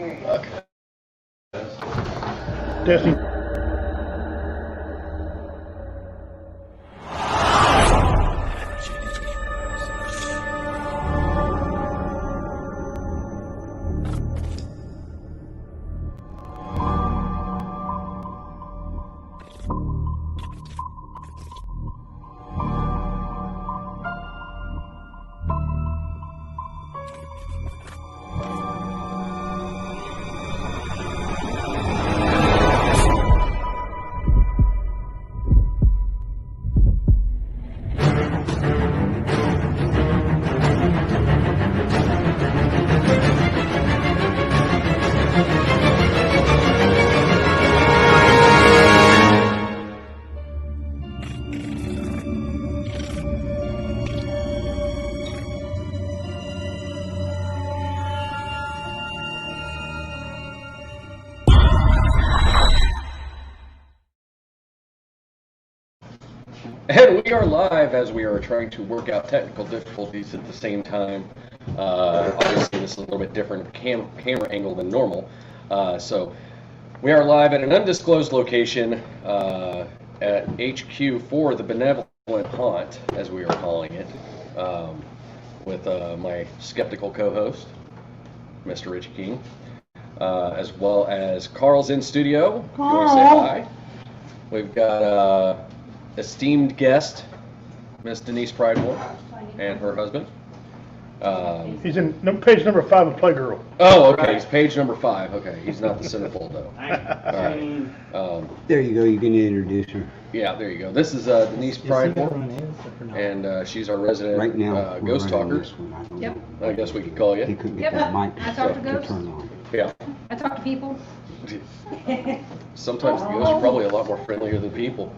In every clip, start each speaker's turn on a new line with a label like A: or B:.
A: Okay.
B: Testing.
A: And we are live as we are trying to work out technical difficulties at the same time. Obviously, this is a little bit different camera angle than normal. So we are live at an undisclosed location at HQ for the Benevolent Haunt, as we are calling it, with my skeptical co-host, Mr. Richie King, as well as Carl's in studio. If you want to say hi. We've got esteemed guest, Miss Denise Pridemore, and her husband.
B: He's in page number 5 of Playgirl.
A: Oh, okay. He's page number 5. Okay, he's not the centerfold though. All right.
C: There you go. You can introduce her.
A: Yeah, there you go. This is Denise Pridemore, and she's our resident
C: Right now,
A: ghost talker.
D: Yep.
A: I guess we could call
C: He
A: you.
C: couldn't get
D: Yep.
C: that mic
D: I talk to
C: to
D: ghosts.
C: turn on.
A: Yeah.
D: I talk to people.
A: Sometimes the ghosts are probably a lot more friendlier than people.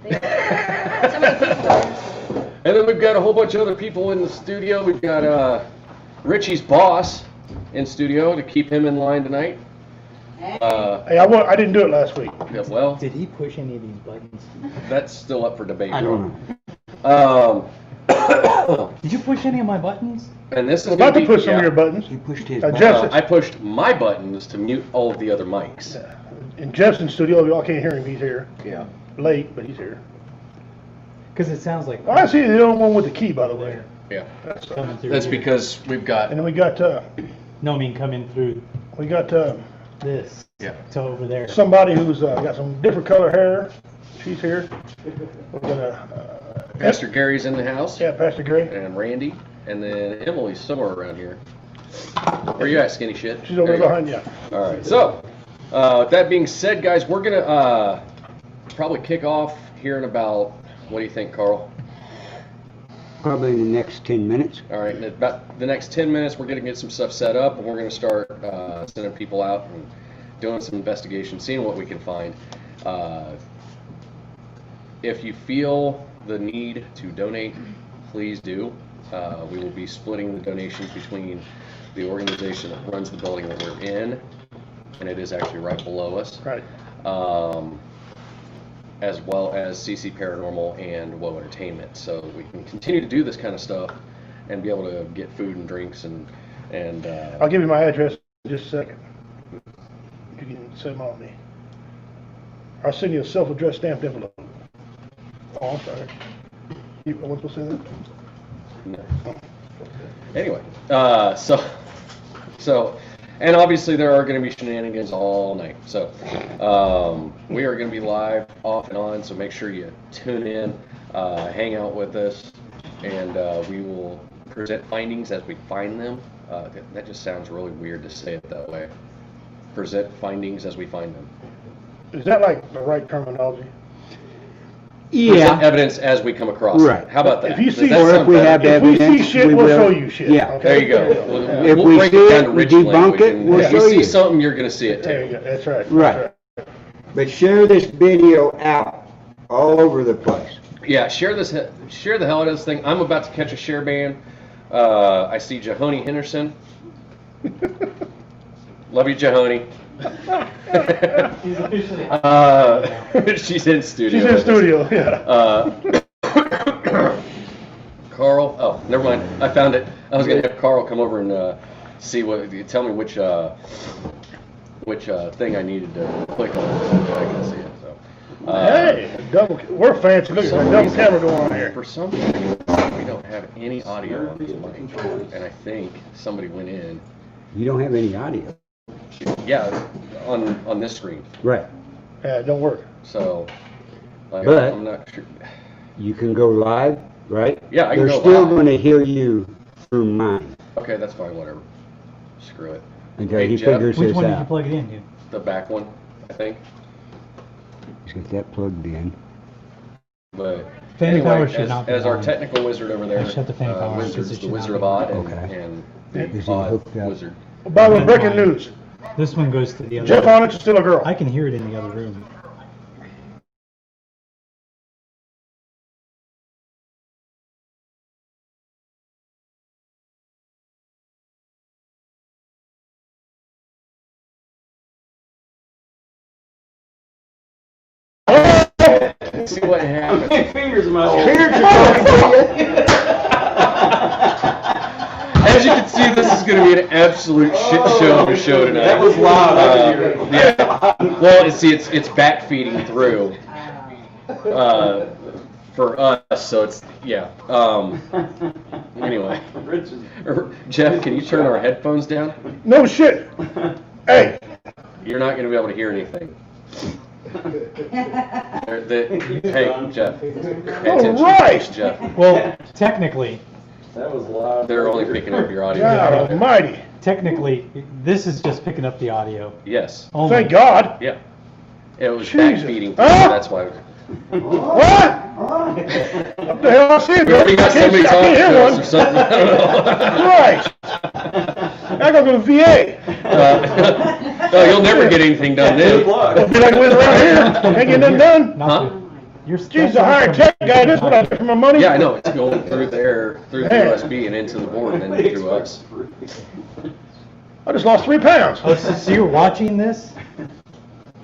D: Yeah, some of the people are.
A: And then we've got a whole bunch of other people in the studio. We've got Richie's boss in studio to keep him in line tonight.
B: Hey, I didn't do it last week.
A: Yeah, well,
E: Did he push any of these buttons?
A: that's still up for debate.
C: I don't know.
E: Did you push any of my buttons?
A: And this is
B: I'm about
A: gonna
B: to push some of
A: yeah.
B: your buttons.
C: He pushed his
B: Jeff-
C: button.
A: I pushed my buttons to mute all of the other mics.
B: In Jeff's in studio, y'all can't hear him. He's here.
A: Yeah.
B: Late, but he's here.
E: Because it sounds like
B: Oh, I see the only one with the key, by the way.
A: Yeah.
B: That's,
E: coming through.
A: That's
E: here.
A: because we've got.
B: and then we got
E: No, I mean coming through this.
A: Yeah.
E: To over there.
B: somebody who's got some different color hair. She's here. We're gonna
A: Pastor Gary's in the house.
B: yeah, Pastor Gray.
A: And Randy. And then Emily's somewhere around here. Where you at, skinny shit?
B: She's over
A: There you go.
B: behind you.
A: All right. So, with that being said, guys, we're gonna probably kick off here in about. What do you think, Carl?
C: Probably in the next 10 minutes.
A: All right. In about the next 10 minutes, we're gonna get some stuff set up, and we're gonna start sending people out and doing some investigation, seeing what we can find. If you feel the need to donate, please do. We will be splitting the donations between the organization that runs the building that we're in, and it is actually right below us,
B: Right.
A: as well as CC Paranormal and Woe Entertainment. So we can continue to do this kind of stuff and be able to get food and drinks and
B: I'll give you my address in just a second. You can send them on me. I'll send you a self-addressed stamped envelope. Oh, I'm sorry. I wasn't supposed to say that?
A: no. Anyway, so, and obviously there are going to be shenanigans all night. So, we are going to be live off and on. So make sure you tune in, hang out with us, and we will present findings as we find them. That just sounds really weird to say it that way. Present findings as we find them.
B: Is that like the right terminology?
A: Present evidence as we come across
C: Right.
A: it. How about that?
B: If you
A: Does
B: see-
A: that
C: Or if
A: sound
C: we
A: better?
C: have
B: If we see
C: evidence,
B: shit,
C: we
B: we'll
C: will.
B: show you shit.
C: Yeah.
B: Okay?
A: There you go.
B: Yeah.
A: We'll,
C: If
A: we'll
C: we
A: break
C: see
A: it down
C: it,
A: to
C: we
A: rich
C: debunk
A: language,
C: it,
A: and
C: we'll
A: if you
C: show
A: see
C: you.
A: something, you're going to see it
B: There you
A: too.
B: go. That's right.
C: Right.
B: That's
C: But share this video out all over the place.
A: Yeah, share the hell out of this thing. I'm about to catch a share ban. I see Jahoni Henderson. Love you, Jahoni.
E: He's officially
A: She's in studio.
B: She's in
A: with us.
B: studio, yeah.
A: Carl. Oh, never mind. I found it. I was gonna have Carl come over and tell me which which thing I needed to click on so that I can see it. So.
B: Hey, we're fancy. Look at that double camera going on here.
A: For some reason, we don't have any audio on this mic, and I think somebody went in.
C: You don't have any audio.
A: Yeah, on this screen.
C: Right.
B: Yeah, it don't work.
A: So, like,
C: But-
A: I'm not sure.
C: You can go live, right?
A: Yeah, I can
C: They're
A: go
C: still
A: live.
C: going to hear you through mine.
A: Okay, that's fine. Whatever. Screw it.
C: Okay,
A: Hey,
C: he
A: Jeff,
C: figures
E: Which
C: this
E: one did you
C: out.
E: plug it into?
A: The back one, I think.
C: He's got that plugged in.
A: But
E: Fan
A: anyway,
E: power should not be
A: as our
E: on.
A: technical wizard over there,
E: Shut the fan power, because
A: Wizard's
E: it
A: the
E: should
A: Wizard
E: not
A: of
E: be
A: Odd
E: on.
C: Okay.
A: and
C: Is
A: the
C: he
A: Odd
C: hooked up?
A: Wizard.
B: By the way, breaking news.
E: This one goes to the other.
B: Jeff Onyx is still a girl.
E: I can hear it in the other room.
A: See what happened.
F: Fingers in my
A: As you can see, this is going to be an absolute shit show of a show tonight.
F: That was loud. I could hear it.
A: Yeah. Well, see, it's back feeding through for us, so it's yeah. Anyway, Jeff, can you turn our headphones down?
B: No shit. Hey,
A: You're not going to be able to hear anything. Hey, Jeff. Pay attention.
B: Christ.
A: Jeff.
E: Well, technically,
F: That was loud.
A: They're only picking up your audio.
B: God almighty.
E: this is just picking up the audio.
A: Yes.
E: Only.
B: Thank God.
A: Yeah. It was
B: Jesus.
A: back feeding.
B: Huh?
A: That's why.
B: What? What the hell I see?
A: We already got somebody
B: I
A: talking
B: can't hear
A: to us
B: one.
A: or something. I don't know.
B: Christ. I gotta go to the VA.
A: No, you'll never get anything done
F: Good
A: then.
F: luck.
B: Don't be like with around here. Can't get nothing done.
E: Not
A: Huh?
E: the- You're
B: Jeez, a higher tech guy, that's what I get for my money.
A: Yeah, I know. It's going through there, through the
B: Man.
A: USB and into the board and then through us.
B: I just lost 3 pounds.
E: Oh, so you're watching this?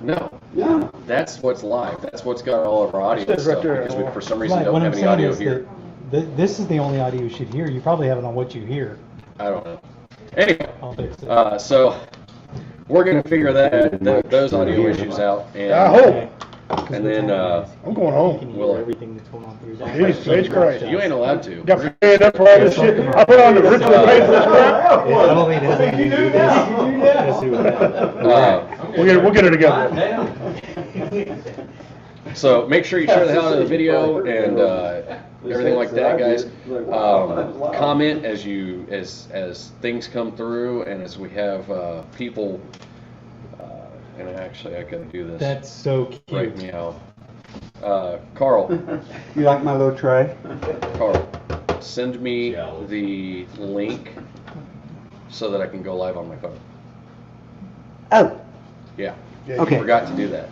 A: No.
C: No.
A: That's what's live. That's what's got all of our audio
B: Says right
A: stuff
B: there.
A: because we, for some reason,
E: Right,
A: don't
E: what
A: have
E: I'm
A: any
E: saying
A: audio
E: is
A: here.
E: that this is the only audio you should hear. You probably have it on what you hear.
A: I don't know. Anyway,
E: I'll fix it.
A: so we're going to figure those audio issues out. And,
B: I hope.
A: And then
B: I'm going
E: You can
B: home.
E: hear
A: Will-
E: everything that's going on through that.
B: Jesus H. Christ.
A: you ain't allowed to.
B: Got paid up for all this shit. I put on the ritual paid for this crap.
E: I don't think it has anything to do with this. Let's see what happens.
B: We'll get it together.
A: So make sure you share the hell out of the video and everything like that, guys. Comment as things come through and as we have people. And actually, I gotta do this.
E: That's so
A: Right
E: cute.
A: meow. Carl,
C: You like my little tray?
A: Carl, send me the link so that I can go live on my phone.
C: Oh,
A: Yeah.
B: Yeah,
C: Okay.
A: Forgot to do that.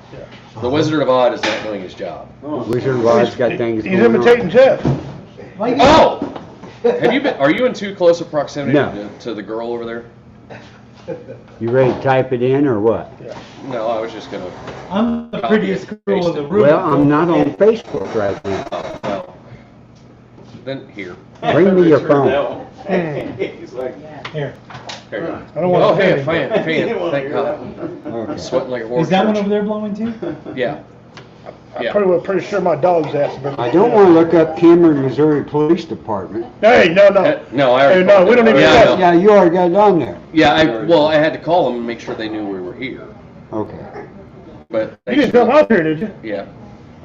A: The Wizard of Odd is not doing his job.
C: Wizard of Oz got things
B: He's
C: going on.
B: imitating Jeff.
A: Oh! Are you in too close a proximity
C: No.
A: to the girl over there?
C: You ready to type it in or what?
A: No, I was just gonna.
E: I'm the prettiest girl in the room.
C: Well, I'm not on Facebook right now.
A: Oh, well. Then here.
C: Bring me your phone.
F: He's like,
E: Here.
A: There you go.
B: I don't want
A: Oh,
B: to
A: fan,
B: fan.
A: fan. Thank God. I'm
C: Okay.
A: sweating like a horse.
E: Is that one over there blowing too?
A: Yeah.
B: I'm
A: Yeah.
B: pretty sure my dog's ass.
C: I don't want to look up Cameron, Missouri Police Department.
B: Hey, no.
A: No, I already.
B: Hey, no, we don't need to
A: Yeah, I
B: discuss.
A: know.
C: Yeah, you already got it on there.
A: Yeah, I had to call them and make sure they knew we were here.
C: Okay.
A: But
B: You didn't come out here, did you?
A: yeah,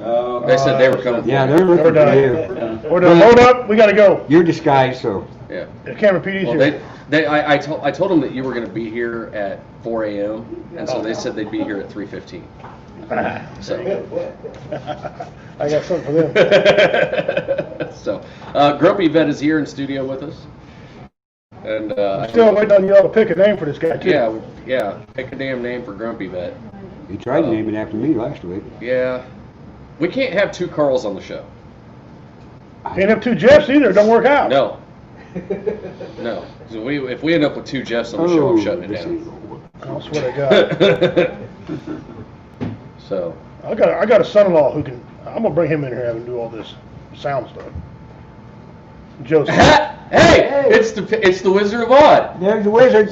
F: oh.
A: they said they were coming.
C: Yeah,
A: for me.
C: they're looking
B: We're done.
C: for you.
B: We're done. Load up. We gotta go.
C: You're disguised, so.
A: Yeah.
B: The camera PD's
A: Well,
B: here.
A: I told them that you were going to be here at 4 a.m. and so they said they'd be here at 3:15. So.
B: I got something for them.
A: So, Grumpy Vet is here in studio with us. And
B: I'm still waiting on y'all to pick a name for this guy too.
A: yeah, pick a damn name for Grumpy Vet.
C: You tried to name it after me last week.
A: Yeah, we can't have 2 Carls on the show.
B: Can't have 2 Jeffs either. It don't work out.
A: No. No. So if we end up with 2 Jeffs on the show, I'm shutting it
C: this
A: down.
C: ain't gonna work.
B: I swear to God.
A: So.
B: I got a son-in-law who can. I'm gonna bring him in here and have him do all this sound stuff. Joseph.
A: Hey, it's the Wizard of Odd.
C: There's the wizard.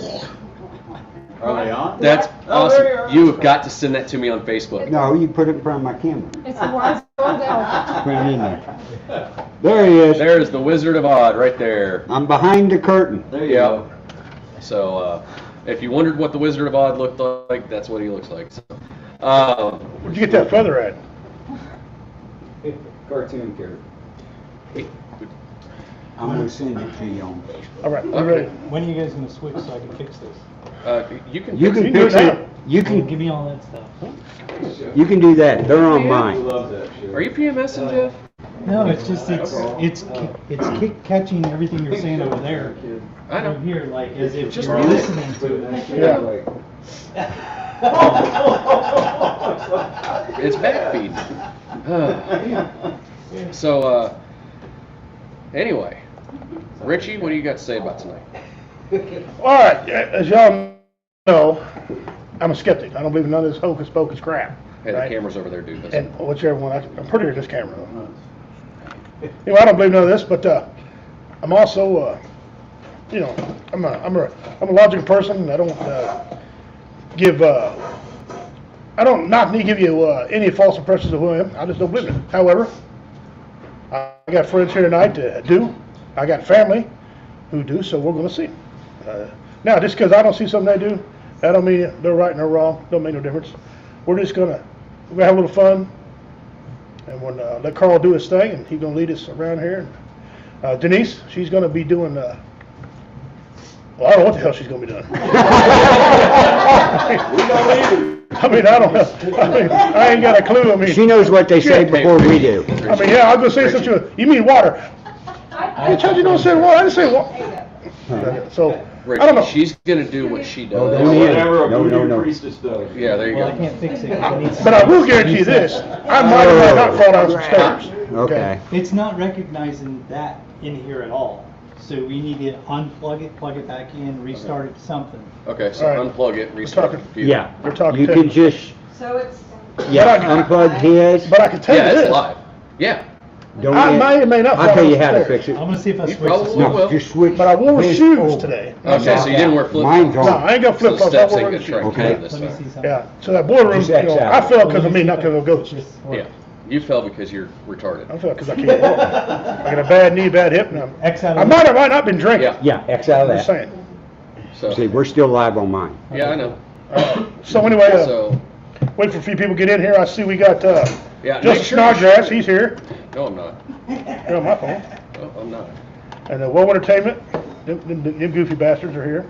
F: Are they on?
A: That's
F: Oh,
A: awesome.
F: there you are.
A: You have got to send that to me on Facebook.
C: No, you put it in front of my camera.
D: It's the wise old elf.
C: Put it in there. There he is.
A: There's the Wizard of Oz right there.
C: I'm behind the curtain.
F: There you
A: Yeah.
F: go.
A: So, if you wondered what the Wizard of Oz looked like, that's what he looks like. So,
B: Where'd you get that feather at?
F: Cartoon character.
C: I'm gonna send it to you on.
B: All right, we
A: Okay.
B: ready?
E: When are you guys gonna switch so I can fix this?
A: you can.
C: You
A: fix
C: can
A: it.
B: do
C: fix
B: it
C: it.
B: now.
C: You
E: Give
C: can,
E: me all that stuff.
C: you can do that. They're on
F: Who
C: mine.
F: loves that shit?
A: Are you PMSing, Jeff?
E: No, it's just, it's catching everything you're saying over there.
A: I know.
E: Over here, like, as if
A: Just
E: you're
A: mute it.
E: listening to it.
B: Yeah.
A: It's backfeed. So, anyway, Richie, what do you got to say about tonight?
B: All right, as y'all know, I'm a skeptic. I don't believe in none of this hocus pocus crap.
A: Hey, the
B: right?
A: camera's over there, dude. That's
B: And whichever one, I'm prettier than this camera. Anyway, I don't believe none of this, but I'm also, you know, I'm a logical person. And I don't give, I don't not need to give you any false impressions of who I am. I just don't believe it. However, I got friends here tonight that do. I got family who do, so we're going to see. Now, just because I don't see something they do, that don't mean they're right and they're wrong. Don't make no difference. We're just gonna have a little fun, and we'll let Carl do his thing, and he's gonna lead us around here. Denise, she's gonna be doing. Well, I don't know what the hell she's gonna be doing. I mean, I don't know. I mean, I ain't got a clue. I mean,
C: She knows what they say
B: Yeah.
C: before we do.
B: I mean, yeah, I'm gonna say something. You mean water? I told you don't say water. I didn't say water. So
A: Richie,
B: I don't know.
A: She's gonna do what she does.
C: Oh, don't need it.
F: Whatever a
C: No, no,
F: voodoo
C: no.
F: priestess does.
A: Yeah, there you
E: Well, I
A: go.
E: can't fix it. It needs-
B: But I will guarantee you this: I might or might not fall down some stairs.
C: Okay.
E: It's not recognizing that in here at all. So we need to unplug it, plug it back in, restart it, something.
A: Okay, so
B: All right.
A: unplug it, restart the
B: talking-
A: computer.
C: Yeah.
B: We're talking
C: You can
B: technical.
C: just,
D: So it's,
C: yeah, unplug his.
B: But I can tell
A: Yeah,
B: you
A: it's
B: this:
A: live. Yeah.
C: Don't
B: I
C: get-
B: may or may not fall
C: I'll tell
B: down
C: you how to
B: stairs.
C: fix it.
E: I'm gonna see if I
A: You
E: switch
A: probably
E: this.
A: will.
C: No, just switch.
B: But I wore
C: his
B: shoes
C: over.
B: today.
A: Okay, so you didn't wear flip flops.
C: Mine's
B: No,
C: on.
B: I ain't got
A: So
B: flip flops. I
A: steps
B: wore
A: ain't
B: running
A: gonna try
B: shoes.
A: and
C: Okay.
A: cut this
E: Let me
A: stuff.
E: see something.
B: Yeah. So that boardroom,
C: Just
B: you
C: X
B: know,
C: out.
B: I fell because
E: Let
B: of
E: me
B: me,
E: see
B: not
E: if
B: because of ghosts.
E: this works.
A: Yeah. You fell because you're retarded.
B: I fell because I can't walk. I got a bad knee, bad hip, and
E: X out of
B: I
E: it.
B: might or might not been drinking.
A: Yeah.
C: Yeah, X out of
B: I'm just
C: that.
B: saying.
A: So,
C: See, we're still live on mine.
A: yeah, I know.
B: So anyway,
A: So,
B: wait for a few people to get in here. I see we got
A: yeah, make
B: Justin
A: sure
B: Snodgrass. He's here.
A: No, I'm not.
B: You're on my phone.
A: No, I'm not.
B: And Woe Entertainment. Them goofy bastards are here.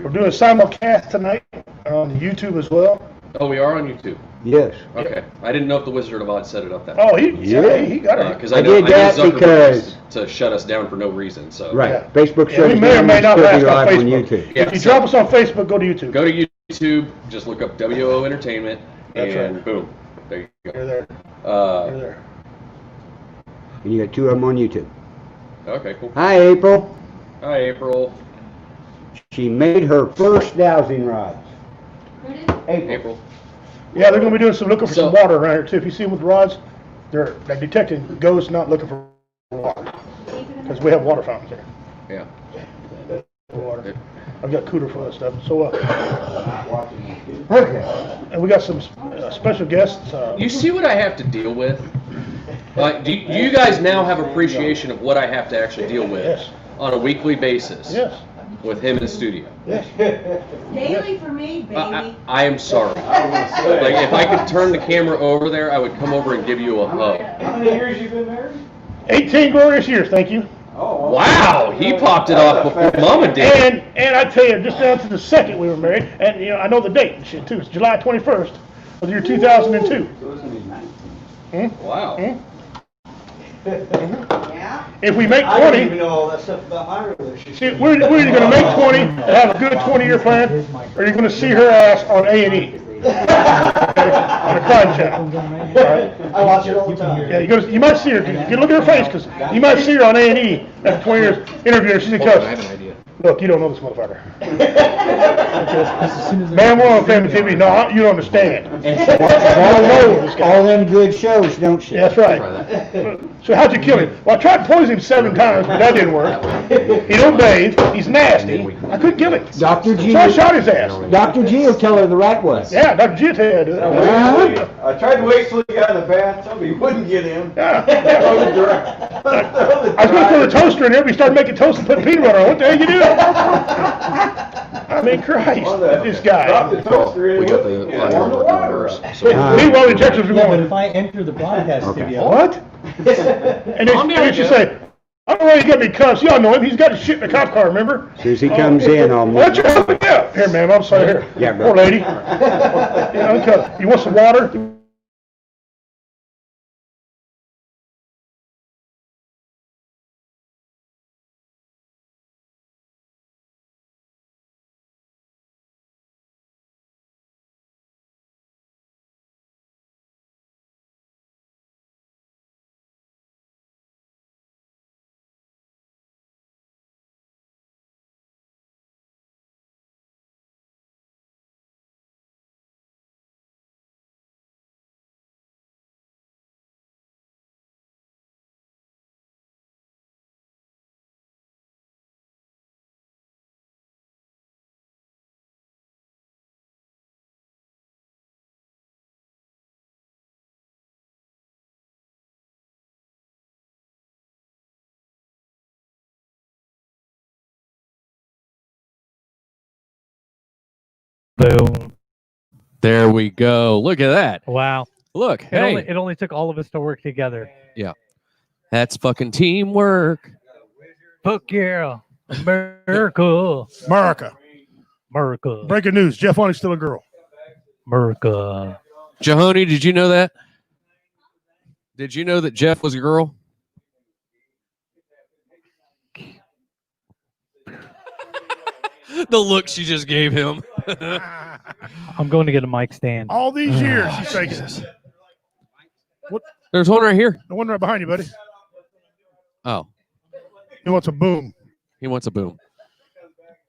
B: We're doing a simulcast tonight on YouTube as well.
A: Oh, we are on YouTube.
C: Yes.
A: Okay. I didn't know if the Wizard of Oz set it up that way.
B: Oh, he got it.
A: Because
C: I
A: I know
C: did that
A: Zuckerberg
C: because-
A: to shut us down for no reason. So
C: Right.
B: Yeah.
C: Facebook
B: Yeah,
C: shows
B: we may or
C: down,
B: may
C: we'll
B: not
C: still
B: last
C: be
B: on
C: live on
B: Facebook.
C: YouTube.
A: Yeah,
B: If you
A: so-
B: drop us on Facebook, go to YouTube.
A: go to YouTube, just look up WO Entertainment,
B: That's
A: and
B: right.
A: boom, there you
B: You're
A: go.
B: there.
A: Uh,
B: You're there.
C: And you got two of them on YouTube.
A: okay, cool.
C: Hi, April.
A: Hi, April.
C: She made her first dowsing rods.
D: who did?
A: April.
B: Yeah, they're gonna be doing some looking for
A: So-
B: some water around here too. If you see them with rods, they're detecting ghosts not looking for water. Because we have water fountains here.
A: Yeah.
B: Water. I've got cooler for that stuff. So,
C: Okay.
B: and we got some special guests.
A: You see what I have to deal with? Do you guys now have appreciation of what I have to actually deal with
B: Yes.
A: on a weekly basis
B: Yes,
A: with him in the studio?
B: yes.
G: Daily for me, baby.
A: I am sorry. Like, if I could turn the camera over there, I would come over and give you a hug.
F: How many years you been married?
B: 18 glorious years, thank you.
F: Oh,
A: Wow, he popped it off before Mama did.
B: And I tell you, just down to the second we were married, and you know I know the date and shit too. It's July 21st of the year 2002.
F: So it's gonna be 19.
A: Wow.
G: Yeah.
B: If we make
H: I don't even
B: 20,
H: know all that stuff about my
B: see,
H: relationship.
B: we're either gonna make 20 and have a good 20-year plan, or you're gonna see her ass on A&E. On the crime channel. All right?
H: I watch it all the time.
B: Yeah, you might see her. You can look at her face because you might see her on A&E after 20 years interviewing her. She's in
A: Hold on, I have
B: custody.
A: an idea.
B: Look, you don't know this motherfucker. Man, we're on family TV. No, you don't understand.
C: And she
B: I don't know this
C: watches
B: guy.
C: all them good shows, don't she?
B: That's right. So how'd you kill him? Well, I tried to poison him 7 times, but that didn't work. He don't bathe. He's nasty. I couldn't kill him.
C: Dr. G.
B: So I shot his ass.
C: Dr. G will tell her the right way.
B: Yeah, Dr. G tell you to do it.
C: Uh-huh.
H: I tried to wait till he got in the bath, so he wouldn't get in.
B: Yeah.
H: Throw the dry- throw the
B: I was gonna throw the
H: dry-
B: toaster in there, but he started making toast and putting peanut butter on. What the hell you doing? I mean, Christ, this guy.
H: Drop the toaster in.
A: We got
H: with-
A: the
H: yeah, warm the water up.
B: Meanwhile, the Texas were
E: Yeah, but
B: going,
E: if I enter the broadcast studio.
B: what? And then she say, I don't know why you got me cuffs. Y'all know him. He's got his shit in the cop car, remember?
C: As soon as he comes in, I'll
B: Why don't you help me out? Here, ma'am, I'm sorry. Here.
C: Yeah, bro.
B: Poor lady. Yeah, uncuffed. You want some water?
I: Boom.
J: There we go. Look at that.
I: Wow.
J: Look, hey,
I: It only took all of us to work together.
J: that's fucking teamwork.
I: Fuck yeah. America.
B: America.
I: America.
B: Breaking news. Jeff Honey's still a girl.
I: America.
J: Jahoni, did you know that? Did you know that Jeff was a girl? The look she just gave him.
I: I'm going to get a mic stand.
B: All these years, she's taking
J: Jesus.
B: What?
J: There's one right here.
B: The one right behind you, buddy.
J: Oh,
B: He wants a boom.
J: he wants a boom.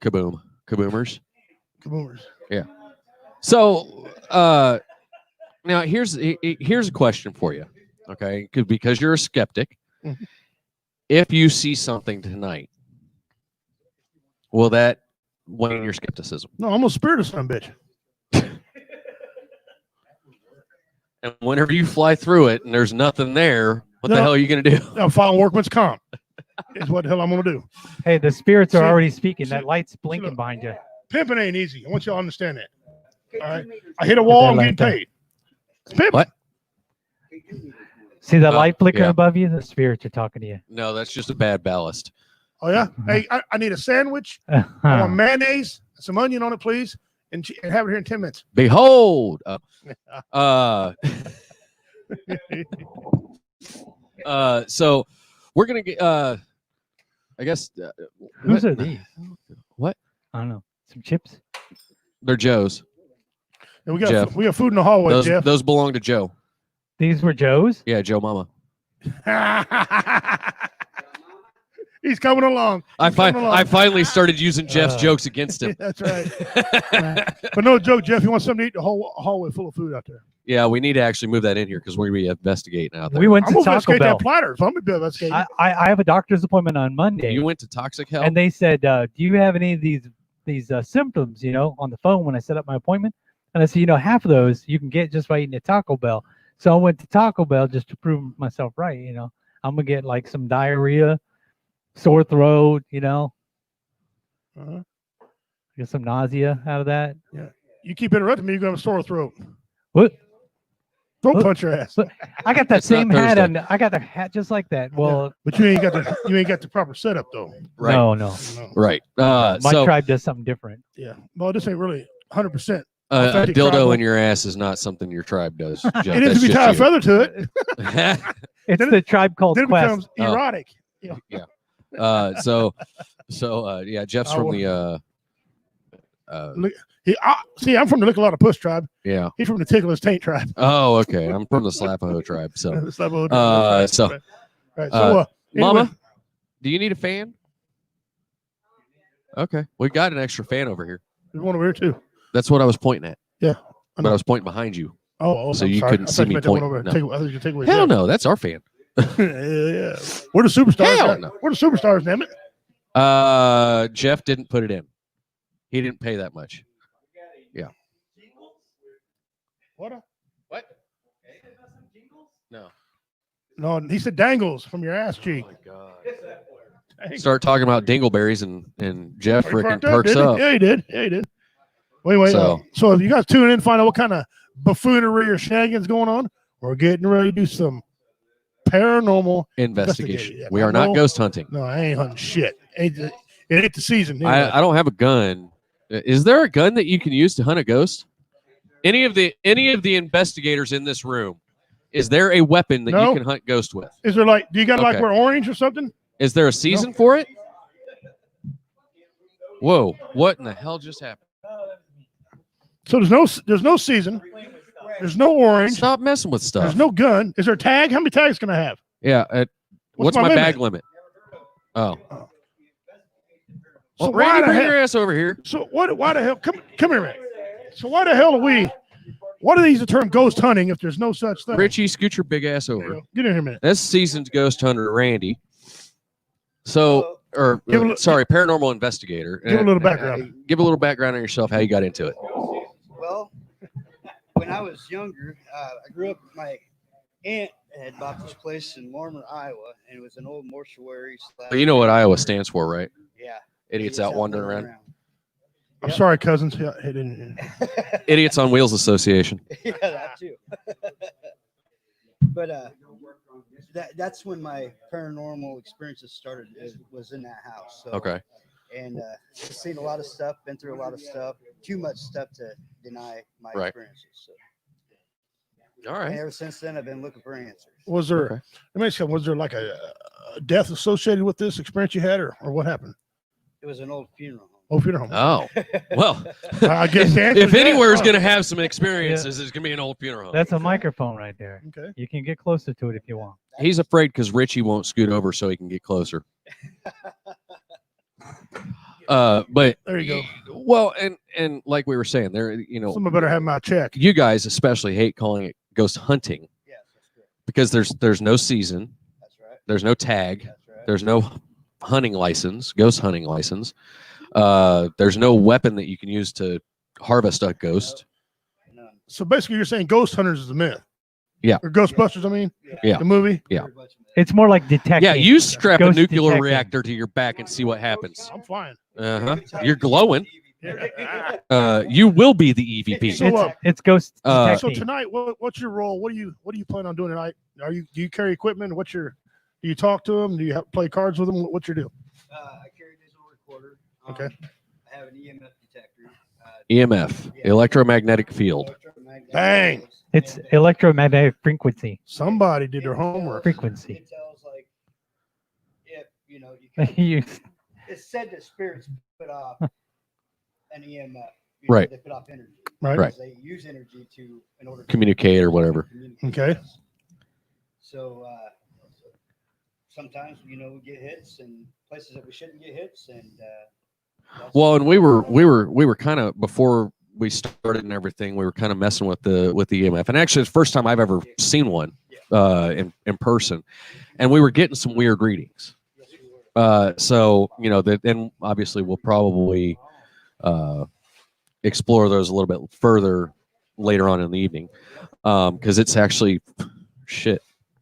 J: Kaboom. Kaboomers.
B: Kaboomers.
J: So, now here's a question for you, okay? Because you're a skeptic.
B: Mhm.
J: If you see something tonight, will that wane your skepticism?
B: No, I'm a spirit of some bitch.
J: And whenever you fly through it and there's nothing there, what the
B: No.
J: hell are you gonna do?
B: I'm filing workman's comp. Is what the hell I'm gonna do.
I: Hey, the spirits are
B: See-
I: already speaking.
B: see-
I: That light's blinking
B: look.
I: behind you.
B: Pimping ain't easy. I want y'all to understand that. All right. I hit a wall, I'm getting paid. It's pimping.
J: What?
I: See that light flickering
J: yeah.
I: above you? The spirits are talking to you.
J: No, that's just a bad ballast.
B: Oh yeah. Hey, I need a sandwich. I want mayonnaise, some onion on it, please, and have it here in 10 minutes.
J: Behold. So we're gonna get. I guess.
I: Whose are these?
J: What?
I: I don't know. Some chips?
J: They're Joe's.
B: And we got
J: Jeff.
B: we got food in the hallway,
J: Those
B: Jeff.
J: those belong to Joe.
I: These were Joe's?
J: Yeah, Joe Mama.
B: He's coming along.
J: I
B: coming along.
J: finally started using Jeff's jokes against him.
B: That's right. But no joke, Jeff. You want something to eat? The whole hallway full of food out there.
J: Yeah, we need to actually move that in here because we're gonna be investigating out there.
I: We went
B: I'm
I: to
B: gonna
I: Taco
B: investigate
I: Bell.
B: that platter. So I'm gonna be investigating.
I: I have a doctor's appointment on Monday.
J: You went to Toxic Hell?
I: And they said, do you have any of these symptoms, on the phone when I set up my appointment? And I said, half of those you can get just by eating at Taco Bell. So I went to Taco Bell just to prove myself right, I'm going to get like some diarrhea, sore throat,
B: Uh-huh.
I: get some nausea out of that.
B: You keep interrupting me, you're gonna have a sore throat.
I: What?
B: Throat
I: Look,
B: punch your ass.
I: look, I got that
J: It's not
I: same hat
J: Thursday.
I: on. I got the hat just like that. Well,
B: But you ain't got the proper setup though.
J: Right.
I: no.
B: No.
J: Right.
I: My
J: So
I: tribe does something different.
B: Yeah. Well, this ain't really 100%.
J: a
B: authentic
J: dildo
B: tribal.
J: in your ass is not something your tribe does. Jeff.
B: It is
J: That's
B: if you
J: just
B: tie a
J: you.
B: feather to it.
I: It's
B: Then
I: the tribe called
B: Then it
I: Quest.
B: becomes
J: Oh.
B: erotic.
J: So yeah, Jeff's
B: I
J: from
B: will-
J: the
B: See, I'm from the Lick a Lot of Puss tribe.
J: yeah.
B: He's from the Tickle His Taint tribe.
J: Oh, okay. I'm from the Slapaho tribe. So,
B: The Slapo
J: so,
B: tribe. Right. So, anyway,
J: Mama, do you need a fan? Okay, we got an extra fan over here.
B: There's one over here too.
J: That's what I was pointing at.
B: Yeah.
J: But I was pointing behind you.
B: Oh,
J: So
B: I'm
J: you
B: sorry.
J: couldn't
B: I
J: see
B: thought you
J: me
B: meant that one
J: point.
B: over.
J: No.
B: I thought you take away.
J: Hell no, that's our fan.
B: Yeah. We're the superstars.
J: Hell
B: guys.
J: no.
B: We're the superstars, damn it.
J: Jeff didn't put it in. He didn't pay that much. Yeah.
B: What?
J: What? No.
B: No, he said dangles from your ass cheek.
J: Oh my God.
B: Dang.
J: Start talking about dingleberries and Jeff
B: He
J: freaking
B: perked up,
J: perks
B: didn't he?
J: up.
B: Yeah, he did. Yeah, he did. Wait, wait.
J: So-
B: So if you guys tune in and find out what kind of buffoonery or shenanigans going on, we're getting ready to do some paranormal
J: Investigation.
B: Yeah,
J: We are
B: I know.
J: not ghost hunting.
B: No, I ain't hunting shit. It ain't the season.
J: I don't have a gun. Is there a gun that you can use to hunt a ghost? Any of the investigators in this room, is there a weapon that
B: No.
J: you can hunt ghost with?
B: Is there like? Do you got to like
J: Okay.
B: wear orange or something?
J: Is there a season for it? Whoa! What in the hell just happened?
B: So there's no season. There's no orange.
J: Stop messing with stuff.
B: There's no gun. Is there a tag? How many tags can I have?
J: Yeah. What's
B: my
J: my
B: limit?
J: bag limit? Oh.
B: So
J: Well,
B: why
J: Randy,
B: the
J: bring
B: hell?
J: your ass over here.
B: So what? Why the hell? Come here, man. So why the hell are we? Why do they use the term ghost hunting if there's no such thing?
J: Richie, scoot your big ass
B: There you
J: over.
B: go. Get in here a minute.
J: That's seasoned ghost hunter Randy. So,
B: Give a little-
J: sorry, paranormal investigator.
B: Give a little background.
J: Give a little background on yourself, how you got into it.
K: Well, when I was younger, I grew up. My aunt had bought this place in Warmer, Iowa, and it was an old mortuary.
J: But you know what Iowa stands for, right?
K: Yeah.
J: Idiots out wandering around.
B: I'm sorry, cousins. Yeah, it didn't-
J: Idiots on Wheels Association.
K: Yeah, that too. But that's when my paranormal experiences started. Was in that house. So,
J: Okay.
K: And seen a lot of stuff, been through a lot of stuff, too much stuff to deny my
J: Right.
K: experiences. So,
J: All
K: and
J: right.
K: ever since then, I've been looking for answers.
B: Was there?
J: Okay.
B: Let me ask you, was there like a death associated with this experience you had, or what happened?
K: It was an old funeral home.
B: Oh, funeral home.
J: Oh, well,
B: I guess the answer
J: if
B: is yes.
J: anywhere's
B: Oh.
J: going to have some experiences, it's going to be an old funeral home.
I: That's a microphone right there.
B: Okay.
I: You can get closer to it if you want.
J: He's afraid because Richie won't scoot over so he can get closer. But
B: There you go.
J: well, and like we were saying, there,
B: Someone better have my check.
J: you guys especially hate calling it ghost hunting
K: Yes, that's correct.
J: because there's no season,
K: That's right.
J: there's no tag,
K: That's right.
J: there's no hunting license, ghost hunting license. There's no weapon that you can use to harvest a ghost.
K: None.
B: So basically, you're saying ghost hunters is a myth.
J: Yeah.
B: Or Ghostbusters. I mean.
J: Yeah.
B: The movie.
J: Yeah.
K: Pretty much.
I: It's more like detecting.
J: Yeah, you strap a
I: Ghost
J: nuclear
I: detecting.
J: reactor to your back and see what happens.
B: I'm fine.
J: Uh-huh. You're glowing.
B: Yeah.
J: You will be the EVP.
B: So,
I: It's ghost
J: Uh,
B: So
I: detecting.
B: tonight, what's your role? What do you plan on doing tonight? Do you carry equipment? Do you talk to them? Do you play cards with them? What's your deal?
K: I carry a digital recorder.
B: Okay.
K: I have an EMF detector.
J: EMF, electromagnetic field.
B: Bang.
I: It's electromagnetic frequency.
B: Somebody did their homework.
I: Frequency.
K: It tells like if you know you can,
I: You-
K: it's said that spirits put off an EMF.
J: Right.
K: They put off energy.
B: Right.
J: Right.
K: They use energy in order to
J: Communicate or whatever.
K: communicate
B: Okay.
K: with us. So sometimes we get hits and places that we shouldn't get hits, and that's-
J: Well, and we were kind of before we started and everything, we were kind of messing with the EMF. And actually, it's the first time I've ever seen one in person, and we were getting some weird readings.
K: yes, we were.
J: So then obviously we'll probably explore those a little bit further later on in the evening, because it's actually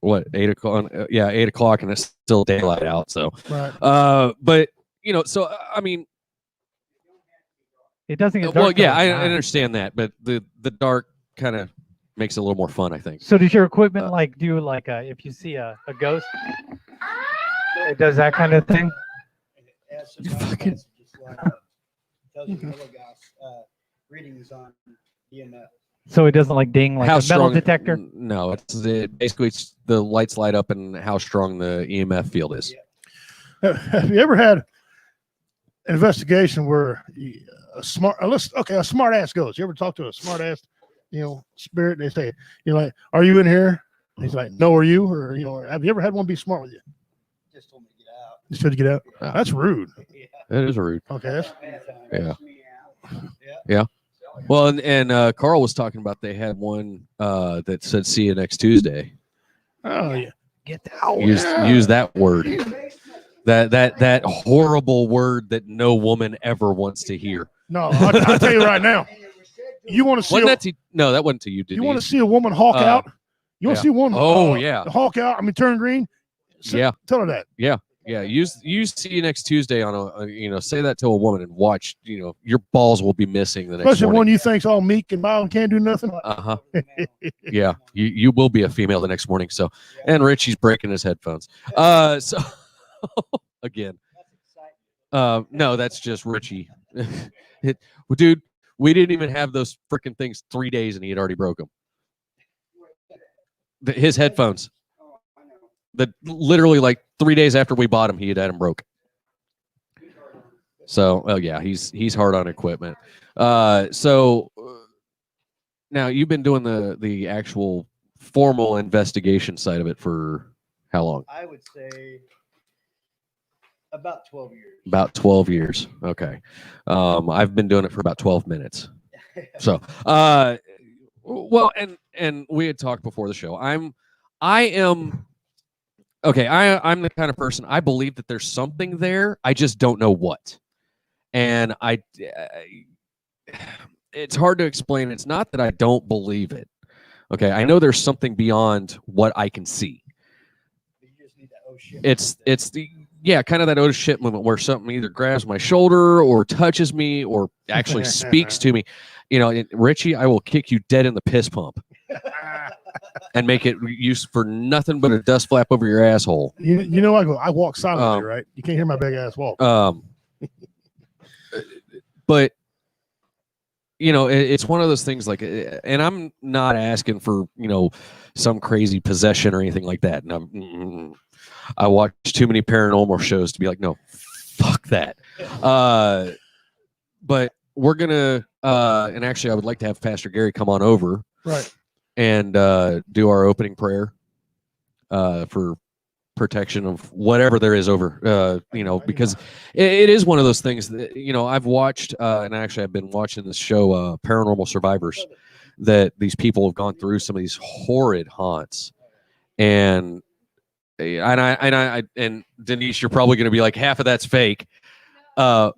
J: what 8 o'clock? Yeah, 8 o'clock, and it's still daylight out. So,
B: Right.
J: but so I mean.
I: It doesn't get
J: Well,
I: dark.
J: yeah,
I: till
J: I
I: it's 9.
J: understand that, but the dark kind of makes it a little more fun, I think.
I: So does your equipment do if you see a ghost, it does that kind of thing?
K: It has some
J: You
K: kind of
J: fucking-
K: messages like, tells you telegas readings on EMF.
I: So it doesn't ding like
J: How
I: a metal
J: strong?
I: detector?
J: No, basically it's the lights light up and how strong the EMF field is.
K: Yeah.
B: Have you ever had an investigation where a smart ass ghost? You ever talk to a smart ass, spirit? They say, are you in here? And he's like, no, are you? Or have you ever had one be smart with you?
K: Just told me to get out.
B: Just told you to get out.
J: Oh.
B: That's rude.
K: Yeah.
J: That is rude.
B: Okay, that's,
J: Yeah. Yeah. Well, and Carl was talking about they had one that said "see you next Tuesday."
B: oh yeah. Get out.
J: Use that word. That horrible word that no woman ever wants to hear.
B: No, I'll tell you right now. You want to see?
J: Wasn't that to, no, that wasn't to you.
B: You want to see a woman hawk out? You want to see one? Hawk out. I mean, turn green. Tell her that.
J: Yeah. Use see you next Tuesday on a say that to a woman and watch. Your balls will be missing the next
B: Especially
J: morning.
B: one you think's all meek and mild and can't do nothing.
J: Yeah, you will be a female the next morning. So, and Richie's breaking his headphones. So again, no, that's just Richie. Dude, we didn't even have those freaking things 3 days and he had already broke them. His headphones. That literally like 3 days after we bought him, he had them broke. So, yeah, he's hard on equipment. So now you've been doing the actual formal investigation side of it for how long?
K: I would say about 12 years.
J: About 12 years. Okay. I've been doing it for about 12 minutes. So, well, and we had talked before the show. I'm the kind of person, I believe that there's something there. I just don't know what. And it's hard to explain. It's not that I don't believe it. Okay. I know there's something beyond what I can see.
K: You just need that oh shit.
J: It's the kind of that oh shit moment where something either grabs my shoulder or touches me or actually speaks to me. Richie, I will kick you dead in the piss pump and make it used for nothing but a dust flap over your asshole.
B: I walk silently, right? You can't hear my big ass walk.
J: But it's one of those things like, and I'm not asking for some crazy possession or anything like that. And I watch too many paranormal shows to be like, no, fuck that. But we're gonna and actually I would like to have Pastor Gary come on over,
B: right,
J: and do our opening prayer for protection of whatever there is over because it is one of those things that I've watched and actually I've been watching this show Paranormal Survivors, that these people have gone through some of these horrid haunts, and Denise, you're probably going to be like, half of that's fake. Well,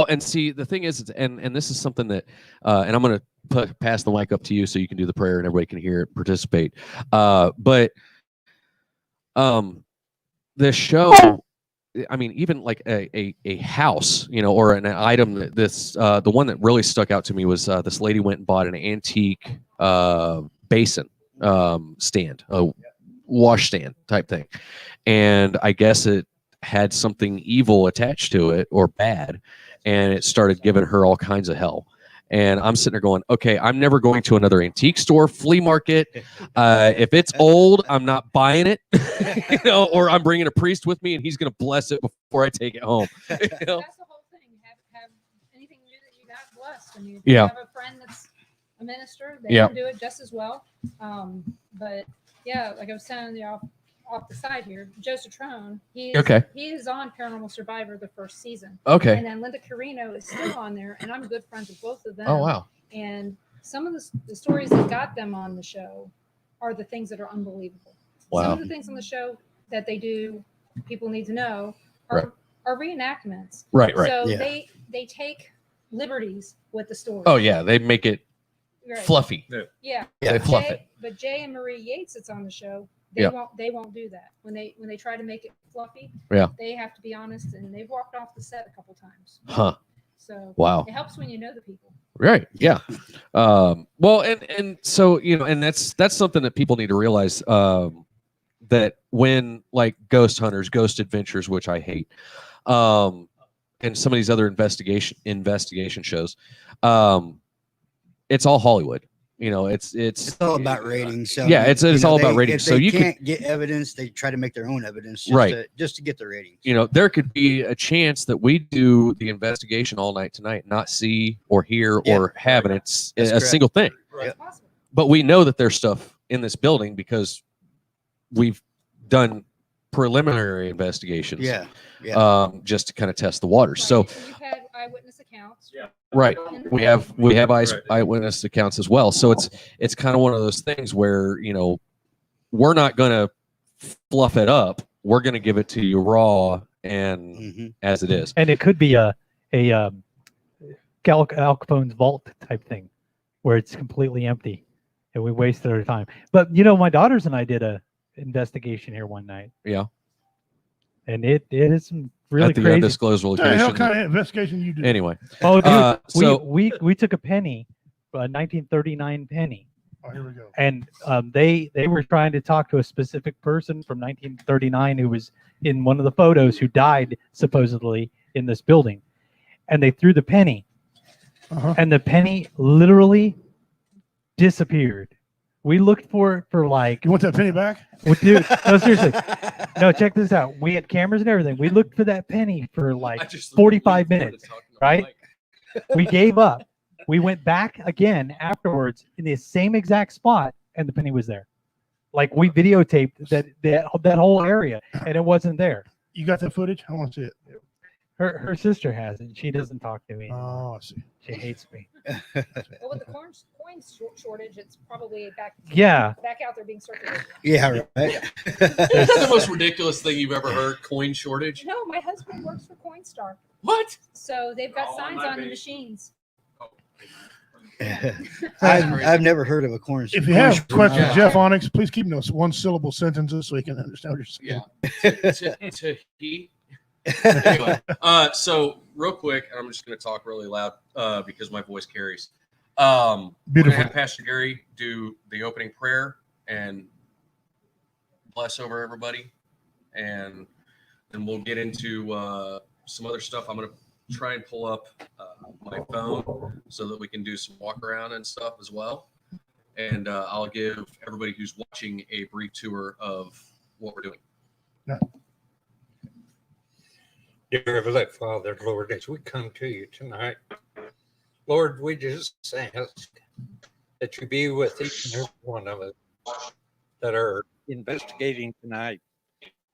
J: and see, the thing is, and this is something that, and I'm going to pass the mic up to you so you can do the prayer and everybody can hear it, participate. But the show, I mean, even like a house, or an item that the one that really stuck out to me was this lady went and bought an antique basin stand, a wash stand type thing. And I guess it had something evil attached to it or bad, and it started giving her all kinds of hell. And I'm sitting there going, okay, I'm never going to another antique store, flea market. If it's old, I'm not buying it, or I'm bringing a priest with me and he's going to bless it before I take it home.
D: That's the whole thing. Have anything new that you got blessed. I mean, if you have a friend that's a minister, they can do it just as well. But yeah, like I was telling you off the side here, Joe Citrone, he is on Paranormal Survivor the first season.
J: Okay.
D: And then Linda Carino is still on there, and I'm good friends with both of them.
J: Oh, wow.
D: And some of the stories that got them on the show are the things that are unbelievable.
J: Wow.
D: Some of the things on the show that they do, people need to know, are reenactments.
J: Right.
D: So they take liberties with the story.
J: Oh, yeah. They make it fluffy.
D: Yeah.
J: They fluff it.
D: But Jay and Marie Yates that's on the show, they won't do that. When they try to make it fluffy, they have to be honest, and they've walked off the set a couple times.
J: Huh.
D: So
J: wow.
D: It helps when you know the people.
J: Right. Yeah. Well, and so, and that's something that people need to realize, that when like Ghost Hunters, Ghost Adventures, which I hate, and some of these other investigation shows, it's all Hollywood. It's
K: all about ratings. So,
J: it's all about ratings. So you
K: can't get evidence, they try to make their own evidence just to get the ratings.
J: There could be a chance that we do the investigation all night tonight, not see or hear or have, and it's a single thing.
K: Right.
J: But we know that there's stuff in this building because we've done preliminary investigations.
K: Yeah. Yeah.
J: Just to kind of test the waters. So
D: Right, and you've had eyewitness accounts.
A: Yeah.
J: right, we have eyewitness accounts as well. So it's kind of one of those things where, you know, we're not going to fluff it up. We're going to give it to you raw and as it is.
I: And it could be a Al Capone's vault type thing, where it's completely empty, and we wasted our time. But you know, my daughters and I did a investigation here one night.
J: Yeah.
I: And it is some really
J: At the
I: crazy.
J: undisclosed
B: What the
J: location.
B: hell kind of investigation you do?
J: Anyway.
I: Oh, dude,
J: so
I: we took a penny, a 1939 penny.
B: Oh, here we go.
I: And they were trying to talk to a specific person from 1939 who was in one of the photos who died supposedly in this building, and they threw the penny, and the penny literally disappeared. We looked for it for like.
B: You want that penny back?
I: Well, dude, no, seriously. No, check this out. We had cameras and everything. We looked for that penny for like 45 minutes, right? We gave up. We went back again afterwards in the same exact spot, and the penny was there. Like, we videotaped that whole area, and it wasn't there.
B: You got that footage? I want to see it.
I: Her sister has it. She doesn't talk to me.
B: Oh, I see.
I: She hates me.
D: Well, with the coin shortage, it's probably back out there being circulated.
K: Yeah, right.
J: That's the most ridiculous thing you've ever heard. Coin shortage.
D: No, my husband works for Coinstar.
J: What?
D: So they've got signs on the machines.
K: I've never heard of a corn.
B: If you have questions, Jeff Onyx, please keep those one-syllable sentences so you can understand what you're saying.
J: Yeah. Anyway, so real quick, I'm just going to talk really loud because my voice carries. We're going to have Pastor Gary do the opening prayer and bless over everybody, and then we'll get into some other stuff. I'm going to try and pull up my phone so that we can do some walk around and stuff as well. And I'll give everybody who's watching a brief tour of what we're doing.
L: Dear Heavenly Father, Lord, as we come to you tonight, Lord, we just ask that you be with each and every one of us that are investigating tonight.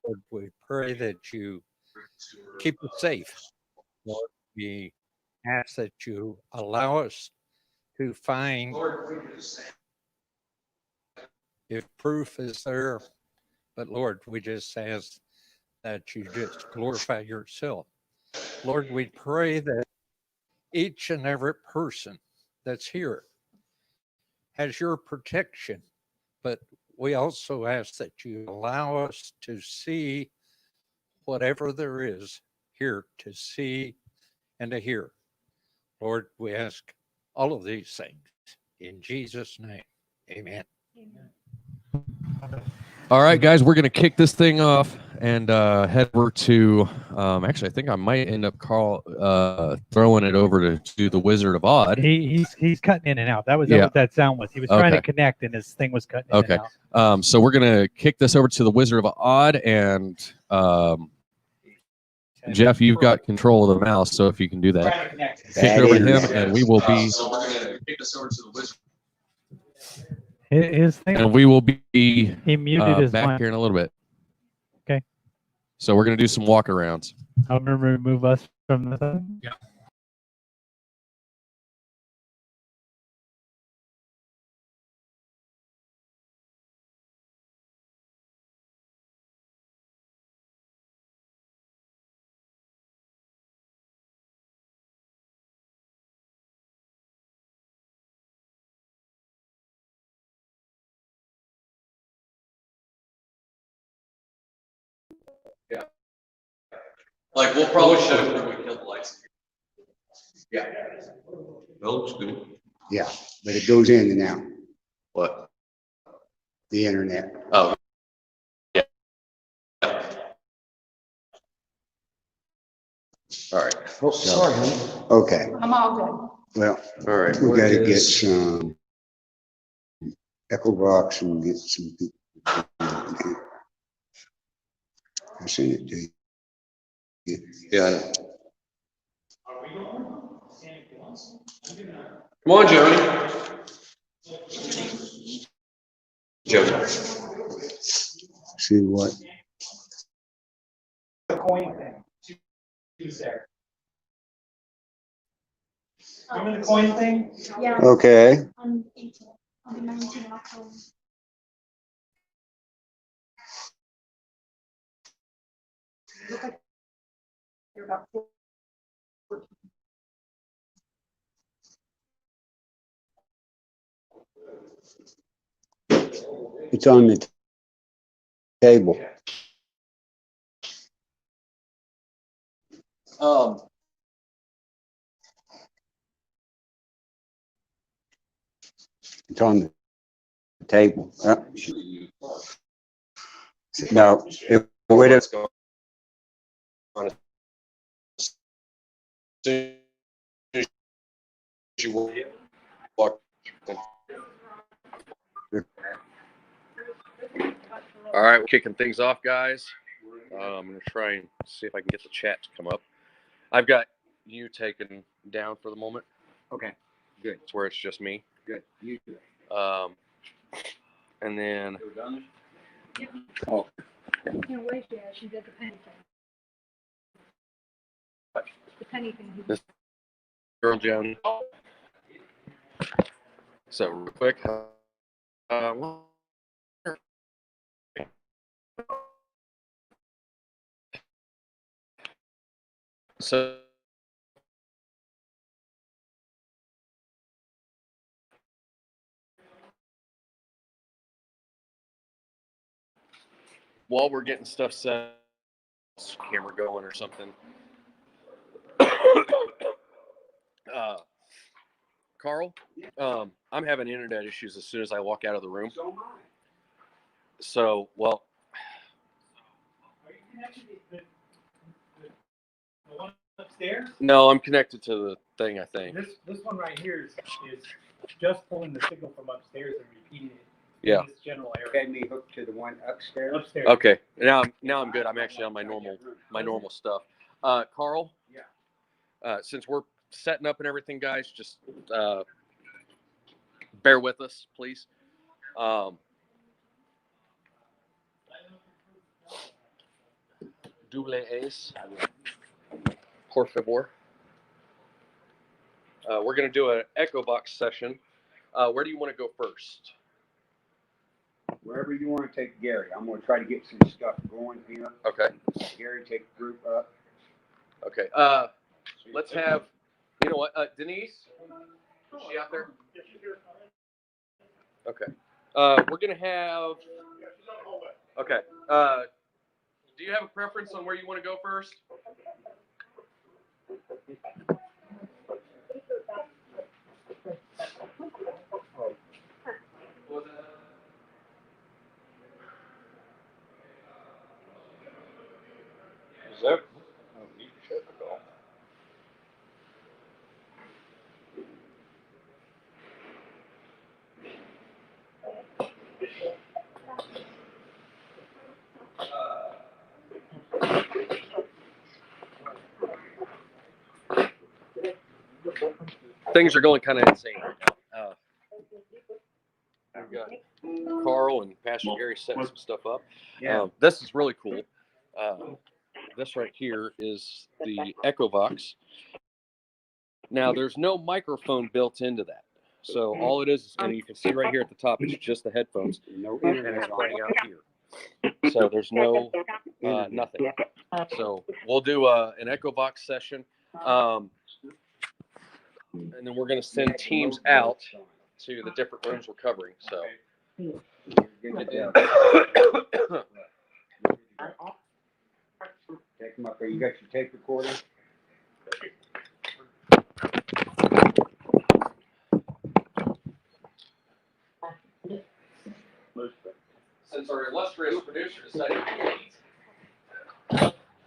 L: Lord, we pray that you keep us safe. Lord, we ask that you allow us to find, if proof is there, but Lord, we just ask that you just glorify yourself. Lord, we pray that each and every person that's here has your protection, but we also ask that you allow us to see whatever there is here to see and to hear. Lord, we ask all of these things in Jesus' name. Amen.
J: All right, guys, we're going to kick this thing off and head over to, actually, I think I might end up throwing it over to the Wizard of Odd.
I: He's cutting in and out. That was what that sound was. He was trying to connect, and his thing was cutting in and out.
J: So we're going to kick this over to the Wizard of Odd, and Jeff, you've got control of the mouse, so if you can do that. Kick it over to him, and we will be...
A: So we're going to kick this over to the Wizard.
I: His thing.
J: And we will be
I: he muted his
J: back
I: mic.
J: here in a little bit.
I: Okay.
J: So we're going to do some walk arounds.
I: I'm going to remove us from the thing.
J: Yeah.
A: Yeah. Like, we'll probably show it when we kill the lights. Yeah. That looks good.
C: Yeah, but it goes in and out,
A: What?
C: the internet.
A: Oh. Yeah. All right.
C: Oh, sorry, honey. Okay,
G: I'm all
C: well,
A: All right.
C: we
A: what
C: gotta get
A: is-
C: some echo box and get some people. I sent it to you.
A: Yeah. Come on, Jody. Jody.
C: See what?
F: The coin thing. She's there. Remember the coin thing?
G: Yeah.
C: Okay.
G: On the 19th of October. Look like you're about 14.
C: It's on the table. It's on the table. No, it would have.
J: All right, we're kicking things off, guys. I'm going to try and see if I can get the chat to come up. I've got you taken down for the moment.
H: Okay, good.
J: It's where it's just me.
H: Good. You do it.
J: And then.
H: Oh.
D: No way, she did the penny thing. The penny thing.
J: This girl Joan. So real quick. So while we're getting stuff set, camera going or something. Carl, I'm having internet issues as soon as I walk out of the room. So, well.
E: Are you connected to the one upstairs?
J: No, I'm connected to the thing, I think.
E: This one right here is just pulling the signal from upstairs and repeating it.
J: Yeah.
E: In this general area.
H: Had me hooked to the one upstairs.
E: Upstairs.
J: Okay. Now I'm good. I'm actually on my normal stuff. Carl.
H: Yeah.
J: Since we're setting up and everything, guys, just bear with us, please. Double A's. Por favor. We're going to do an Echo Box session. Where do you want to go first?
H: Wherever you want to take Gary. I'm going to try to get some stuff going here.
J: Okay.
H: Gary, take the group up.
J: Okay. Let's have, you know what, Denise? Is she out there? Okay. We're going to have, okay. Do you have a preference on where you want to go first? Is that? Things are going kind of insane right now. We've got Carl and Pastor Gary setting some stuff up.
H: Yeah.
J: This is really cool. This right here is the Echo Box. Now, there's no microphone built into that. So all it is, and you can see right here at the top, it's just the headphones.
H: No
J: And
H: internet
J: it's
H: on
J: playing
H: it.
J: out here. So there's no nothing. So we'll do an Echo Box session. And then we're going to send teams out to the different rooms we're covering. So.
H: Take them up there. You got your tape recorder?
J: Since our illustrious producer decided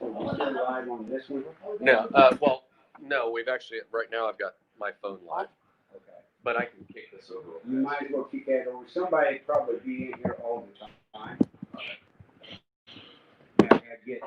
H: Live on this one?
J: no, well, no, we've actually, right now I've got my phone live,
H: Okay.
J: but I can kick this over.
H: You might as well keep that over. Somebody probably be in here all the time. Yeah, get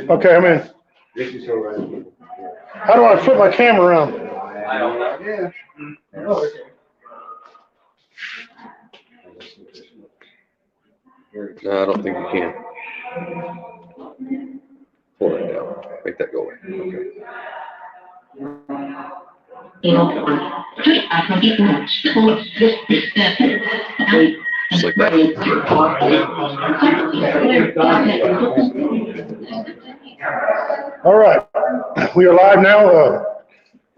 B: Okay, I'm in. How do I flip my camera around?
A: I don't know.
C: Yeah.
J: No, I don't think you can. Pull it down. Make that go away. Okay. Just like that.
B: All right, we are live now.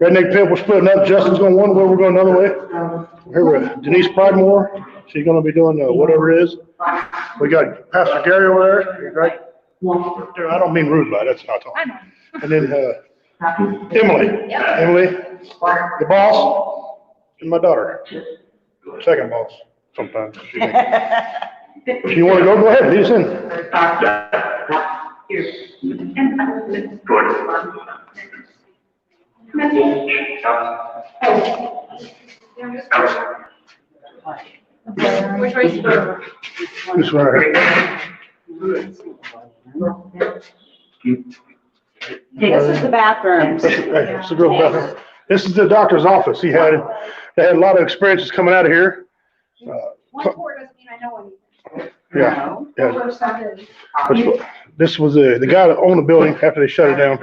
B: Redneck Pit, we're splitting up. Justin's going one way, we're going another way. Here with Denise Pridemore. She's going to be doing whatever it is. We got Pastor Gary over there, right? I don't mean rude, but that's not talking. And then Emily. Emily, the boss, and my daughter. Second boss, sometimes. If you want to go ahead, lead us in.
D: Which way is it?
B: This one right here.
G: This is the bathroom.
B: Hey, this is the girl's bathroom. This is the doctor's office. They had a lot of experiences coming out of here.
G: One floor doesn't mean I know anything.
B: Yeah, yeah.
G: Floor seven.
B: This was the guy that owned the building after they shut it down,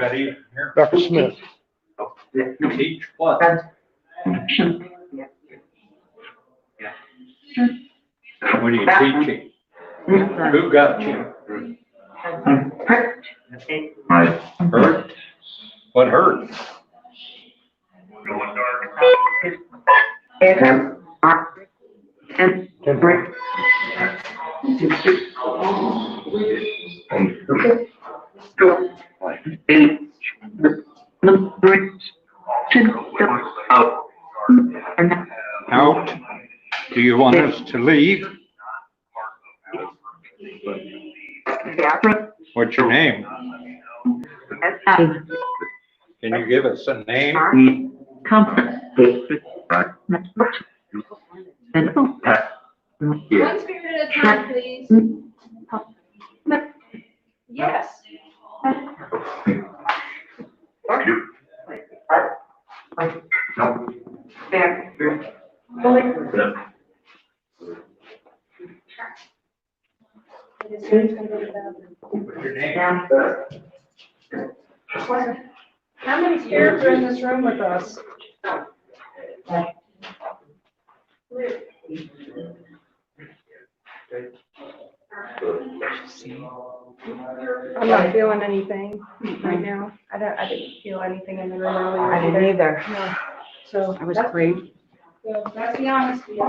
B: Dr. Smith.
L: Teach what? What are you teaching? Who got you? Hurt? What hurt? Out. Do you want us to leave? What's your name? Can you give us a name?
D: One spirit at a time, please. Yes. How many spirits are in this room with us?
M: I'm not feeling anything right now. I didn't feel anything in the room earlier. I didn't either. No. So I was great.
D: So that's the honesty.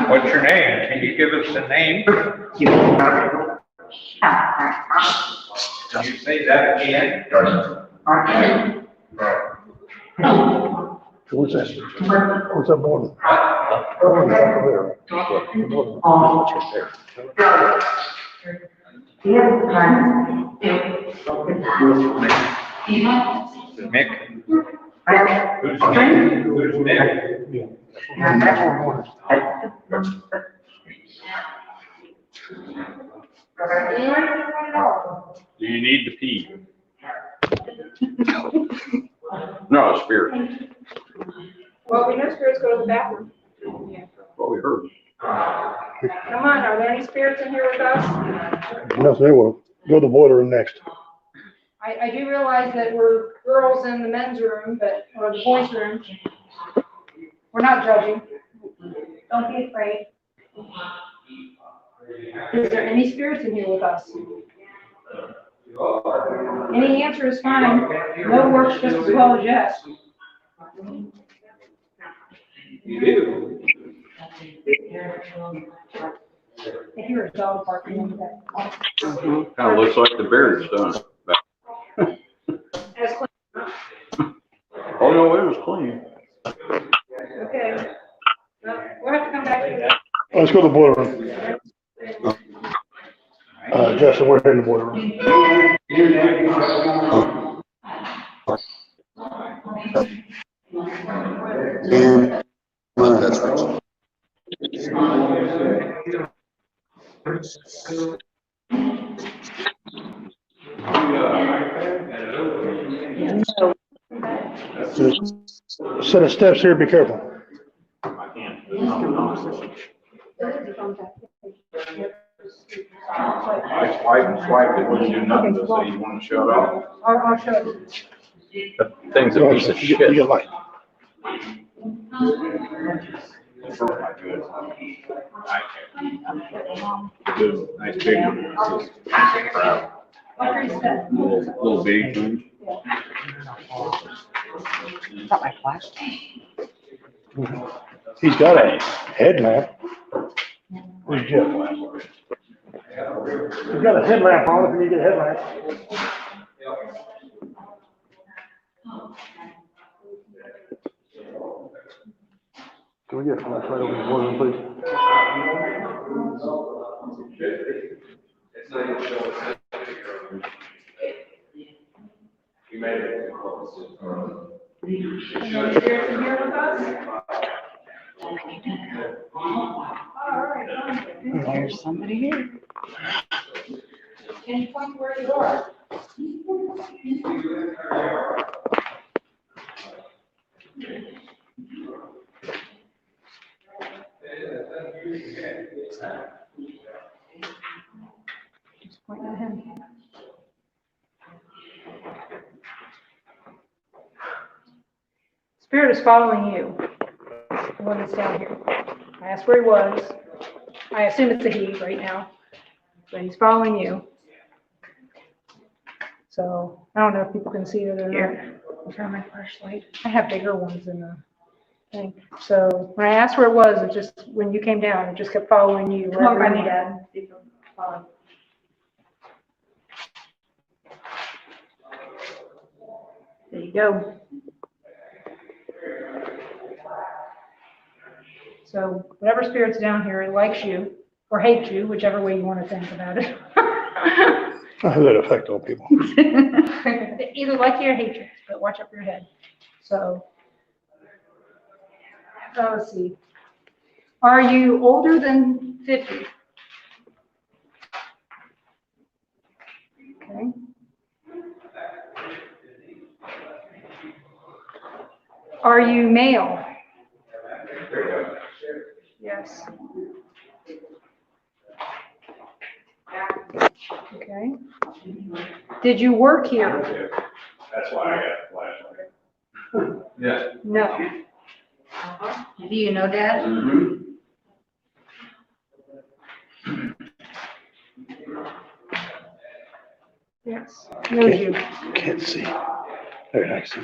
L: What's your name? Can you give us a name? Can you say that again?
B: What's that? What's that morning?
L: Mick? Who's Mick? Who's Mick? Do you need to pee? No, spirit.
D: Well, we know spirits go to the bathroom.
L: What we heard.
D: Come on, are there any spirits in here with us?
B: No, they will. Go to the boiler room next.
D: I do realize that we're girls in the men's room, or the boys' room. We're not judging. Don't be afraid. Is there any spirits in here with us? Any answer is fine. No works just as well as yes.
L: You do.
D: I hear a dog barking over there.
L: Kind of looks like the beard's done.
D: As clean.
L: Oh, no, it was clean.
D: Okay. We'll have to come back to that.
B: Let's go to the boiler room. Justin, we're in the boardroom.
C: And,
J: That's Rich.
B: Set of steps here, be careful.
H: I swipe it, wouldn't do nothing, to say you want to shut off.
D: I'll show you.
H: The thing's a piece of shit.
B: You get light.
H: Good, nice big one. Little big thing.
G: Got my flash.
B: He's got a headlamp. Where's Jeff? He's got a headlamp on, if you need a headlamp. Can we get a flashlight over the boardroom, please?
G: There's somebody here.
D: Can you point where you are? Just point at him. Spirit is following you, the one that's down here. I asked where he was. I assume it's a he right now, but he's following you. So I don't know if people can see it or not. Turn my flashlight. I have bigger ones in the thing. So when I asked where it was, it just, when you came down, it just kept following you.
G: Come over by me, Dad. Follow.
D: There you go. So whatever spirit's down here, it likes you or hates you, whichever way you want to think about it.
B: How does that affect all people?
D: They either like you or hate you, but watch up your head. So, let's see. Are you older than 50? Okay. Are you male? Yes. Okay. Did you work here?
H: That's why I got a flashlight. Yeah.
D: No.
G: Do you know Dad?
D: Yes. Knows you.
B: Can't see. Very nice.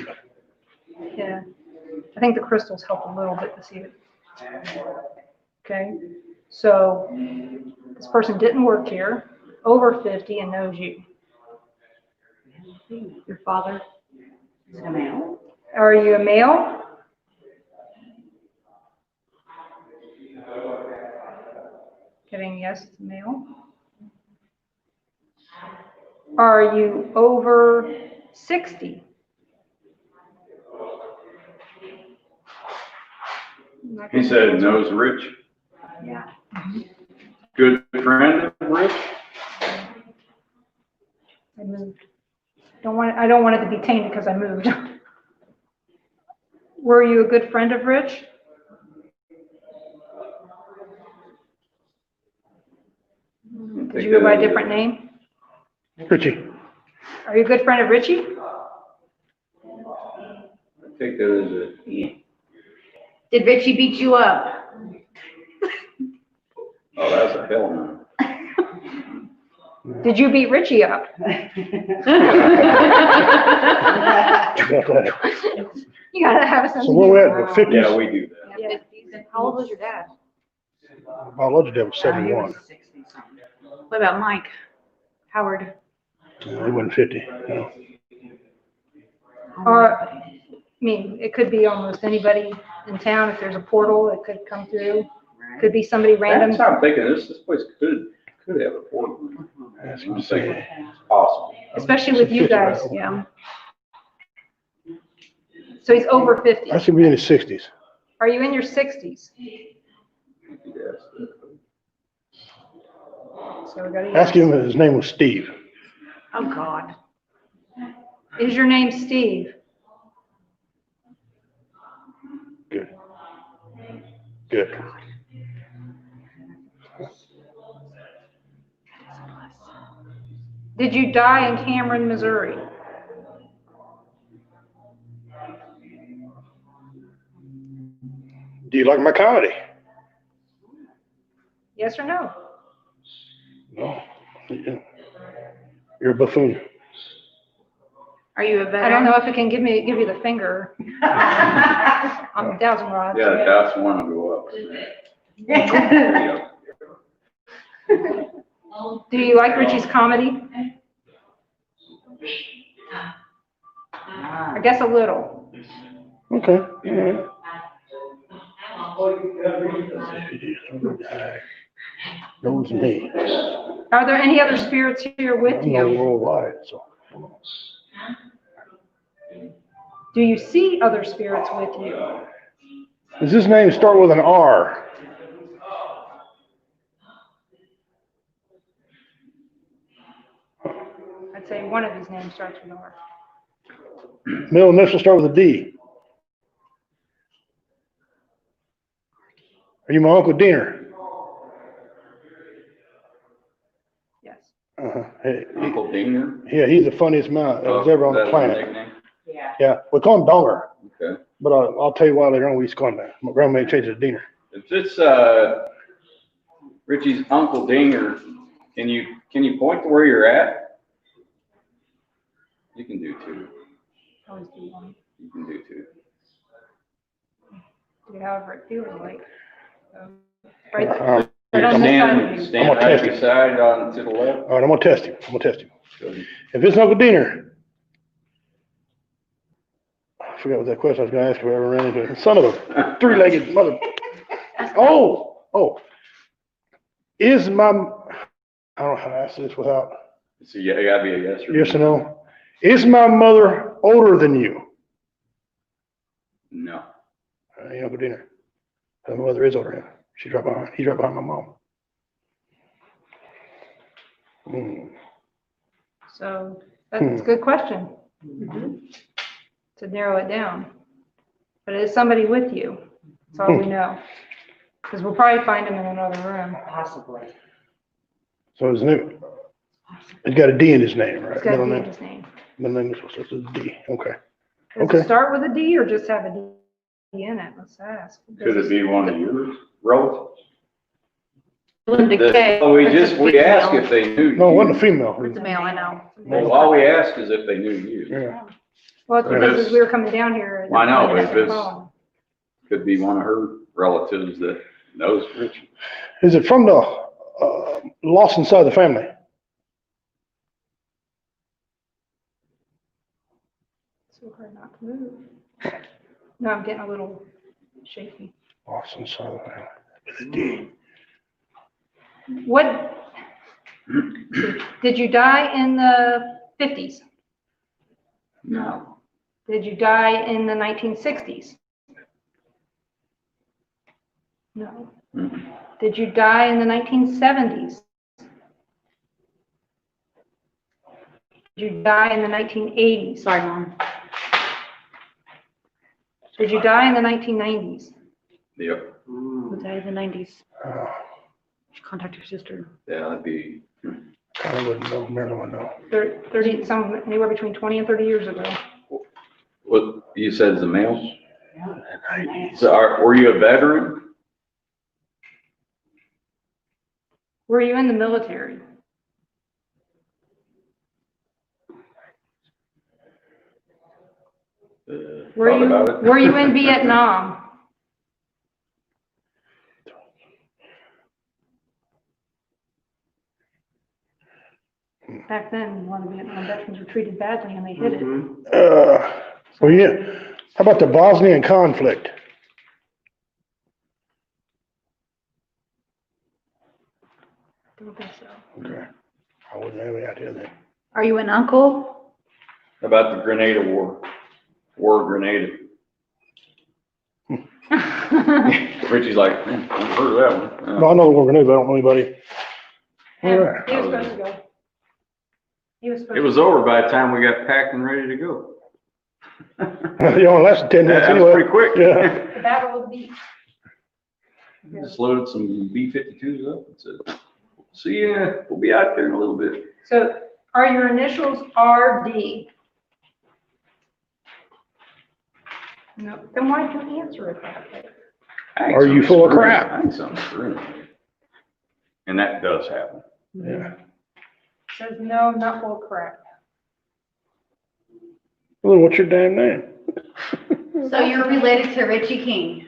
D: Yeah. I think the crystals help a little bit to see it. Okay. So this person didn't work here, over 50, and knows you.
G: Your father is a male?
D: Are you a male? Getting yes, it's a male. Are you over 60?
H: He said knows Rich.
D: Yeah.
H: Good friend of Rich.
D: I moved. I don't want it to be tainted because I moved. Were you a good friend of Rich? Did you go by a different name?
B: Richie.
D: Are you a good friend of Richie?
H: I think that is it.
G: Did Richie beat you up?
H: Oh, that's a hell no.
D: Did you beat Richie up? You gotta have something.
B: So where we at, the 50s?
H: Yeah, we do that.
D: Yeah.
G: How old was your dad?
B: My alleged dad was 71.
G: What about Mike? Howard?
B: He wasn't 50. No.
D: I mean, it could be almost anybody in town. If there's a portal, it could come through. Could be somebody random.
H: That's how I'm thinking. This place could have a portal.
B: Ask him to say.
H: It's possible.
D: Especially with you guys, yeah. So he's over 50.
B: I should be in his 60s.
D: Are you in your 60s? So we gotta
B: Ask him if his name was Steve.
D: Oh, God. Is your name Steve?
B: Good. Good.
D: Did you die in Cameron, Missouri?
B: Do you like my comedy?
D: Yes or no?
B: No. Yeah. You're a buffoon.
G: Are you a veteran?
D: I don't know if it can give you the finger on the dowsing rod.
H: Yeah, that's one to go up.
D: Do you like Richie's comedy? I guess a little.
B: Okay. Yeah. Knows me.
D: Are there any other spirits here with
B: I'm not
D: you?
B: worldwide, so.
D: Do you see other spirits with you?
B: Does his name start with an R?
D: I'd say one of his names starts with R.
B: Middle initial start with a D. Are you my Uncle Diener?
D: Yes.
B: Hey,
H: Uncle Diener?
B: yeah, he's the funniest man that was ever on the planet.
G: Yeah.
B: Yeah, we call him Donger,
H: Okay.
B: but I'll tell you why later on we used to call him that. My grandma made change it to Diener.
H: If it's, Richie's Uncle Dinger, can you point to where you're at? You can do two.
D: Always do one.
H: You can do two.
D: Do however it feels like. So, right,
B: Um,
D: right
H: You're
D: on this side of you.
H: stand right beside on to the left.
B: All right, I'm gonna test him. If it's Uncle Diener, I forgot what that question I was gonna ask if I ever ran into it. Son of a three-legged mother. Oh. Is my, I don't know how to ask this without,
H: So yeah, it gotta be a yes or
B: yes or no. Is my mother older than you?
H: no.
B: Hey, Uncle Diener. My mother is older than him. He's right behind my mom.
D: So that's a good question. To narrow it down. But it is somebody with you. That's all we know. Because we'll probably find him in another room.
G: Possibly.
B: So his name, he's got a D in his name, right?
D: It's got to
B: Middle
D: be in
B: name.
D: his name.
B: Middle name is supposed to be D. Okay.
D: Does
B: Okay.
D: it start with a D or just have a D in it? Let's ask.
H: Could it be one of yours relatives?
G: Linda Kay.
H: Oh, we asked if they knew.
B: No, it
H: you.
B: wasn't a female.
G: It's a male, I know.
H: Well, all we ask is if they knew you.
B: Yeah.
D: Well, it's because as we were coming down here.
H: Well, I know, but
D: I
H: if
D: had to
H: it's-
D: call
H: Could be one of her relatives that knows Richie.
B: Is it from the Lawson side of the family?
D: him. So hard not to move. No, I'm getting a little shaky.
B: Lawson side of the family with a D.
D: What, did you die in the 50s?
H: No.
D: Did you die in the 1960s? No.
H: Mhm.
D: Did you die in the 1970s? Did you die in the 1980s?
G: Sorry, Mom.
D: Did you die in the 1990s?
H: Yep.
G: Who died in the 90s?
B: Uh,
G: Contact your sister.
H: Yeah, that'd be.
B: I wouldn't know. Marilyn would know.
D: 30, anywhere between 20 and 30 years ago.
H: What you said is a male?
B: Yeah.
H: So were you a veteran?
D: Were you in the military? Were you in Vietnam? Back then, a lot of Vietnam veterans were treated badly and they hid it.
B: Well, yeah. How about the Bosnian conflict?
D: Don't think so.
B: Okay. I wouldn't have any idea that.
G: Are you an uncle?
N: About the Grenada War. War of Grenada. Richie's like, I've heard of that one.
B: No, I know the war grenade, but I don't know anybody.
D: Yeah, he was supposed to go. He was supposed
N: It was over by the time we got packed and ready to go.
B: It only lasted 10 minutes
N: That was
B: anyway.
N: pretty quick.
B: Yeah.
D: The Battle of the Beach.
N: Just loaded some B-52s up and said, see ya, we'll be out there in a little bit.
D: So are your initials RD? No, then why'd you answer it that way?
B: Are you full of crap?
N: I think something's screwing. And that does happen.
B: Yeah.
D: Says no, not full of crap.
B: Well, what's your damn name?
G: So you're related to Richie King?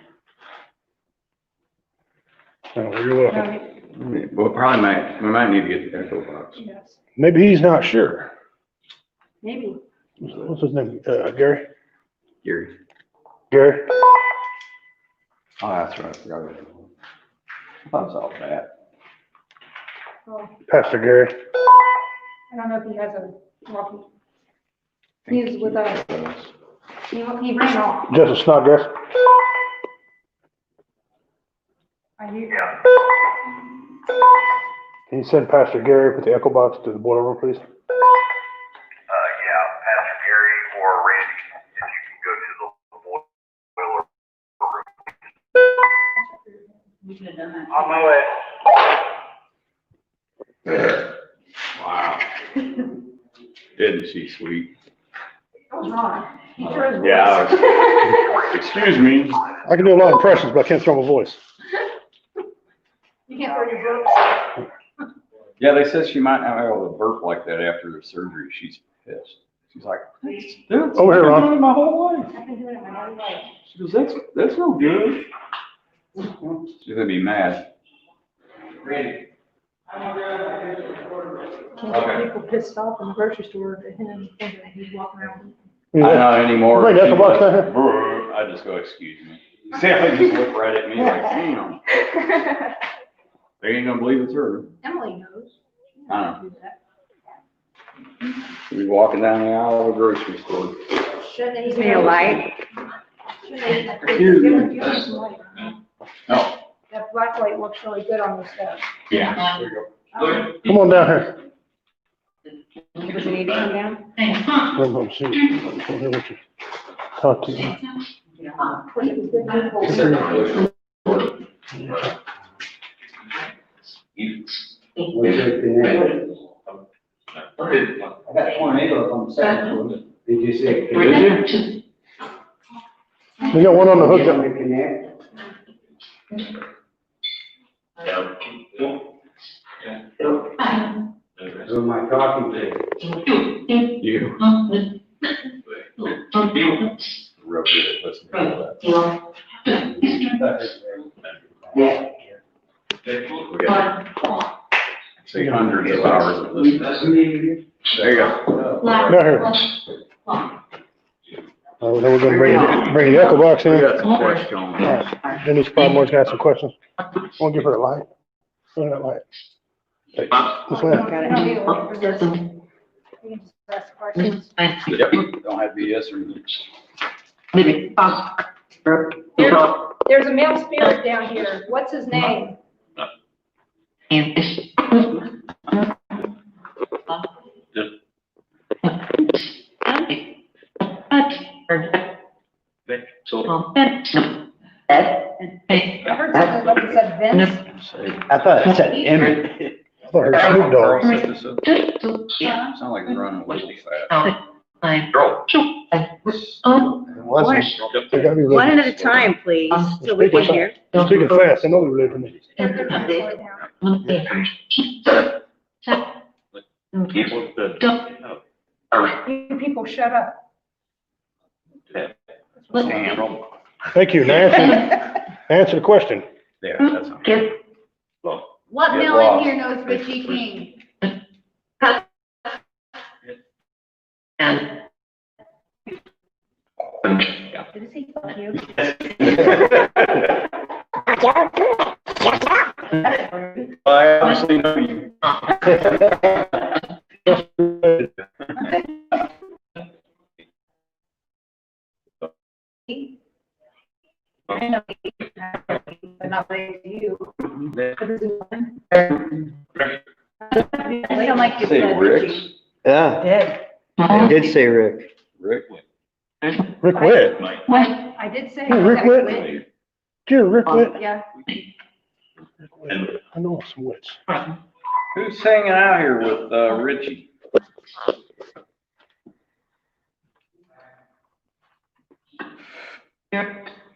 B: Oh, you're welcome.
N: Well, we might need to get the echo box.
D: Yes,
B: Maybe he's not sure.
D: maybe.
B: What's his name? Gary?
N: Gary.
B: Gary?
N: Oh, that's right. I forgot it. I thought it was all bad.
D: Well,
B: Pastor Gary.
D: I don't know if he has a walkie. He's with us. He ran off.
B: Just a snodgrass.
D: I hear.
B: Can you send Pastor Gary with the echo box to the boiler room, please?
O: Yeah, Pastor Gary or Randy, if you can go to the boiler room.
K: On my way.
N: Wow. Isn't she sweet?
D: What's wrong? He threw his
N: Yeah.
D: voice.
N: Excuse me.
B: I can do a lot of impressions, but I can't throw my voice.
D: You can't throw your books.
N: Yeah, they said she might not have a burp like that after the surgery. She's pissed. She's like, that's
B: Over here,
N: I've been
B: Ron.
N: doing it my whole life.
D: I've been doing it my whole life.
N: She goes, that's no good. She's gonna be mad.
D: Can't get people pissed off in the grocery store at him thinking that he's walking around.
N: Not anymore.
B: Bring the echo box down here.
N: Brr, I just go, excuse me. See how they just look right at me like, damn. They ain't gonna believe it's her.
D: Emily knows.
N: I know. We walking down the aisle of a grocery store.
D: Shouldn't he
G: Give me a light.
N: Excuse me.
D: Give him some light.
N: No.
D: That black light looks really good on this stuff.
N: Yeah. There you go.
B: Come on down here.
G: Does he need to come down?
B: Let me see. Come here with you. Talk to you.
H: I got tornado on the second one. Did you see?
N: Did you?
B: We got one on the hook.
H: Who am I talking to?
N: You. Real good. Listen to that. We got, say, hundreds of hours of listening. There you go.
B: Down here. Then we're gonna bring the echo box in.
N: We got some questions.
B: All right. Denise Podmore's got some questions. Want to give her a light? Look at that light. Hey, this way.
D: You can just ask questions.
N: Yep, don't have to be yes or no.
D: There's a male spirit down here. What's his name? I heard something like it said Vince.
K: I thought it said Emmett.
B: I thought her Snoop Dogg.
N: Sound like it's running a little fast.
B: They gotta be
G: One
B: ready.
G: at a time, please, so we can hear.
B: Speaking fast, I know they're ready for me.
D: They're gonna slow it down. You people shut up.
B: Thank you, Nancy. Answer the question.
N: Yeah, that's not.
G: What
N: Get
G: male in
N: lost.
G: here knows Richie King? Did it say fuck you?
N: I honestly know you.
M: I know, but not related to you. I sound like you
N: Say
M: said
N: Rick.
M: Richie.
K: Yeah,
M: Did.
K: I did say Rick.
N: Rick.
B: Rick Witt.
D: I did say.
B: Who, Rick
D: that
B: Witt?
D: Witt.
B: Sure, Rick Witt.
D: Yeah.
B: I know some Wits.
N: Who's hanging out here with, Richie?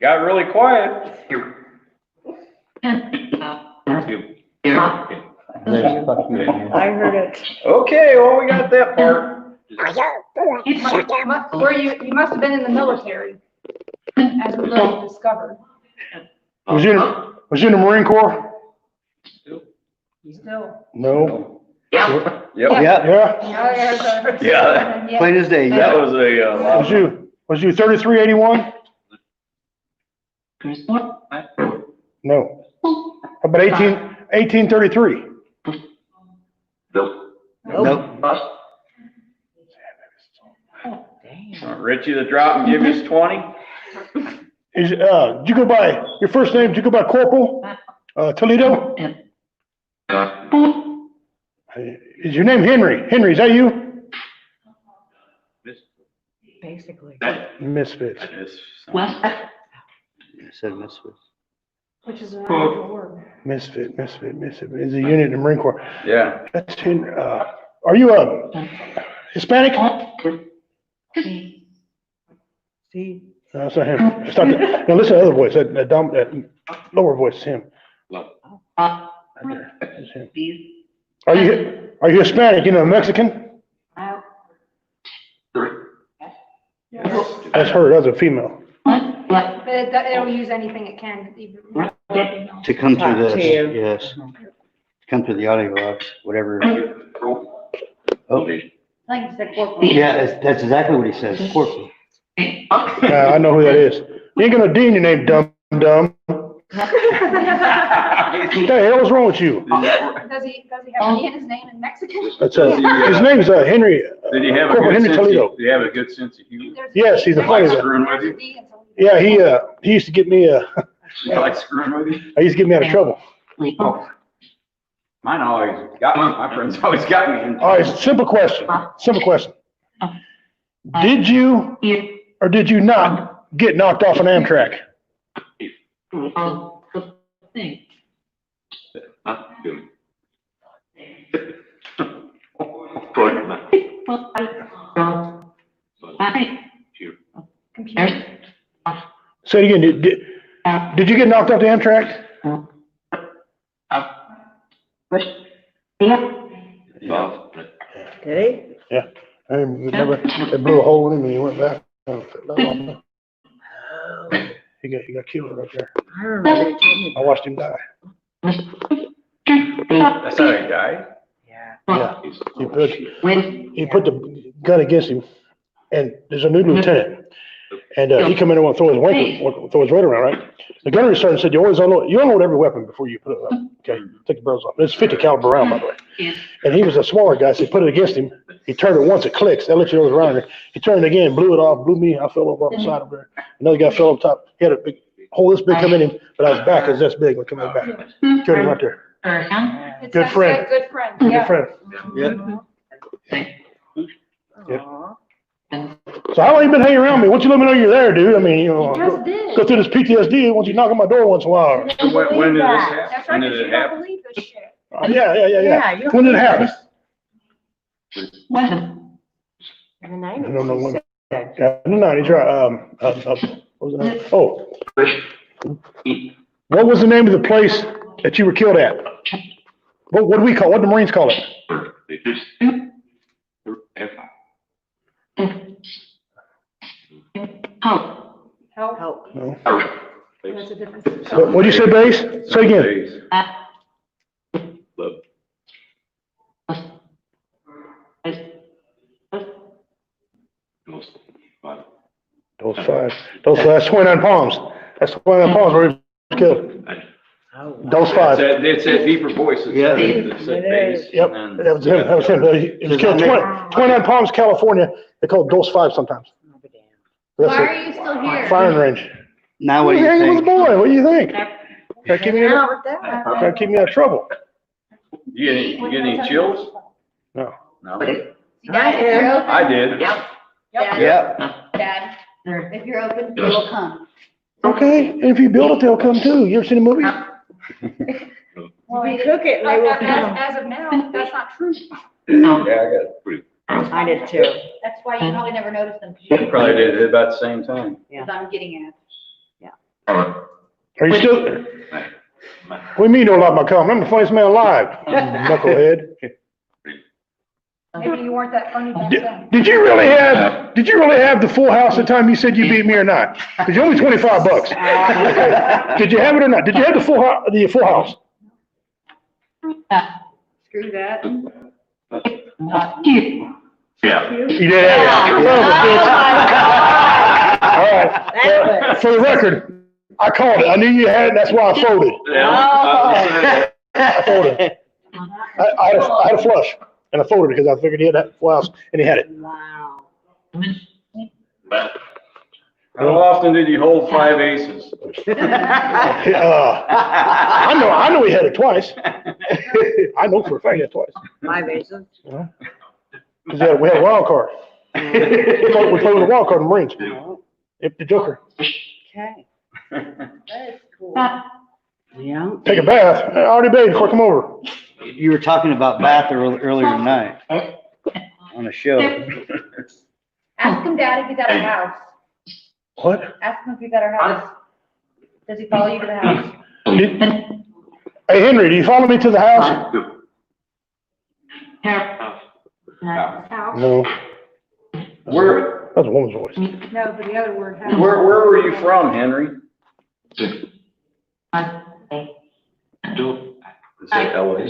N: Got really quiet.
M: I heard it.
N: Okay, well, we got that part.
D: Where you must have been in the military, as we later discovered.
B: Was you in the Marine Corps?
D: Still.
B: No.
N: Yep.
B: Yeah.
N: Yeah.
K: Plain as day.
N: That was a,
B: Was you 3381? No. How about 1833?
K: Nope.
N: Richie the drop and give us 20.
B: Did you go by, your first name, did you go by Corporal, Toledo? Is your name Henry? Henry, is that you?
M: Basically.
B: Misfits.
K: I said Misfits.
D: Which is an unusual word.
B: Misfit. Is a unit in the Marine Corps.
N: Yeah.
B: That's are you Hispanic?
M: See?
B: No, it's not him. It's not now listen to the other voice. That lower voice is him. Right there. That's him. Are you Hispanic? You know, Mexican? That's her. That's a female.
D: But it'll use anything it can, even.
K: To come through this, yes. Come through the audio box, whatever. Oh,
D: I think you said corporal.
K: yeah, that's exactly what he says, Corporal.
B: I know who that is. You ain't got no D in your name, dumb. What the hell is wrong with you?
D: Does he have D in his name in Mexican?
B: That's his name's Henry.
N: Did he have a
B: Corporal
N: good
B: Henry
N: sense
B: Toledo.
N: of, did he have a good sense of humor?
B: Yes, he's a funny
N: Like
B: guy.
N: screwing with you?
B: Yeah, he used to get me.
N: He like screwing with you?
B: I used to get me out of trouble.
N: Oh. Mine always got me, my friends always got me in
B: All right, simple question. Did you or did you not get knocked off an Amtrak?
D: Computer.
B: Say it again. Did you get knocked off the Amtrak?
M: Did he?
B: Yeah. I remember they blew a hole in him and he went back. He got killed right there.
M: I remember you told me.
B: I watched him die.
N: That's how he died?
B: Yeah. He put the gun against him, and there's a new lieutenant, and he come in and want to throw his red around, right? The gunnery sergeant said, you unload every weapon before you put it up. Okay, take the barrels off. It's 50 caliber round, by the way. And he was a smaller guy, so he put it against him. He turned it once, it clicks. That lets you know it's around there. He turned it again, blew it off, blew me. I fell over off the side of there. Another guy fell up top. He had a big hole this big come in him, but his back is this big when coming back. Killed him right there.
D: It's
B: Good
D: a
B: friend.
D: Good friend,
B: Good
D: yeah.
B: friend.
K: Yeah.
B: Yeah. So how long you been hanging around me? Once you let me know you're there, dude. I mean, you know,
D: You just did.
B: go through this PTSD once you knock on my door once in a while.
D: You didn't
N: When
D: believe
N: did this
D: that.
N: happen?
D: That's
N: When
D: right,
N: did
D: 'cause
N: it
D: you don't
N: happen?
D: believe this shit.
B: Yeah. When did it happen?
M: In the 90s.
B: I don't know when.
M: you said.
B: Yeah, in the 90s, right? What was the name? Oh. What was the name of the place that you were killed at? What do we call, what do the Marines call it?
D: Help.
B: No.
D: That's a different.
B: What'd you say, base? Say again. That's 29 Palms. That's 29 Palms where he was killed. Those five.
N: It's that deeper voice.
K: Yeah.
N: That said bass.
B: Yep,
N: And
B: that was him. That was him. He was killed 29 Palms, California. They call it Dose 5 sometimes.
G: Why are you still here?
B: Firing range.
K: Now what do you
B: Hanging with
K: think?
B: the boy, what do you think? Try to keep me out of trouble.
N: You get any chills?
B: No.
N: No.
G: Dad,
N: I did.
G: Yep.
K: Yep.
G: Dad, if you're open, they will come.
B: Okay, and if you build it, they'll come too. You ever seen a movie?
D: Well,
M: We cook it, they will come.
D: as of now, that's not true.
N: Yeah, I got it pretty.
M: I did too.
G: That's why you probably never noticed them.
N: You probably did it about the same time.
G: Because I'm getting at.
B: Are you still? What do you mean you don't like my comment? I'm the funniest man alive, knucklehead.
D: Maybe you weren't that funny back then.
B: Did you really have the full house the time you said you beat me or not? Because you owe me $25. Did you have it or not? Did you have the full house?
G: Screw that.
N: Yeah.
B: You did have it. All right. For the record, I called it. I knew you had it. That's why I folded. I folded. I had a flush and I folded because I figured he had that full house and he had it.
M: Wow.
N: How often did you hold 5 aces?
B: I know he had it twice. I know for a fact he had it twice.
M: 5 aces.
B: Because we had a wild card. We played with a wild card in the Marines. Yep, the Joker.
M: Okay. That is cool. Yeah.
B: Take a bath. I already bathed before I come over.
K: You were talking about bath earlier tonight on a show.
G: Ask him, Dad, if he's at our house.
B: What?
G: Ask him if he's at our house. Does he follow you to the house?
B: Hey, Henry, do you follow me to the house? No.
N: Where,
B: That's a woman's voice.
D: No, but the other word.
N: where were you from, Henry? Is that LA?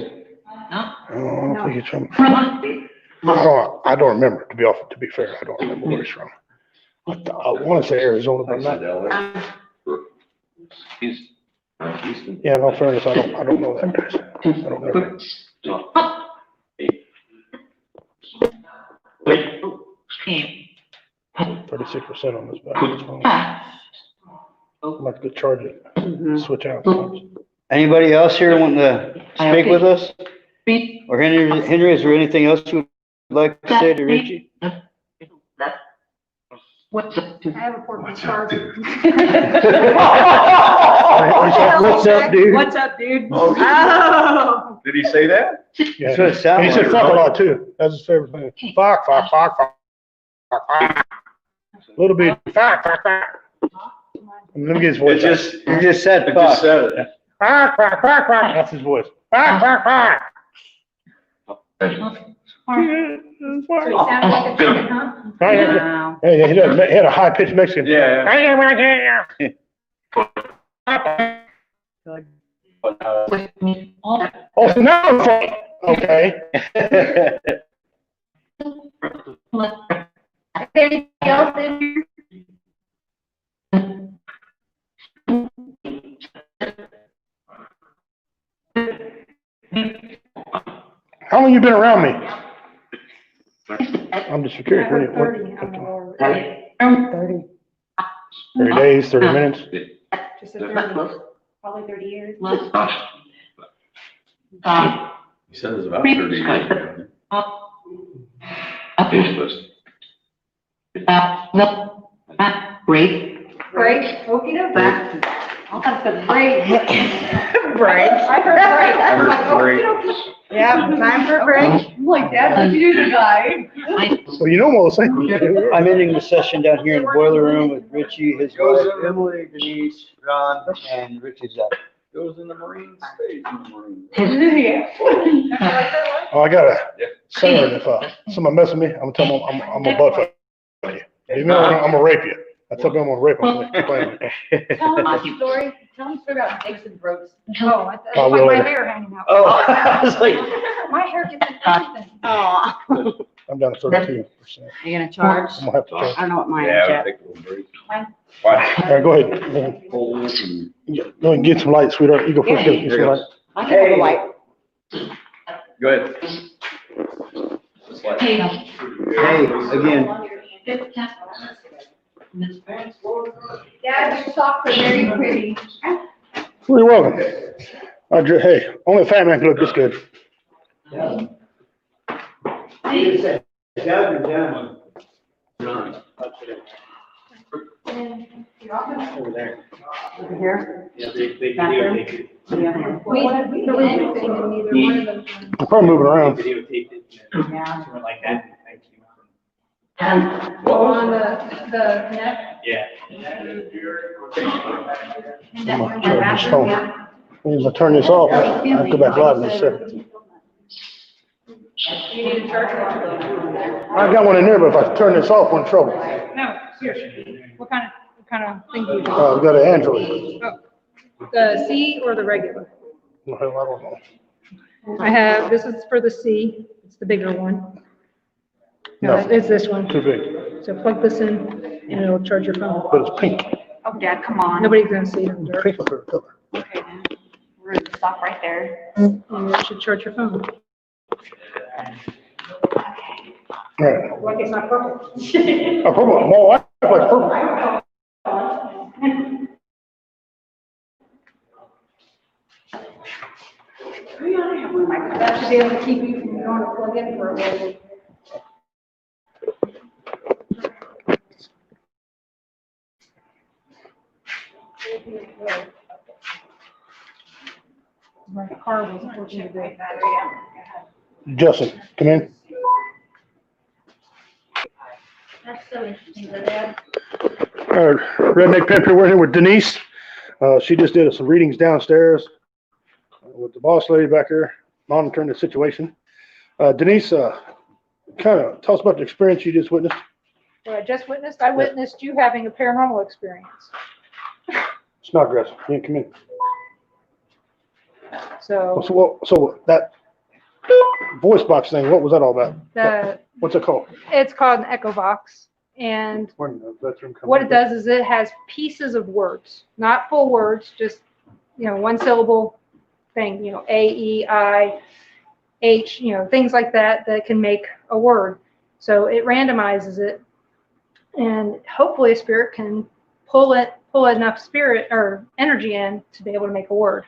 B: I don't think it's from. I don't remember, to be fair. I don't remember where he's from. I want to say Arizona, but not. Yeah, in all fairness, I don't know that, guys. I don't know that. 36% on this battery. I'm about to go charge it. Switch out.
K: Anybody else here wanting to speak with us? Or Henry, is there anything else you would like to say to Richie?
D: I have a portable charger.
B: What's up, dude?
M: What's up, dude?
N: Oh.
M: Oh.
N: Did he say that?
B: Yeah.
K: That's what it sounded
B: And he said
K: like.
B: fuck a lot too. That's his favorite thing. Fuck. A little bit. Fuck. Let me get his voice.
K: You just said
N: It
K: fuck.
N: just said it.
B: Fuck. That's his voice. Fuck.
D: So he sounded like a chicken, huh?
M: Wow.
B: Hey, he had a high pitched Mexican.
N: Yeah.
B: Oh, so now I'm funny. Okay.
G: Anything else in
B: How long you been around me? I'm just curious.
D: 30.
B: 30 days, 30 minutes.
D: Just a 30.
G: Probably 30 years.
N: He said it was about 30 years ago.
G: Break. Okie dokie. I'll have to break.
M: Break.
D: I heard break.
N: I heard break.
M: Yeah, time for a break.
G: I'm like, Dad, what'd you do to the guy?
B: Well, you know most things.
K: I'm ending the session down here in the boiler room with Richie, his wife, Emily, Denise, Ron, and Richie's up.
N: Goes in the Marines, stays in the Marines.
B: Oh, I got a saying if somebody mess with me, I'm gonna tell them I'm a butt fuck you. You know, I'm gonna rape you. I tell them I'm gonna rape them.
G: Tell him a story. Tell him a story about Dixon Brooks.
D: Oh,
B: I
D: that's
B: will.
D: like my hair hanging out.
K: Oh, I was like,
D: My hair gets in everything.
M: Oh.
B: I'm down to 32%.
M: You gonna charge?
B: I'm gonna have to charge.
M: I don't know what mine is
N: Yeah, we'll
M: yet.
N: take a little break.
D: Mine.
B: All right, go ahead. Go ahead and get some light, sweetheart. You go first.
M: Yeah.
B: Get some light.
M: I can have a light.
N: Go ahead.
K: hey, again,
G: Dad, your socks are very pretty.
B: You're welcome. Hey, only a fat man can look this good.
F: Over there.
M: Here?
F: Yeah, they videotaped it.
D: We didn't do anything in neither one of those rooms.
B: I'm probably moving around.
F: Videotaped it.
M: Yeah.
F: Something like that. Thank you.
D: On the neck.
F: Yeah.
B: I'm gonna charge this phone. As I turn this off, I have to go back live in a second.
D: You need a charger?
B: I got one in there, but if I turn this off, I'm in trouble.
D: No, seriously. What kind of thing do you do?
B: I've got an Android.
D: Oh, the C or the regular?
B: Well, I don't know.
D: I have, this is for the C. It's the bigger one.
B: No.
D: It's this one.
B: Too big.
D: So plug this in and it'll charge your phone.
B: But it's pink.
M: Oh, Dad, come on.
D: Nobody's gonna see it in the dark.
B: Pink for color.
M: Okay, then. We're gonna stop right there.
D: And it should charge your phone.
B: Right.
D: Like it's not purple.
B: A purple. My wife likes purple.
D: That should be able to keep you from going to plug in for a while. My car wasn't working today.
B: Justin, come in.
G: That's so interesting, Dad.
B: Redneck Pimper, we're here with Denise. She just did some readings downstairs with the boss lady back there monitoring the situation. Denise, kind of tell us about the experience you just witnessed.
D: What I just witnessed, I witnessed you having a paranormal experience.
B: It's not aggressive. You can come in.
D: So
B: So that voice box thing, what was that all about? What's it called?
D: it's called an Echo Box. And
B: Where in the bedroom come
D: what
B: in?
D: it does is it has pieces of words, not full words, just, one syllable thing, A, E, I, H, things like that can make a word. So it randomizes it, and hopefully a spirit can pull enough spirit or energy in to be able to make a word.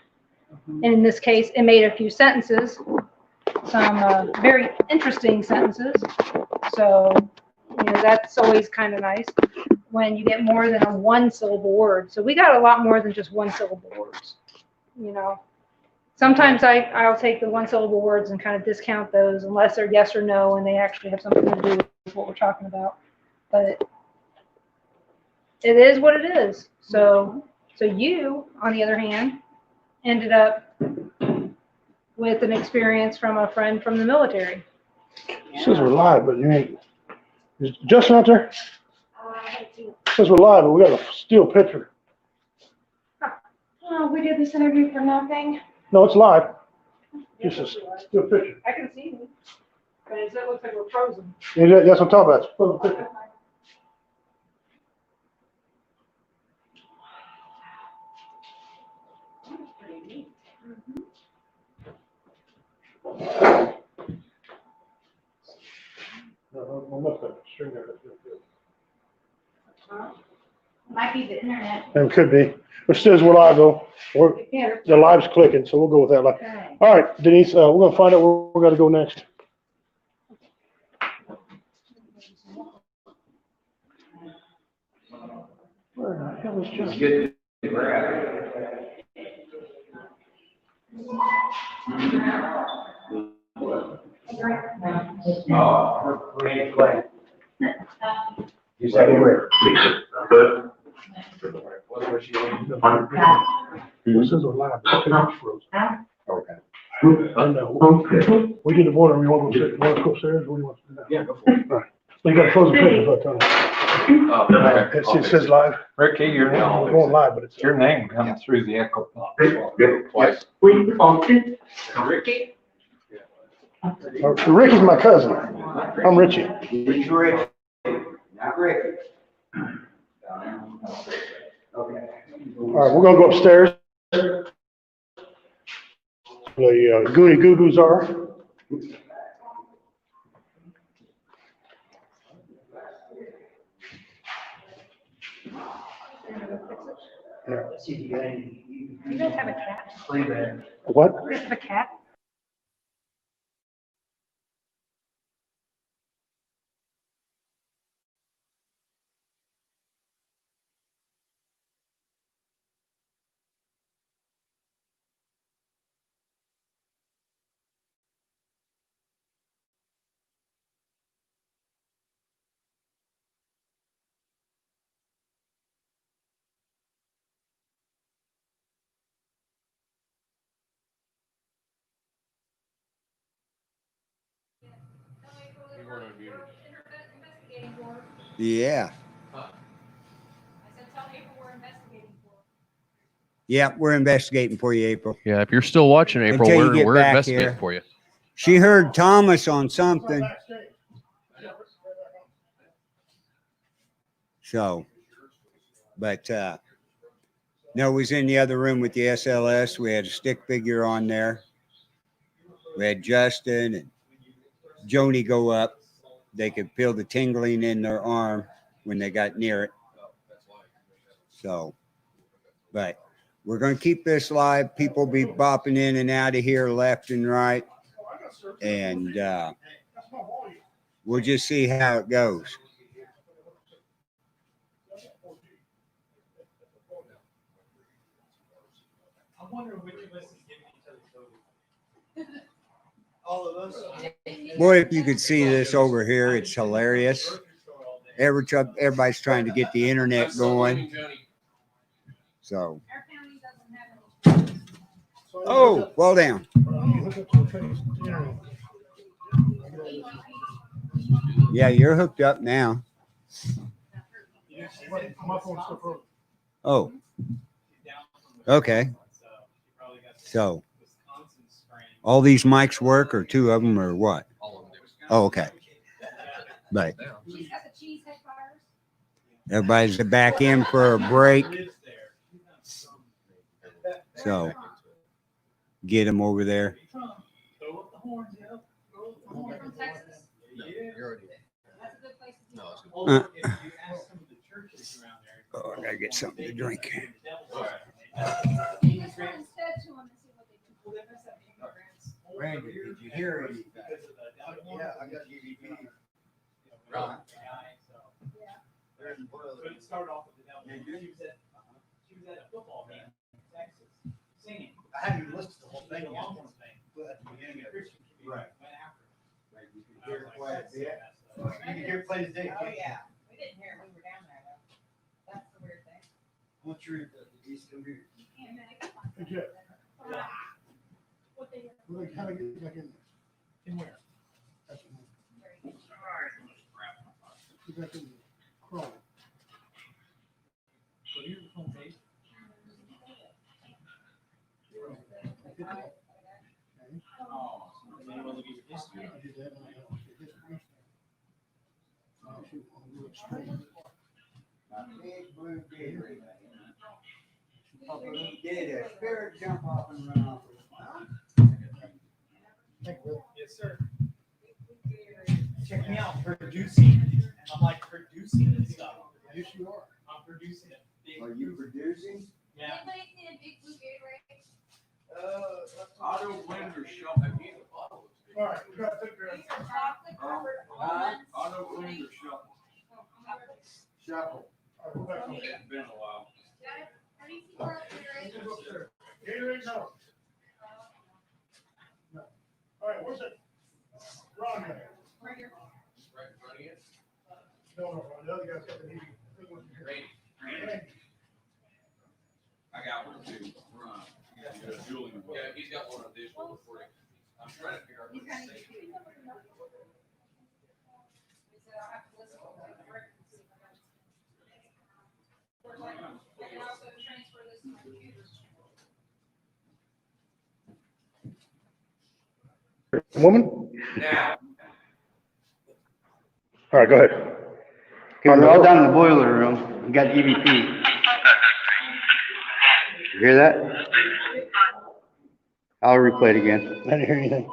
D: And in this case, it made a few sentences, some very interesting sentences. So, that's always kind of nice when you get more than a one syllable word. So we got a lot more than just one syllable words. Sometimes I'll take the one syllable words and kind of discount those unless they're yes or no and they actually have something to do with what we're talking about. But it is what it is. So you, on the other hand, ended up with an experience from a friend from the military.
B: It says we're live, but you ain't. Is Justin out there? It says we're live, but we got a still picture.
M: Oh, we did this interview for nothing.
B: No, it's live. Just a still picture.
D: I can see you, but it looks like we're frozen.
B: Yeah, that's what I'm talking about. It's a frozen picture.
G: Might be the internet.
B: It could be. It says we're live though. The live's clicking, so we'll go with that.
G: Okay.
B: All right, Denise, we're gonna find out where we're gonna go next. Where the hell is Justin?
N: You said where? Good.
B: This is a live. It's frozen.
N: Okay.
B: I know. We did the border. We want to go upstairs. What do you want to do now?
N: Yeah, go for it.
B: All right. You got a frozen picture, if I tell you. It says live.
F: Ricky, your
B: We're
F: name,
B: going live, but it's.
F: your name comes through the echo box.
N: Twice.
F: Ricky?
B: Ricky's my cousin. I'm Richie.
H: Rich, not Ricky. Okay.
B: All right, we're gonna go upstairs. The Goonie Goo Goos are. Yeah.
M: Do you guys have a cat?
B: What?
M: Do you guys have a cat?
H: Yeah. Yeah, we're investigating for you, April.
J: Yeah, if you're still watching, April,
H: Until you
J: we're
H: get
J: we're
H: back
J: investigating
H: here.
J: for you.
H: She heard Thomas on something. So, but no, we was in the other room with the SLS. We had a stick figure on there. We had Justin and Joni go up. They could feel the tingling in their arm when they got near it. So, but we're going to keep this live. People be bopping in and out of here left and right. And we'll just see how it goes.
E: I'm wondering which of us is giving each other COVID. All of us.
H: Boy, if you could see this over here, it's hilarious. Everybody's trying to get the internet going. So, oh, well down. Yeah, you're hooked up now. Oh, okay. So, all these mics work, or two of them, or what? Oh, okay. But everybody's back in for a break. So, get them over there. Oh, I gotta get something to drink. Randy, did you hear anything? Yeah, I got EVP. Right.
E: But it started off with the devil. She was at a football game in Texas singing.
B: I hadn't even listened to the whole thing. At the beginning of it. Right. Right. You could hear it quite a bit. You could hear it play today.
P: Oh, yeah. We didn't hear it when we were down there, though. That's the weird thing.
B: What's your East Community? Well, they kind of get like in where? You got in Chrome.
E: So here's the home base. Oh, and then we'll give you history.
B: I did that. Shoot, I'm real extreme.
H: Big blue gator. Did a spirit jump off and run off?
E: Yes, sir. Check me out, producing. I'm like producing this stuff.
B: Yes, you are.
E: I'm producing a big.
H: Are you producing?
E: Yeah.
P: Anybody seen a big blue Gatorade?
N: Auto blender shuffle.
B: All right, we got to take care of
P: These are chocolate covered almonds.
N: Auto blender shuffle.
B: Shuffle. All right, we'll back on.
N: It's been a while.
P: Have you seen World Gatorade?
B: Gatorade, no. No. All right, where's it? Ron, at?
P: Right here.
B: No, the other guy's got the meeting.
N: I got one too. Ron. Julian. Yeah, he's got one of these one before. I'm trying to figure out.
P: He's kind of cute. I'll have to listen to it. I can also transfer this to my computer.
B: Woman?
N: Now.
B: All right, go ahead.
K: Okay, we're all down in the boiler room. We got EVP. You hear that? I'll replay it again.
B: I didn't hear anything.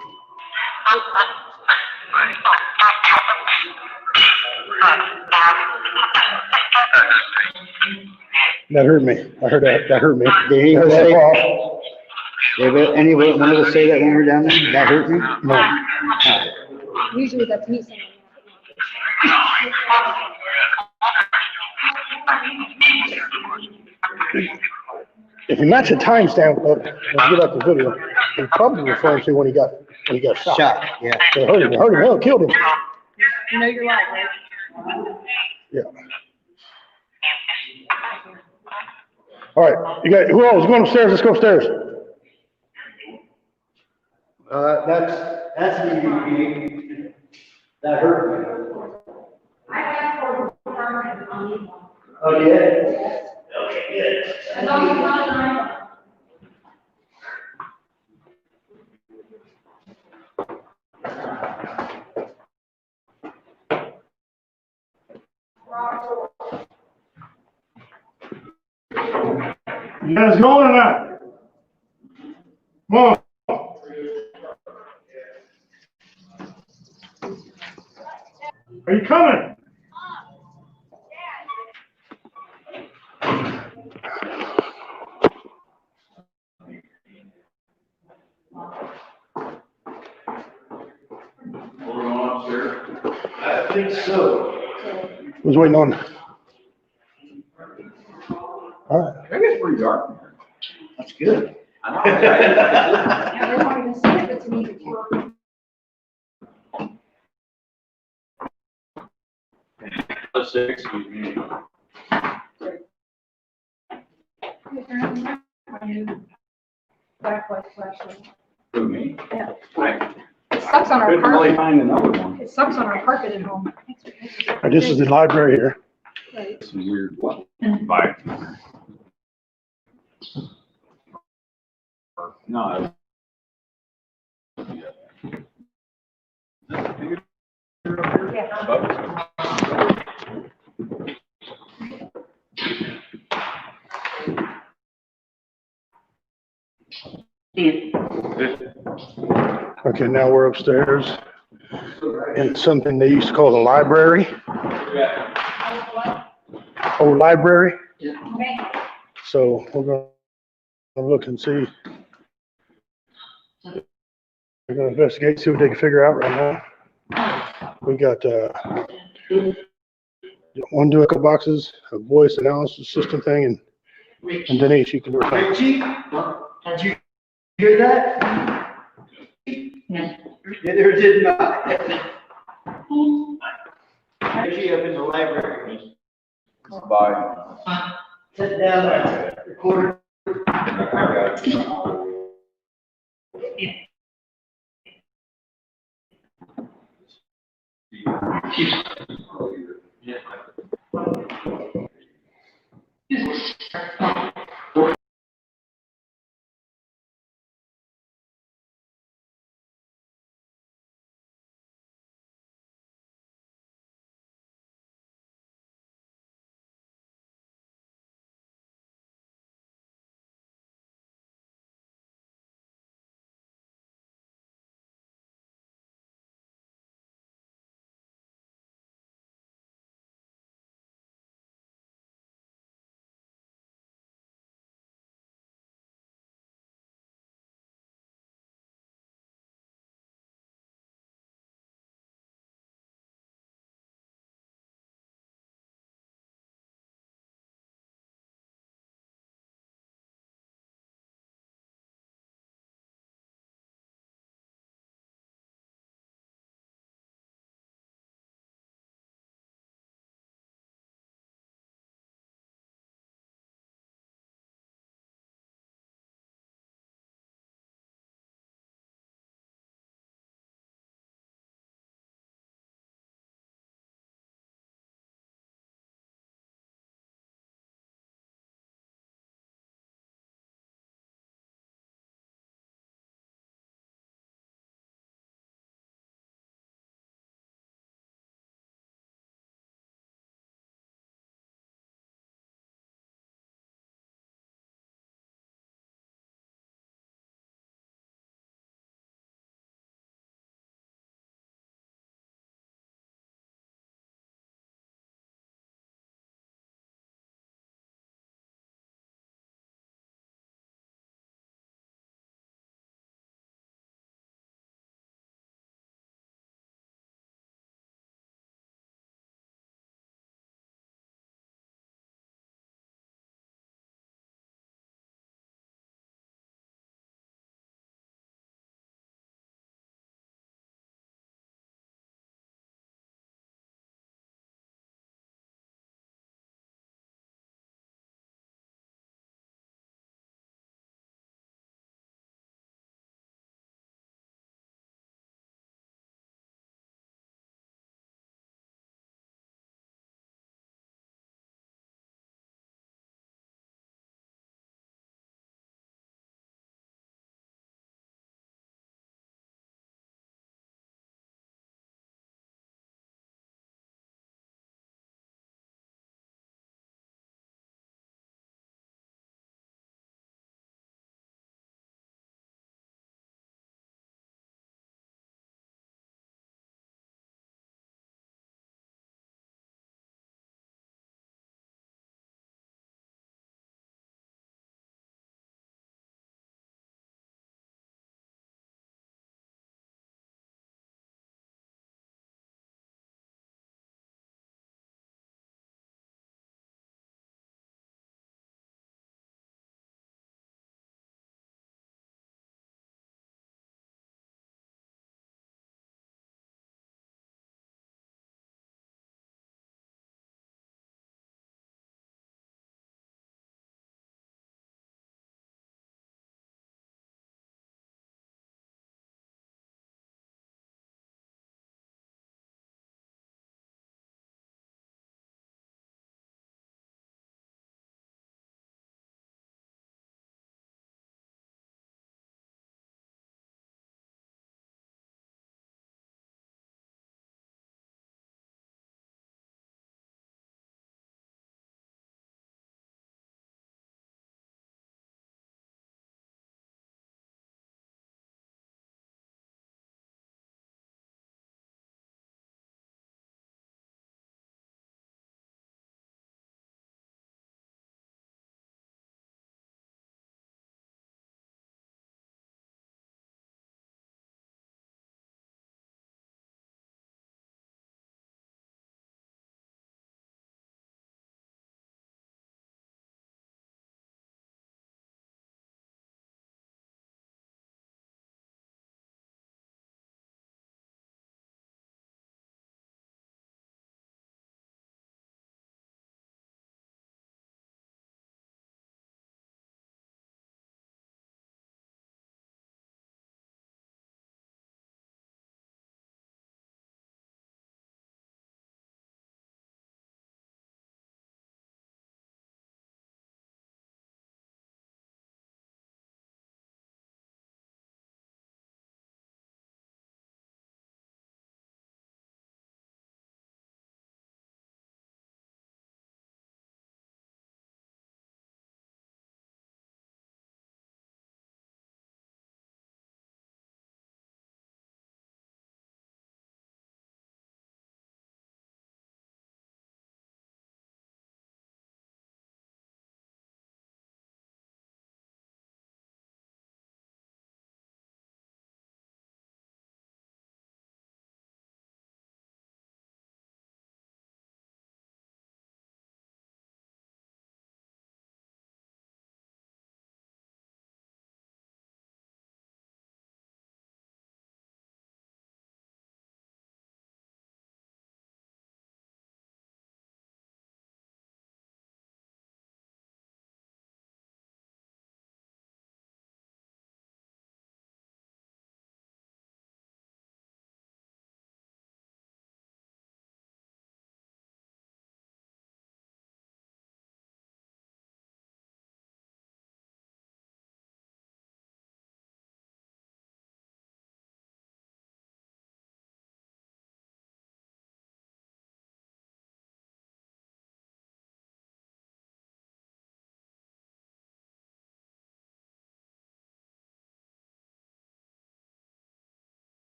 B: That hurt me. I heard that. That hurt me.
K: Did he
B: That
K: say,
B: hurt
K: did any one of us say that when we were down there? That hurt me?
B: No.
D: Usually that's me saying.
B: If you match the timestamp, let's get up the video. He's probably referring to when he got shot.
K: Shot, yeah.
B: It hurt him. It hurt him. Hell, it killed him.
D: You know you're right, right?
B: Yeah. All right. You got who else? Going upstairs. Let's go upstairs.
K: That's the, that hurt me. Oh, yeah? Okay, good.
B: You guys going or not? Come on. Are you coming?
N: We're going upstairs? I think so.
B: Was waiting on. All right.
N: I think it's pretty dark in here.
K: That's good.
N: I know.
D: Yeah, they won't even see it, but it's an easy camera.
N: Let's say, excuse me.
D: Backlight flashlight.
N: Who, me?
D: Yeah.
N: I
D: It sucks on our
N: couldn't really
D: carpet.
N: find another one.
D: It sucks on our carpet at home.
B: All right, this is the library here.
D: Right.
N: Some weird, what? Vibe. No.
B: Okay, now we're upstairs in something they used to call the library. Old library. So we're gonna look and see. We're gonna investigate, see what they can figure out right now. We got one Dueco boxes, a voice analysis system thing, and Denise, you can do it.
K: Richie, did you hear that? Did or did not? Richie up in the library.
N: Bye.
K: Sit down, record.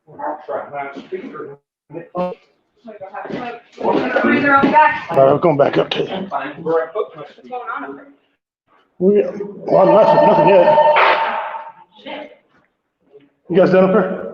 M: Freezer on the back.
B: All right, we're going back up to.
M: What's going on up there?
B: Well, nothing yet.
M: Shit.
B: You guys done up there?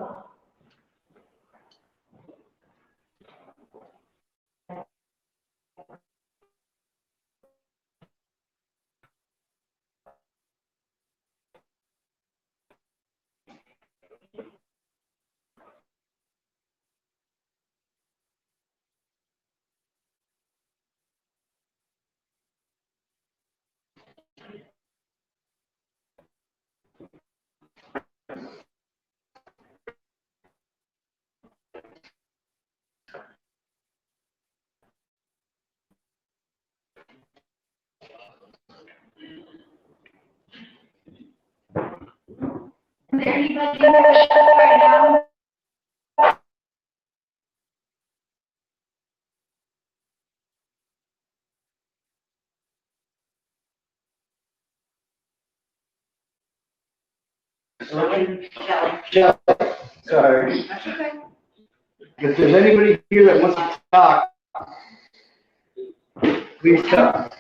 G: Is there anybody in there right now?
K: Sorry.
G: That's okay.
K: If there's anybody here that wants to talk, please come.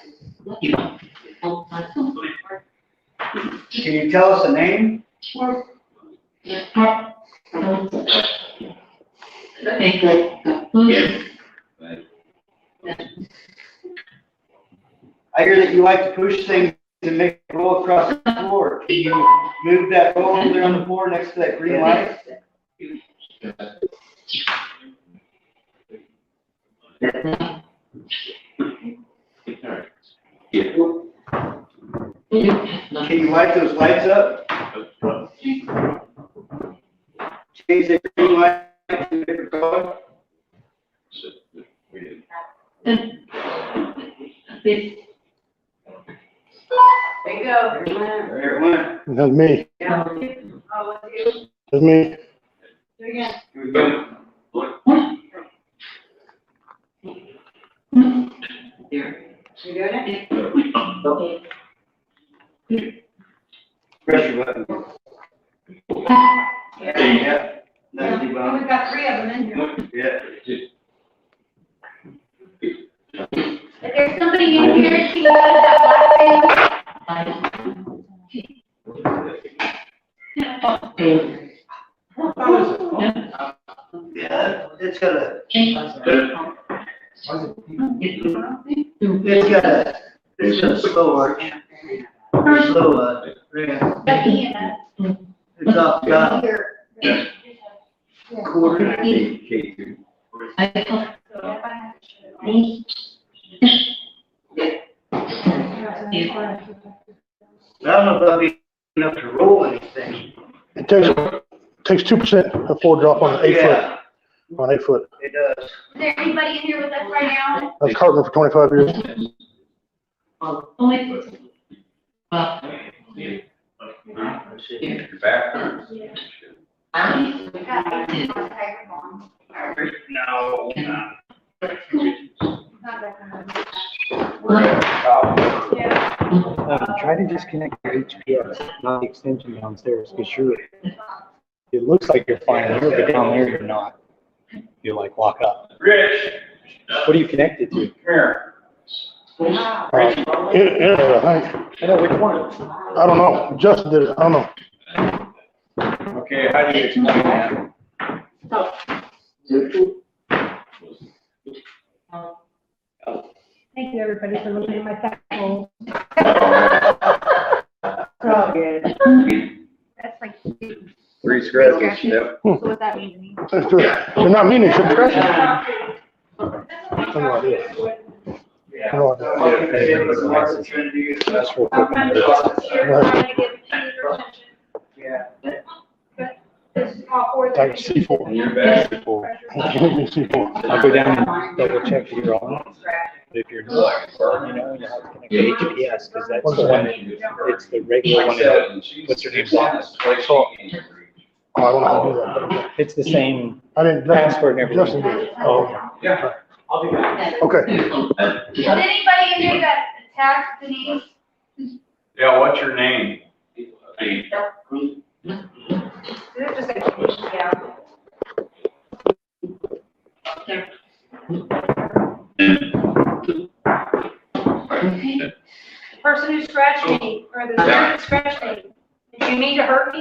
K: Can you tell us a name? I hear that you like to push things to make it roll across the floor. Can you move that roll over there on the floor next to that green light? Can you light those lights up? Change the green light to a different color?
G: There you go.
K: There it went.
B: That's me.
G: Yeah. Oh, that's you.
B: That's me.
G: Do it again.
K: Here we go.
G: You doing it?
K: Press your button. Yeah. Nice,
G: We've got 3 of them in here.
K: Yeah.
G: If there's somebody in here, she got that black
K: Yeah, it's got a, it's a slower, it's off the quarter. I don't know if I'll be enough to roll anything.
B: It takes 2% of floor drop on 8 foot.
K: Yeah,
B: On 8 foot.
K: it does.
G: Is there anybody in here with us right now?
B: I've carted for 25 years.
N: Your back hurts. No, no.
E: Try to disconnect your HPS, not the extension downstairs, because it looks like you're fine here, but down there you're not. You like lock up.
N: Rich.
E: What are you connected to?
N: Here.
B: Internet, I think.
E: I know, which one?
B: I don't know. Justin did it. I don't know.
N: Okay, how do you explain that?
M: Thank you, everybody, for looking at my tackle.
G: That's like.
N: Three scratches, yep.
G: So what that means to me.
B: They're not meaning to scratch it. I have no idea. I have no idea.
E: That's real quick. Like C4.
N: Your back.
B: C4.
E: I'll go down and double check that you're on. If you're not, you know, you have to connect to HPS, because that's the one, it's the regular one that, what's your name?
B: Oh, I don't know how to do that.
E: It's the same
B: I didn't.
E: password and
B: Justin
E: everything.
B: did it.
E: Oh,
N: Yeah. I'll be back.
B: Okay.
G: Is anybody in here that attacked Denise?
N: Yeah, what's your name?
G: Is it just like, yeah. For the nerve scratch me. Did you mean to hurt me?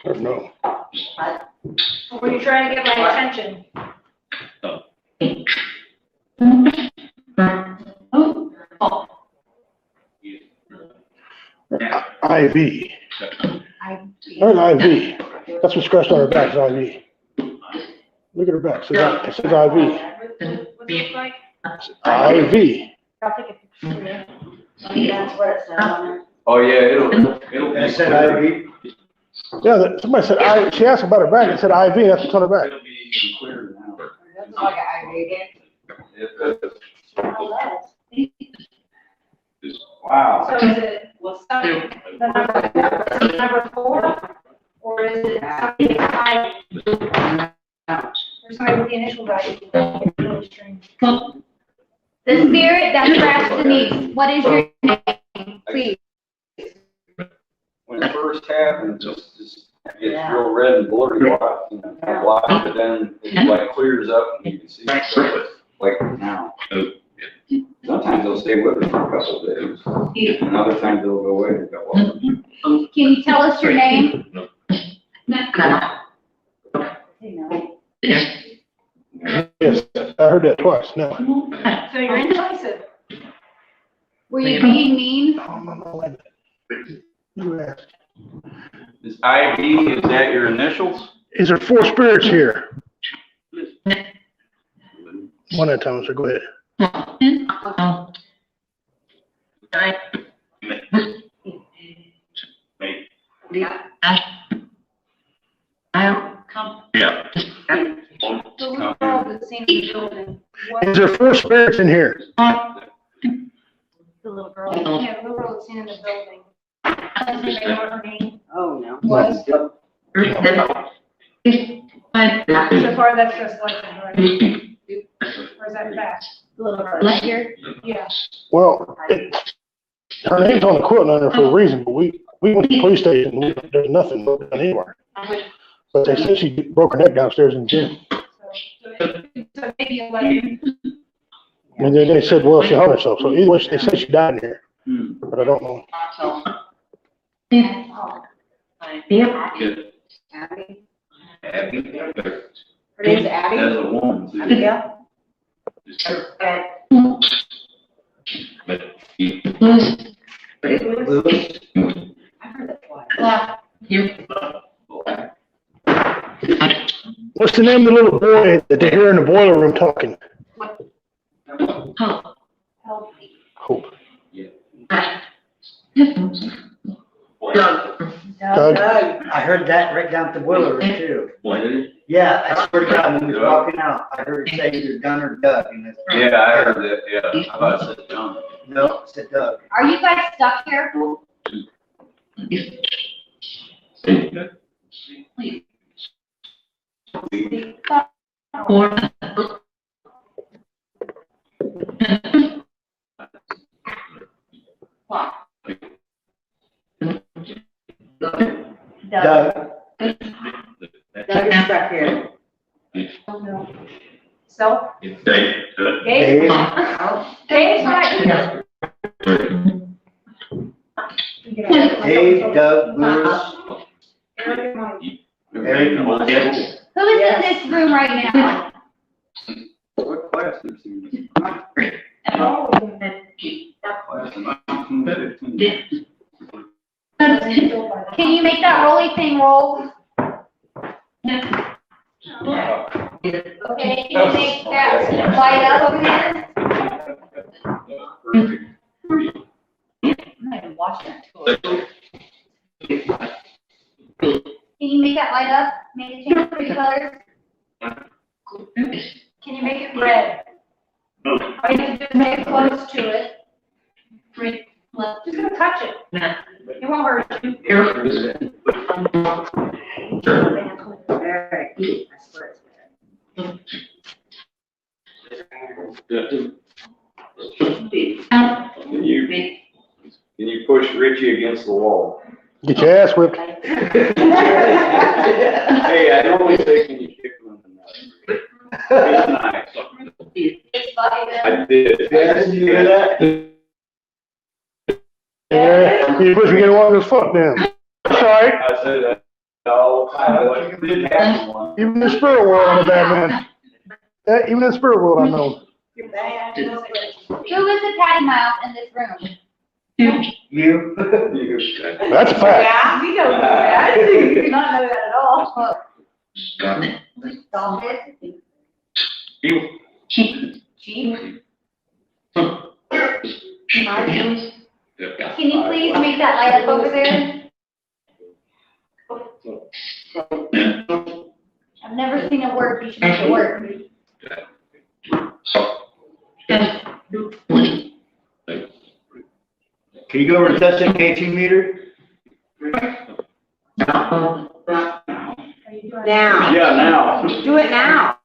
B: Or no?
G: Or were you trying to get my attention?
B: IV. There's IV. That's what scratched on her back, is IV. Look at her back, it says IV.
G: What does it look like?
B: IV.
G: I'll take a picture. That's what it says on it.
N: Oh, yeah, it'll.
K: It said IV.
B: Yeah, somebody said she asked about her back, it said IV, that's what's on her back.
N: It'll be clear now.
P: That's like an IV.
N: Wow.
G: So is it, the number 4? Or is it something high? Or somebody with the initial value? Really strange. The spirit that scratched Denise, what is your name, please?
N: When it first happened, just gets real red and blurry, black, but then it like clears up and you can see it like now. Sometimes they'll stay with us for a couple of days, and other times they'll go away and go, well.
G: Can you tell us your name?
B: Yes, I heard that twice, no.
G: So you're indecisive. Were you being mean?
B: You asked.
N: Is IV, is that your initials?
B: Is there 4 spirits here? One at a time, so go ahead.
N: Yeah.
G: The little girl that's seen in the building.
B: Is there 4 spirits in here?
G: The little girl. Yeah, the little girl that's seen in the building. Doesn't they know her name?
P: Oh, no.
G: Was? So far, that's just like it, right? Or is that back? The little girl. Right here? Yeah.
B: Well, her name's on the quote under for a reason, but we went to the police station, there's nothing done anywhere. But they said she broke her neck downstairs in the gym.
G: So maybe 11.
B: And then they said, well, she hung herself, so either way, they said she died in here, but I don't know.
N: Good.
P: Abby.
N: Abby.
P: Her name's Abby?
N: That's a woman, too.
P: Yeah. I heard that twice.
B: What's the name of the little boy that they hear in the boiler room talking? Hope. Doug.
K: I heard that right down at the boiler room too.
N: What is it?
K: Yeah, I swear to God, when he was walking out, I heard it say either Gunn or Doug. And it's,
N: Yeah, I heard that, yeah. I thought it said John.
K: no, it said Doug.
G: Are you guys stuck here?
K: Doug.
P: Doug is stuck here.
G: So?
N: Dave.
G: Dave? Dave's not here.
K: Dave, Doug, Lewis,
G: Eric, Mike.
K: Eric, and Mike.
G: Who is in this room right now?
N: What class is he?
G: Oh.
N: Class of 1915.
G: Can you make that rolly thing roll? Okay, can you make that light up over there?
P: I'm not even watching that tour.
G: Can you make that light up? Make it change three colors? Can you make it red? All you have to do is make it close to it. Just gonna touch it. It won't hurt you.
P: Very cute. I swear it's
N: Can you push Richie against the wall?
B: Get your ass whipped.
N: Hey, I normally say, can you kick him in the nuts? nice. I did. Did you hear that?
B: Yeah, you wish we could walk his foot down. That's all right.
N: I said that all the time. Like, didn't happen once.
B: Even in the spirit world, I'm a bad man. Yeah, even in the spirit world, I know.
G: Who is the patty mouth in this room?
N: You.
B: That's a fact.
G: Yeah, we don't know that. We do not know that at all. Stop it. Chief? Can you please make that light up over there? I've never seen it work. You should make it work.
K: Can you go over and touch that K2 meter?
M: Now.
N: Yeah, now.
M: Do it now.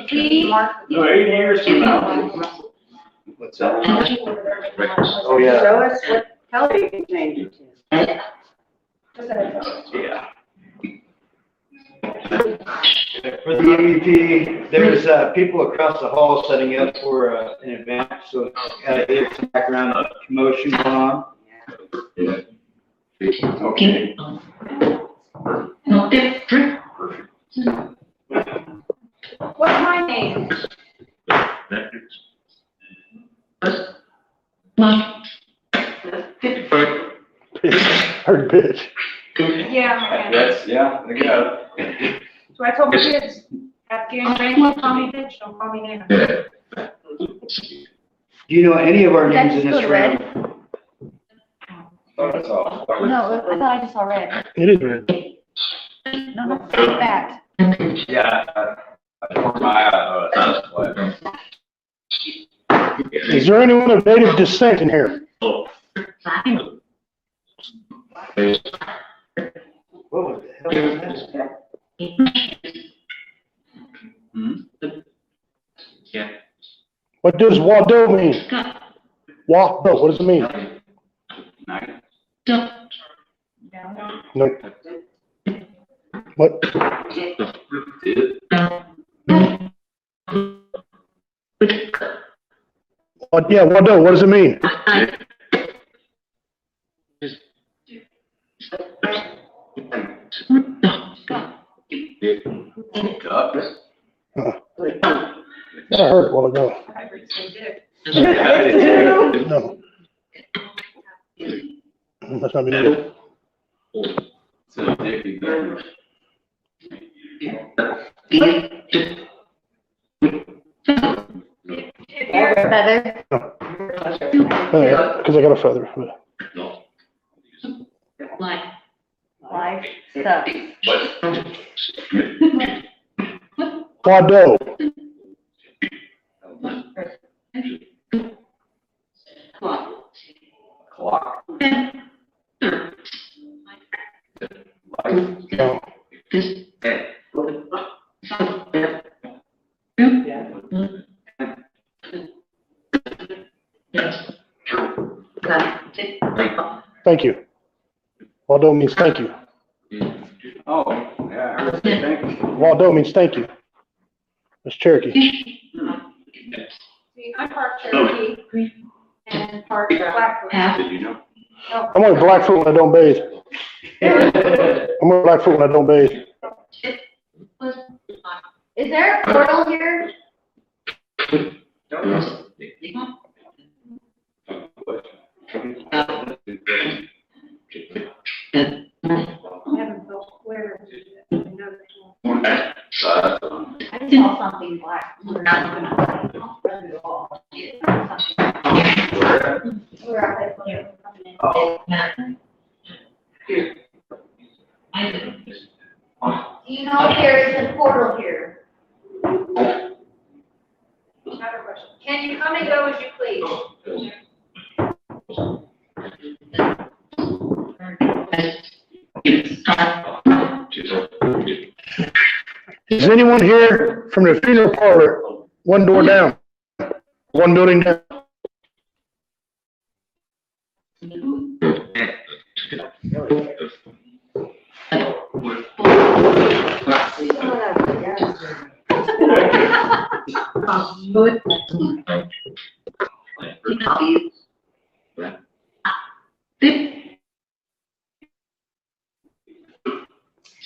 G: Please.
N: No, 8 years from now.
K: What's that? Oh, yeah.
M: Show us what color you can change it to.
N: Yeah.
K: For the MVP, there was people across the hall setting up for an event, so it's some background commotion going on.
N: Okay.
G: What's my name?
B: Heard bitch.
G: Yeah.
N: That's, yeah, I got it.
G: So I told my kids, have Gary call me bitch, don't call me name.
K: Do you know any of our names in this room?
N: Oh, that's all.
G: No, I thought I just saw red.
B: It is red.
G: No, that's that.
N: Yeah, I tore my eye.
B: Is there anyone of native descent in here?
K: What was the hell was that?
N: Yeah.
B: What does Wado mean? Wado, what does it mean? No. What? What? Yeah, Wado, what does it mean? I heard it a while ago. No. That's not me.
G: Feather.
B: Because I got a feather.
G: Life sucks.
B: Wado.
N: Clock.
B: No. Thank you. Waldo means thank you.
N: Oh, yeah, I heard you. Thank you.
B: Waldo means thank you. That's Cherokee.
G: See, I'm part Cherokee and part Blackfoot.
N: Did you know?
G: No.
B: I'm only Blackfoot when I don't bathe. I'm only Blackfoot when I don't bathe.
G: Is there a portal here? I haven't built where. I saw something black. We're not gonna. We're out there. Do you know if there is a portal here? Can you come and go as you please?
B: Is anyone here from the funeral parlor? One door down. One building down.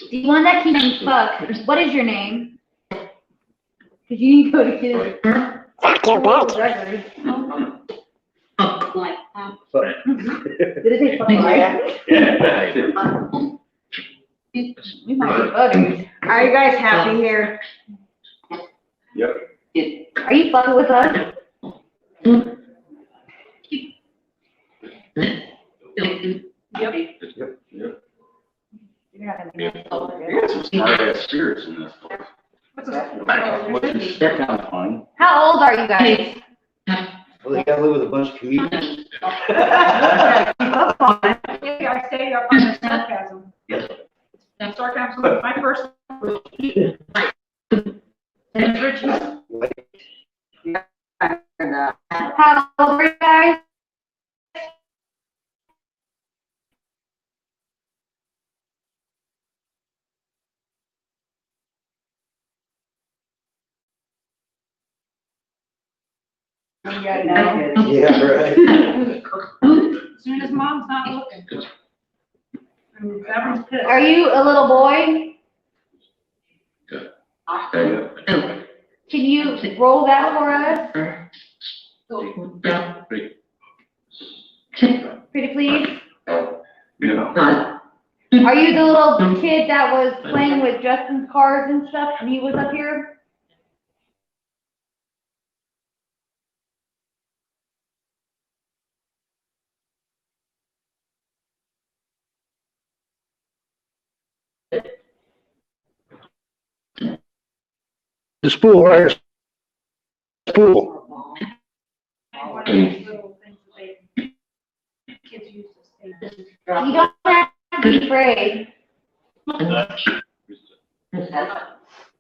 G: Do you want that keeping fuck? What is your name? Because you need to go to kids. Fuck your butt. Did it say fuck? We might be buddies.
M: Are you guys happy here?
N: Yep.
G: Are you fucking with us?
N: Yep. You got some smart ass spirits in this place. That kind of fun.
G: How old are you guys?
K: Well, they gotta live with a bunch of comedians.
D: I stay up on the sarcasm.
N: Yes.
D: And sarcasm was my first.
G: How old are you guys?
K: Yeah, right.
D: As soon as mom's not looking. And everyone's pissed.
G: Are you a little boy? Can you roll that for us? Pretty please?
N: Yeah.
G: Are you the little kid that was playing with Justin's cars and stuff and he was up here?
B: The spool, right? Spool.
G: You don't have to be afraid.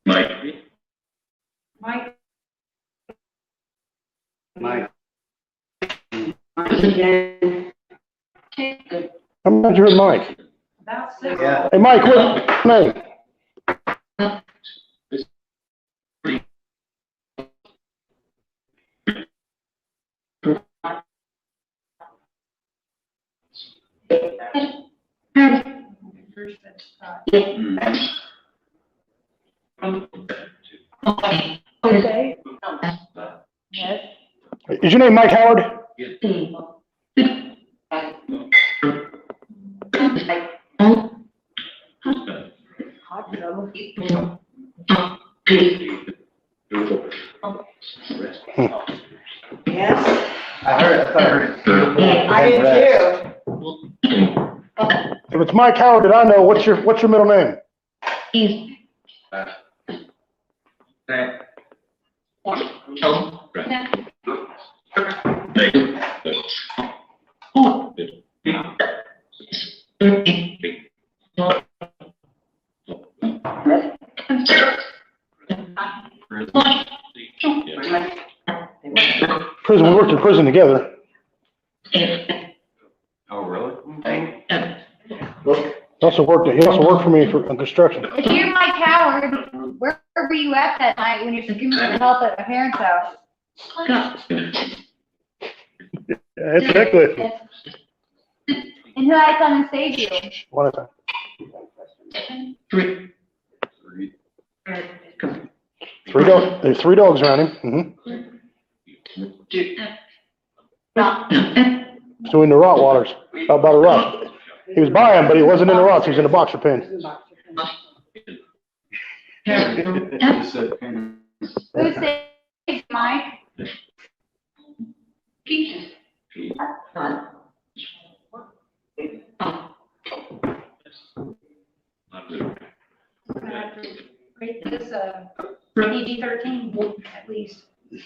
N: Mike.
D: Mike.
K: Mike.
B: I'm not sure, Mike.
D: About 6.
K: Yeah.
B: Hey, Mike, what's your name?
G: Okay. Yes.
B: Is your name Mike Howard?
M: Yes.
K: I heard it.
M: I did too.
B: If it's Mike Howard that I know, what's your middle name? Prison, we worked in prison together.
N: Oh, really?
B: He also worked for me for construction.
G: If you're Mike Howard, where were you at that night when you're screaming for help at my parents' house?
B: Yeah, it's that good.
G: And who had to come and save you?
B: One at a time. There's 3 dogs around him. So in the Rottweilers, out by the rock. He was by him, but he wasn't in the rocks. He was in a boxer pen.
G: Who saved Mike?
D: Rate this PG-13 at least.
N: With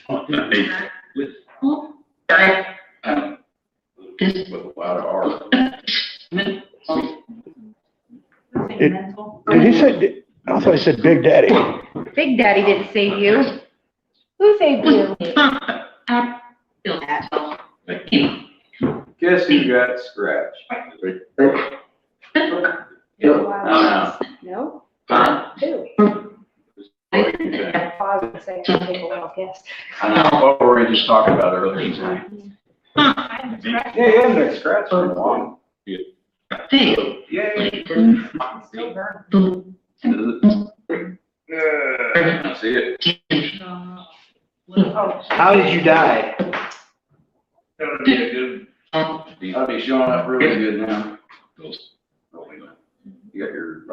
N: a lot of art.
B: Did he say? I thought he said Big Daddy.
G: Big Daddy didn't save you. Who saved you?
N: Guess who got scratched?
M: No.
N: Huh?
M: Who? I was gonna say, I take a wild guess.
N: I know, what were we just talking about earlier tonight? Yeah, you haven't been scratched in a while. Yeah.
P: Still burn.
N: See it?
K: How did you die?
N: I'll be showing up really good now. You got your,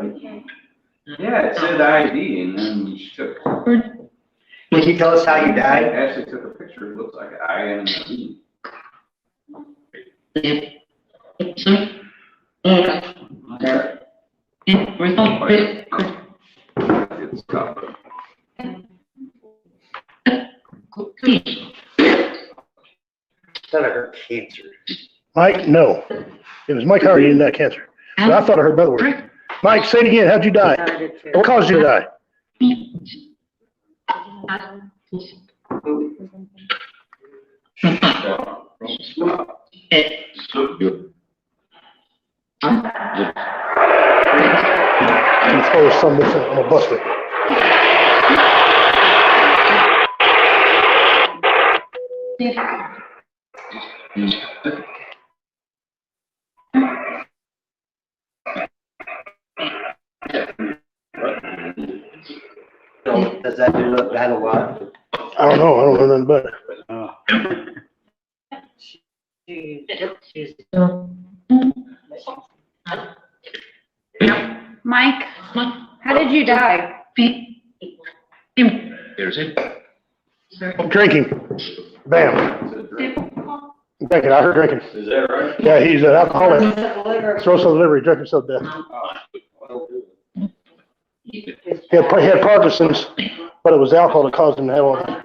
N: yeah, it said ID and then she took.
K: Can you tell us how you died?
N: Actually took a picture, it looks like an I and an E. It's tough.
K: Thought I heard cancer.
B: Mike, no. It was Mike Howard, you didn't have cancer. But I thought I heard better words. Mike, say it again. How'd you die? What caused you to die? I'm supposed to some different. I'm a buster.
K: Does that do that a lot?
B: I don't know. I don't know nothing about it.
G: Mike, how did you die?
N: There's it.
B: Drinking. Bam. Drinking. I heard drinking.
N: Is that right?
B: Yeah, he's an alcoholic. Cirrhosis of the liver. He drank himself to death. He had Parkinson's, but it was alcohol that caused him to have all that.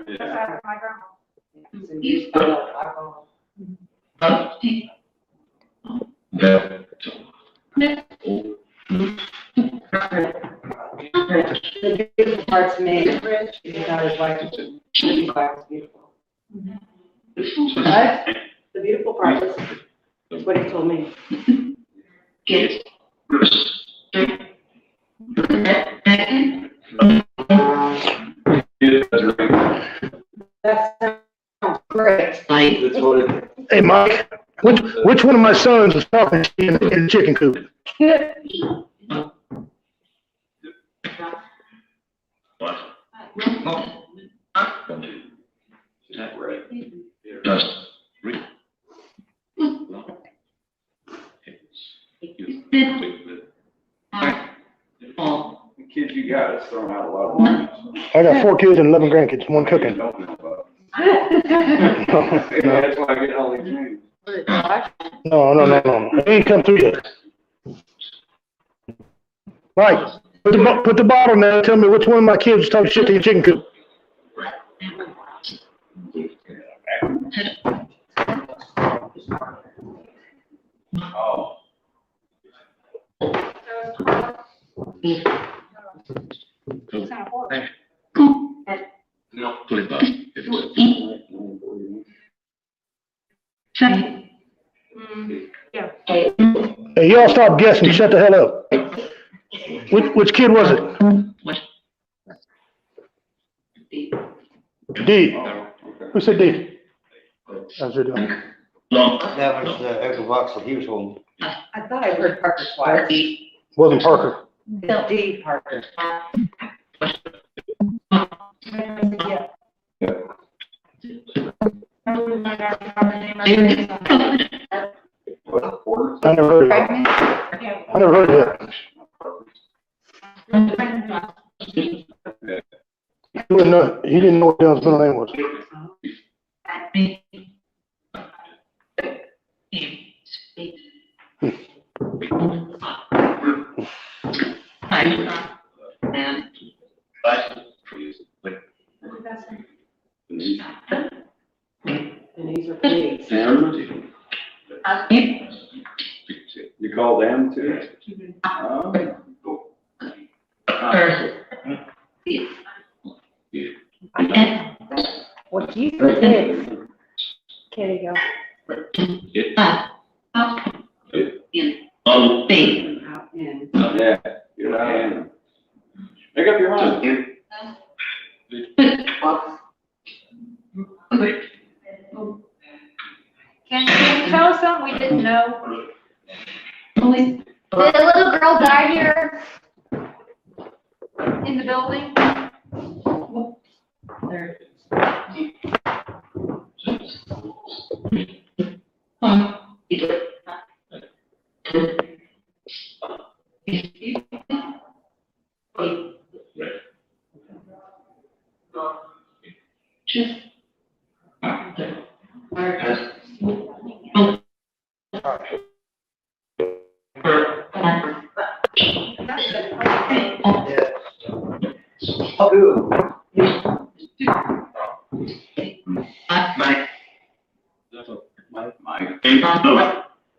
M: The beautiful parts made rich, you know, his wife was beautiful. But the beautiful part is what he told me. That sounds great.
B: Hey, Mike, which one of my sons was talking to you in the chicken coop?
N: The kids you got, it's throwing out a lot of money.
B: I got 4 kids and 11 grandkids, one cooking.
N: Don't know about. That's why I get all these names.
B: No. It ain't come through yet. Mike, put the bottle now. Tell me which one of my kids was talking shit to your chicken coop.
N: Oh. No.
B: Hey, y'all stop guessing. Shut the hell up. Which kid was it? D. Who said D? How's it doing?
K: That was the Echo he was holding.
M: I thought I heard Parker twice.
B: Wasn't Parker.
M: D. Parker.
B: I never heard of it. I never heard of it. He didn't know what Dylan's middle name was.
N: You call them too?
M: What you did. Okay, go.
N: Yeah, you're not. Make up your mind.
G: Can you tell us something we didn't know? Did a little girl die here in the building?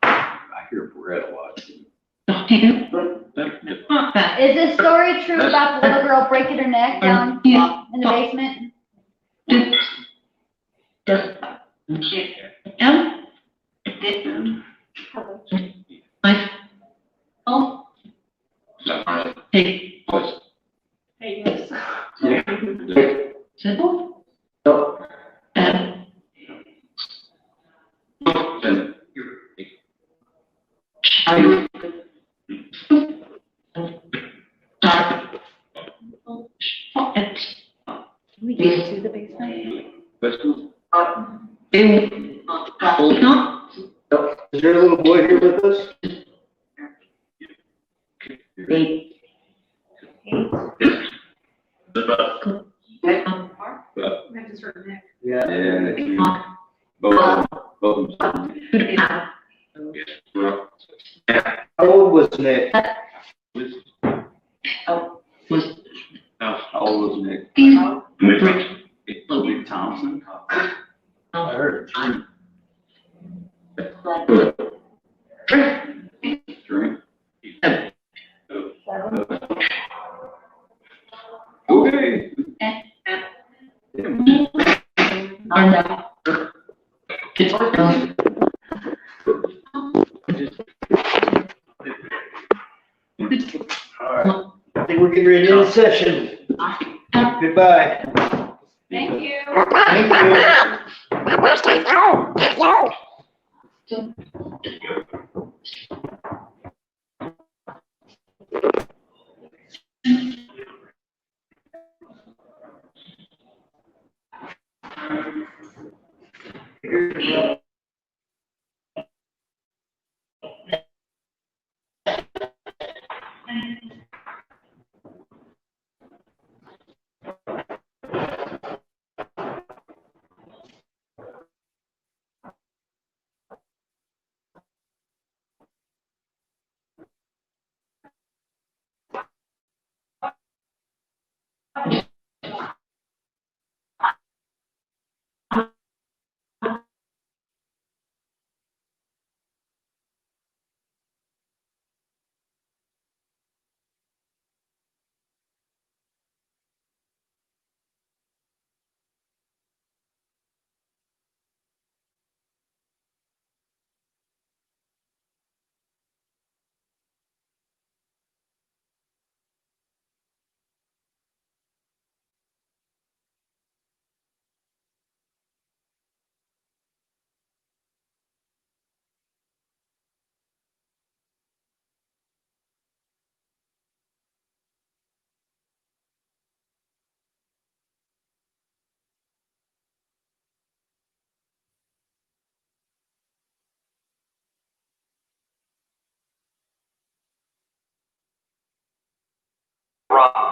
N: I hear Brett a lot.
G: Is this story true about the little girl breaking her neck down in the basement?
N: Hey.
G: Hey, yes. Can we get to the basement?
K: Is there a little boy here with us?
N: Yeah. Both of them.
K: How old was Nick?
N: How old was Nick? Nick Thompson. I heard three. Okay.
K: All right. I think we're getting ready to end the session. Goodbye.
G: Thank you.
K: Thank you.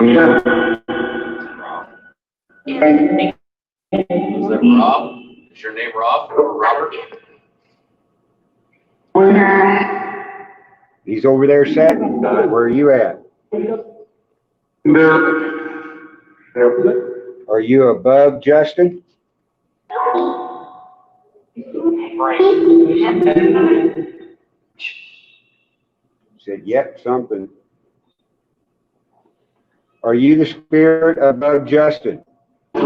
N: Yeah. Is that Rob? Is your name Rob or Robert?
H: He's over there sitting. Where are you at? Are you above Justin? Said, yep, something. Are you the spirit above Justin?
B: Looks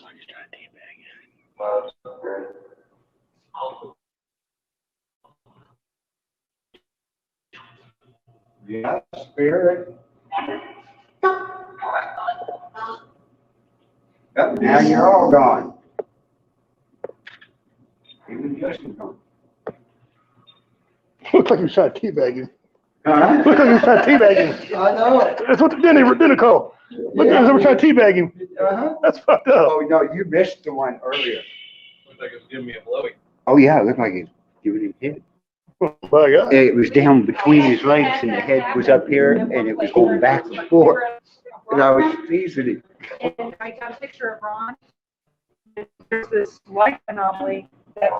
B: like he's trying to teabag.
H: Yeah, spirit. Yep, now you're all gone. Even Justin gone.
B: Looks like you tried teabagging.
H: Huh?
B: Looks like you tried teabagging.
H: I know.
B: That's what the dinner call. Look like someone tried teabagging.
H: Uh-huh.
B: That's fucked up.
H: Oh, no, you missed the one earlier.
A: Looked like it was giving me a blowy.
H: Oh, yeah, it looked like he was giving him hit.
B: Oh my God.
H: It was down between his legs and the head was up here and it was going back and forth. And I was teasing him.
M: And I got a picture of Ron. There's this light anomaly that's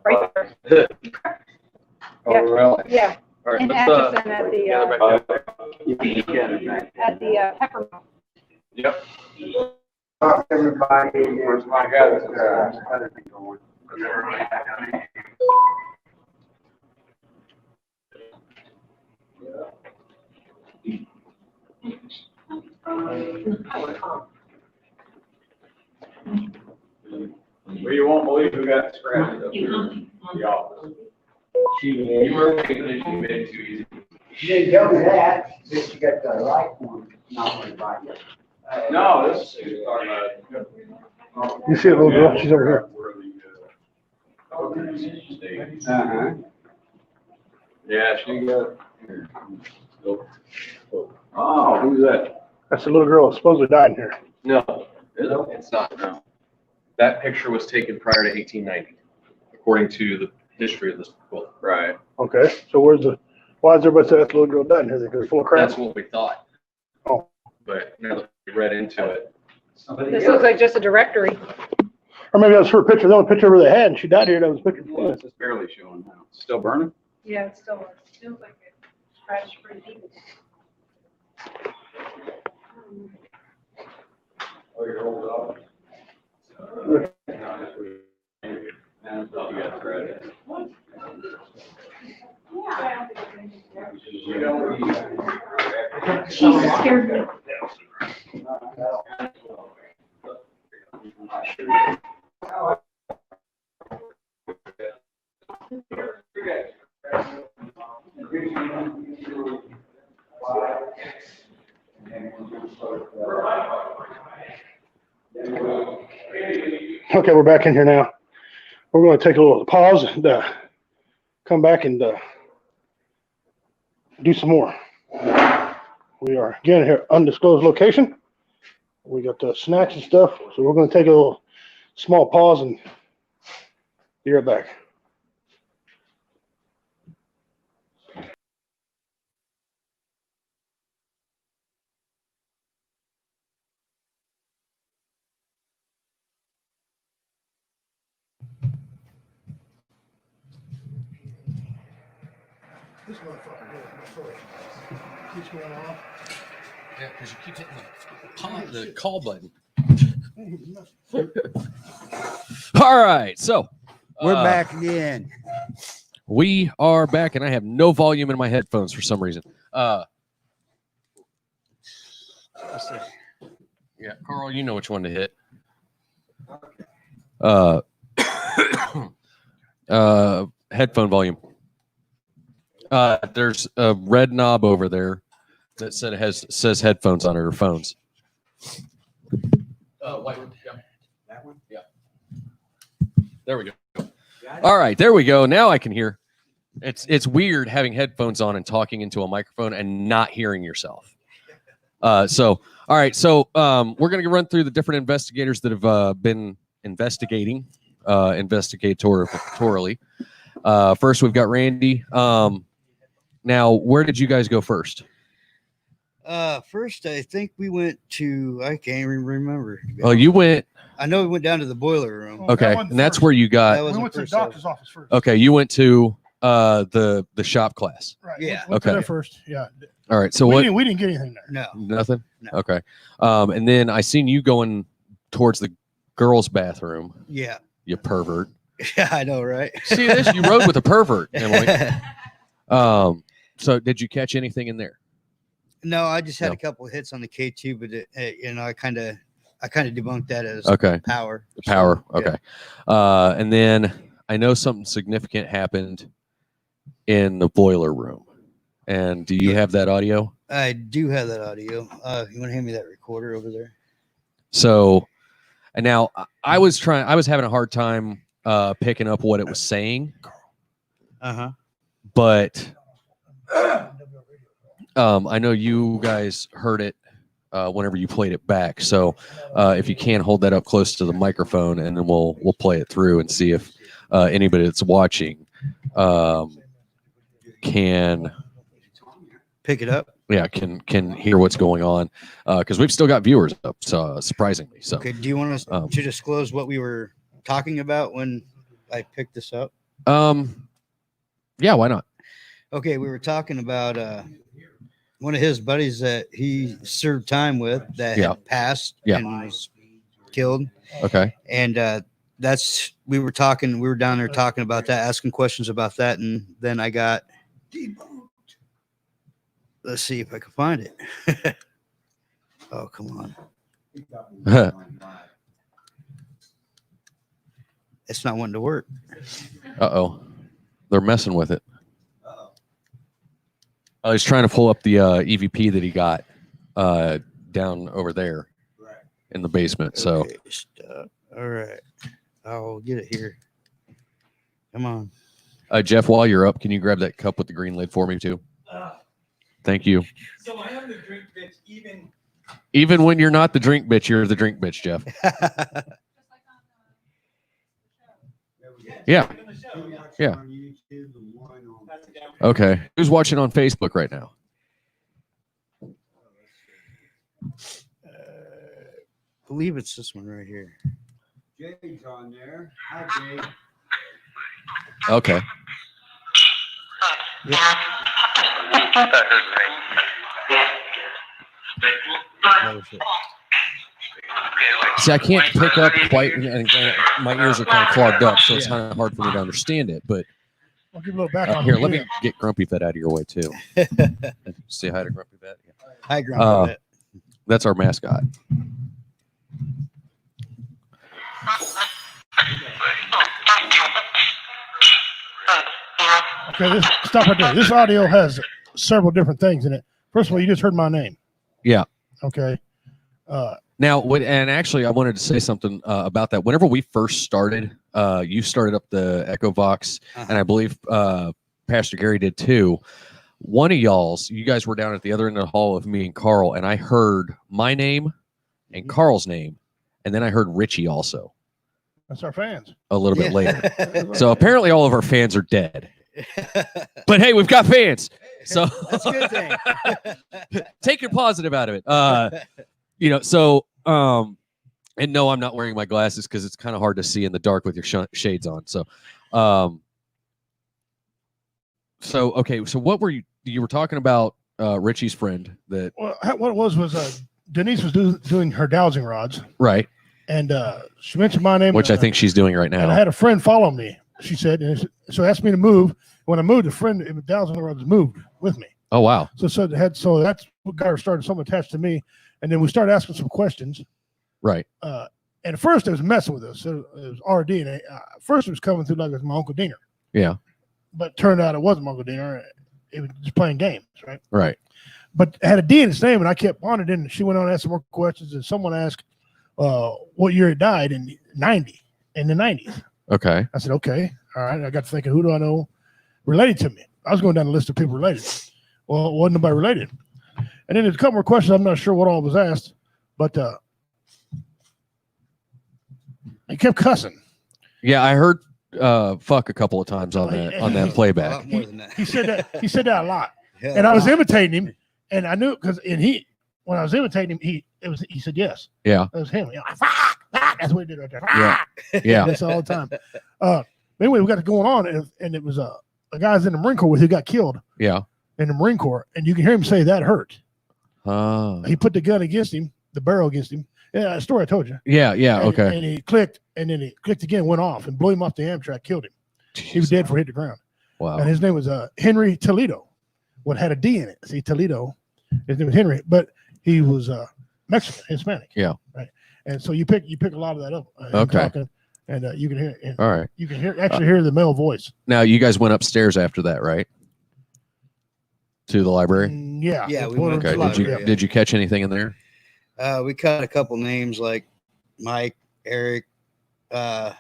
M: right there.
A: Oh, really?
M: Yeah,
A: All right,
M: in
A: let's,
M: Atchison at the, Peppermint.
A: Yep.
H: Everybody, where's my guy? Other thing going.
N: Well, you won't believe who got scratched up here in the office. You were making it, you made it too easy.
H: You didn't tell me that, that you got the light one, not one by you.
N: No, this is talking about.
B: You see a little girl? She's over here.
H: Uh-huh.
N: Yeah, she got. Oh, who's that?
B: That's a little girl supposedly died in here.
A: No, it's not. No. That picture was taken prior to 1890, according to the history of this book.
N: Right.
B: Okay, so why does everybody say that little girl died in here? Because it's full of crap?
A: That's what we thought.
B: Oh.
A: But now that we read into it.
M: This looks like just a directory.
B: Or maybe that was her picture, the only picture ever they had, and she died here, that was a picture.
N: Well, it's just barely showing now. Still burning?
M: Yeah, it still feels like it scratched pretty deep.
N: Oh, you're old dog?
G: Jesus scared me.
B: Okay, we're back in here now. We're going to take a little pause and come back and do some more. We are again here, undisclosed location. We got the snacks and stuff, so we're going to take a little small pause and be right back. This motherfucker keeps going off.
J: Yeah, because you keep hitting the call button. All right, so
H: we're back again.
J: We are back, and I have no volume in my headphones for some reason. Yeah, Carl, you know which one to hit. Headphone volume. There's a red knob over there that says headphones on it or phones. White one. Yeah. That one? Yeah. There we go. All right, there we go. Now I can hear. It's weird having headphones on and talking into a microphone and not hearing yourself. All right, so we're gonna run through the different investigators that have been investigating, investigatorily. First, we've got Randy. Now, where did you guys go first?
K: First, I think we went to, I can't even remember.
J: Oh, you went.
K: I know we went down to the boiler room.
J: Okay, and that's where you got.
B: We went to the doctor's office first.
J: Okay, you went to the shop class.
B: Right.
K: Yeah.
B: Went to
J: Okay.
B: there first. Yeah.
J: All right. So
B: we
J: what?
B: Didn't, we didn't get anything there.
K: No.
J: Nothing.
K: No.
J: Okay. And then I seen you going towards the girls' bathroom.
K: Yeah.
J: You pervert.
K: Yeah, I know, right?
J: See this? You rode with a pervert, Emily. So did you catch anything in there?
K: No, I just had
J: No.
K: a couple of hits on the K2, but I kind of debunked that as
J: Okay.
K: power.
J: Power.
K: So,
J: Okay. And then I know something significant happened in the boiler room. And do you have that audio?
K: I do have that audio. You want to hand me that recorder over there?
J: So, and now I was having a hard time picking up what it was saying. But I know you guys heard it whenever you played it back. So if you can hold that up close to the microphone, and then we'll play it through and see if anybody that's watching can
K: pick it up.
J: Yeah, can hear what's going on because we've still got viewers up. So surprisingly, so
K: okay. Do you want us to disclose what we were talking about when I picked this up?
J: Yeah, why not?
K: Okay, we were talking about one of his buddies that he served time with that had passed and was killed.
J: Okay.
K: And we were down there talking about that, asking questions about that, and then I got let's see if I can find it. Oh, come on. It's not wanting to work.
J: Uh-oh. They're messing with it. I was trying to pull up the EVP that he got down over there in the basement. So,
K: all right, I'll get it here. Come on,
J: Jeff. While you're up, can you grab that cup with the green lid for me too? Thank you.
Q: So I am the drink bitch,
J: even when you're not the drink bitch, you're the drink bitch, Jeff. Yeah. Yeah. Okay. Who's watching on Facebook right now?
K: I believe it's this one right here.
H: Jade's on there. Hi, Jade.
J: Okay. See, I can't pick up quite, and my ears are kind of clogged up, so it's kind of hard for me to understand it. But
B: I'll give a little background.
J: here, let me get Grumpy Vet out of your way too. Say hi to Grumpy Vet.
K: Hi, Grumpy Vet.
J: That's our mascot.
B: Okay, stop right there. This audio has several different things in it. First of all, you just heard my name.
J: Yeah.
B: Okay.
J: Now, and actually, I wanted to say something about that. Whenever we first started, you started up the Echo Vox, and I believe Pastor Gary did too. One of you guys were down at the other end of the hall of me and Carl, and I heard my name and Carl's name, and then I heard Richie also.
B: That's our fans.
J: A little bit later. So apparently all of our fans are dead. But hey, we've got fans. So
K: that's a good thing.
J: Take your positive out of it. So and no, I'm not wearing my glasses because it's kind of hard to see in the dark with your shades on. So okay, so what were you were talking about Richie's friend that
B: what it was Denise was doing her dowsing rods.
J: Right.
B: And she mentioned my name,
J: which I think she's doing right now.
B: And I had a friend follow me. She said, and so asked me to move. When I moved, the friend in the dowsing rods moved with me.
J: Oh wow!
B: So that's what got her started. Someone attached to me, and then we started asking some questions.
J: Right.
B: And at first, it was messing with us. So it was RD, and first it was coming through like it was my Uncle Dinger.
J: Yeah.
B: But it turned out it wasn't my Uncle Dinger. It was just playing games, right?
J: Right.
B: But it had a D in its name, and I kept on it. And she went on and asked some more questions, and someone asked what year it died in the 90s.
J: Okay.
B: I said, okay, all right. I got to thinking, who do I know related to me? I was going down the list of people related. Well, wasn't nobody related. And then there's a couple more questions. I'm not sure what all was asked, but he kept cussing.
J: Yeah, I heard fuck a couple of times on that playback.
B: He said that a lot. Yeah, and I was imitating him, and I knew when I was imitating him, he said yes.
J: Yeah.
B: It was him. Fuck, that's what he did right there.
J: Yeah. Yeah.
B: That's all the time. Anyway, we got it going on, and it was a guy's in the Marine Corps who got killed.
J: Yeah.
B: In the Marine Corps, and you can hear him say that hurt. He put the gun against him, the barrel against him. Yeah, the story I told you.
J: Yeah, yeah,
B: and,
J: okay.
B: And he clicked, and then he clicked again, went off, and blew him off the Amtrak, killed him. Jeez. He was dead before he hit the ground.
J: Wow.
B: And his name was Henry Toledo. What had a D in it? See, Toledo. His name was Henry, but he was Mexican, Hispanic.
J: Yeah.
B: Right. And so you pick a lot of that up.
J: Okay.
B: Talking, and you can hear. And
J: all right.
B: You can hear the male voice.
J: Now you guys went upstairs after that, right? to the library?
B: Yeah.
K: Yeah,
B: the
K: we
B: boardroom
K: went to
J: Okay.
K: the
B: slide,
J: Did you
K: library,
J: did you catch anything in there?
K: We caught a couple names like Mike, Eric. Yeah,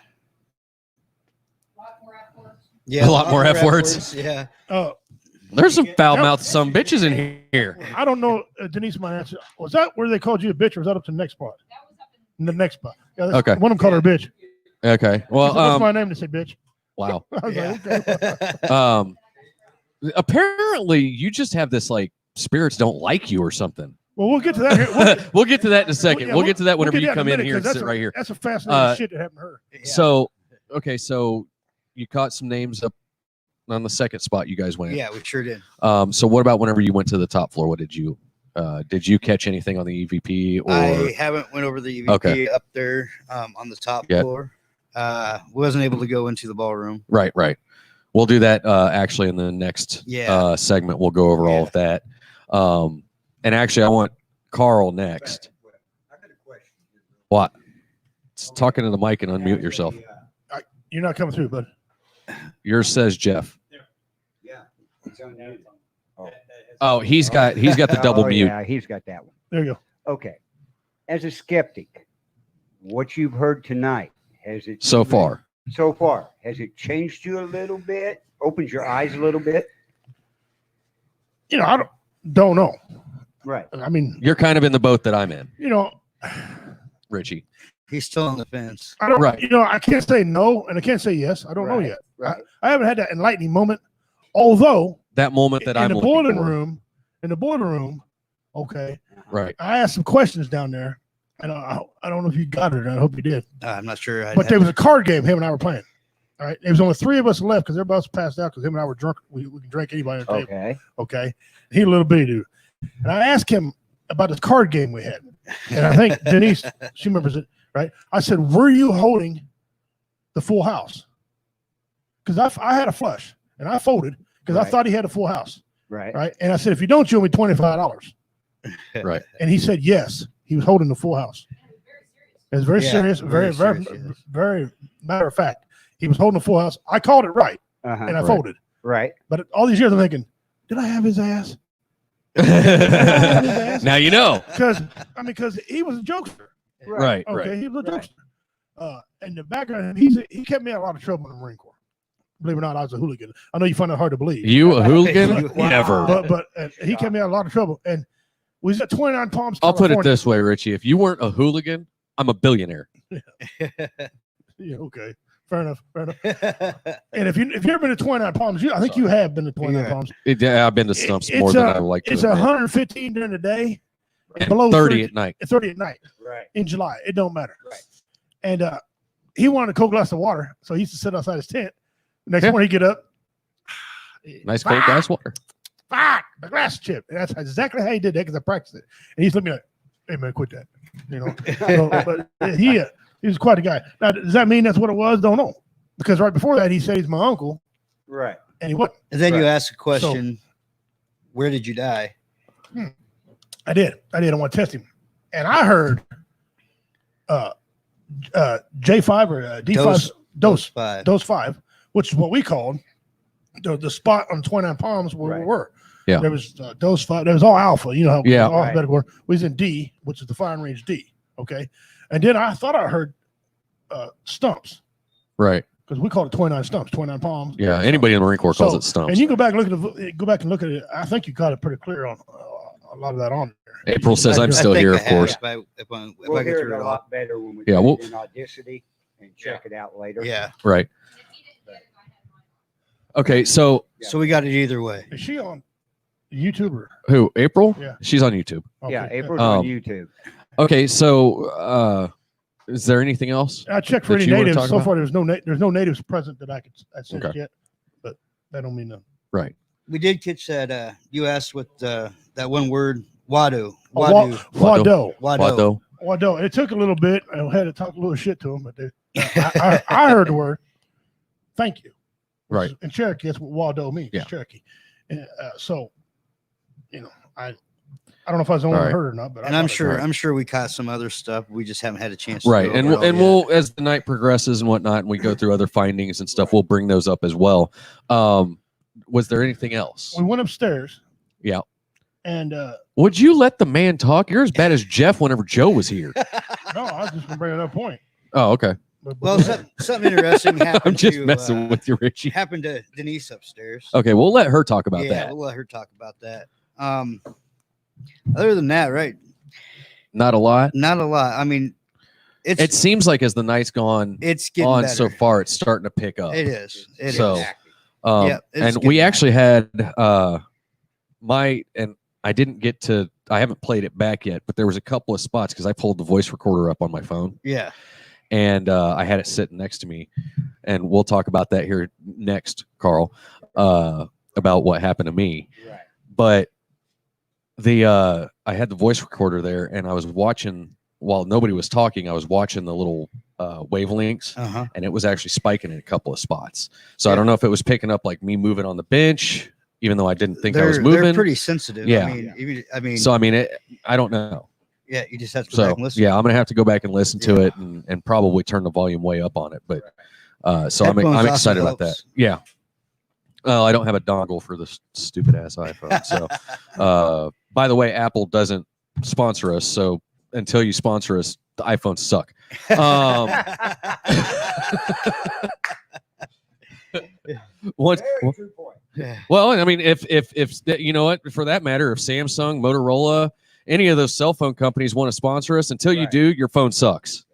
J: A lot more F words.
K: Yeah.
B: Oh,
J: There's some foul mouthed some bitches in here.
B: I don't know. Denise might answer. Was that where they called you a bitch, or was that up to the next spot? In the next spot. Yeah,
J: Okay.
B: One of them called her a bitch.
J: Okay.
B: She
J: Well,
B: said, what's my name? To say bitch.
J: wow.
B: I was like, okay.
J: Apparently, you just have this like spirits don't like you or something.
B: Well, we'll get to that here.
J: We'll get to that in a second.
B: yeah,
J: we'll get to that whenever
B: get
J: you
B: that
J: come
B: a
J: in
B: minute,
J: here and
B: 'cause
J: sit right here.
B: That's a fascinating shit that happened to her.
J: So, okay, so you caught some names up on the second spot you guys went.
K: Yeah, we sure did.
J: So what about whenever you went to the top floor? What did you catch anything on the EVP or
K: I haven't went over the EVP up there on the top floor. Wasn't able to go into the ballroom.
J: Right. We'll do that actually in the next segment. We'll go over all of that. And actually, I want Carl next. What? It's talking to the mic and unmute yourself.
B: You're not coming through, bud.
J: Yours says Jeff.
H: Yeah.
J: Oh, he's got the double mute.
R: Yeah, he's got that one.
B: There you go.
R: Okay. As a skeptic, what you've heard tonight, has it
J: So far,
R: has it changed you a little bit? Opened your eyes a little bit?
B: You know, I don't know.
R: Right.
B: I mean,
J: you're kind of in the boat that I'm in,
B: you know,
J: Richie.
K: He's still on the fence.
B: I don't.
J: Right.
B: You know, I can't say no and I can't say yes. I don't know yet.
R: Right.
B: I haven't had that enlightening moment. Although
J: that moment that I'm
B: in the boiler room, okay.
J: Right.
B: I asked some questions down there, and I don't know if you got it. Or I hope you did.
K: I'm not sure.
B: But there was a card game him and I were playing. All right. There was only 3 of us left because everybody else passed out because him and I were drunk. We can drink anybody on the table.
R: Okay.
B: Okay. He a little bitty dude. And I asked him about this card game we had. And I think Denise, she remembers it, right? I said, were you holding the full house? Because I had a flush and I folded because I thought he had a full house.
R: Right.
B: Right. And I said, if you don't, you owe me $25.
J: Right.
B: And he said, yes, he was holding the full house. It was very serious, very matter of fact. He was holding the full house. I called it right, and I folded.
R: Right.
B: But all these years, I'm thinking, did I have his ass?
J: Now you know.
B: Because he was a jokester.
J: Right.
B: Okay, he was a jokester. In the background, he kept me in a lot of trouble in the Marine Corps. Believe it or not, I was a hooligan. I know you find that hard to believe.
J: You a hooligan?
B: Wow.
J: Never.
B: But he kept me out of a lot of trouble. And we was at 29 Palms,
J: I'll put it
B: California.
J: this way, Richie. If you weren't a hooligan, I'm a billionaire.
B: Yeah, okay. Fair enough. And if you've ever been to 29 Palms, I think you have been to 29 Palms.
J: I've been to stumps more than I would like to.
B: It's
J: admit.
B: 115 during the day,
J: And
B: below
J: 30 at night.
B: 30 at night.
R: Right.
B: In July, it don't matter. Right. And he wanted a cold glass of water, so he used to sit outside his tent. Next morning, he get up.
J: Nice cold glass of water.
B: Fuck, the glass is chipped. And that's exactly how he did that because I practiced it. And he's looking at me like, hey man, quit that. You know. But he was quite a guy. Now, does that mean that's what it was? Don't know. Because right before that, he said he's my uncle.
R: Right.
B: And he wasn't.
K: And then you asked a question, where did you die?
B: I did. I want to test him. And I heard J5 or D5 dose 5, which is what we called the spot on 29 Palms where we were.
J: Yeah.
B: There was dose 5. There was all alpha. You know how
J: Yeah.
B: alphabetical order. We was in D, which is the firing range D. Okay. And then I thought I heard stumps.
J: Right.
B: Because we call it 29 stumps, 29 palms.
J: Yeah. Anybody in the Marine Corps calls it stumps.
B: And you go back and look at it. I think you got it pretty clear on a lot of that on there.
J: April says I'm still here, of course.
R: We'll hear it a lot better when we
J: Yeah,
R: get in Audacity and check it out later.
K: Yeah.
J: Right. Okay, so
K: we got it either way.
B: Is she on YouTube or
J: who? April?
B: Yeah.
J: She's on YouTube.
B: Okay.
R: Yeah, April's on YouTube.
J: Okay, so is there anything else?
B: I checked for
J: that
B: any
J: you wanna
B: natives.
J: talk
B: So
J: about?
B: far, there's no natives present that I said
J: Okay.
B: yet, but that don't mean nothing.
J: Right.
K: We did catch that. You asked what that one word, Wado.
B: Wado. It took a little bit. I had to talk a little shit to him, but I heard the word thank you.
J: Right.
B: In Cherokee, that's what Wado means.
J: Yeah.
B: Cherokee. And, so, I don't know if I was the only one who heard it or not, but
K: I'm sure we caught some other stuff. We just haven't had a chance to
J: Right.
K: go
J: And
K: over it all yet.
J: we'll, as the night progresses and whatnot, and we go through other findings and stuff, we'll bring those up as well. Was there anything else?
B: We went upstairs.
J: Yeah.
B: And
J: would you let the man talk? You're as bad as Jeff whenever Joe was here.
B: no, I was just gonna bring another point.
J: Oh, okay.
K: Well, something interesting happened.
J: I'm just
K: to,
J: messing with you, Richie.
K: Happened to Denise upstairs.
J: Okay, we'll let her talk about
K: Yeah,
J: that.
K: we'll let her talk about that. Other than that, right?
J: Not a lot.
K: Not a lot. I mean,
J: It seems like as the night's gone
K: it's getting
J: on
K: better.
J: so far, it's starting to pick up.
K: It is. It
J: so,
K: is.
J: Yeah,
K: it's
J: and we
K: getting
J: actually had and I didn't get to. I haven't played it back yet, but there was a couple of spots because I pulled the voice recorder up on my phone.
K: Yeah.
J: And I had it sitting next to me, and we'll talk about that here next, Carl, about what happened to me.
R: Right.
J: But I had the voice recorder there, and I was watching while nobody was talking. I was watching the little wavelengths, and it was actually spiking in a couple of spots. So I don't know if it was picking up like me moving on the bench, even though I didn't think I was moving.
K: They're pretty sensitive.
J: Yeah.
K: I mean.
J: So I mean, I don't know.
K: Yeah, you just have to go back and listen.
J: Yeah, I'm gonna have to go back and listen to it and probably turn the volume way up on it. But so I'm
K: Headphones also
J: excited about that.
K: helps.
J: Yeah. I don't have a dongle for this stupid ass iPhone. So by the way, Apple doesn't sponsor us. So until you sponsor us, the iPhones suck. Well, I mean, if you know what, for that matter, if Samsung, Motorola, any of those cell phone companies want to sponsor us, until you do, your phone sucks.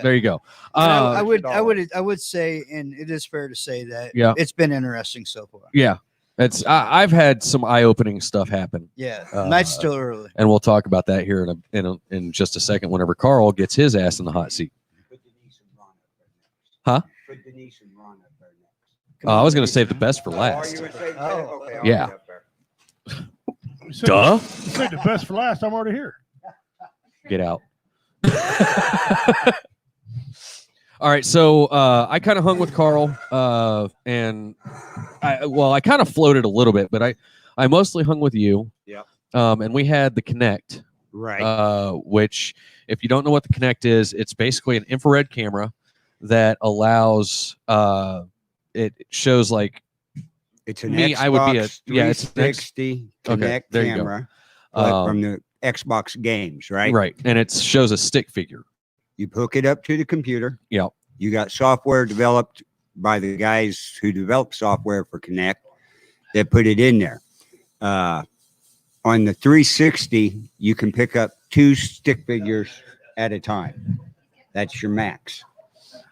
J: There you go.
K: I would say, and it is fair to say that it's been interesting so far.
J: Yeah, I've had some eye-opening stuff happen.
K: Yeah, night's still early,
J: and we'll talk about that here in just a second. Whenever Carl gets his ass in the hot seat. Huh? I was going to save the best for last. Yeah. Duh.
B: You said the best for last. I'm already here.
J: Get out. All right, so I kind of hung with Carl, and I kind of floated a little bit, but I mostly hung with you.
R: Yeah.
J: And we had the Kinect,
R: right?
J: Which, if you don't know what the Kinect is, it's basically an infrared camera that allows. It shows like
R: it's an
J: me.
R: Xbox
J: I would be a
R: 360 Kinect
J: there
R: camera
J: you go.
R: from the Xbox games, right?
J: Right, and it shows a stick figure.
R: You hook it up to the computer.
J: Yeah.
R: You got software developed by the guys who developed software for Kinect that put it in there. On the 360, you can pick up 2 stick figures at a time. That's your max.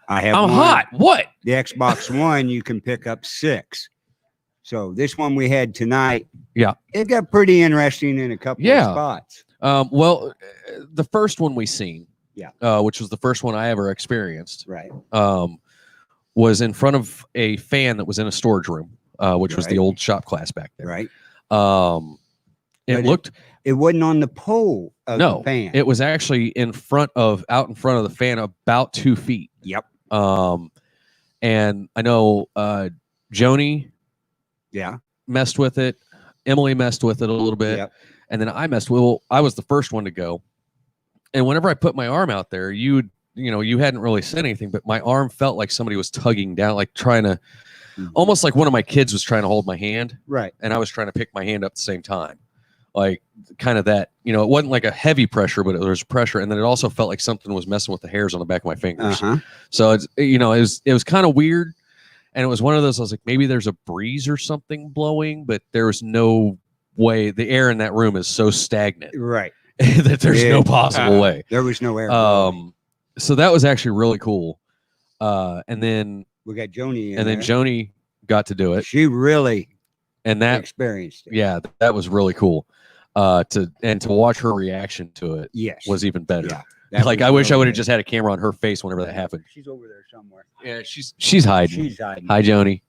R: I'm
J: hot. What?
R: The Xbox One, you can pick up 6. So this one we had tonight, it got pretty interesting in a couple of spots.
J: Well, the first one we seen, which was the first one I ever experienced,
R: right?
J: Was in front of a fan that was in a storage room, which was the old shop class back there,
R: right?
J: It
R: wasn't on the pole of the fan.
J: It was actually out in front of the fan, about 2 feet.
R: Yep.
J: And I know Joni, messed with it. Emily messed with it a little bit, and then I messed with. Well, I was the first one to go, and whenever I put my arm out there, you hadn't really said anything, but my arm felt like somebody was tugging down, like trying to, almost like one of my kids was trying to hold my hand,
R: right?
J: And I was trying to pick my hand up at the same time, like kind of that. It wasn't like a heavy pressure, but there was pressure, and then it also felt like something was messing with the hairs on the back of my fingers. So it's it was kind of weird. And it was one of those, I was like, maybe there's a breeze or something blowing, but there was no way. The air in that room is so stagnant.
R: Right.
J: That there's no possible way.
R: There was no air.
J: So that was actually really cool. And then
R: we got Joni
J: then Joni got to do it.
R: She really
J: experienced it. Yeah, that was really cool. To watch her reaction to it was even better. Yeah. Like I wish I would have just had a camera on her face whenever that happened.
R: She's over there somewhere.
J: Yeah, she's hiding.
R: She's hiding.
J: Hi, Joni.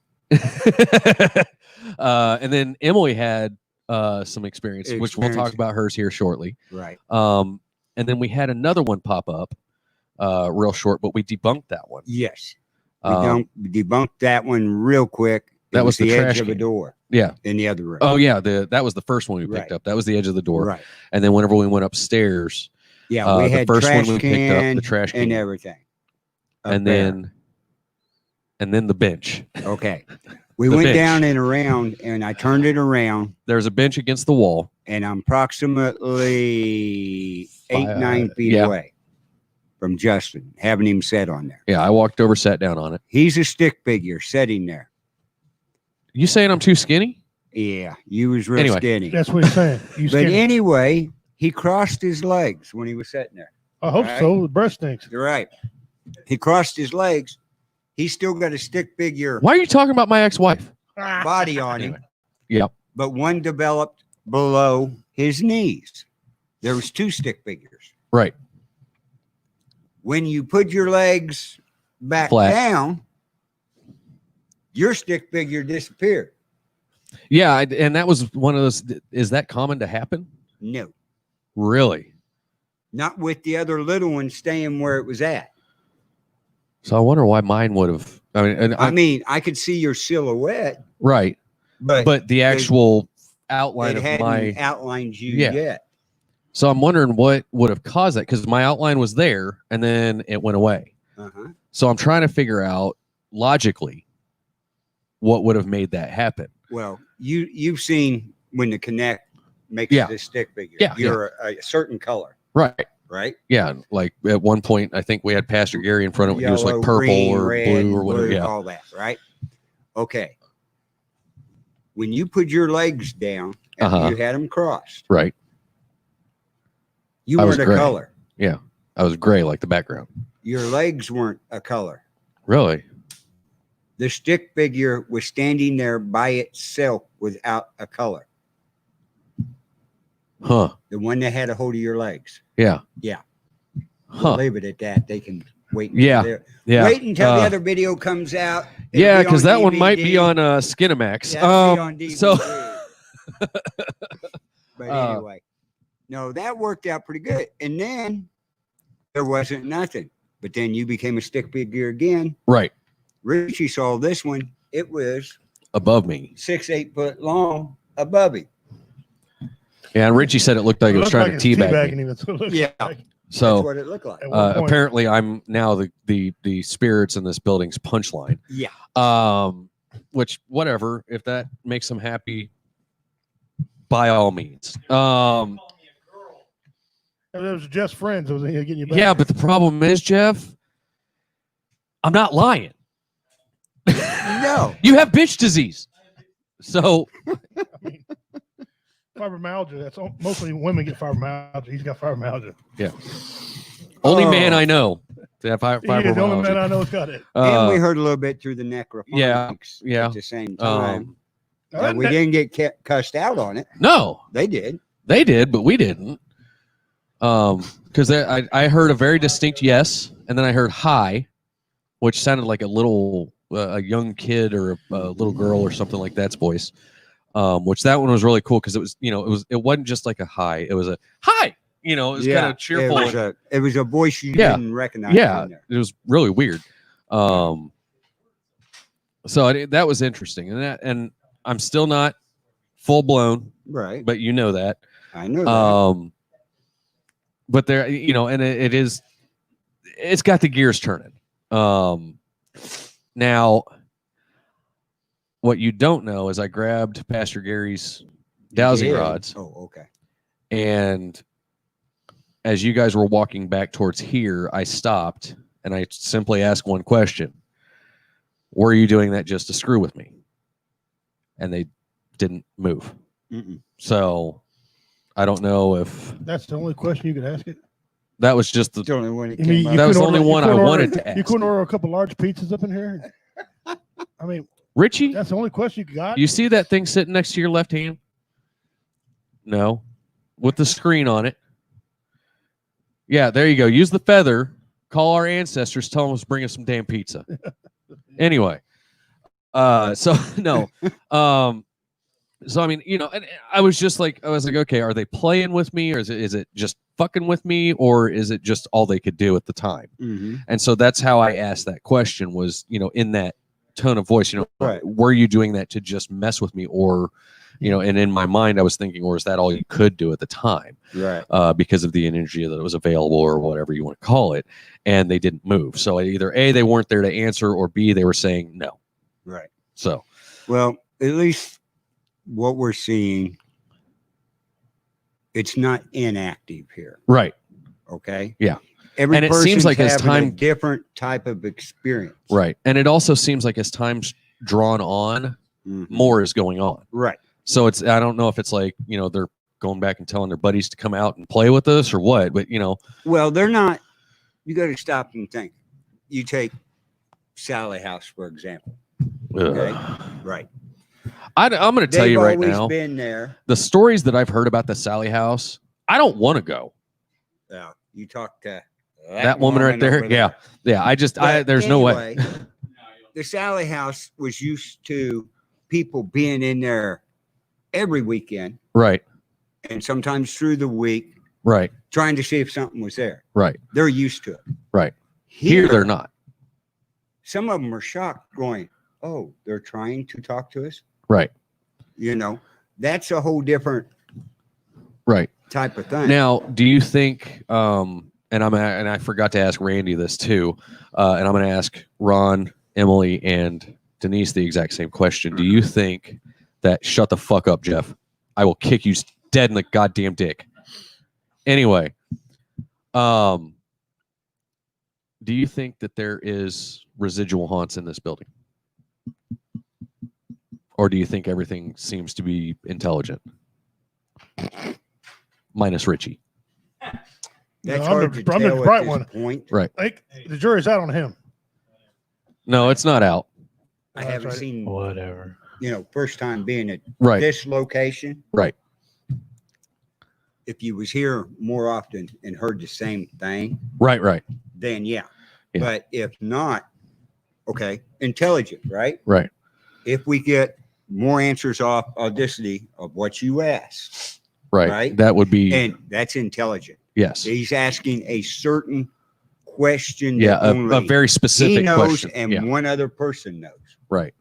J: And then Emily had some experience, which we'll talk about hers here shortly.
R: Right.
J: And then we had another one pop up, real short, but we debunked that one.
R: Yes. We debunked that one real quick.
J: That was the
R: edge
J: trash
R: of a
J: can.
R: door.
J: Yeah.
R: In the other room.
J: Oh yeah, that was the first one we picked up. That was the edge of the door.
R: Right.
J: And then whenever we went upstairs,
R: we
J: the
R: had
J: first
R: trash
J: one we picked up, the trash can
R: and everything.
J: and then the bench.
R: Okay. We
J: The
R: went
J: bench.
R: down and around, and I turned it around,
J: There's a bench against the wall.
R: and I'm approximately 9 feet
J: yeah.
R: away from Justin, having him set on there.
J: Yeah, I walked over, sat down on it.
R: He's a stick figure sitting there.
J: You saying I'm too skinny?
R: Yeah, you was real
J: Anyway.
R: skinny.
B: That's what he's saying. You
R: But
B: skinny.
R: anyway, he crossed his legs when he was sitting there.
B: I hope
R: Right?
B: so. The breast stinks.
R: You're right. He crossed his legs. He's still got a stick figure
J: Why are you talking about my ex-wife?
R: body on him,
J: Yep.
R: but one developed below his knees. There was 2 stick figures.
J: Right.
R: When you put your legs back
J: Flat.
R: down, your stick figure disappeared.
J: Yeah, and that was one of those. Is that common to happen?
R: No,
J: Really?
R: not with the other little one staying where it was at.
J: So I wonder why mine would have. I mean, and
R: I mean, I could see your silhouette,
J: right,
R: but
J: the actual outline
R: it
J: of
R: hadn't
J: my.
R: outlined you
J: Yeah.
R: yet.
J: So I'm wondering what would have caused that, because my outline was there and then it went away.
R: Uh-huh.
J: So I'm trying to figure out logically what would have made that happen.
R: Well, you've seen when the Connect makes
J: Yeah.
R: this stick figure.
J: Yeah,
R: You're a certain color,
J: Right.
R: right?
J: Yeah. Like at one point, I think we had Pastor Gary in front of him. He was like
R: Yellow,
J: purple
R: green,
J: or
R: red,
J: blue or whatever.
R: blue,
J: Yeah.
R: all that, right? Okay. When you put your legs down after
J: Uh-huh.
R: you had them crossed,
J: Right.
R: you
J: I was
R: weren't a
J: gray.
R: color.
J: Yeah. I was gray like the background.
R: Your legs weren't a color.
J: Really?
R: The stick figure was standing there by itself without a color.
J: Huh.
R: The one that had a hold of your legs.
J: Yeah.
R: Yeah. We'll
J: Huh.
R: leave it at that. They can wait.
J: Yeah.
R: they're-
J: Yeah.
R: Wait until the other video comes out. It'll
J: Yeah,
R: be
J: because
R: on
J: that one might be
R: DVD.
J: on Skinamax.
R: That'll be on DVD.
J: So
R: But anyway, no, that worked out pretty good. And then there wasn't nothing. But then you became a stick figure again.
J: right
R: Richie saw this one. It was
J: above me.
R: 6-8 foot long above him.
J: Yeah, and Richie said it looked like it was
B: looked
J: trying
B: like
J: to
B: it's
J: teabag
B: teabagging
J: me.
B: him. That's what it looks
R: Yeah.
B: like.
R: That's
J: So
R: what it looked like.
B: At one point.
J: apparently, I'm now the spirits in this building's punchline.
R: Yeah.
J: Which whatever, if that makes them happy, by all means.
B: If it was just friends, it was getting you back.
J: Yeah, but the problem is, Jeff, I'm not lying.
R: No.
J: You have bitch disease. So
B: I mean, fibromyalgia. That's mostly women get fibromyalgia. He's got fibromyalgia.
J: yeah. Only man
R: Oh.
J: I know to have
B: He is the only man
J: fibromyalgia.
B: I know has got it.
R: And we heard a little bit through the necrophonics
J: yeah.
R: at the same time.
J: Um,
R: We didn't get cussed out on it.
J: no,
R: They did.
J: they did, but we didn't. Because I heard a very distinct yes, and then I heard hi, which sounded like a little a young kid or a little girl or something like that's voice. Which that one was really cool because it was it wasn't just like a hi, it was a hi. It was kind of cheerful.
R: It was a voice you
J: Yeah.
R: didn't recognize.
J: Yeah,
R: in there.
J: it was really weird. So that was interesting, and I'm still not full blown,
R: Right.
J: but you know that.
R: I know that.
J: But there, and it's got the gears turning. Now, what you don't know is I grabbed Pastor Gary's dowsing
R: Yeah.
J: rods,
R: Oh, okay.
J: and as you guys were walking back towards here, I stopped and I simply asked one question: were you doing that just to screw with me? And they didn't move.
R: Mm-mm.
J: So I don't know if
B: That's the only question you could ask it.
J: that was just
R: It's the only one that
B: You mean
R: came
B: you
J: That was the
B: couldn't
J: only
B: order-
J: one
B: you
J: I
B: couldn't
J: wanted
B: order-
J: to
B: You
J: ask.
B: couldn't order a couple large pizzas up in here. I mean,
J: Richie.
B: that's the only question you got.
J: You see that thing sitting next to your left hand? No, with the screen on it. Yeah, there you go. Use the feather. Call our ancestors. Tell them to bring us some damn pizza. Anyway, so no, so I mean, and I was like, okay, are they playing with me, or is it just fucking with me, or is it just all they could do at the time?
R: Mm-hmm.
J: And so that's how I asked that question, was in that tone of voice,
R: Right.
J: were you doing that to just mess with me, or and in my mind I was thinking, or is that all you could do at the time,
R: Right.
J: because of the energy that was available, or whatever you want to call it, and they didn't move. So either A, they weren't there to answer, or B, they were saying no.
R: Right.
J: So
R: Well, at least what we're seeing, it's not inactive here.
J: Right.
R: Okay.
J: Yeah.
R: Every
J: And it
R: person's
J: seems like as
R: having a
J: time
R: different type of experience.
J: Right. And it also seems like as time's drawn on, more is going on.
R: Right.
J: So it's, I don't know if it's like, you know, they're going back and telling their buddies to come out and play with us or what, but you know.
R: Well, they're not, you got to stop and think. You take Sally House, for example. Okay. Right.
J: I'm going to tell you right
R: They've
J: now,
R: always been there.
J: the stories that I've heard about the Sally House, I don't want to go.
R: Yeah. You talk to
J: That woman right there.
R: over
J: Yeah. Yeah. I just, there's no way.
R: The Sally House was used to people being in there every weekend.
J: Right.
R: And sometimes through the week.
J: Right.
R: Trying to see if something was there.
J: Right.
R: They're used to it.
J: Right. Here they're not.
R: Some of them are shocked going, oh, they're trying to talk to us.
J: Right.
R: You know, that's a whole different type of thing.
J: Now, do you think, and I forgot to ask Randy this too, and I'm going to ask Ron, Emily, and Denise the exact same question. Do you think that, shut the fuck up, Jeff, I will kick you dead in the goddamn dick. Anyway, do you think that there is residual haunts in this building? Or do you think everything seems to be intelligent? Minus Richie.
R: That's
B: I'm
R: hard
B: the
R: to tell at
B: bright
R: this
B: one.
R: point.
J: Right.
B: Like, the jury's out on him.
J: No, it's not out.
R: I haven't seen
I: whatever.
R: You know, first time being at
J: Right.
R: this location.
J: Right.
R: If you was here more often and heard the same thing.
J: Right. Right.
R: Then yeah. But if not, okay, intelligent, right?
J: Right.
R: If we get more answers off audacity of what you asked.
J: Right.
R: Right.
J: That would be.
R: And that's intelligent.
J: Yes.
R: He's asking a certain question.
J: Yeah,
R: that
J: a
R: only
J: very specific
R: he knows
J: question.
R: and
J: Yeah.
R: one other person knows.
J: Right.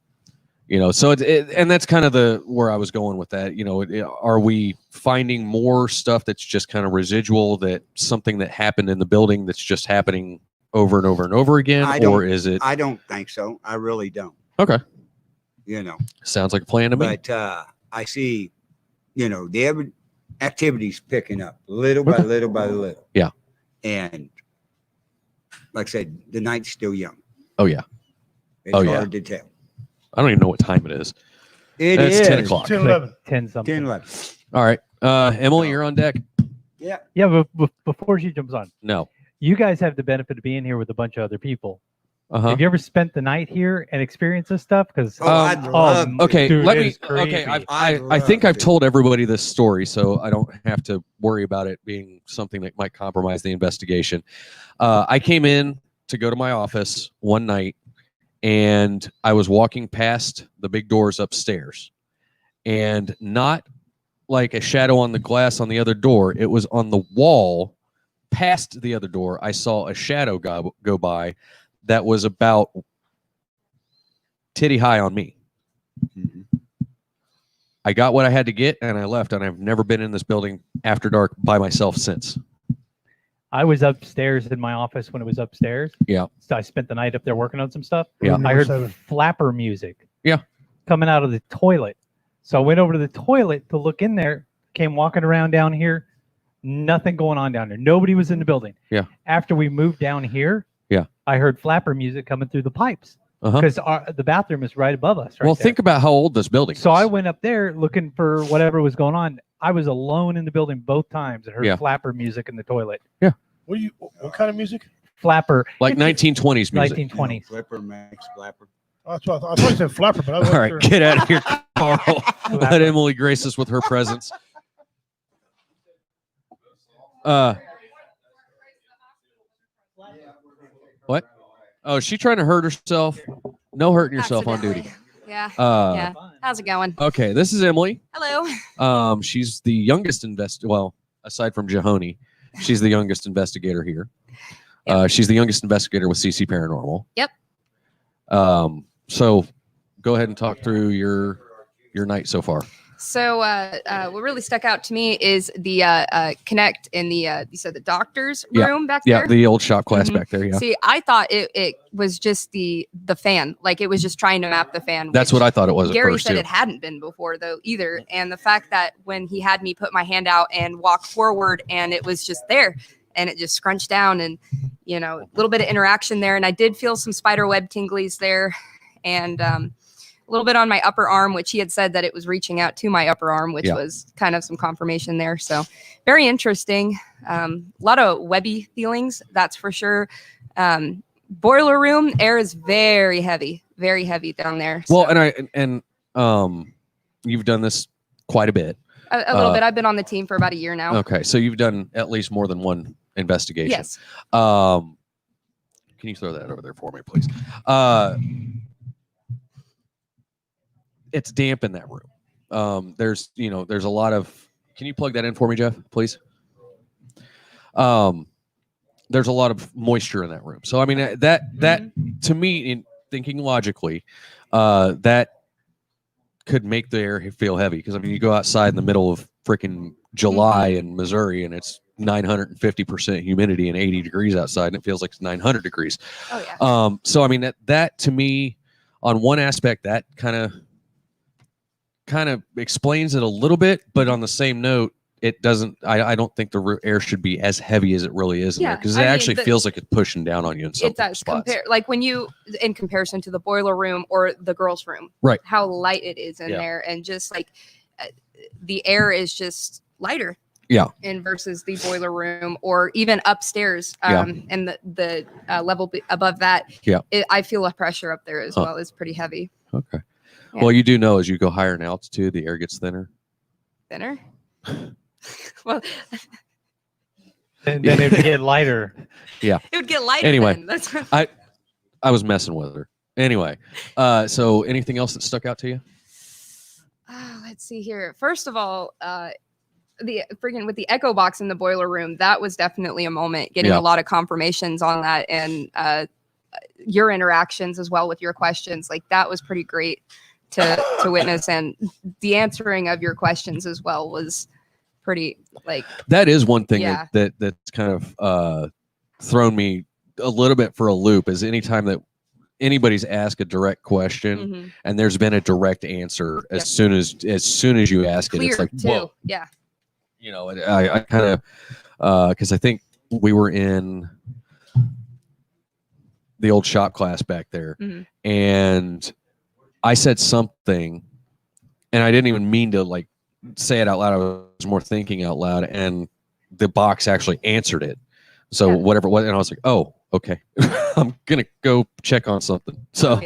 J: You know, so and that's kind of where I was going with that. You know, are we finding more stuff that's just kind of residual, that something that happened in the building that's just happening over and over and over again, or is it?
R: I don't think so. I really don't.
J: Okay.
R: You know,
J: sounds like a plan to me.
R: But I see, you know, the activities picking up little by little by little.
J: Yeah.
R: And like I said, the night's still young.
J: Oh yeah.
R: It's hard to tell.
J: I don't even know what time it is.
R: It's
J: 10 o'clock.
B: 10, 11.
I: 10 something.
R: 10, 11.
J: All right. Emily, you're on deck.
R: Yeah.
I: Yeah, but before she jumps on,
J: No.
I: you guys have the benefit of being here with a bunch of other people.
J: Uh-huh.
I: Have you ever spent the night here and experienced this stuff? Because
J: okay,
I: dude,
J: let
I: it
J: me.
I: is creepy.
J: Okay, I think I've told everybody this story, so I don't have to worry about it being something that might compromise the investigation. I came in to go to my office one night, and I was walking past the big doors upstairs, and not like a shadow on the glass on the other door. It was on the wall past the other door. I saw a shadow go by that was about titty high on me. I got what I had to get and I left, and I've never been in this building after dark by myself since.
I: I was upstairs in my office when it was upstairs.
J: Yeah.
I: So I spent the night up there working on some stuff.
J: Yeah.
I: I heard flapper music.
J: Yeah.
I: Coming out of the toilet. So I went over to the toilet to look in there, came walking around down here. Nothing going on down there. Nobody was in the building.
J: Yeah.
I: After we moved down here,
J: yeah,
I: I heard flapper music coming through the pipes
J: Uh-huh.
I: because the bathroom is right above us. Right
J: Well,
I: there.
J: think about how old this building is.
I: So I went up there looking for whatever was going on. I was alone in the building both times and heard
J: Yeah.
I: flapper music in the toilet.
J: Yeah.
B: What kind of music?
I: Flapper.
J: Like 1920s music.
I: 1920s.
R: Flipper, Max, Flapper.
B: Oh, that's what I thought you said flapper, but I wasn't
J: All right,
B: sure.
J: get out of here, Carl. Let Emily grace us with her presence. What? Oh, is she trying to hurt herself? No hurting yourself on duty.
S: Yeah.
J: Uh,
S: Yeah. How's it going?
J: Okay, this is Emily.
S: Hello.
J: She's the youngest well, aside from Jahoni, she's the youngest investigator here. She's the youngest investigator with CC Paranormal.
S: Yep.
J: So go ahead and talk through your night so far.
S: So what really stuck out to me is the Connect in the you said the doctor's room back there.
J: Yeah, the old shop class
S: Mhm.
J: back there. Yeah,
S: See, I thought it was just the fan, like it was just trying to map the fan.
J: that's
S: which
J: what I thought it was at
S: Gary
J: first
S: said
J: too.
S: it hadn't been before though either, and the fact that when he had me put my hand out and walk forward, and it was just there, and it just scrunched down, and a little bit of interaction there, and I did feel some spider web tinglies there, and a little bit on my upper arm, which he had said that it was reaching out to my upper arm, which was kind of some confirmation there. So very interesting. A lot of webby feelings, that's for sure. Boiler room air is very heavy down there.
J: Well,
S: So
J: and you've done this quite a bit.
S: a little bit. I've been on the team for about a year now.
J: Okay, so you've done at least more than one investigation.
S: Yes.
J: Can you throw that over there for me, please? It's damp in that room. There's a lot of. Can you plug that in for me, Jeff, please? There's a lot of moisture in that room. So I mean that to me, in thinking logically, that could make the air feel heavy, because I mean you go outside in the middle of freaking July in Missouri and it's 950% humidity and 80 degrees outside and it feels like it's 900 degrees.
S: Oh yeah.
J: So I mean that to me, on one aspect, that kind of explains it a little bit, but on the same note, it doesn't. I don't think the air should be as heavy as it really is in there, because it actually feels like it's pushing down on you in some
S: it does
J: spots.
S: like when you, in comparison to the boiler room or the girls' room,
J: Right?
S: How light it is in there, and just like the air is just lighter.
J: Yeah.
S: In versus the boiler room or even upstairs, and the level above that.
J: Yeah.
S: I feel a pressure up there as well. It's pretty heavy.
J: Okay.
S: Yeah.
J: Well, you do know as you go higher in altitude, the air gets thinner.
S: Thinner. Well,
I: then it would get lighter.
J: Yeah.
S: it would get lighter.
J: Anyway,
S: then. That's
J: I was messing with her. Anyway, so anything else that stuck out to you?
S: Let's see here. First of all, the freaking with the echo box in the boiler room, that was definitely a moment. Getting a lot of confirmations on that, and your interactions as well with your questions, like that was pretty great to witness, and the answering of your questions as well was pretty like.
J: That is one thing
S: Yeah.
J: that's kind of thrown me a little bit for a loop, is anytime that anybody's asked a direct question and there's been a direct answer as soon as you ask it, it's like, whoa.
S: Yeah.
J: I kind of because I think we were in the old shop class back there, and I said something, and I didn't even mean to like say it out loud. I was more thinking out loud, and the box actually answered it. So whatever it was, and I was like, oh, okay, I'm gonna go check on something. So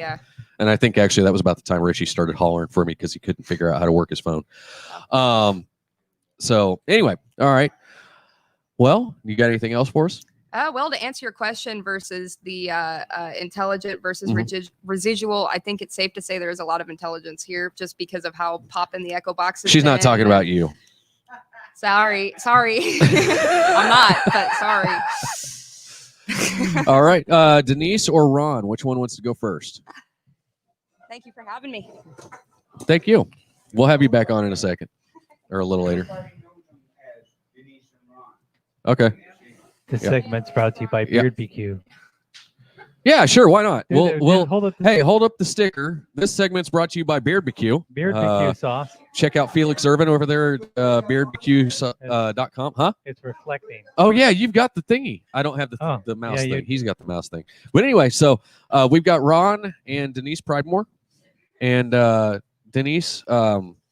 J: and I think actually that was about the time Richie started hollering for me because he couldn't figure out how to work his phone. So anyway, all right. Well, you got anything else for us?
S: Well, to answer your question versus the intelligent versus residual, I think it's safe to say there is a lot of intelligence here, just because of how popping the echo box is.
J: She's not talking about you.
S: Sorry. I'm not, but sorry.
J: All right, Denise or Ron, which one wants to go first?
S: Thank you for having me.
J: Thank you. We'll have you back on in a second, or a little later. Okay.
I: This segment's brought to you by Beard BQ.
J: Yeah, sure. Why not?
I: Dude,
J: We'll
I: hold up
J: hold up the sticker. This segment's brought to you by Beard BQ.
I: Beard BQ sauce.
J: Check out Felix Irvin over there at beardbq.com. Huh?
I: It's reflecting.
J: Oh yeah, you've got the thingy. I don't have the mouse
I: yeah,
J: thing. He's got the mouse thing. But anyway, so we've got Ron and Denise Pridemore, and Denise.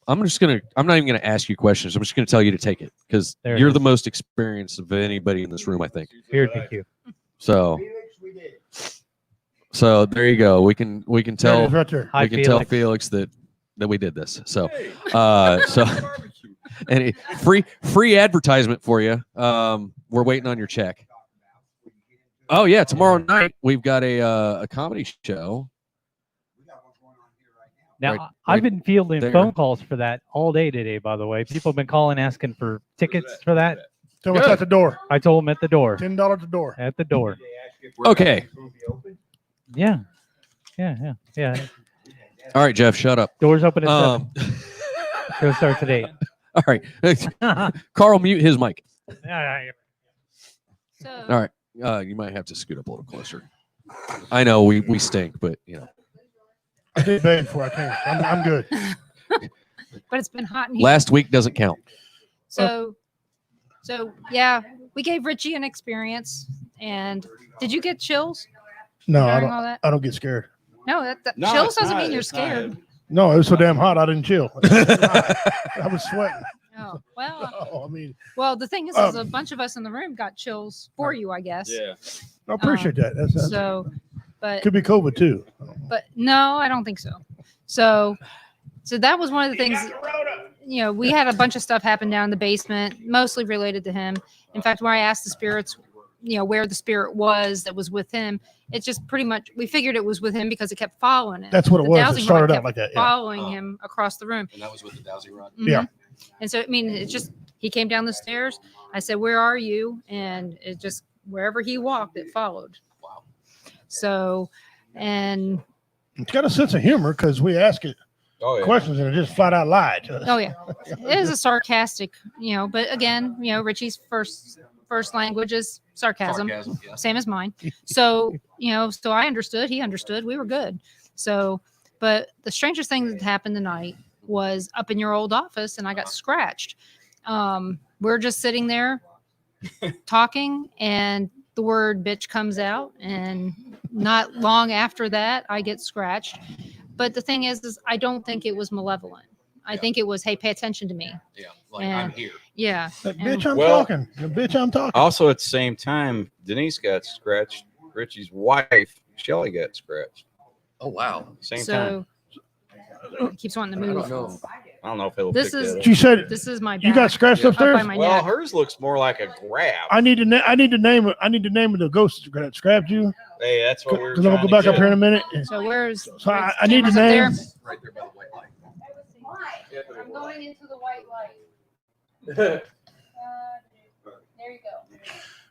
J: I'm not even gonna ask you questions. I'm just gonna tell you to take it, because you're the most experienced of anybody in this room, I think.
I: Beard BQ.
J: So there you go. We can tell
B: There it is right there.
J: we can tell Felix that we did this. So and free advertisement for you. We're waiting on your check. Oh yeah, tomorrow night we've got a comedy show.
I: Now, I've been fielding phone calls for that all day today, by the way. People have been calling, asking for tickets for that.
B: Tell us at the door.
I: I told them at the door.
B: $10 at the door.
I: At the door.
J: Okay.
I: Yeah.
J: All right, Jeff, shut up.
I: Doors open at 7. So it starts at 8.
J: All right. Carl, mute his mic.
D: So,
J: All right. You might have to scoot up a little closer. I know we stink, but you know.
B: I did bad before I came. I'm good.
D: but it's been hot in here.
J: Last week doesn't count.
D: So yeah, we gave Richie an experience. And did you get chills?
B: No, I
D: during all
B: don't.
D: that?
B: I don't get scared.
D: No,
K: No,
D: chills
K: it's
D: doesn't
K: not-
D: mean you're
K: it's not.
D: scared.
B: No, it was so damn hot. I didn't chill. I was sweating.
D: Oh, well.
B: Oh, I mean,
D: Well, the thing is a bunch of us in the room got chills for you, I guess.
K: Yeah.
B: I appreciate that. That's
D: So, but
B: could be COVID too.
D: but no, I don't think so. So that was one of the things. You know, we had a bunch of stuff happen down in the basement, mostly related to him. In fact, when I asked the spirits, you know, where the spirit was that was with him, it's just pretty much we figured it was with him because it kept following him.
B: That's what it
D: The
B: was. It
D: dowsing
B: started
D: rod
B: out
D: kept
B: like that, yeah.
D: following him across the room.
J: And that was with the dowsing rod.
D: Mhm.
B: Yeah.
D: And so, I mean, it just, he came down the stairs. I said, "Where are you?" And it just, wherever he walked, it followed.
J: Wow.
D: So, and,
B: It's got a sense of humor because we ask it questions and it just flat out lied to us.
D: oh yeah, it is a sarcastic, you know, but again, you know, Richie's first language is sarcasm,
J: Sarcasm, yeah.
D: same as mine. So, you know, so I understood, he understood, we were good. So, but the strangest thing that happened tonight was up in your old office and I got scratched. We're just sitting there talking and the word bitch comes out and not long after that I get scratched. But the thing is I don't think it was malevolent. I think it was, hey, pay attention to me.
J: Yeah, like I'm
D: And-
J: here.
D: Yeah.
B: That
D: And-
B: bitch, I'm
K: Well-
B: talking. The bitch, I'm talking.
K: Also, at the same time, Denise got scratched. Richie's wife, Shelly, got scratched.
J: Oh wow.
K: Same time.
D: So it keeps wanting to
J: I
D: move.
J: don't know.
K: I don't know if it'll
D: This
K: pick
D: is
K: that up.
B: She said
D: this is my
B: you
D: back,
B: got scratched
D: up by
B: upstairs.
D: my
K: Well,
D: neck.
K: hers looks more like a grab.
B: I need to name it. I need to name it the ghost that scrapped you.
K: Hey, that's what we were
B: Because I'm gonna
K: trying
B: go back
K: to
B: up
K: get.
B: here in a minute.
D: So where's
B: So I need to
D: cameras up there?
B: name.
J: Right there by the white light.
D: I'm going into the white light. There you go.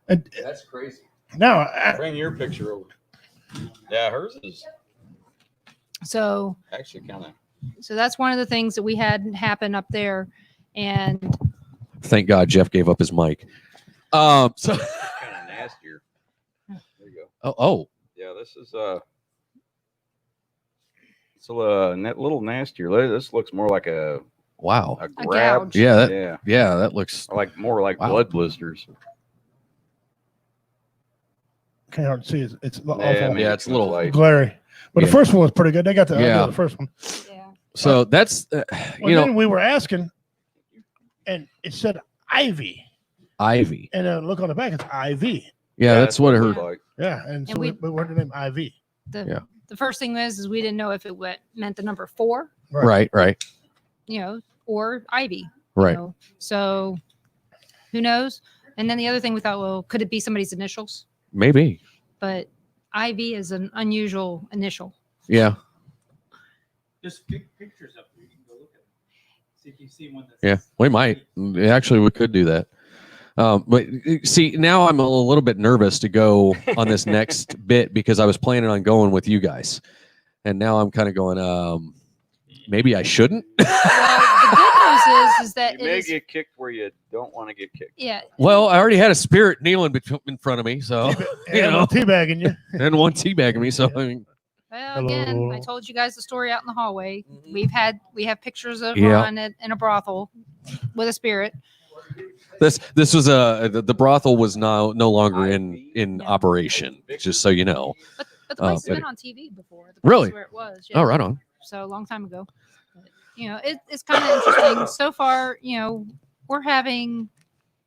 B: And
J: That's crazy.
B: now,
K: Bring your picture over. Yeah, hers is
D: So
K: actually kind of.
D: so that's one of the things that we had happen up there. And
J: Thank God Jeff gave up his mic. So
K: Kind of nastier. There you go.
J: oh
K: Yeah, this is it's a little nastier. This looks more like a
J: wow.
K: grab.
D: gouge.
J: Yeah,
K: yeah,
J: that looks
K: like more like
J: Wow.
K: blood blisters.
B: can't hardly see it. It's awful
K: maybe
J: Yeah, it's a little
K: light.
B: glary. But
J: Yeah.
B: the first one was pretty good. They got the idea
J: Yeah.
B: of the first one.
D: yeah.
J: so that's
B: Well,
J: you know
B: then we were asking, and it said Ivy,
J: Ivy.
B: and look on the back, it's IV.
J: Yeah, that's what I heard.
K: looked like.
B: Yeah, and so
D: And
B: we
D: we-
B: went the name IV.
D: The first thing is we didn't know if it meant the number 4,
J: Right,
D: you know, or Ivy. you
J: right.
D: know. So who knows? And then the other thing we thought, well, could it be somebody's initials?
J: Maybe.
D: But IV is an unusual initial.
J: Yeah.
I: Just pictures of them. You can go look at them. See if you see one that's.
J: Yeah, we might. Actually, we could do that. But see, now I'm a little bit nervous to go on this next bit because I was planning on going with you guys, and now I'm kind of going. Maybe I shouldn't.
D: Well, the good news is that
K: You
D: it
K: may
D: is,
K: get kicked where you don't want to get kicked.
D: yeah.
J: Well, I already had a spirit kneeling in front of me, so you know,
B: teabagging you.
J: and one teabagging me. So I mean,
D: Well, again, I told you guys the story out in the hallway. We have pictures of
J: Yeah.
D: Ron in a brothel with a spirit.
J: this was the brothel was no longer in operation. Just so you know.
D: But the place has
J: but-
D: been on TV before. The place
J: Really?
D: Where it was.
J: Oh, right on.
D: So a long time ago. But, you know, it's kind of interesting. So far, you know, we're having,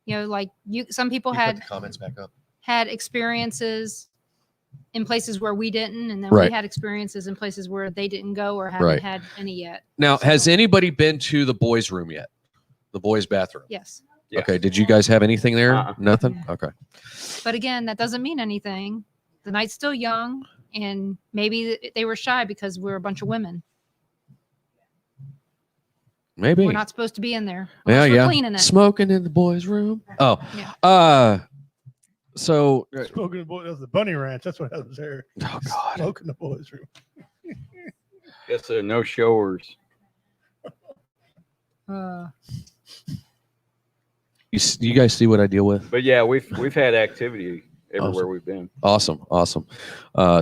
D: you know, like some people had
J: comments back up.
D: had experiences in places where we didn't, and then
J: Right.
D: we had experiences in places where they didn't go or haven't
J: Right.
D: had any yet.
J: Now, has anybody been to the boys' room yet? The boys' bathroom.
D: Yes.
K: Yeah.
J: Okay. Did you guys have anything there?
K: Uh-uh.
J: Nothing. Okay.
D: But again, that doesn't mean anything. The night's still young, and maybe they were shy because we're a bunch of women.
J: Maybe.
D: We're not supposed to be in there.
J: Yeah,
D: unless we're
J: yeah.
D: Cleaning it.
J: Smoking in the boys' room. Oh.
D: Yeah.
J: So.
B: Smoking the boy, that was the bunny ranch. That's what happens there.
J: Oh God.
B: Smoking the boys' room.
K: Guess there are no showers.
J: You guys see what I deal with?
N: But yeah, we've had activity everywhere
J: Awesome.
N: we've been.
J: Awesome.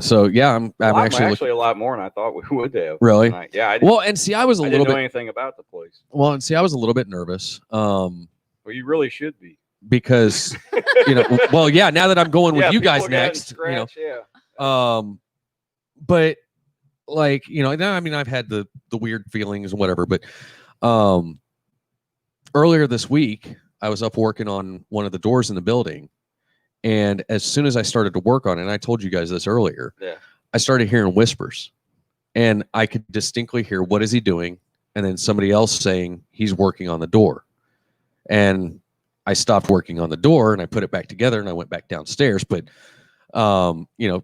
J: So yeah, I'm actually
N: actually a lot more than I thought we would have.
J: Really?
N: tonight. Yeah.
J: Well, and see, I was a
N: I
J: little
N: didn't know
J: bit.
N: anything about the place.
J: Well, and see, I was a little bit nervous.
N: Well, you really should be.
J: Because well, yeah, now that I'm going with you
N: people
J: guys
N: got
J: next,
N: scratch, yeah.
J: But like, I mean, I've had the weird feelings and whatever, but earlier this week, I was up working on one of the doors in the building, and as soon as I started to work on it, and I told you guys this earlier,
N: Yeah.
J: I started hearing whispers, and I could distinctly hear, "What is he doing?" And then somebody else saying, "He's working on the door," and I stopped working on the door and I put it back together and I went back downstairs. But,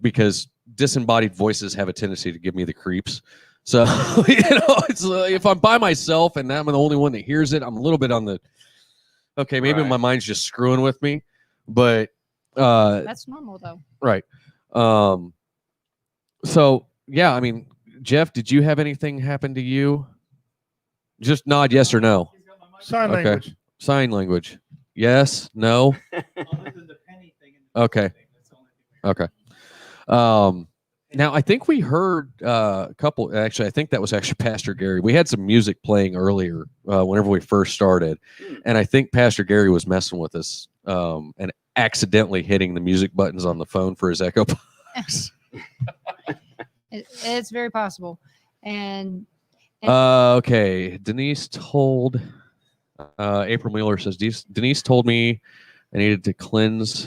J: because disembodied voices have a tendency to give me the creeps. So, it's if I'm by myself and I'm the only one that hears it, I'm a little bit on the, okay, maybe my mind's just screwing with me, but,
D: That's normal though.
J: Right. So yeah, I mean, Jeff, did you have anything happen to you? Just nod yes or no.
B: Sign language.
J: Sign language. Yes, no. Okay. Okay. Now I think we heard a couple. Actually, I think that was actually Pastor Gary. We had some music playing earlier whenever we first started, and I think Pastor Gary was messing with us and accidentally hitting the music buttons on the phone for his Echo Box.
D: It's very possible. And
J: okay, Denise told. April Mueller says, Denise told me I needed to cleanse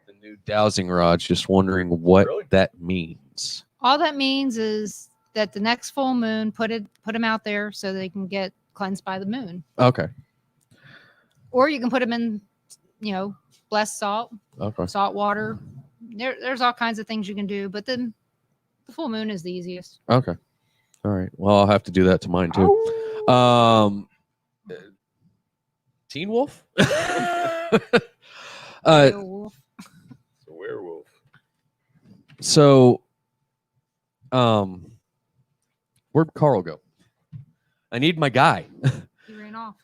J: the new dowsing rods. Just wondering what that means.
D: all that means is that the next full moon, put them out there so they can get cleansed by the moon.
J: Okay.
D: Or you can put them in, blessed salt, salt water. There's all kinds of things you can do, but then the full moon is the easiest.
J: Okay. All right. Well, I'll have to do that to mine too. Teen Wolf?
D: Werewolf.
N: It's a werewolf.
J: So, where'd Carl go? I need my guy.
D: He ran off.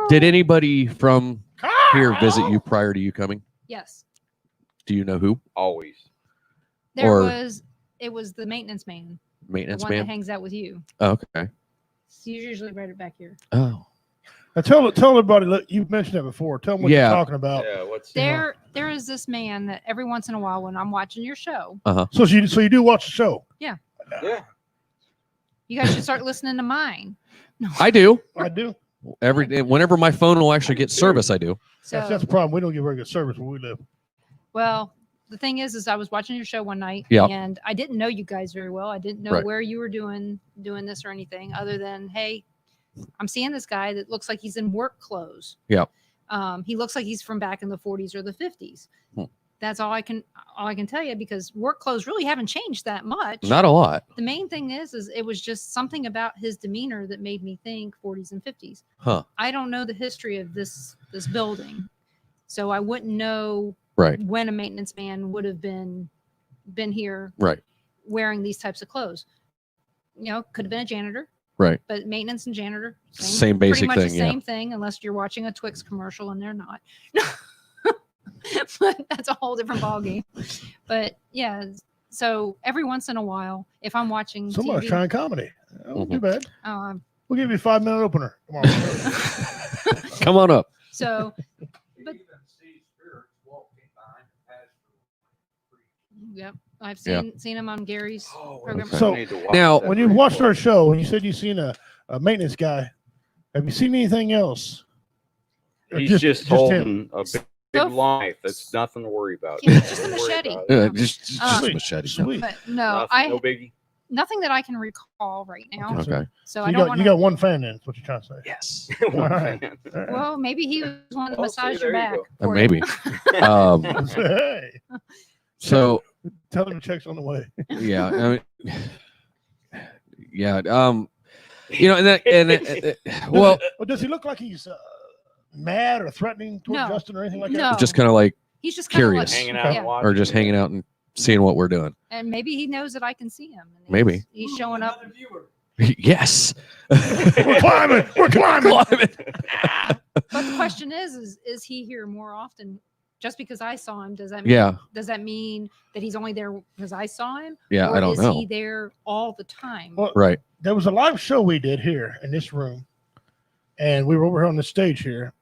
J: Did anybody from here visit you prior to you coming?
D: Yes.
J: Do you know who?
N: Always.
D: It was the maintenance man.
J: Maintenance
D: the one
J: man?
D: that hangs out with you.
J: Oh, okay.
D: He's usually right back here.
J: Oh.
B: Now tell everybody. Look, you've mentioned that before. Tell them what you're talking about.
N: Yeah. What's
D: There is this man that every once in a while when I'm watching your show.
B: So you do watch the show?
D: Yeah.
N: Yeah.
D: You guys should start listening to mine. No.
J: I do.
B: I do.
J: Whenever my phone will actually get service, I do.
D: So,
B: that's the problem. We don't get very good service where we live.
D: Well, the thing is I was watching your show one night,
J: Yeah.
D: and I didn't know you guys very well. I didn't know
J: Right.
D: where you were doing this or anything other than, hey, I'm seeing this guy that looks like he's in work clothes.
J: Yeah.
D: He looks like he's from back in the 40s or the 50s.
J: Hmm.
D: That's all I can tell you, because work clothes really haven't changed that much.
J: Not a lot.
D: The main thing is it was just something about his demeanor that made me think 40s and 50s.
J: Huh.
D: I don't know the history of this building, so I wouldn't know
J: Right.
D: when a maintenance man would have been here
J: Right.
D: wearing these types of clothes. Could have been a janitor.
J: Right.
D: But maintenance and janitor,
J: Same basic
D: pretty much
J: thing,
D: the
J: yeah.
D: same thing, unless you're watching a Twix commercial and they're not. But that's a whole different ballgame. But yeah, so every once in a while, if I'm watching
B: Somebody's
D: TV,
B: trying comedy. Oh, too bad.
D: Oh,
B: We'll give you a 5-minute opener. Come on.
J: Come on up.
D: so, but yep, I've seen him on Gary's program.
B: So
J: now,
B: when you watched our show and you said you've seen a maintenance guy, have you seen anything else? Or
N: He's just holding
B: him?
N: a big life. That's nothing to worry about.
D: Yeah, just a machete.
J: Yeah, just
B: Sweet.
J: machete.
B: Sweet.
D: But no,
N: No biggie.
D: nothing that I can recall right now.
J: Okay.
D: So
B: So
D: I
B: you
D: don't
B: got
D: want
B: you got one fan then. That's what you're trying to say.
J: Yes.
B: All right.
D: Well, maybe he was one to massage your
N: there you
D: back.
N: go.
D: for
J: Maybe.
D: you.
B: Hey,
J: So
B: tell them the check's on the way.
J: yeah. I mean, yeah. Well,
B: Does he look like he's mad or threatening toward
D: No.
B: Justin or anything like that?
D: No.
J: just kind of like
D: He's just kinda
J: curious,
D: like-
N: Hanging out
D: Yeah.
N: and watching.
J: or just hanging out and seeing what we're doing.
D: And maybe he knows that I can see him. And
J: Maybe.
D: he's showing up.
J: Yes.
B: We're climbing. We're climbing.
D: But the question is he here more often? Just because I saw him, does that mean?
J: Yeah.
D: Does that mean that he's only there because I saw him?
J: Yeah,
D: or
J: I don't
D: is
J: know.
D: he there all the time?
B: Well,
J: Right.
B: There was a live show we did here in this room, and we were over here on the stage here,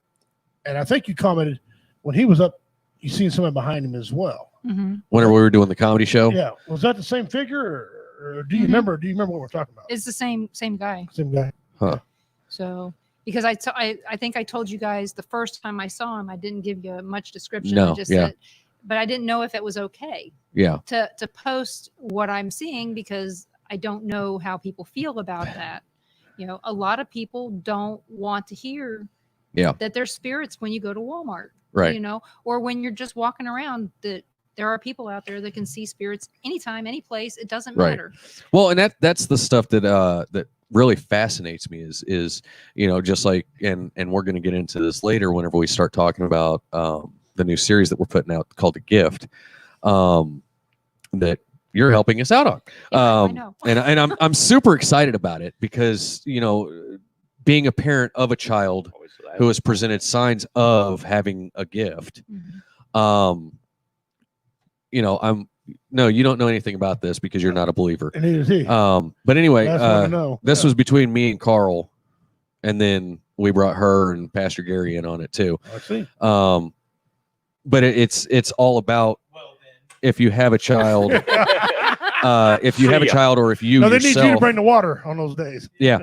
B: and I think you commented when he was up, you seen someone behind him as well.
D: Mm-hmm.
J: Whenever we were doing the comedy show.
B: Yeah, was that the same figure, or do you remember? Do you remember what we're talking about?
D: It's the same guy.
B: Same guy.
J: Huh.
D: So because I think I told you guys the first time I saw him, I didn't give you much description.
J: No,
D: I just
J: yeah.
D: said, but I didn't know if it was okay.
J: Yeah.
D: To post what I'm seeing because I don't know how people feel about that. You know, a lot of people don't want to hear that there's spirits when you go to Walmart.
J: Right.
D: You know, or when you're just walking around, that there are people out there that can see spirits anytime, any place. It doesn't
J: Right.
D: matter.
J: Well, and that's the stuff that that really fascinates me is you know, just like and we're going to get into this later whenever we start talking about the new series that we're putting out called The Gift, that you're helping us out on.
D: I know.
J: and I'm super excited about it because, you know, being a parent of a child who has presented signs of having a gift, you know, no, you don't know anything about this because you're not a believer.
B: And neither is he.
J: But anyway,
B: That's what I know.
J: this was between me and Carl, and then we brought her and Pastor Gary in on it too.
B: I see.
J: But it's all about if you have a child, if you have a child, or if you
B: No, they
J: yourself,
B: need you to bring the water on those days.
J: yeah.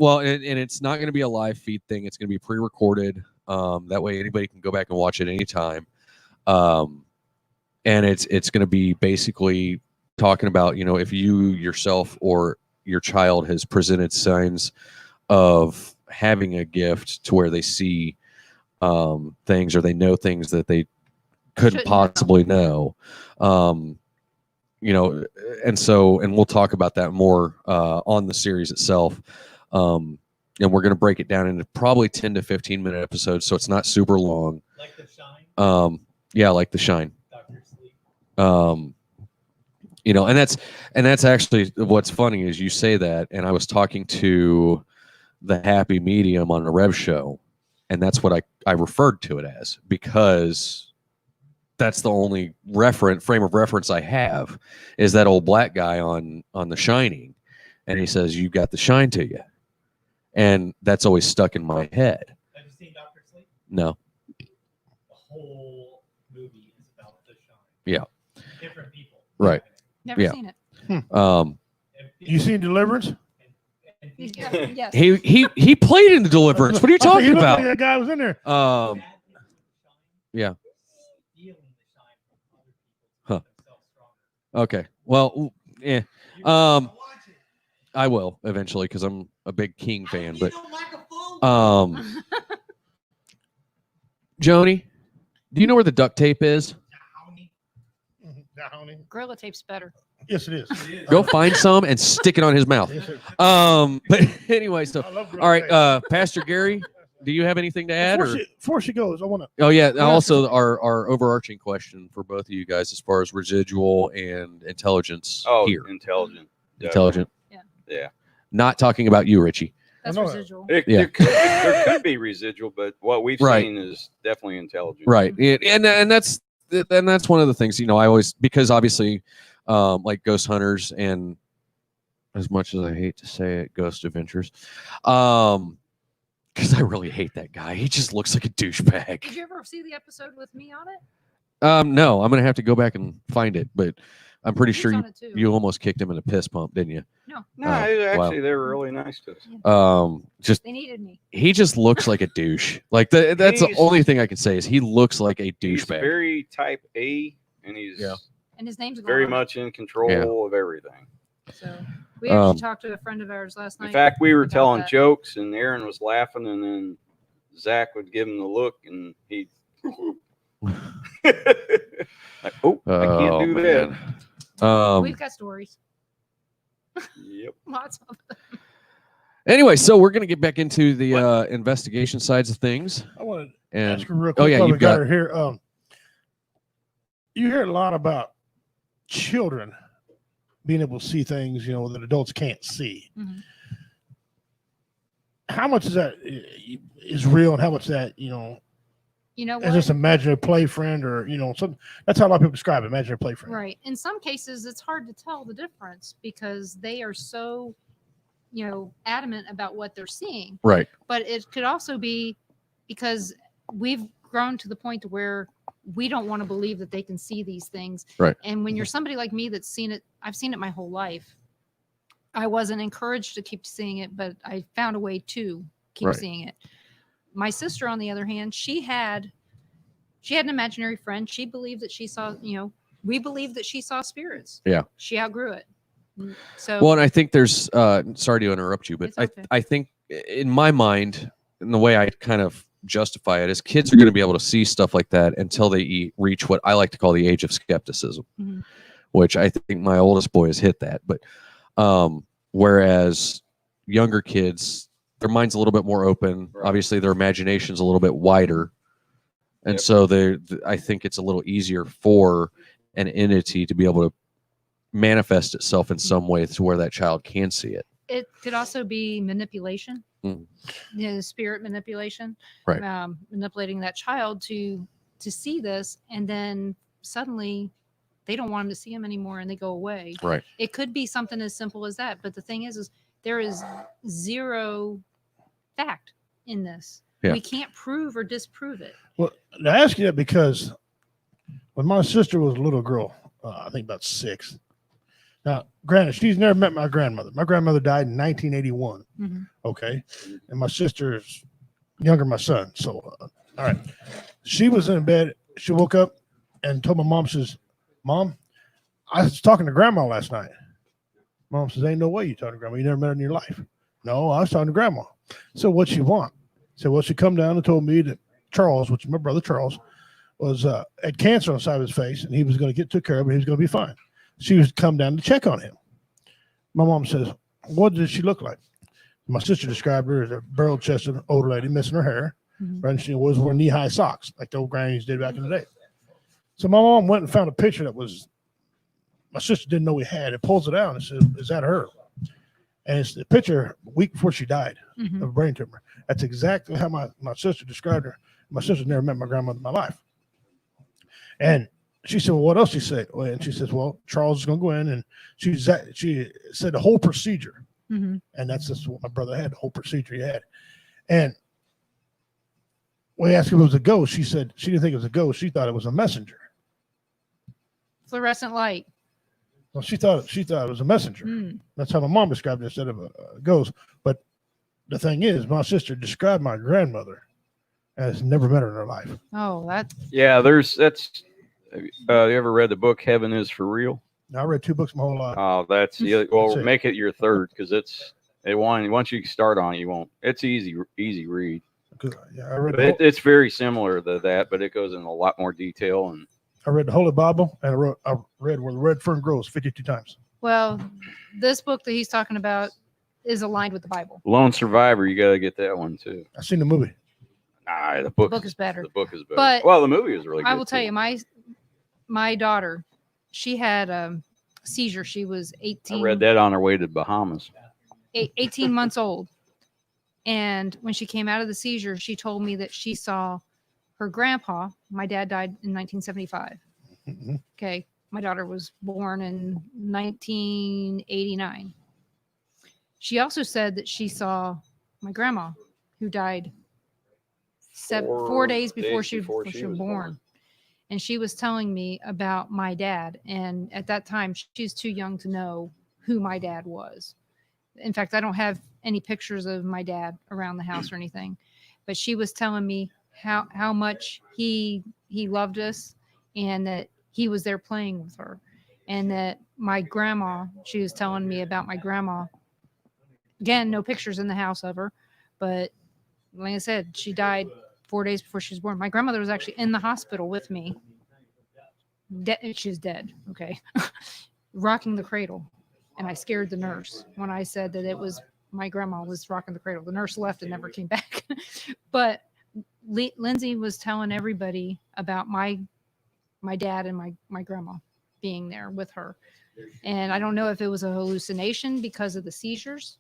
J: Well, and it's not going to be a live feed thing. It's going to be pre-recorded. That way anybody can go back and watch it anytime. And it's going to be basically talking about, you know, if you yourself or your child has presented signs of having a gift to where they see things or they know things that they couldn't possibly know. You know, and we'll talk about that more on the series itself. And we're going to break it down into probably 10 to 15 minute episodes, so it's not super long.
Q: Like The Shine?
J: Yeah, like The Shine.
Q: Dr. Sleep.
J: You know, and that's actually what's funny is you say that, and I was talking to the Happy Medium on the Rev show, and that's what I referred to it as, because that's the only frame of reference I have is that old black guy on The Shining, and he says, "You got the shine to you," and that's always stuck in my head.
Q: Have you seen Dr. Sleep?
J: No.
Q: The whole movie is about The Shine.
J: Yeah.
Q: Different people.
J: Right.
D: Never
J: yeah.
D: seen it.
B: You seen Deliverance?
D: Yes.
J: He played in the Deliverance. What are you talking
B: He looked
J: about?
B: like that guy was in there.
J: Yeah. Huh. Okay. Well, yeah. I will eventually because I'm a big King fan. But Joni, do you know where the duct tape is?
D: Gorilla tape's better.
B: Yes, it is.
J: Go find some and stick it on his mouth. But anyway, so all right, Pastor Gary, do you have anything to add?
B: Before she goes, I want to.
J: Oh yeah. Also, our overarching question for both of you guys, as far as residual and intelligence here.
N: Intelligent.
J: Intelligent.
N: Yeah.
J: Not talking about you, Richie.
D: That's residual.
N: There could be residual, but what we've seen is definitely intelligent.
J: Right. And that's one of the things, you know, I always, because obviously like Ghost Hunters and, as much as I hate to say it, Ghost Adventures, because I really hate that guy. He just looks like a douchebag.
D: Did you ever see the episode with me on it?
J: No, I'm gonna have to go back and find it, but I'm pretty sure
D: on it too.
J: you almost kicked him in a piss pump, didn't you?
D: No.
N: No, actually, they were really nice to us.
J: Just
D: They needed me.
J: he just looks like a douche. Like that's the
N: He's-
J: only thing I can say is he looks like a
N: He's
J: douchebag.
N: very type A, and he's
D: And his name's
N: very
D: Lon.
N: much in control of everything.
D: So we actually talked to a friend of ours last night.
N: In fact, we were
D: about
N: telling
D: that.
N: jokes, and Aaron was laughing, and then Zach would give him the look, and he'd like, "Oh, I can't do that."
D: We've got stories.
N: Yep.
D: Lots of them.
J: Anyway, so we're gonna get back into the investigation sides of things.
B: I want to
J: And
B: ask her real quick.
J: oh yeah,
B: while we
J: you've got
B: her here. You hear a lot about children being able to see things, you know, that adults can't see.
D: Mhm.
B: How much is that is real, and how much that, you know,
D: You know
B: is
D: what?
B: just imaginary play friend, or you know, some that's how a lot of people describe it, imaginary play friend.
D: Right. In some cases, it's hard to tell the difference because they are so, adamant about what they're seeing.
J: Right.
D: But it could also be because we've grown to the point to where we don't want to believe that they can see these things.
J: Right.
D: And when you're somebody like me that's seen it, I've seen it my whole life. I wasn't encouraged to keep seeing it, but I found a way to keep
J: Right.
D: seeing it. My sister, on the other hand, she had an imaginary friend. She believed that she saw, we believed that she saw spirits.
J: Yeah.
D: She outgrew it. So
J: Well, and I think there's sorry to interrupt you, but
D: It's okay.
J: I think in my mind, and the way I kind of justify it is kids are going to be able to see stuff like that until they reach what I like to call the age of skepticism,
D: Mhm.
J: which I think my oldest boy has hit that. But whereas younger kids, their mind's a little bit more open.
N: Right.
J: Obviously, their imagination's a little bit wider. And
N: Yep.
J: so I think it's a little easier for an entity to be able to manifest itself in some way to where that child can see it.
D: it could also be manipulation,
J: Mm.
D: spirit manipulation,
J: Right.
D: Manipulating that child to see this, and then suddenly they don't want them to see him anymore, and they go away.
J: Right.
D: It could be something as simple as that. But the thing is there is zero fact in this.
J: Yeah.
D: We can't prove or disprove it.
B: Well, I ask you that because when my sister was a little girl, I think about 6. Now, granted, she's never met my grandmother. My grandmother died in 1981.
D: Mhm.
B: Okay, and my sister's younger than my son. So, all right, she was in bed. She woke up and told my mom, says, "Mom, I was talking to grandma last night." Mom says, "Ain't no way you talking to grandma. You never met her in your life." "No, I was talking to grandma." "So what she want?" So, well, she come down and told me that Charles, which is my brother Charles, was had cancer on the side of his face, and he was going to get took care of, and he was going to be fine. She was come down to check on him. My mom says, "What did she look like?" My sister described her as a barrel-chested older lady, missing her hair,
D: Mhm.
B: right? And she was wearing knee-high socks, like the old grannies did back in the day. So my mom went and found a picture that was my sister didn't know we had. It pulls it out and says, "Is that her?" And it's the picture a week before she died
D: Mhm.
B: of a brain tumor. That's exactly how my sister described her. My sister never met my grandmother in my life. And she said, "Well, what else?" She said, and she says, "Well, Charles is going to go in," and she said the whole procedure,
D: Mhm.
B: and that's just what my brother had, the whole procedure he had. And when he asked if it was a ghost, she said she didn't think it was a ghost. She thought it was a messenger.
D: Fluorescent light.
B: Well, she thought it was a messenger.
D: Mm.
B: That's how my mom described it instead of a ghost. But the thing is, my sister described my grandmother as never met her in her life.
D: Oh, that.
N: Yeah, that's. You ever read the book Heaven is for Real?
B: Now, I read 2 books my whole life.
N: Oh, that's well,
B: That's it.
N: make it your third because once you start on it, you won't. It's easy read.
B: Yeah, I read
N: But it's very similar to that, but it goes in a lot more detail. And
B: I read the Holy Bible, and I read Where the Red Fern Grows 52 times.
D: Well, this book that he's talking about is aligned with the Bible.
N: Lone Survivor, you got to get that one too.
B: I've seen the movie.
N: Nah, the book
D: is better.
N: The book is better.
D: But
N: well, the movie is really good.
D: I will tell
N: too.
D: you, my daughter, she had a seizure. She was 18.
N: I read that on her way to Bahamas.
D: 18 months old. And when she came out of the seizure, she told me that she saw her grandpa. My dad died in 1975.
B: Mm-hmm.
D: Okay. My daughter was born in 1989. She also said that she saw my grandma, who died 4 days before she was born. And she was telling me about my dad. And at that time, she's too young to know who my dad was. In fact, I don't have any pictures of my dad around the house or anything. But she was telling me how much he loved us, and that he was there playing with her. And that my grandma, she was telling me about my grandma. Again, no pictures in the house of her. But like I said, she died 4 days before she was born. My grandmother was actually in the hospital with me. She's dead. Okay. Rocking the cradle. And I scared the nurse when I said that it was my grandma was rocking the cradle. The nurse left and never came back. But Lindsay was telling everybody about my dad and my grandma being there with her. And I don't know if it was a hallucination because of the seizures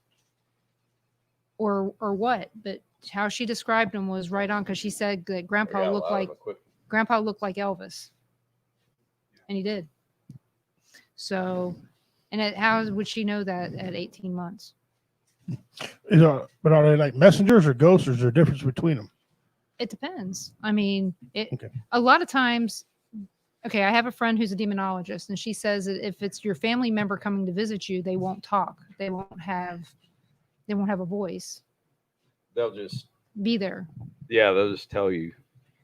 D: or what, but how she described him was right on, because she said that Grandpa looked like Elvis, and he did. So, how would she know that at 18 months?
B: But are they like messengers or ghosts, or is there a difference between them?
D: It depends. I mean,
B: Okay.
D: a lot of times. Okay, I have a friend who's a demonologist, and she says that if it's your family member coming to visit you, they won't talk. They won't have a voice.
N: They'll just
D: Be there
N: they'll just tell you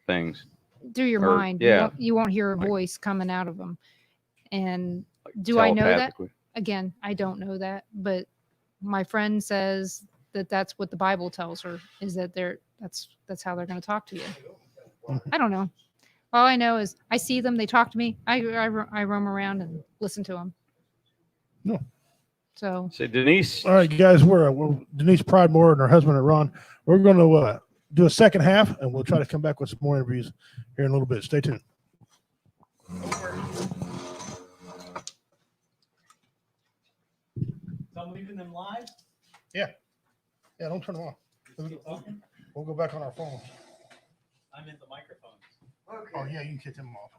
N: things.
D: through your
N: Or-
D: mind.
N: yeah.
D: You won't hear a
N: Like-
D: voice coming out of them. And do I know that?
N: Telepathically.
D: Again, I don't know that, but my friend says that that's what the Bible tells her, is that that's how they're going to talk to you. I don't know. All I know is I see them. They talk to me. I roam around and listen to them.
B: No.
D: So.
N: So Denise.
B: All right, guys, we're Denise Pridemore and her husband Ron. We're going to do a second half, and we'll try to come back with some more interviews here in a little bit. Stay tuned.
Q: So I'm leaving them live?
B: Yeah, don't turn them off. We'll go back on our phones.
Q: I'm in the microphones.
B: Oh, yeah, you can kick them off.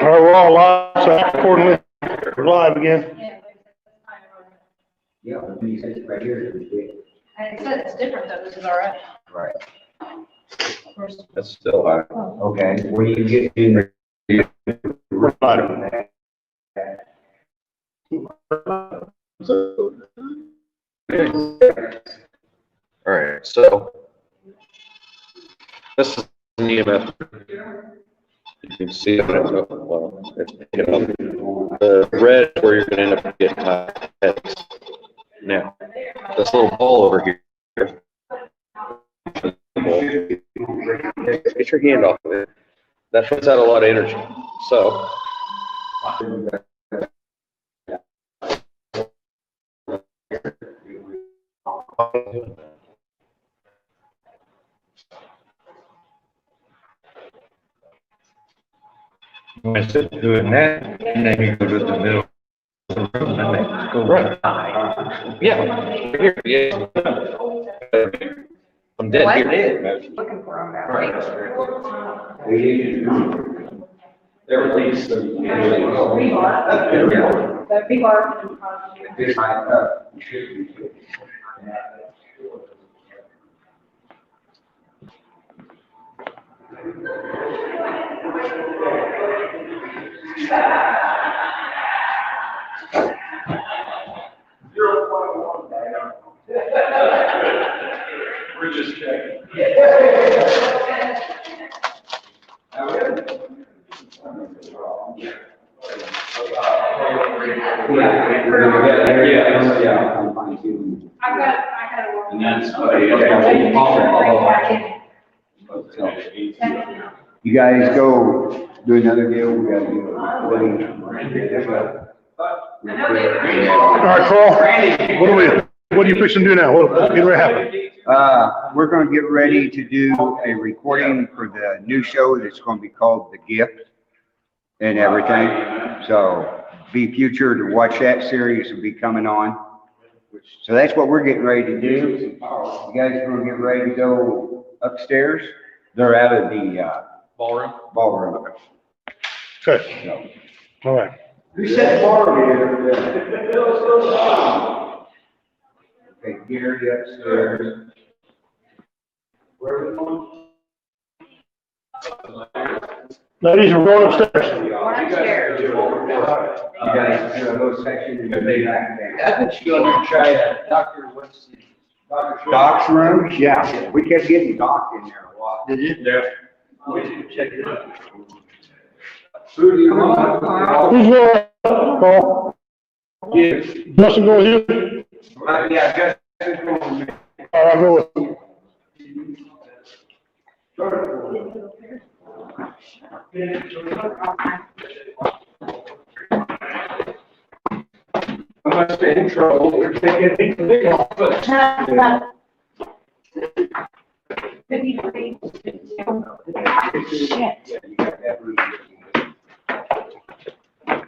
B: All right, we're all live, so accordingly, we're live again.
R: Yeah, he says right here.
D: I said it's different though, this is all right.
R: Right.
N: That's still high.
R: Okay, where do you get in?
B: We're live.
A: All right, so this is an EMF. You can see it. Well, it's picking up. The red is where you're going to end up getting heads. Now, this little ball over here. Get your hand off of it. That puts out a lot of energy. So,
N: Instead of doing that, and then you go to the middle of the room and then go right.
A: yeah, here, yeah. I'm dead here.
M: Looking for them that
N: Right.
M: There
N: They're released.
M: The people are.
N: We're just checking.
M: I got a.
N: And that's,
R: You guys go do another deal, we gotta do a
B: All right, Carl, what are you fixing to do now? What happen?
R: We're gonna get ready to do a recording for the new show that's gonna be called The Gift and everything. So be future to watch that series will be coming on. So that's what we're getting ready to do. You guys are gonna get ready to go upstairs. They're out of the, ballroom.
B: Okay, all right.
R: Who said ballroom? Okay, Gary upstairs. Where are we going?
B: Ladies, we're going upstairs.
R: You guys do a little section and then back down.
N: I think you're gonna try that. Doctor, what's the?
R: Doc's room? Yeah, we kept getting Doc in there a lot.
N: Did you? Yeah. We should check it out.
R: Who do you want?
B: Who's going, Carl?
N: Yeah.
B: Justin go with you?
R: Yeah, just going with me.
B: All right, I'll go with you.
N: I must be in trouble. We're taking anything off.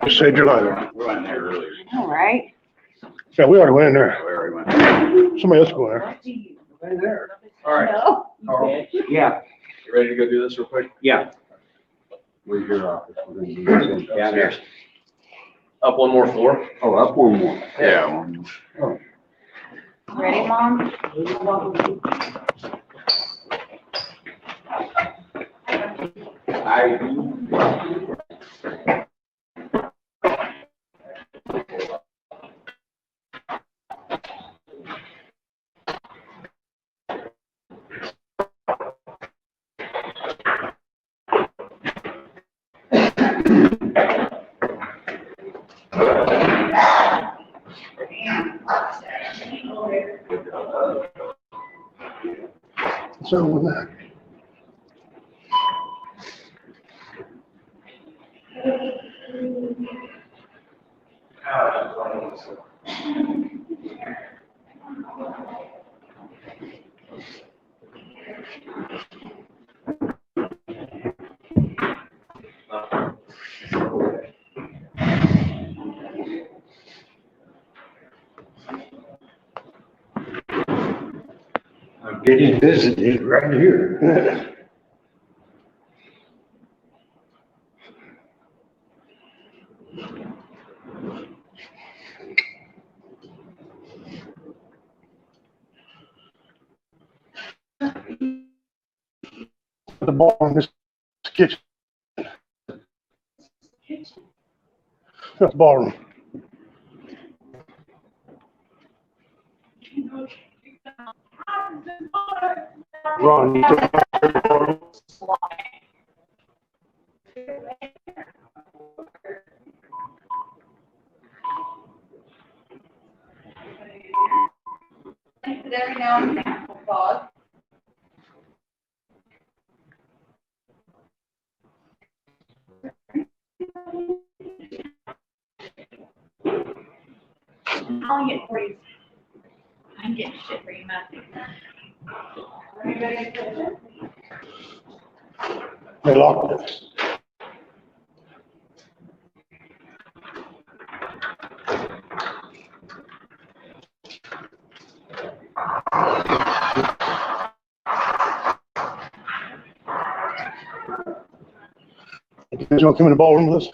B: Just saved your life.
N: We're on there earlier.
M: All right.
B: Yeah, we already went in there.
N: We already went there.
B: Somebody else go in there.
N: In there. All right.
M: No.
N: Carl,
R: Yeah,
N: you ready to go do this real quick?
R: yeah.
C: Where's your office? We're gonna do this
R: Down there.
A: Up one more floor.
C: Oh, up one more.
N: Yeah.
M: Ready, Mom?
B: What's wrong with that? I'm getting visited right here. The ball in this kitchen. That's the ballroom. Ron, you took the ballroom?
G: Every now and then, we'll pause. I'll get for you. I'm getting shit for you, Matthew.
B: They locked it. You guys want to come in the ballroom with us?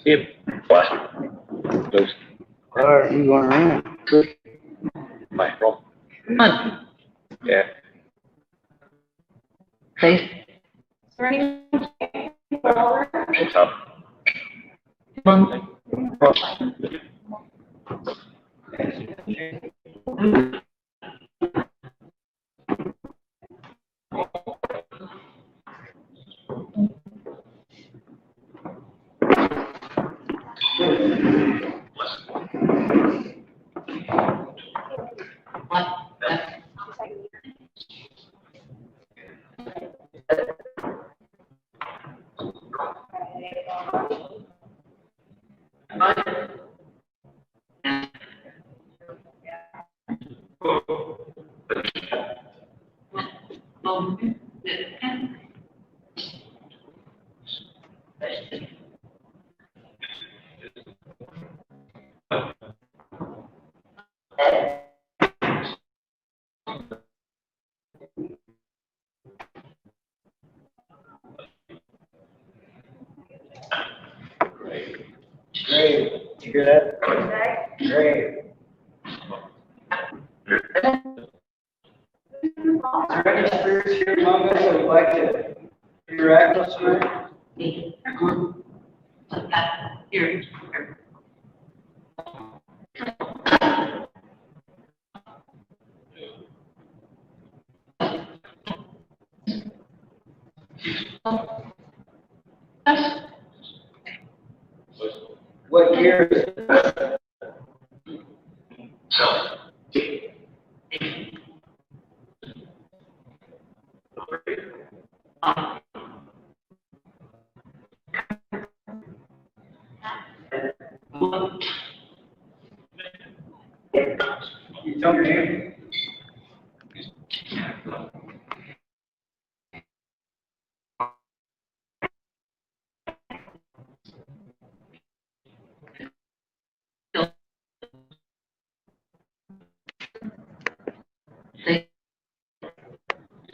O: Yep. What? Those.
B: All right, you going around?
O: My room. Yeah.
G: Face.
O: What's up?
K: Great. You hear that? Great. Are there any spirits here among us that would like to interact with us tonight?
G: Here.
K: What year is it? You tell your name.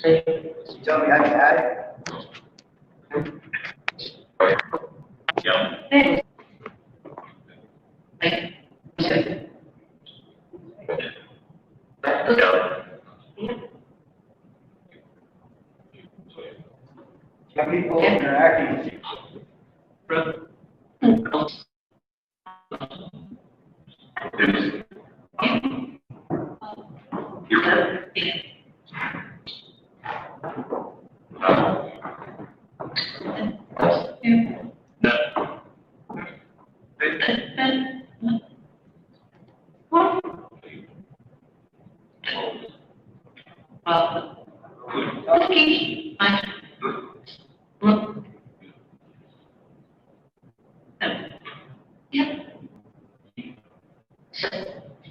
K: You tell me I can add it.
O: Yeah.
K: Have people interacting with you.
G: Okay. Yep.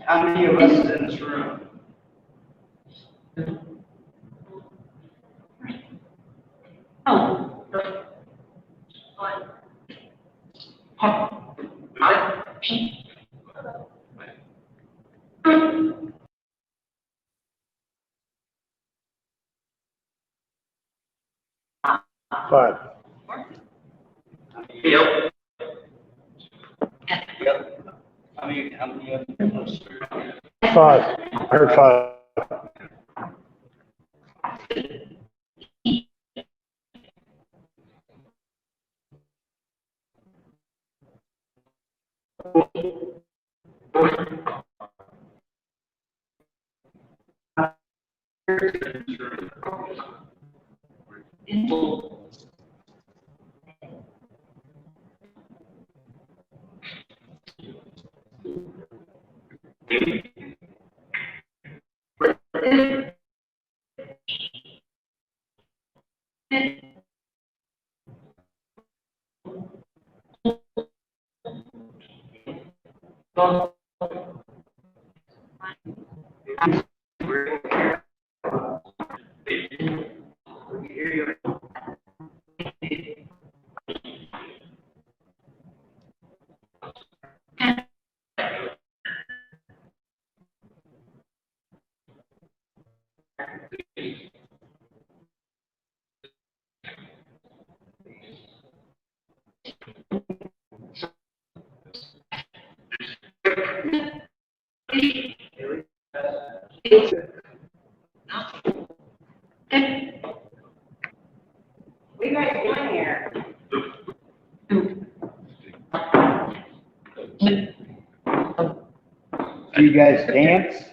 K: How many of us is in this room?
G: Oh.
B: Five.
K: Yep. Yep. How many of us?
B: Five. I heard five.
G: We guys doing here?
K: Do you guys dance?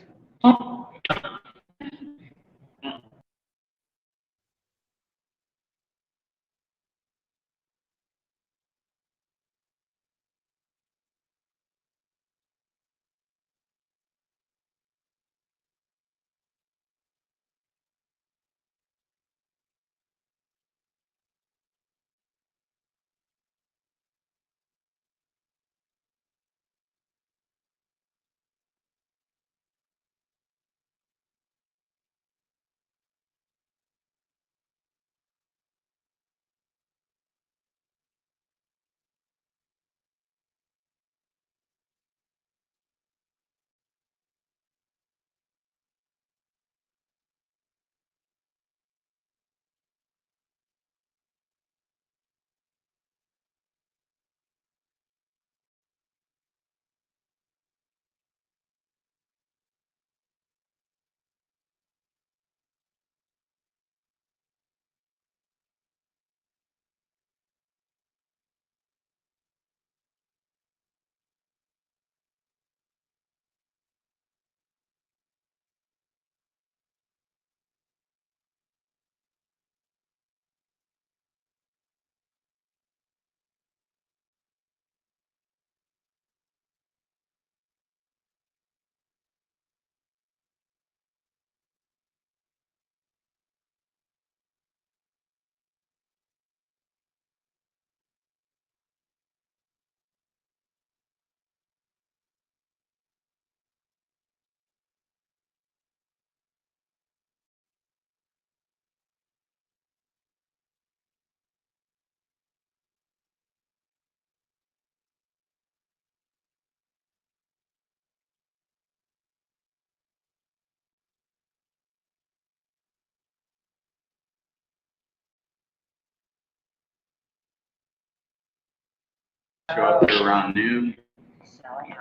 N: Show up there around noon.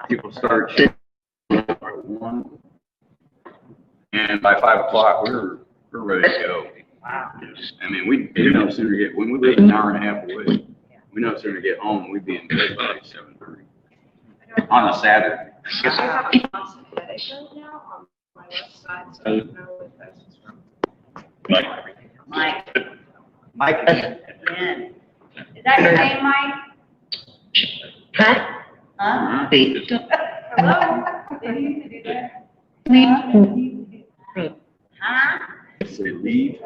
N: People start shaking at 1. And by 5 o'clock, we're ready to go. I mean, we no sooner get, when we live an hour and a half away, we no sooner get home, we'd be in bed by 7:30. On a Saturday.
G: Mike again. Is that your name, Mike? Huh? Hello? They used to do that. Huh?
N: say leave.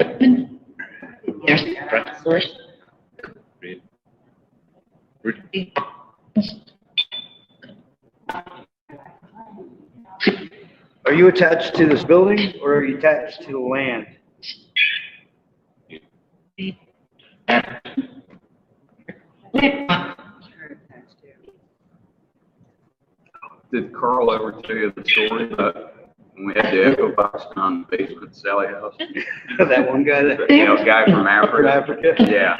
K: Are you attached to this building or are you attached to the land?
N: Did Carl ever tell you the story about when we had the echo box on the basement Sally house?
K: That one guy that.
N: You know, guy from Africa.
K: Africa?
N: Yeah.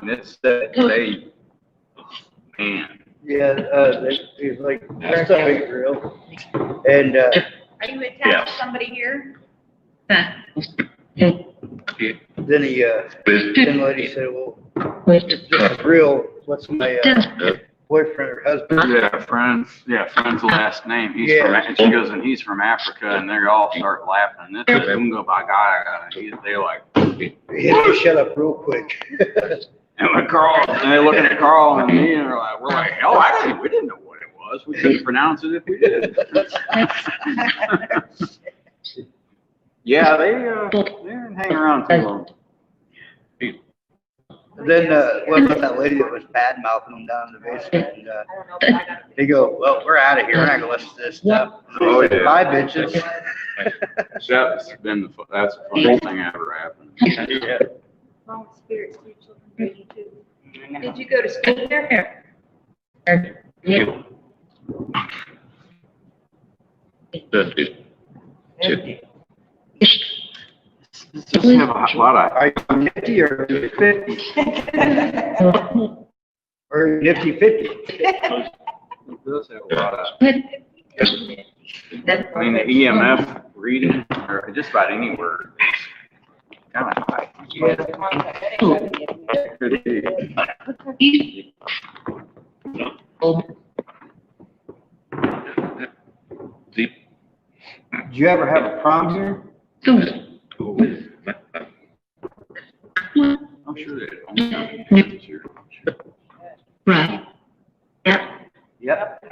N: And it's that they, man.
K: Yeah, he's like, that's a big grill. And,
G: Are you attached to somebody here?
K: then he, then lady said, well, this grill, what's my, boyfriend or husband?
N: Yeah, friend's last name. He's from, and she goes, and he's from Africa, and they all start laughing. And this is go by God. They're like,
K: Yeah, shut up real quick.
N: and when Carl, and they're looking at Carl and me, and we're like, hell, we didn't know what it was. We couldn't pronounce it if we did. Yeah, they didn't hang around too long.
K: Then, what about that lady that was bad mouthing them down in the basement? And, they go, well, we're out of here. We're not gonna listen to this stuff.
N: Oh, yeah.
K: Bye, bitches.
N: That's the funniest thing ever happened.
K: Yeah.
G: Wrong spirits, your children raise you too. Did you go to school there?
N: Just have a lot of.
K: Are you nifty or 50? Or nifty 50?
N: It does have a lot of. I mean, the EMF reading, or just about any word, is kind of high. Could be.
K: Did you ever have a prom here?
N: I'm sure they
G: Right.
K: Yep.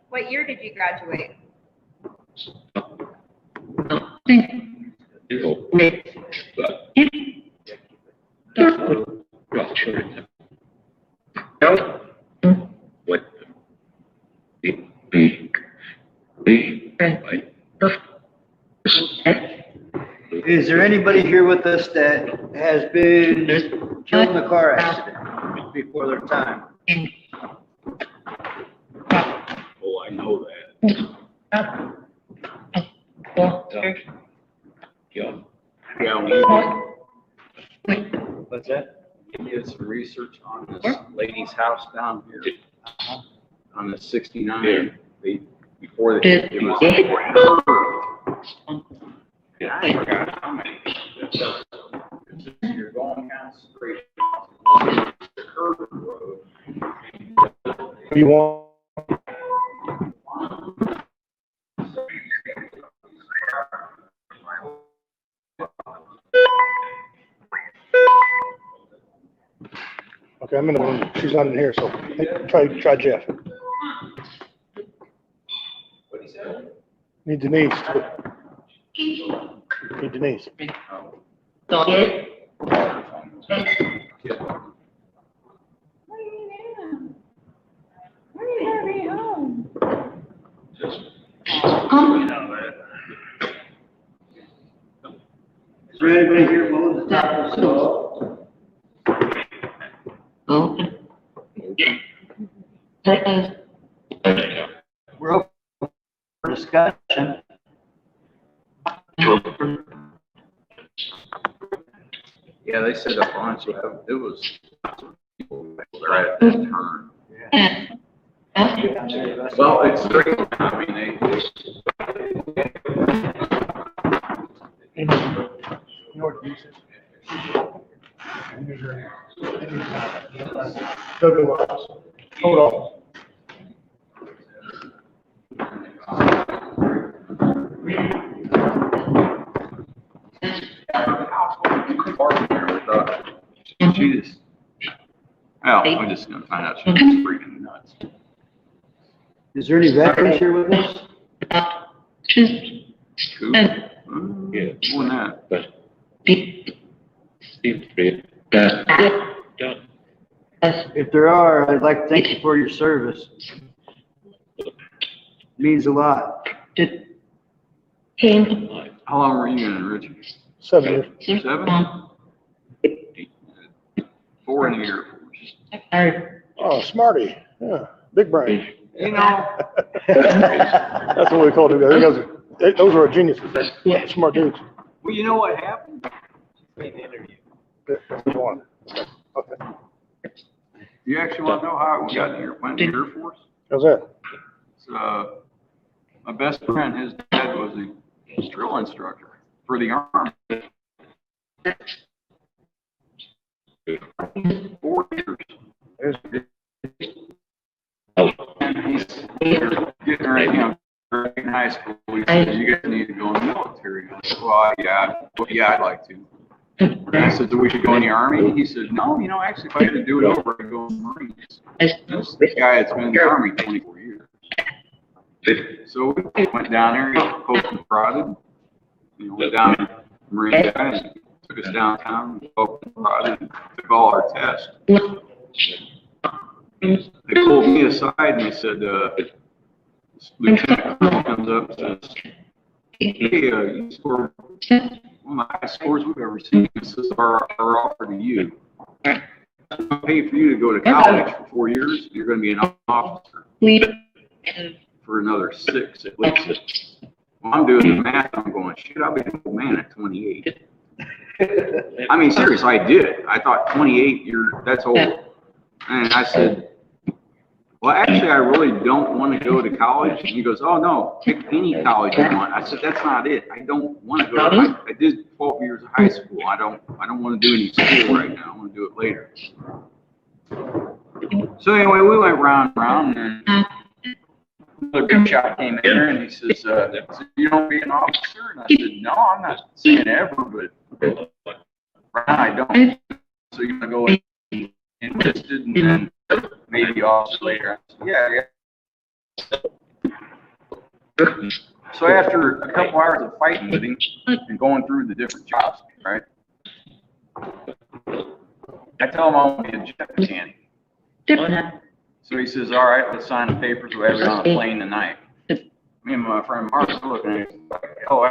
G: What year did you graduate?
K: Is there anybody here with us that has been killed in a car accident before their time?
N: Oh, I know that.
K: What's that?
N: We did some research on this lady's house down here on the 69. Before it was. Yeah, I forgot how many. You're going down straight. The curve road.
B: You want? Okay, I'm gonna. She's not in here, so try Jeff. Need Denise. Need Denise.
K: Is there anybody here willing to tackle this at all? We're open for discussion.
N: Yeah, they said up on, so it was people right at that turn. Well, it's great. I mean,
B: Hold on.
N: she just, well, I'm just gonna find out she's freaking nuts.
K: Is there any veterans here with us?
N: Who? Yeah. More than that.
K: If there are, I'd like to thank you for your service. Means a lot.
N: How long were you in, Richie?
B: 7 years.
N: 7? 4 in the Air Force.
B: Oh, smarty. Yeah, big brain.
N: You know.
B: That's what we call it. I think those are geniuses. They're smart dudes.
N: Well, you know what happened?
B: That's one. Okay.
N: You actually want to know how I got here? Went to the Air Force?
B: How's that?
N: My best friend, his dad was a drill instructor for the Army. 4 years. And he's getting ready, in high school. He said, "You guys need to go in the military." I said, "Well, yeah, I'd like to." And I said, "So we should go in the Army?" He said, "No, actually, if I had to do it over, I'd go in the Marines." This guy that's been in the Army 24 years. So we went down there, he poked and prodded. Went down to the Marine guys, took us downtown, poked and prodded, and took all our tests. They pulled me aside and they said, Lieutenant Colonel comes up and says, "Hey, you scored one of the highest scores we've ever seen. This is our offer to you. I'll pay for you to go to college for 4 years. You're going to be an officer for another 6 at least." Well, I'm doing the math. I'm going, shit, I'll be an old man at 28. I mean, seriously, I did. I thought 28, that's old. And I said, "Well, actually, I really don't want to go to college." And he goes, "Oh, no, pick any college you want." I said, "That's not it. I don't want to go. I did 12 years of high school. I don't want to do any school right now. I want to do it later." So anyway, we went round and round, and another big shot came in there, and he says, "You don't be an officer?" And I said, "No, I'm not saying ever, but right now I don't. So you're going to go enlisted and then maybe officer later." I said, "Yeah." So after a couple hours of fighting with him and going through the different jobs, right? I tell him I want to be a jet mechanic. So he says, "All right, let's sign the papers. We'll have you on a plane tonight." Me and my friend Mark were looking at him like, "Oh,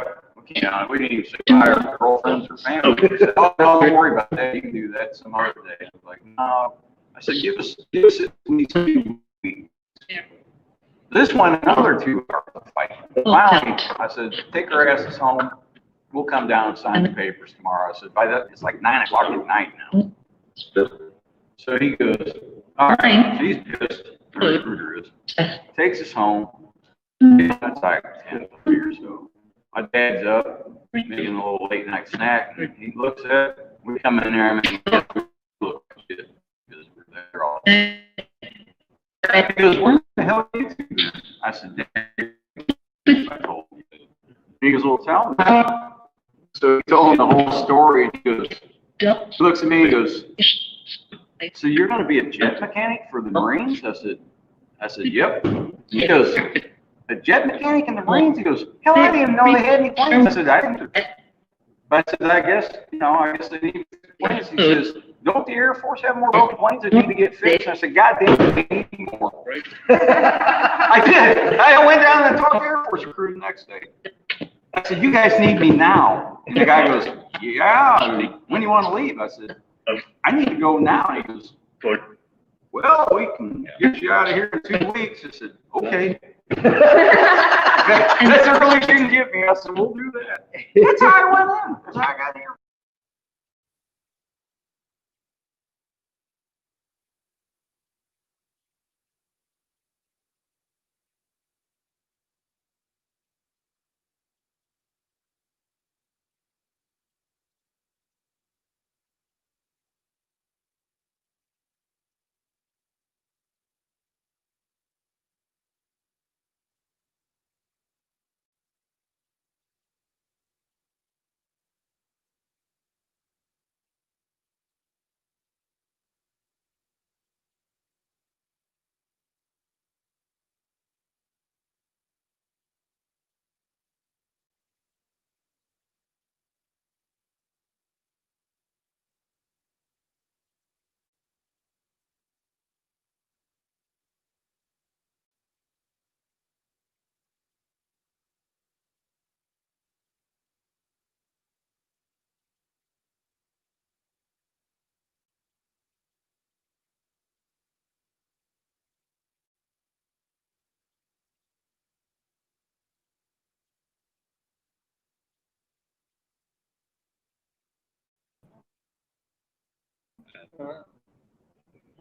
N: we didn't even say hi or girlfriends or family." He said, "Oh, no, don't worry about that. You can do that some other day." I was like, "No." I said, give us at least 2 weeks. This one, another 2 hours of fighting. Finally, I said, "Take our asses home. We'll come down and sign the papers tomorrow." I said, "By that, it's like 9 o'clock at night now." So he goes, "All right." She's pissed. The recruiter is. Takes us home. That's like 10 years ago. My dad's up, making a little late night snack, and he looks at it. We come in there, and look, shit, because we're there all day. He goes, "Where the hell are you two?" I said, "Dad, I told you." He goes, "Well, tell me." So he told him the whole story, and he looks at me, and he goes, "So you're going to be a jet mechanic for the Marines?" I said, "Yep." He goes, "A jet mechanic in the Marines?" He goes, "Hell, I didn't even know they had any planes." I said, "I didn't." But I said, I guess they need planes." He says, "Don't the Air Force have more broken planes that need to get fixed?" I said, "God damn it, they need more." I did. I went down and talked to Air Force recruit the next day. I said, "You guys need me now." And the guy goes, "Yeah, when do you want to leave?" I said, "I need to go now." And he goes, "Well, we can get you out of here in 2 weeks." I said, "Okay." That's the earliest you can get me. I said, "We'll do that." That's how I went in. That's how I got here.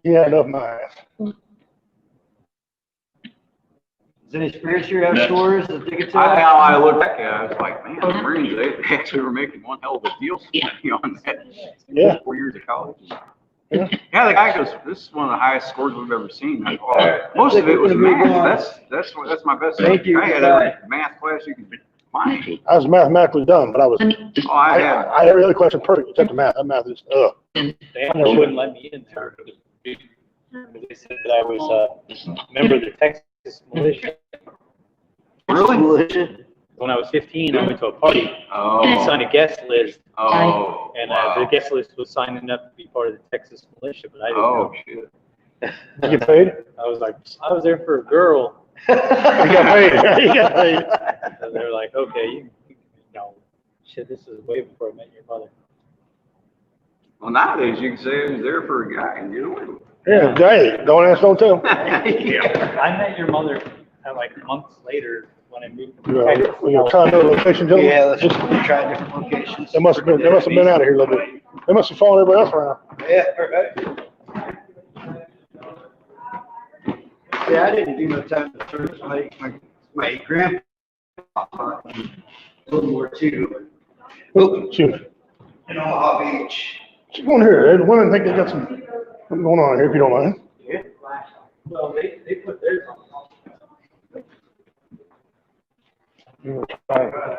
B: Yeah, enough minds.
E: Is any experience you have stores that they could tell?
N: I looked back at it, I was like, man, the Marines, they actually were making one hell of a deal on that.
B: Yeah.
N: 4 years of college.
B: Yeah.
N: Yeah, the guy goes, this is one of the highest scores we've ever seen. I go, "Oh, most of it was math. That's my best.
E: Thank you.
N: I had every math class you could find.
B: I was mathematically dumb, but I was.
N: Oh, I had.
B: I had every other question perfect except the math. That math is
E: They almost wouldn't let me in there. They said that I was a member of the Texas militia.
N: Really?
E: When I was 15, I went to a party.
N: Oh.
E: And signed a guest list.
N: Oh.
E: And
N: Wow.
E: the guest list was signing up to be part of the Texas militia, but I didn't know.
N: Shit.
B: You get paid?
E: I was like, I was there for a girl.
B: You got paid. You got paid.
E: And they're like, okay, you know, shit, this is way before I met your mother.
N: Well, nowadays you can say I was there for a guy and get away with it.
B: Yeah, hey, don't ask, don't tell.
E: Yeah. I met your mother like months later when I moved to Texas.
B: You're trying to know the location, Joe?
K: Yeah, let's try different locations.
B: They must have been out of here a little bit. They must have followed everybody else around.
K: Yeah, right. Yeah, I didn't do no time to service. My grandpa fought in World War II.
B: Oh, shoot.
K: In Omaha Beach.
B: Keep going here. The women think they got something going on here, if you don't mind.
E: Yeah. Well, they put theirs on.
G: No problem.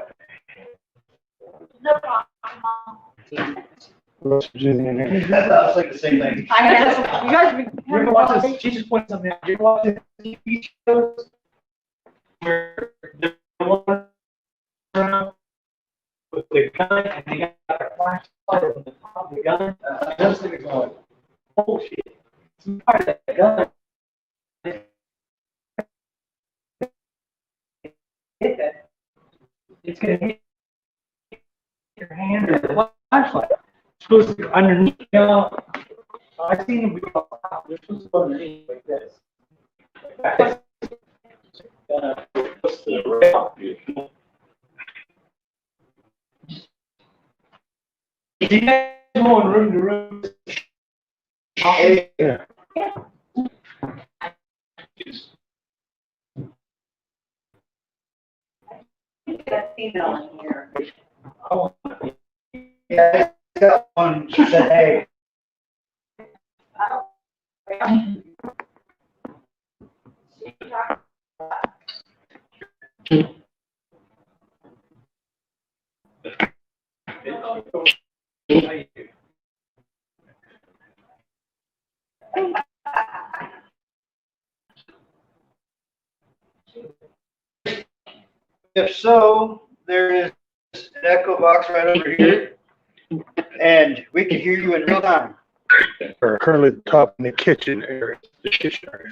K: That's like the same thing.
G: I guess, you guys be.
E: You ever watch this? She just pointed something out. You ever watch this TV shows where they're walking around with the gun and they got a flashlight on the top of the gun? Those things are going, bullshit. It's part of that gun. Hit that. It's going to hit your hand or the flashlight. It's supposed to go underneath. You know, I've seen them go out. They're supposed to go underneath like this. Close to the rail. You guys going room to room?
B: Yeah.
P: That female in here.
E: Oh,
K: Yeah, I got one. She said, hey. If so, there is an echo box right over here, and we can hear you in real time.
B: We're currently at the top in the kitchen area. The kitchen area.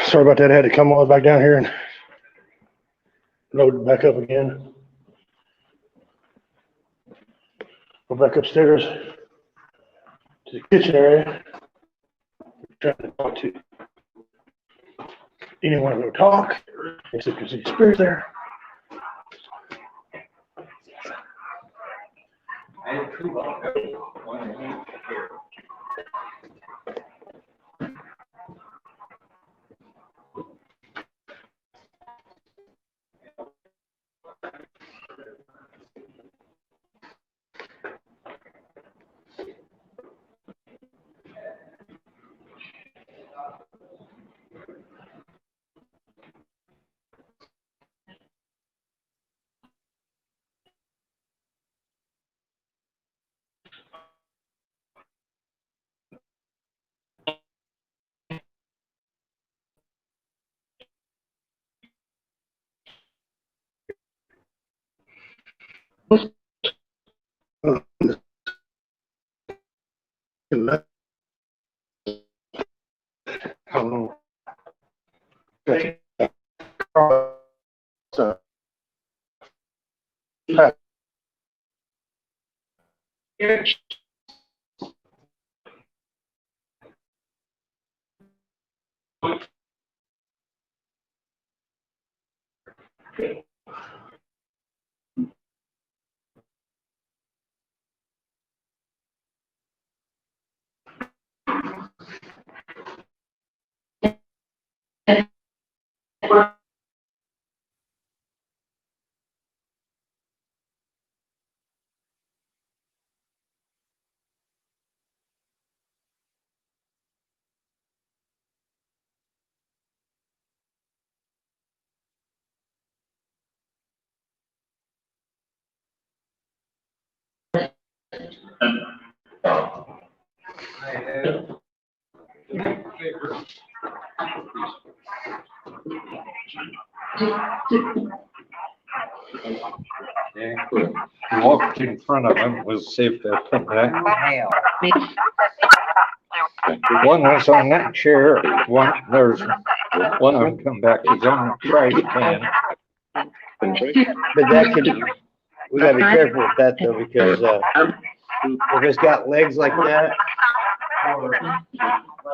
B: Sorry about that. I had to come all back down here and load it back up again. Go back upstairs to the kitchen area. Trying to talk to anyone who will talk, except you see spirits there. How long?
L: Yeah. Walked in front of them, was see if they'll come back. One was on that chair, there's one of them come back, he's on the trash can.
K: But that can, we gotta be careful with that though, because, if it's got legs like that, or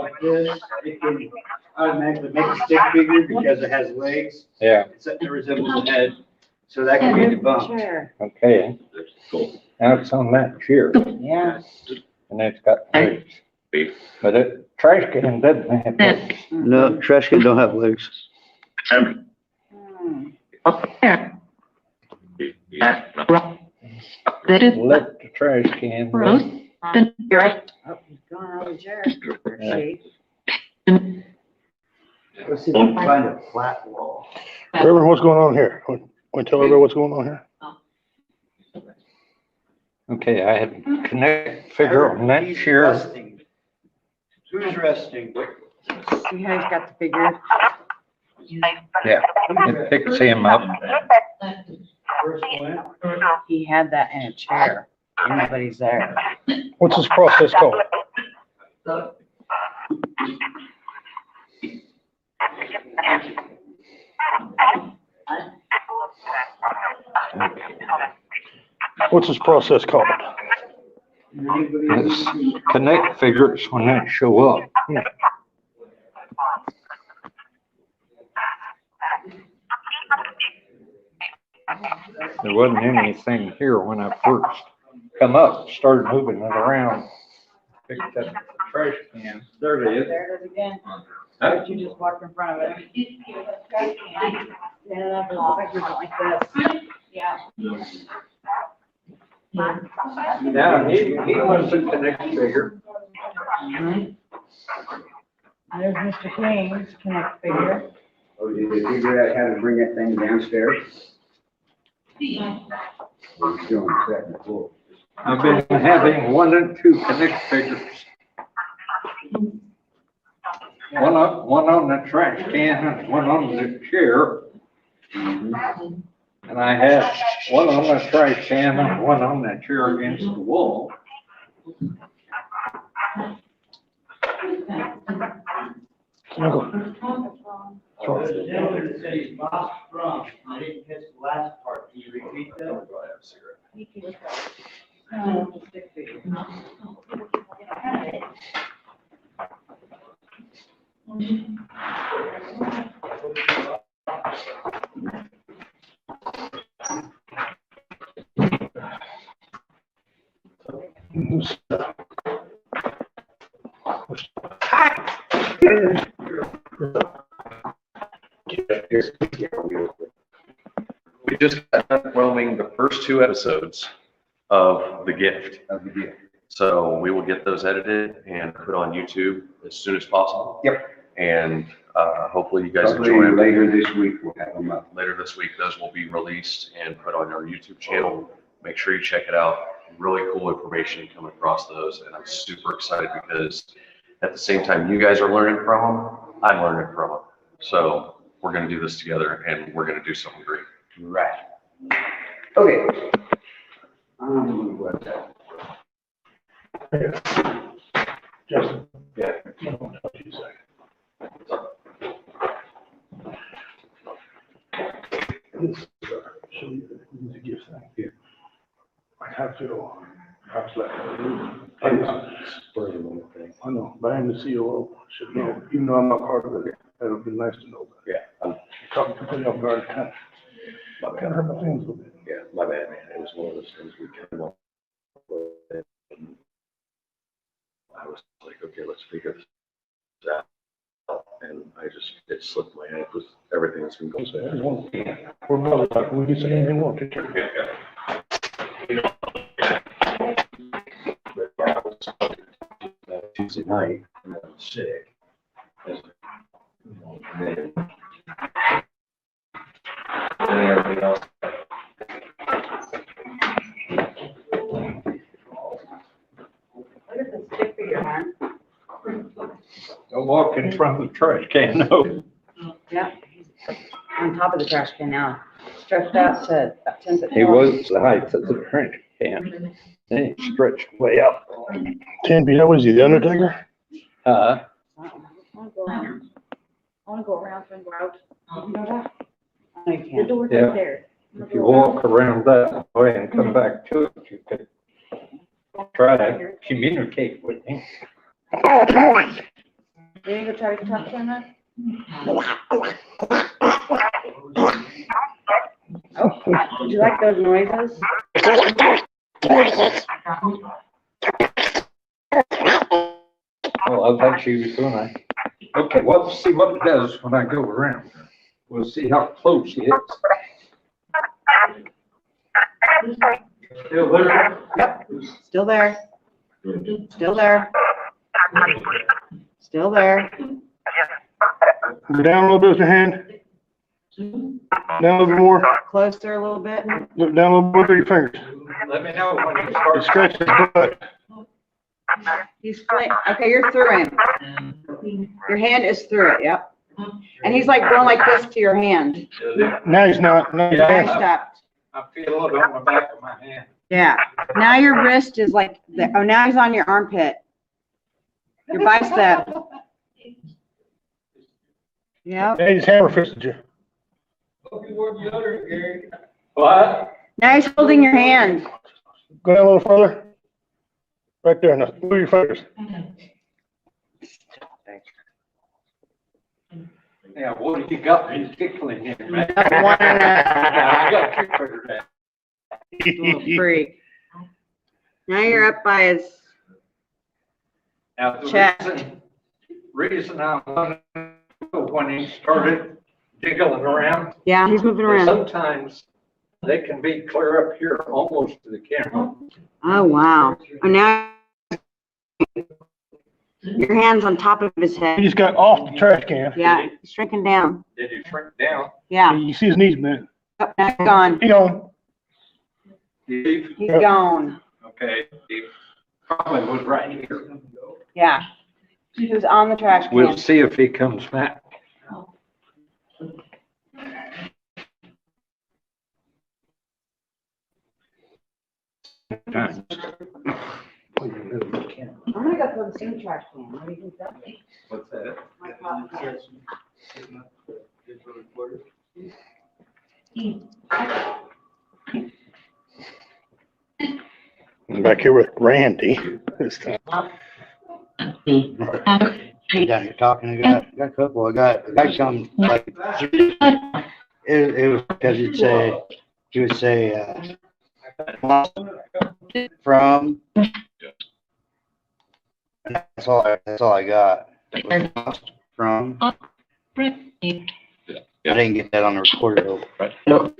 K: like this, it can automatically make a stick figure because it has legs.
L: Yeah.
K: It resembles a head, so that can be debunked.
L: Okay. Now it's on that chair.
K: Yeah.
L: And it's got legs. But it, trash can doesn't have legs.
K: No, trash can don't have legs.
L: Let the trash can.
K: Let's see if we can find a flat wall.
B: Reverend, what's going on here? Want to tell everybody what's going on here?
L: Okay, I had connect figure on that chair.
K: Who's resting?
P: You guys got the figure?
L: Yeah, it picks him up.
P: He had that in a chair. Nobody's there.
B: What's this process called? What's this process called?
L: This connect figures when that show up. There wasn't anything here when I first come up, started moving it around. Picked up the trash can. There it is.
P: There it is again. But you just walked in front of it. Yeah, that looks like you're going like this. Yeah.
L: Now, he wants to connect figure.
P: There's Mr. King's connect figure.
R: Oh, did you figure out how to bring that thing downstairs? Or you still on the second floor?
L: I've been having 1 and 2 connect figures. One on the trash can and one on the chair. And I had one on the trash can and one on that chair against the wall.
B: Sorry.
E: Gentleman said he's Bob Sprung. I didn't catch the last part. Can you repeat that?
A: We just got done filming the first 2 episodes of The Gift. So we will get those edited and put on YouTube as soon as possible.
C: Yep.
A: And hopefully you guys
C: Probably
A: enjoy them.
C: later this week we'll have them up.
A: Later this week, those will be released and put on our YouTube channel. Make sure you check it out. Really cool information coming across those. And I'm super excited because at the same time you guys are learning from them, I'm learning from them. So we're going to do this together and we're going to do something great.
C: Right. Okay. What's that?
B: Justin.
C: Yeah.
B: I'll talk to you in a second. This, show you the gift thing.
C: Yeah.
B: I feel, I was like, I know, but I am the COO, should know, even though I'm not part of it, that would be nice to know.
C: Yeah. I'm
B: Talking completely off guard, kind of hurt my feelings a little bit.
C: Yeah, my bad, man. It was one of those things we kind of. I was like, okay, let's figure this out. And it slipped my head with everything that's been going on.
B: We're brothers, like, we can say anything we want to.
C: But yeah, I was Tuesday night, and I was sick. And then everything else.
M: Look at the stick figure, man.
F: Don't walk in front of the trash can, no.
M: Yeah. On top of the trash can now. Stretched out to about 10 foot.
F: He was the height of the trash can. Then he stretched way up.
B: 10 feet, what is he, the Undertaker?
F: Uh,
M: I wanna go around. I wanna go around and go out. You know that? No, you can't. The door's
F: Yeah.
M: right there.
F: if you walk around that way and come back to it, you could try to communicate with him.
M: You need to try to talk to him then? Oh, would you like those noises?
F: Well, I thought she was gonna. Okay, well, let's see what it does when I go around. We'll see how close he is. Still there?
M: Yep, still there. Still there. Still there.
B: Go down a little bit with your hand. Down a little bit more.
M: Closer a little bit.
B: Look down a little bit with your fingers.
F: Let me know when you
B: You
F: start.
B: scratch his butt.
M: He's okay, you're through him. Your hand is through it, yep. And he's like going like this to your hand.
B: Now he's not. Now he's
M: Now he
B: dancing.
M: stopped.
F: I feel it on the back of my hand.
M: Yeah. Now your wrist is like, oh, now he's on your armpit. Your bicep. Yep.
B: Now he's hammer fisted you.
F: What?
M: Now he's holding your hand.
B: Go down a little further. Right there. Now move your fingers.
F: Yeah, what have you got me tickling here, man?
M: Got one in
F: I got you figured out.
M: Little freak. Now you're up by his
F: Now, the
M: chest.
F: reason I wanted to know when he started jiggling around,
M: Yeah, he's moving around.
F: sometimes they can be clear up here almost to the camera.
M: Oh, wow. Oh, now your hand's on top of his head.
B: He just got off the trash can.
M: Yeah, he's shrinking down.
F: Did he shrink down?
M: Yeah.
B: You see his knees bent.
M: Oh, now he's gone.
B: He gone.
F: Steve?
M: He's gone.
F: Okay, Steve probably was right here.
M: Yeah. He was on the trash can.
F: We'll see if he comes back.
B: I'm
P: I'm gonna go throw the same trash can. What do you think that?
N: What's that?
P: My pop can.
B: I'm back here with Randy this time.
K: Hey, down here talking, I got a couple, I got some, like, it was because he would say, from, and that's all I got. From, I didn't get that on the recorder though.
B: So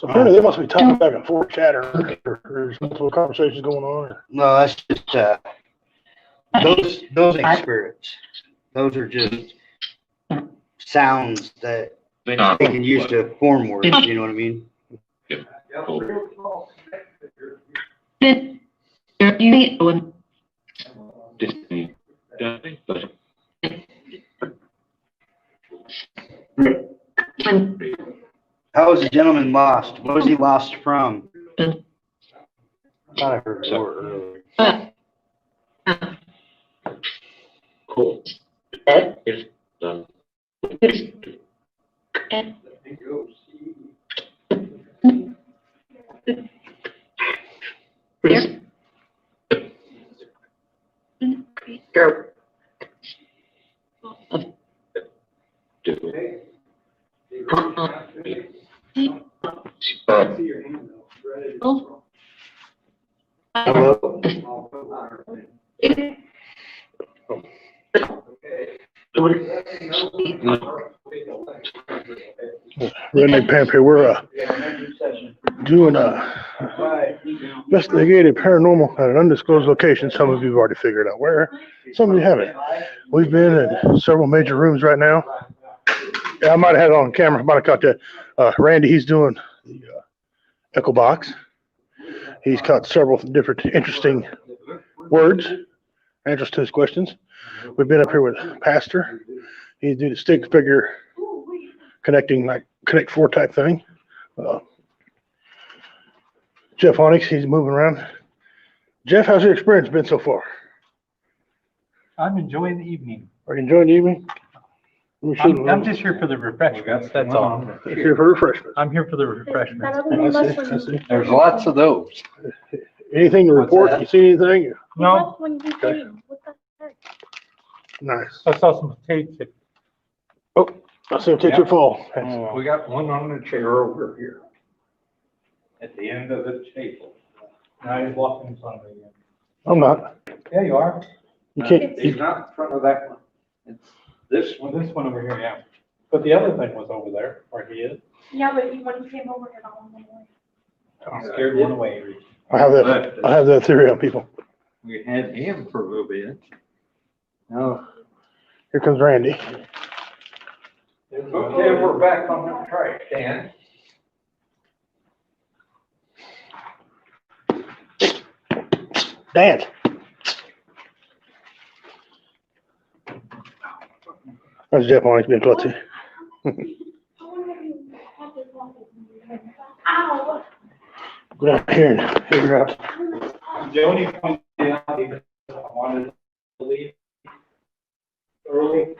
B: apparently they must be talking back and forth, chattering, or there's multiple conversations going on. Or...
K: No, that's just, those ain't spirits. Those are just sounds that they can use to form words, you know what I mean? How was the gentleman lost? What was he lost from? I thought I heard a word earlier.
C: Cool. That is done. Go.
B: Hello. Redneck Pamp here. We're doing investigative paranormal at an undisclosed location. Some of you have already figured out where. Some of you haven't. We've been in several major rooms right now. Yeah, I might have had it on camera. I might have caught that. Randy, he's doing the echo box. He's caught several different interesting words, answers to his questions. We've been up here with Pastor. He's doing the stick figure connecting, like Connect Four type thing. Jeff Onyx, he's moving around. Jeff, how's your experience been so far?
I: I'm enjoying the evening.
B: Are you enjoying the evening?
I: I'm just here for the refreshments. That's all.
B: Here for refreshments.
I: I'm here for the refreshments.
B: I see.
F: There's lots of those.
B: Anything to report? You see anything?
I: No.
B: Okay. Nice.
I: I saw some potato chips.
B: Oh, I see a picture fall.
F: We got one on the chair over here. At the end of the table.
I: Now he's walking in front of me again.
B: I'm not.
I: Yeah, you are.
B: You can't.
F: He's not in front of that one. It's this one.
I: This one over here, yeah. But the other thing was over there, where he is.
G: Yeah, but when you came over, it all went away.
I: I scared one away.
B: I have that theory on people.
F: We had him for a little bit. Now,
B: here comes Randy.
F: Okay, we're back on the trash can.
B: Dad. That's Jeff Onyx being clutchy.
G: Ow.
B: Go down here and figure out.
E: Joni pointed out because I wanted to leave early.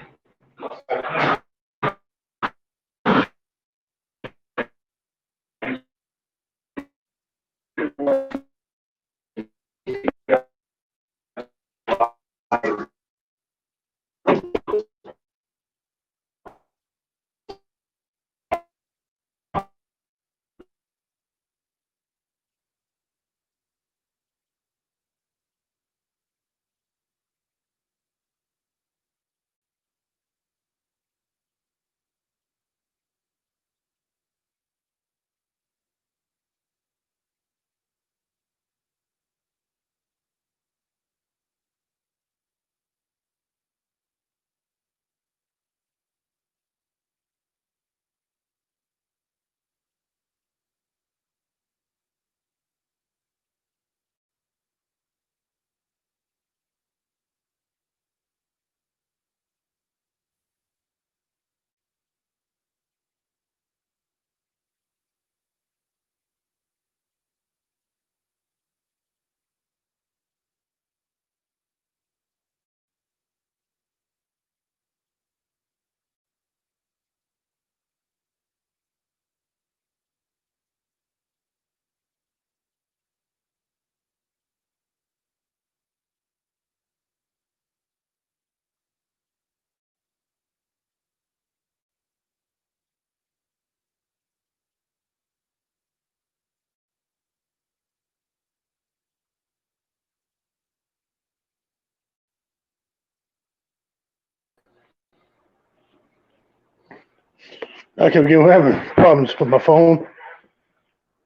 B: Okay, we're having problems with my phone,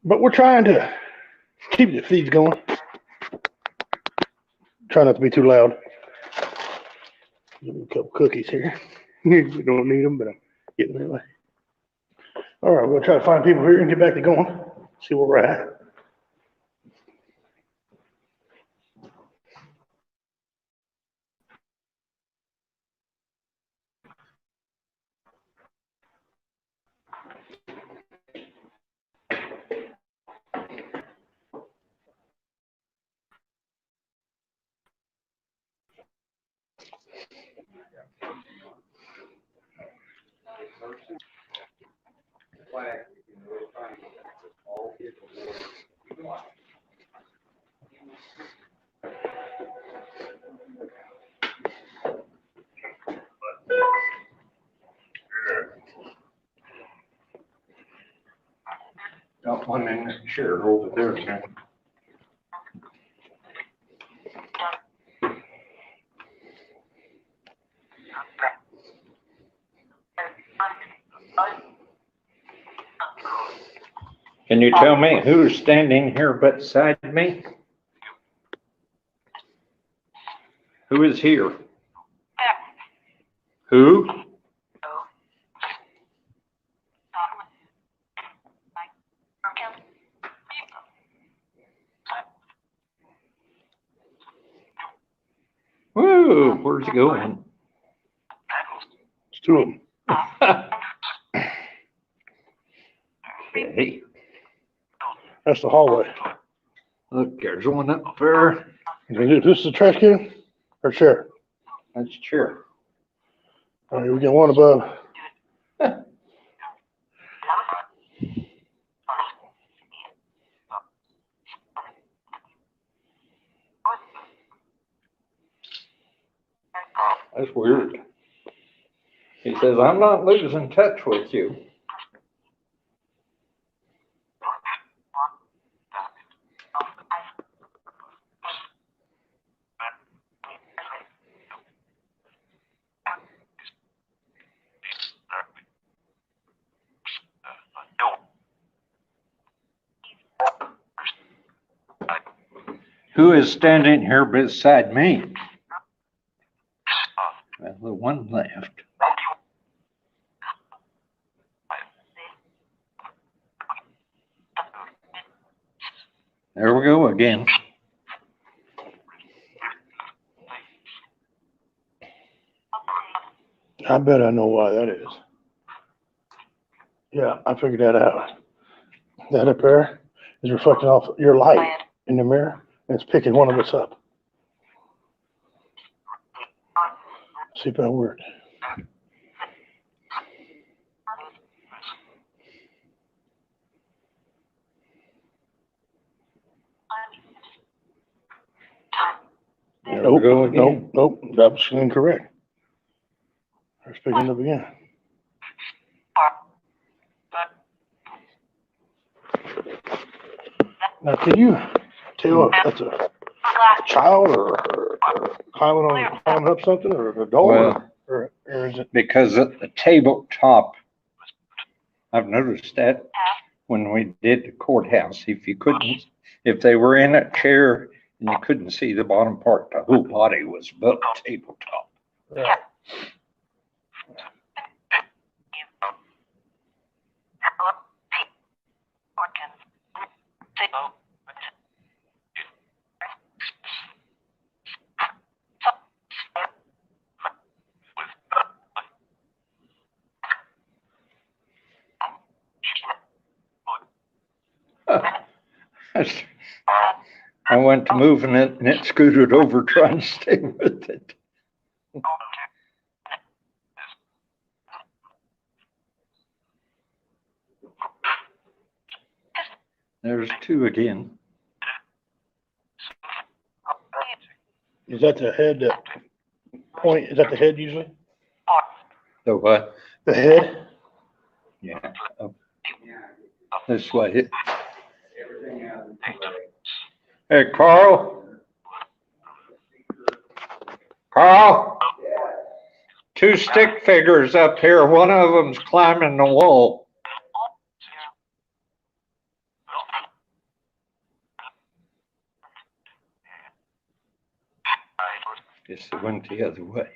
B: but we're trying to keep the feeds going. Try not to be too loud. Give me a couple cookies here. We don't need them, but I'm getting them anyway. All right, we'll try to find people here and get back to going. See where we're at.
F: Got one in the chair over there, man. Can you tell me who's standing here beside me? Who is here? Who? Whoa, where's he going?
B: It's two of them.
F: Okay.
B: That's the hallway.
F: Look, there's one up there.
B: Is this the trash can or chair?
F: That's a chair.
B: All right, we got one above.
F: That's weird. He says, I'm not losing touch with you. Who is standing here beside me? Well, the one left. There we go again.
B: I bet I know why that is. Yeah, I figured that out. That up there is reflecting off your light in the mirror, and it's picking one of us up. See if that works.
F: There we go again.
B: Nope, that was incorrect. Let's pick it up again. Now, can you tell if that's a child or climbing up something, or an adult,
F: Well,
B: or is it?
F: because at the tabletop, I've noticed that when we did the courthouse, if they were in a chair and you couldn't see the bottom part, the whole body was above the tabletop.
B: Right.
F: I went to moving it and it scooted over trying to stay with it. There's two again.
B: Is that the head that point? Is that the head usually?
F: The what?
B: The head?
F: Yeah. This way. Hey, Carl. Carl. two stick figures up here. One of them's climbing the wall. Guess it went the other way.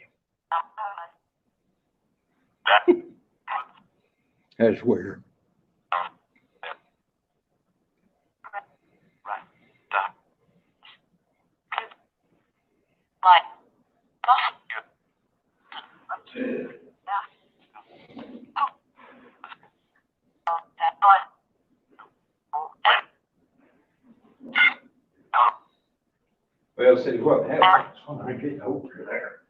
F: That's weird. Well, see what happens when I get over there.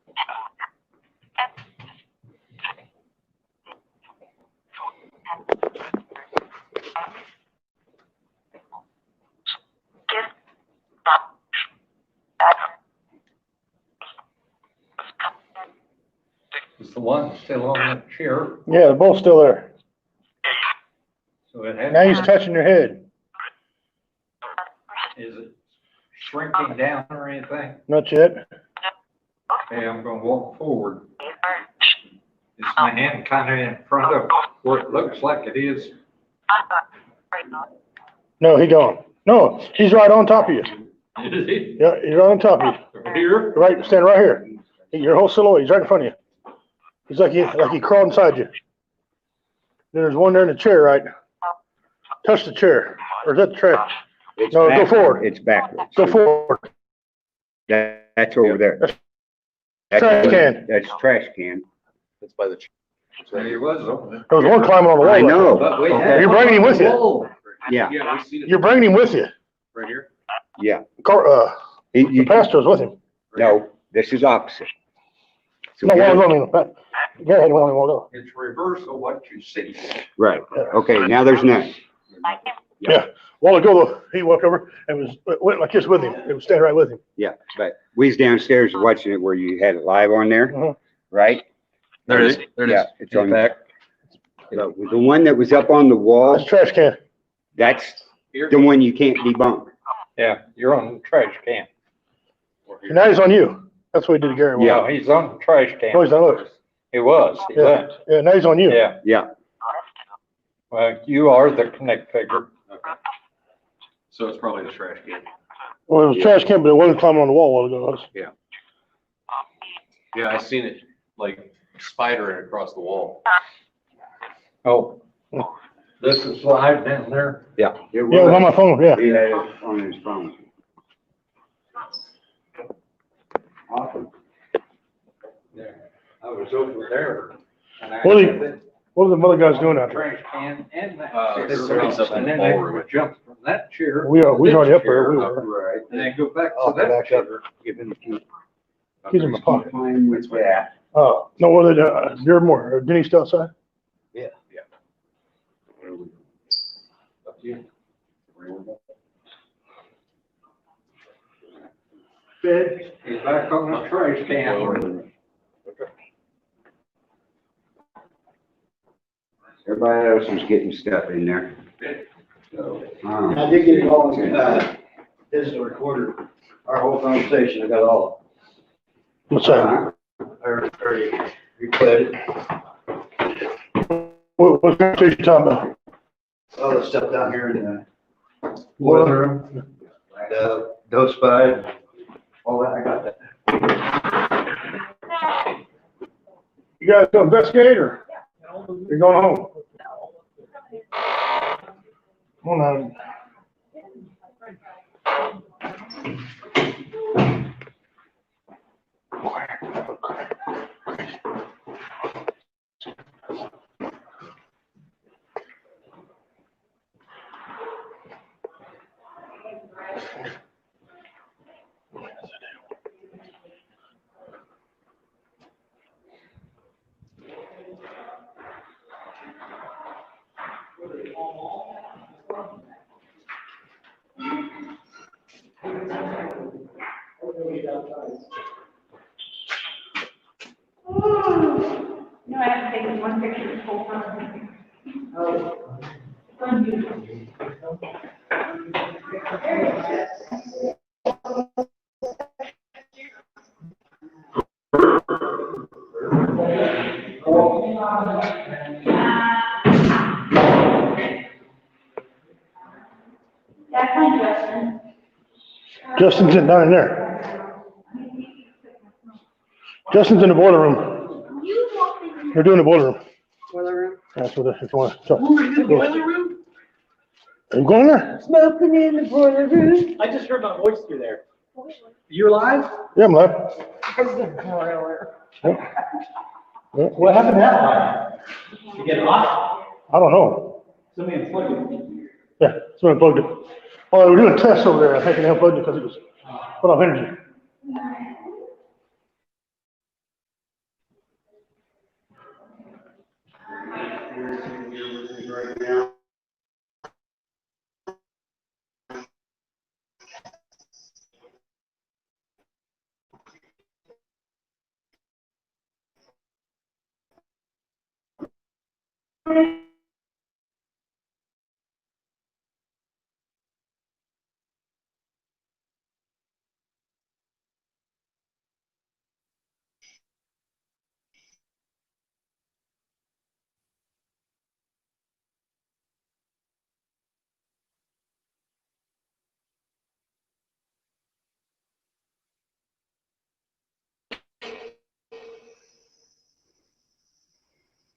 F: Is the one still on that chair?
B: Yeah, they're both still there.
F: So it has.
B: Now he's touching your head.
F: Is it shrinking down or anything?
B: Not yet.
F: Okay, I'm gonna walk forward. Is my hand kind of in front of where it looks like it is?
B: No, he gone. No, he's right on top of you.
F: Is he?
B: Yeah, he's right on top of you.
F: Here?
B: Right, stand right here. Your whole silhouette, he's right in front of you. He's like he crawled inside you. Then there's one there in the chair, right? Touch the chair. Or is that the trash?
R: It's
B: No, go
R: backwards.
B: forward.
R: It's backwards.
B: Go forward.
R: That's over there.
B: Trash can.
R: That's trash can.
C: That's by the.
F: He was over there.
B: There was one climbing on the wall.
R: I know.
F: But we
B: Okay.
F: had
B: You're bringing him with you.
F: wall.
R: Yeah,
A: Yeah, we see it
B: You're bringing him with you.
A: right here.
R: yeah.
B: The
R: You-
B: pastor's with him.
R: No, this is opposite. So
B: No,
R: here-
B: Gary had one go.
F: It's reverse of what you see.
R: Right, okay, now there's none.
B: Yeah. While ago, he walked over and went like this with him. It was standing right with him.
R: Yeah, but we was downstairs watching it where you had it live on there,
B: Uh-huh.
R: right?
A: There it is. There it is.
R: Yeah, it's on
A: back.
R: the one that was up on the wall,
B: That's trash can.
R: that's the one you can't debunk.
F: Yeah, you're on the trash can.
B: And now he's on you. That's what he did to Gary.
R: Yeah.
F: No, he's on the trash can.
B: No, he's not. Look.
F: He was. He
B: Yeah.
F: left.
B: Yeah, now he's on you.
F: Yeah.
R: Yeah,
F: Well, you are the connect figure.
A: So it's probably the trash can.
B: Well, it was trash can, but it wasn't climbing on the wall a while ago.
A: Yeah, I seen it like spidering across the wall.
F: Oh, this is live down there.
R: yeah.
B: Yeah, it was on my phone, yeah.
R: He had it on his phone. Awesome.
F: I was over there. And I
B: What are the other guys doing out there?
F: trash can and that.
A: There's
F: chair.
A: somebody's up in
F: And
A: the
F: then they
A: ballroom.
F: would jump from that chair.
B: We
F: to
B: was already
F: this
B: up there. We
F: chair,
B: were.
R: Right.
F: And then go back
B: I'll
F: to
B: go
F: that
B: back up.
F: chair.
R: Give him a key.
B: He's in my pocket.
R: Fine with that.
B: No, what are they, you're more, Denny's still outside?
A: Yeah. Up to you.
F: Fed, he's back on the trash can.
R: Everybody else was getting stuff in there. So,
K: I did get a call, this is a recorder, our whole conversation, I got all
B: What's that?
K: of it. I already replayed it,
B: What conversation you talking about?
K: all the stuff down here in the boiler room, the dose spy, all that, I got that.
B: You guys go investigate or you're going home? Come on
G: No, I have to take one picture of the whole time.
B: Justin's down in there. Justin's in the boiler room. They're doing the boiler room.
M: Boiler room.
B: That's what, if you want to talk.
E: Oh, we're in the boiler room?
B: Are you going there?
M: Smoking in the boiler room.
E: I just heard my voice through there. You're live?
B: Yeah, I'm live.
M: It's the boiler.
B: Yep. Yep.
E: What happened to that line? You get off?
B: I don't know.
E: Somebody unplugged it.
B: Yeah, someone plugged it. Oh, they were doing tests over there. I think they unplugged it because it was put off energy.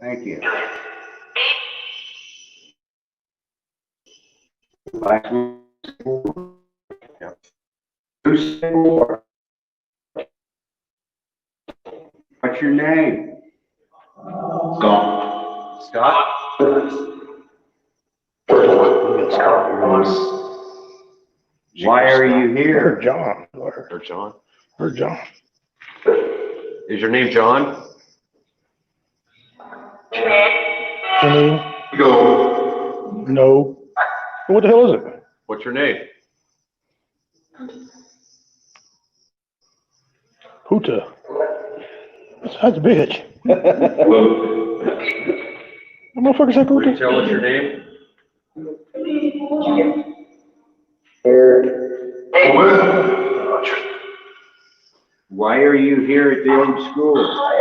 R: Thank you. Who's more? What's your name?
O: Scott. Scott?
R: Why are you
B: Or
R: here?
B: John.
C: Or John?
B: Or John.
C: Is your name John?
B: Janine?
C: Go.
B: No. What the hell is it?
C: What's your name?
B: Huta. That's a bitch. What motherfucker said
C: Will you
B: Huta?
C: tell us your name?
R: Why are you here at the old school?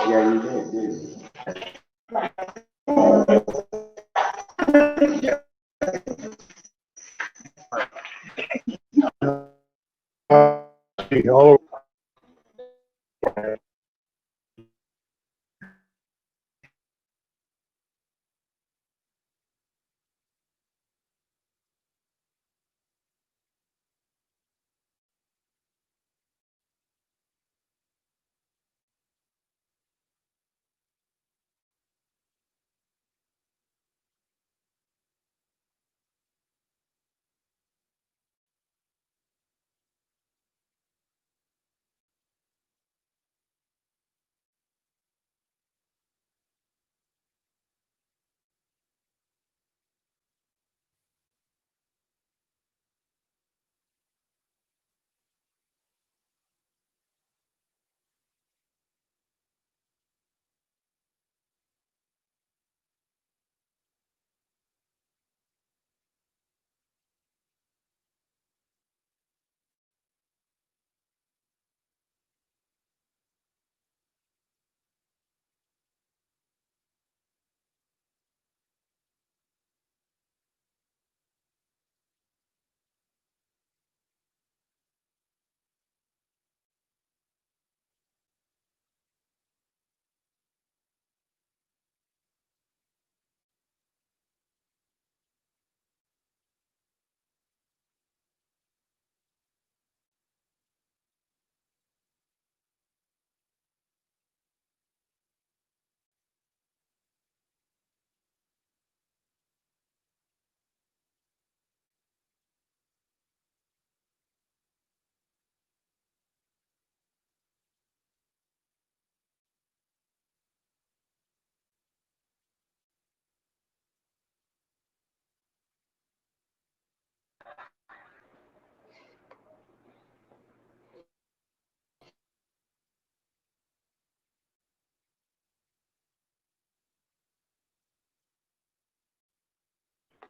R: Yeah, you did, didn't
B: All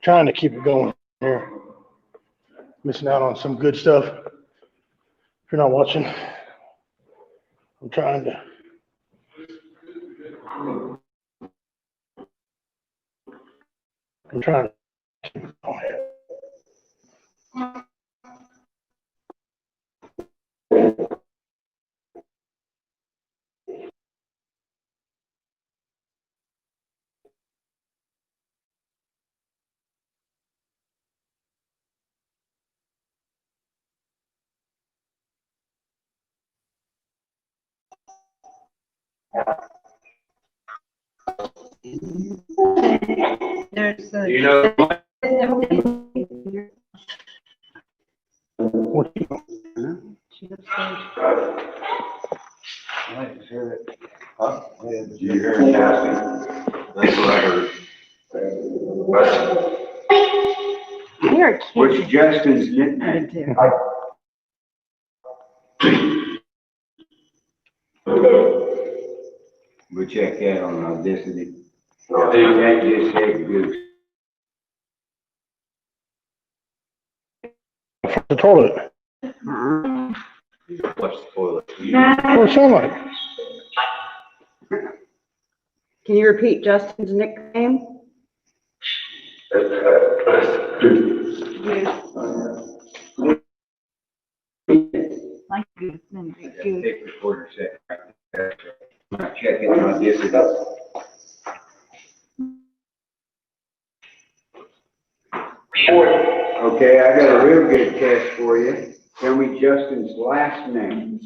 B: Trying to keep it going here. Missing out on some good stuff. If you're not watching, I'm trying to. I'm trying to.
G: There's a.
N: You know,
B: What you
N: huh? Did you hear him casting? That's what I heard. But
M: You're a kid.
N: what's Justin's nickname?
H: We'll check that on audacity. You can't just say goose.
B: the toilet?
N: Flush the toilet.
B: What it sound like?
M: Can you repeat Justin's nickname? Like goose, then goose.
H: Take the quarter second. Check it on audacity. Okay, I got a real good test for you. Tell me Justin's last name.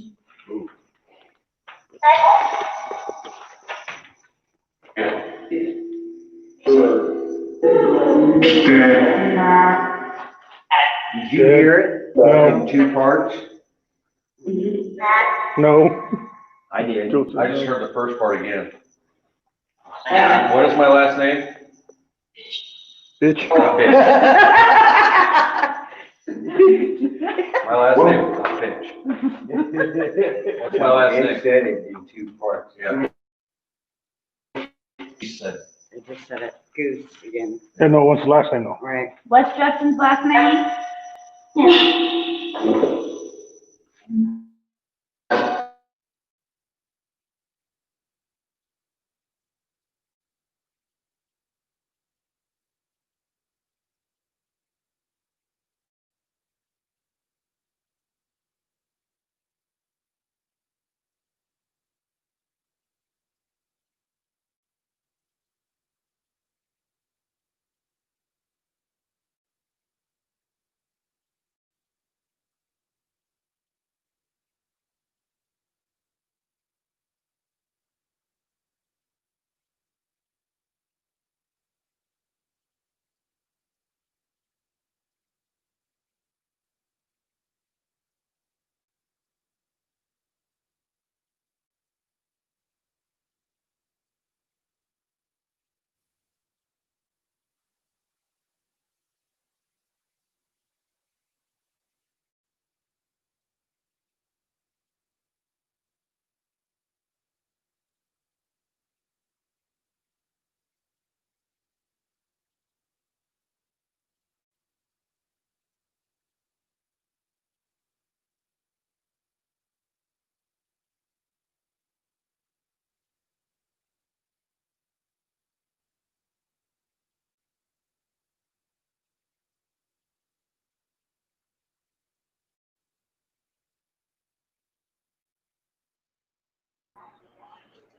H: Did you hear it?
B: No.
H: In two parts?
B: No.
N: I did. I just heard the first part again. What is my last name?
B: Bitch.
N: My last name is not Finch. What's my last
H: It
N: name?
H: said it in two parts.
N: Yeah. He said it.
T: I just said it, goose again.
B: I know what's the last name though.
T: Right.
G: What's Justin's last name?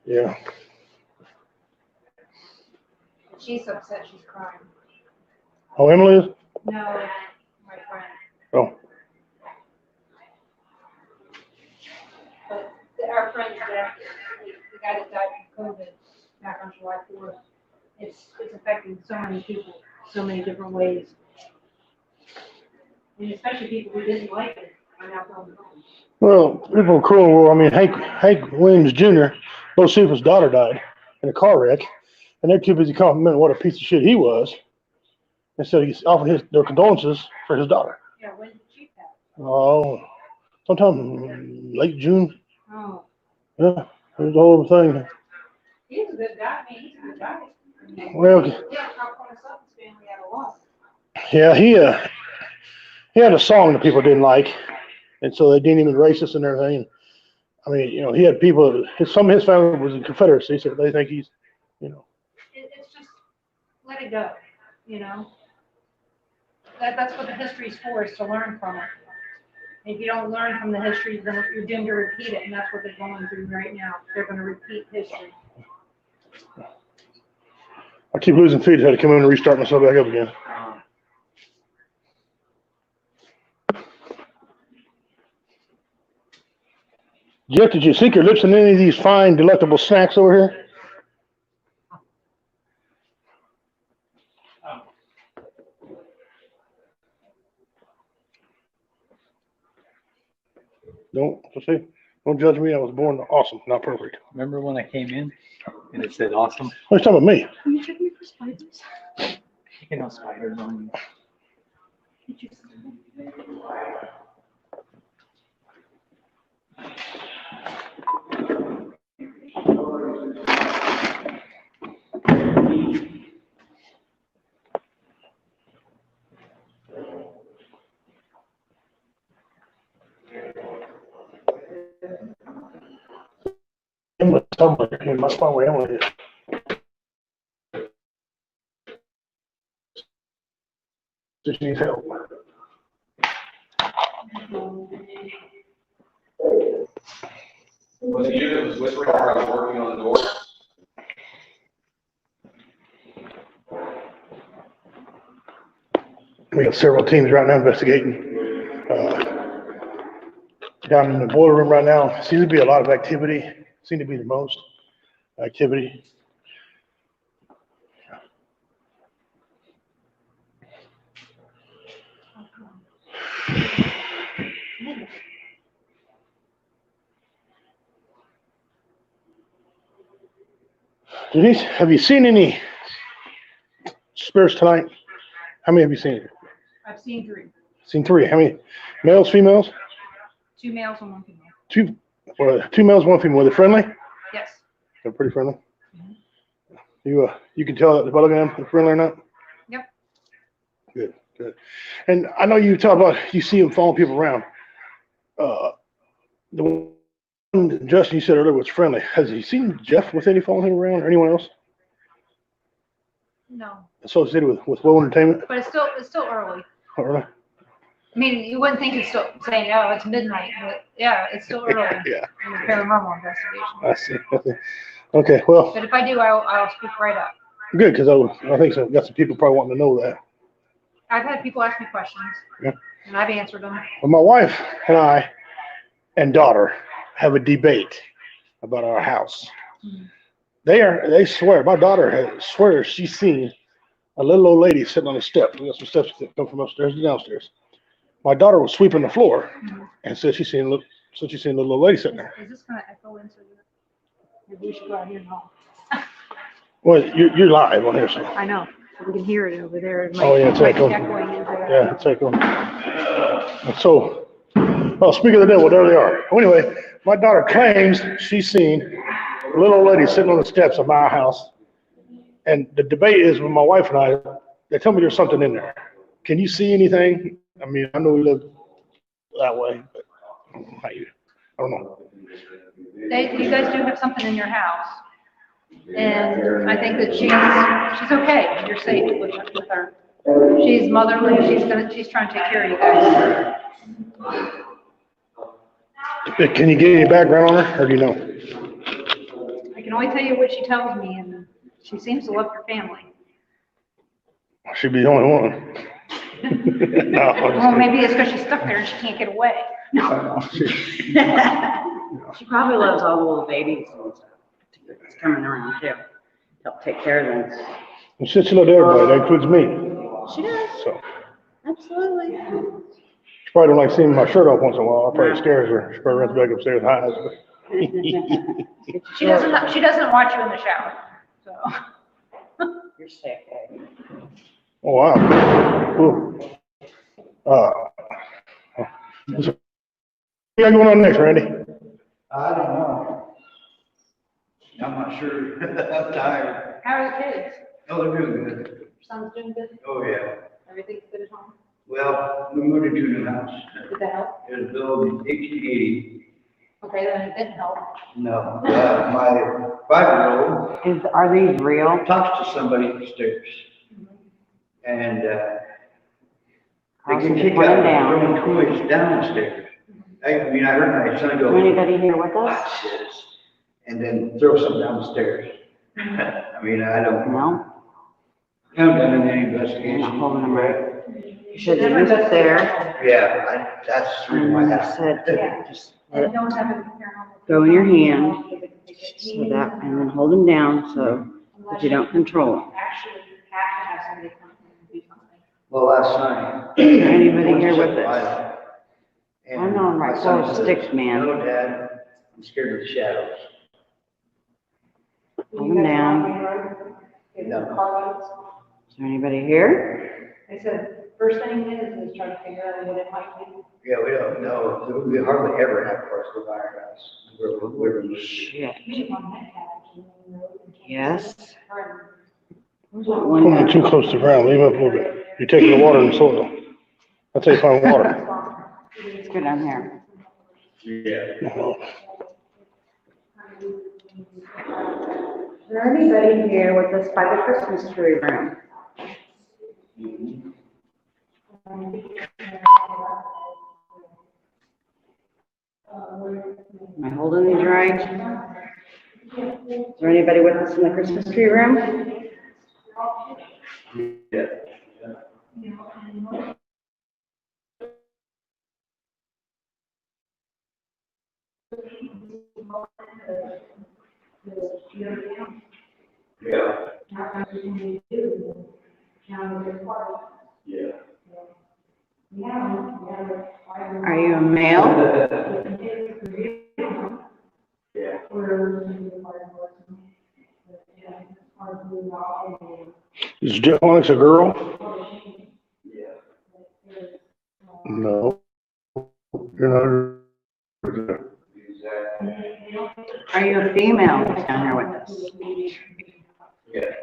B: Yeah.
D: She's upset, she's crying.
B: Oh, Emily is?
D: No, my friend.
B: Oh.
D: But our friend's death, the guy that died from COVID back on July 4th, it's affecting so many people, so many different ways. And especially people who didn't like it are now going home.
B: Well, people are cruel. Well, I mean, Hank Williams Jr., Bo Super's daughter died in a car wreck, and they're too busy complimenting what a piece of shit he was, instead of offering their condolences for his daughter.
D: Yeah, when did she pass?
B: Oh, sometime late June.
D: Oh,
B: Yeah, it was the whole thing.
D: he's a good guy. I mean, he's a good guy. I mean,
B: Well,
D: yeah, how come his family had a loss?
B: Yeah, he had a song that people didn't like, and so they deemed him as racist and everything. I mean, he had people. Some of his family was in Confederacy, so they think he's,
D: It's just let it go. That's what the history's for, is to learn from it. If you don't learn from the history, then you're doomed to repeat it, and that's what they're going through right now. They're going to repeat history.
B: I keep losing feed. I had to come in and restart myself back up again. Jeff, did you sink your lips in any of these fine, delectable snacks over here? Don't judge me. I was born awesome, not perfect.
I: Remember when I came in and it said awesome?
B: What are you talking about me?
M: Are you checking me for spiders?
I: You know, spiders on you.
M: Did you see them?
B: Emily, somewhere here. Must find where Emily is. Just needs help.
N: Was it you that was whispering while I was working on the door?
B: We got several teams right now investigating. Down in the boiler room right now, seems to be a lot of activity. Seems to be the most activity. Denise, have you seen any spirits tonight? How many have you seen?
D: I've seen 3.
B: Seen 3. How many? Males, females?
D: 2 males and 1 female.
B: Two males, 1 female. Were they friendly?
D: Yes.
B: They're pretty friendly. You can tell by looking at them if they're friendly or not.
D: Yep.
B: Good. And I know you talk about you see them following people around. The one Justin you said earlier was friendly. Has he seen Jeff with any following him around or anyone else
D: No.
B: associated with Will Entertainment?
D: But it's still early.
B: Oh, really?
D: I mean, you wouldn't think it's still saying, oh, it's midnight, but yeah, it's still early.
B: Yeah.
D: In the paranormal investigation.
B: I see. Okay, well,
D: But if I do, I'll speak right up.
B: good, because I think got some people probably wanting to know that.
D: I've had people ask me questions, and I've answered them.
B: Well, my wife and I and daughter have a debate about our house.
D: Mm-hmm.
B: They swear, my daughter swears she's seen a little old lady sitting on the steps. We got some steps that come from upstairs to downstairs. My daughter was sweeping the floor and said she's seen a little old lady sitting there.
D: Is this going to echo into the? Maybe we should go out here and talk.
B: Well, you're live on here, so.
D: I know. We can hear it over there. It
B: Oh, yeah, it's echoing.
D: echoing into that.
B: Yeah, it's echoing. So, well, speaking of the devil, there they are. Anyway, my daughter claims she's seen a little old lady sitting on the steps of my house. And the debate is with my wife and I, they tell me there's something in there. Can you see anything? I mean, I know we live that way, but I don't know.
D: You guys do have something in your house. And I think that she's okay. You're safe with her. She's motherly. She's trying to take care of you guys.
B: Can you get any background on her, or do you know?
D: I can only tell you what she tells me, and she seems to love her family.
B: She'd be the only one. No,
D: Well, maybe it's because she's stuck there and she can't get away. No.
T: She probably loves all the little babies that's coming around too. Help take care of them.
B: And she loves everybody. That includes me.
T: She does.
B: So
T: Absolutely.
B: she probably don't like seeing my shirt off once in a while. That probably scares her. She probably runs back upstairs and hides.
D: She doesn't watch you in the shower. So.
T: You're sick, eh?
B: Oh, wow. Ooh. What you got going on next, Randy?
U: I don't know. I'm not sure. I'm tired.
D: How are the kids?
U: Oh, they're doing good.
D: Son's doing good?
U: Oh, yeah.
D: Everything's good at home?
U: Well, we moved into a new house.
D: Did that help?
U: It was built in 1880.
D: Okay, then it didn't help.
U: No, my 5-year-old.
T: Are these real?
U: Talks to somebody upstairs. And, they
T: How's
U: can
T: it
U: kick
T: going
U: out
T: down?
U: throwing toys downstairs. I mean, I heard my son go.
T: Anybody here with us?
U: "Watch this," and then throw some downstairs. I mean, I don't.
T: No.
U: Haven't done any investigation.
T: I'm holding them right. You said you was there.
U: Yeah, that's the reason why I
T: And you
U: asked.
T: said, just let it
D: Don't have a paranormal.
T: go in your hand, so that, and then hold them down so that you don't control them.
D: Actually, you have to have somebody come in and do something.
U: Well, last night.
T: Is there anybody here with
U: us?
T: us? I'm on right four sticks, man.
U: No, Dad, I'm scared of the shadows.
T: Hold them down.
U: No.
T: Is there anybody here?
D: They said, first thing is try to figure out what it might be.
U: Yeah, we don't know. We hardly ever have cars go by our house. We're
T: Shit.
D: We didn't want that cabin in the road and can't-
T: Yes.
B: Come on, too close to the ground, leave up a little bit. You're taking the water and soil. That's how you find water.
T: Let's go down here.
U: Yeah.
T: Is there anybody here with us by the Christmas tree room? Am I holding these right? Is there anybody with us in the Christmas tree room?
U: Yeah. Yeah. Yeah.
T: Are you a male?
U: Yeah.
B: Is Jeff Onyx a girl?
U: Yeah.
B: No. You're not.
T: Are you a female who's down here with us?
U: Yeah.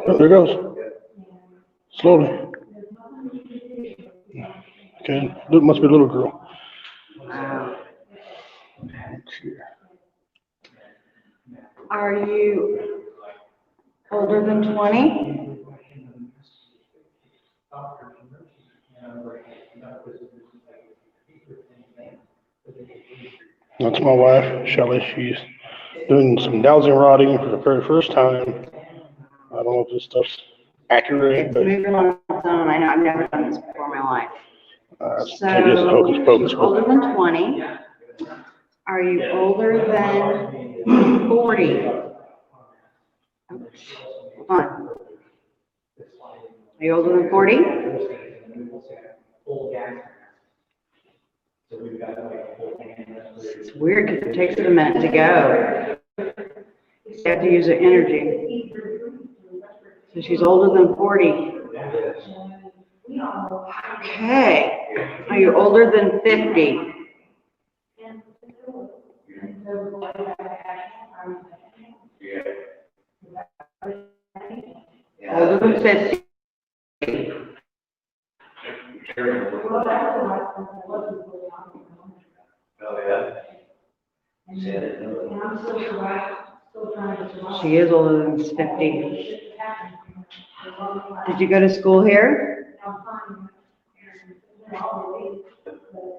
B: Oh, there it goes. Slowly. Okay, it must be a little girl.
T: Wow. Are you older than 20?
B: That's my wife, Shelley. She's doing some dowsing rodding for the very first time. I don't know if this stuff's accurate,
T: It's
B: but
T: moving on its own. I know, I've never done this before in my life.
B: maybe it's a hocus pocus.
T: Older than 20. Are you older than 40? Hold on. Are you older than 40? It's weird because it takes it a minute to go. You have to use the energy. So she's older than 40. Okay. Are you older than 50? Older than 50.
U: Oh, yeah.
T: She is older than 50. Did you go to school here?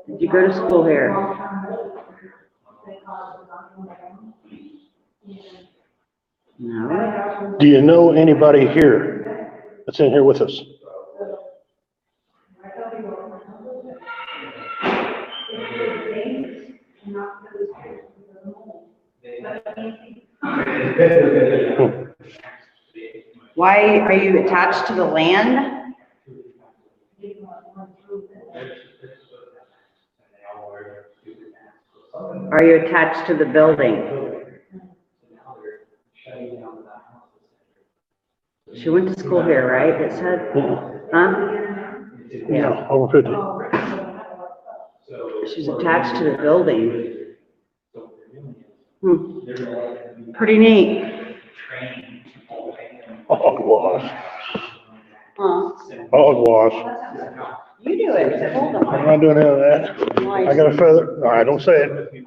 T: Did you go to school here? No.
B: Do you know anybody here that's in here with us?
T: Why are you attached to the land? Are you attached to the building? She went to school here, right? It said, huh?
B: Yeah, over 50.
T: She's attached to the building. Pretty neat.
B: Hogwash.
T: Huh?
B: Hogwash.
T: You do it. Hold on.
B: I'm not doing any of that. I got a feather. All right, don't say it.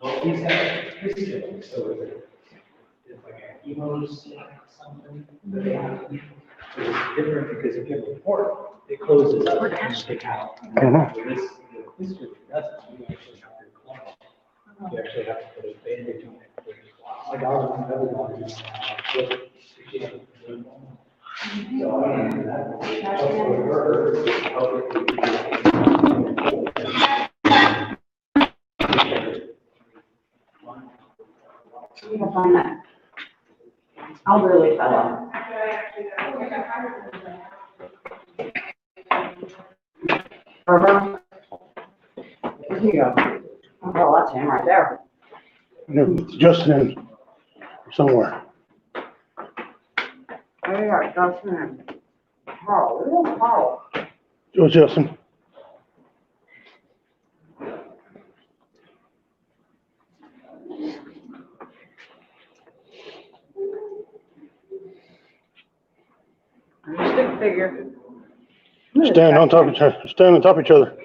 Q: Well, he's had his siblings, so it's like an emos something that they have to eat. So it's different because if you have a fork, it closes up and stick out.
B: I don't know.
Q: This really doesn't. You actually have to close. You actually have to put a bandage on it. Like our other one.
T: I'll really fell off. Here you go. Oh, that's him right there.
B: No, it's Justin somewhere.
T: Oh, yeah, Justin. Carl, where's Carl?
B: It was Justin.
T: Stick figure.
B: Stand on top of each other. Stand on top of each other.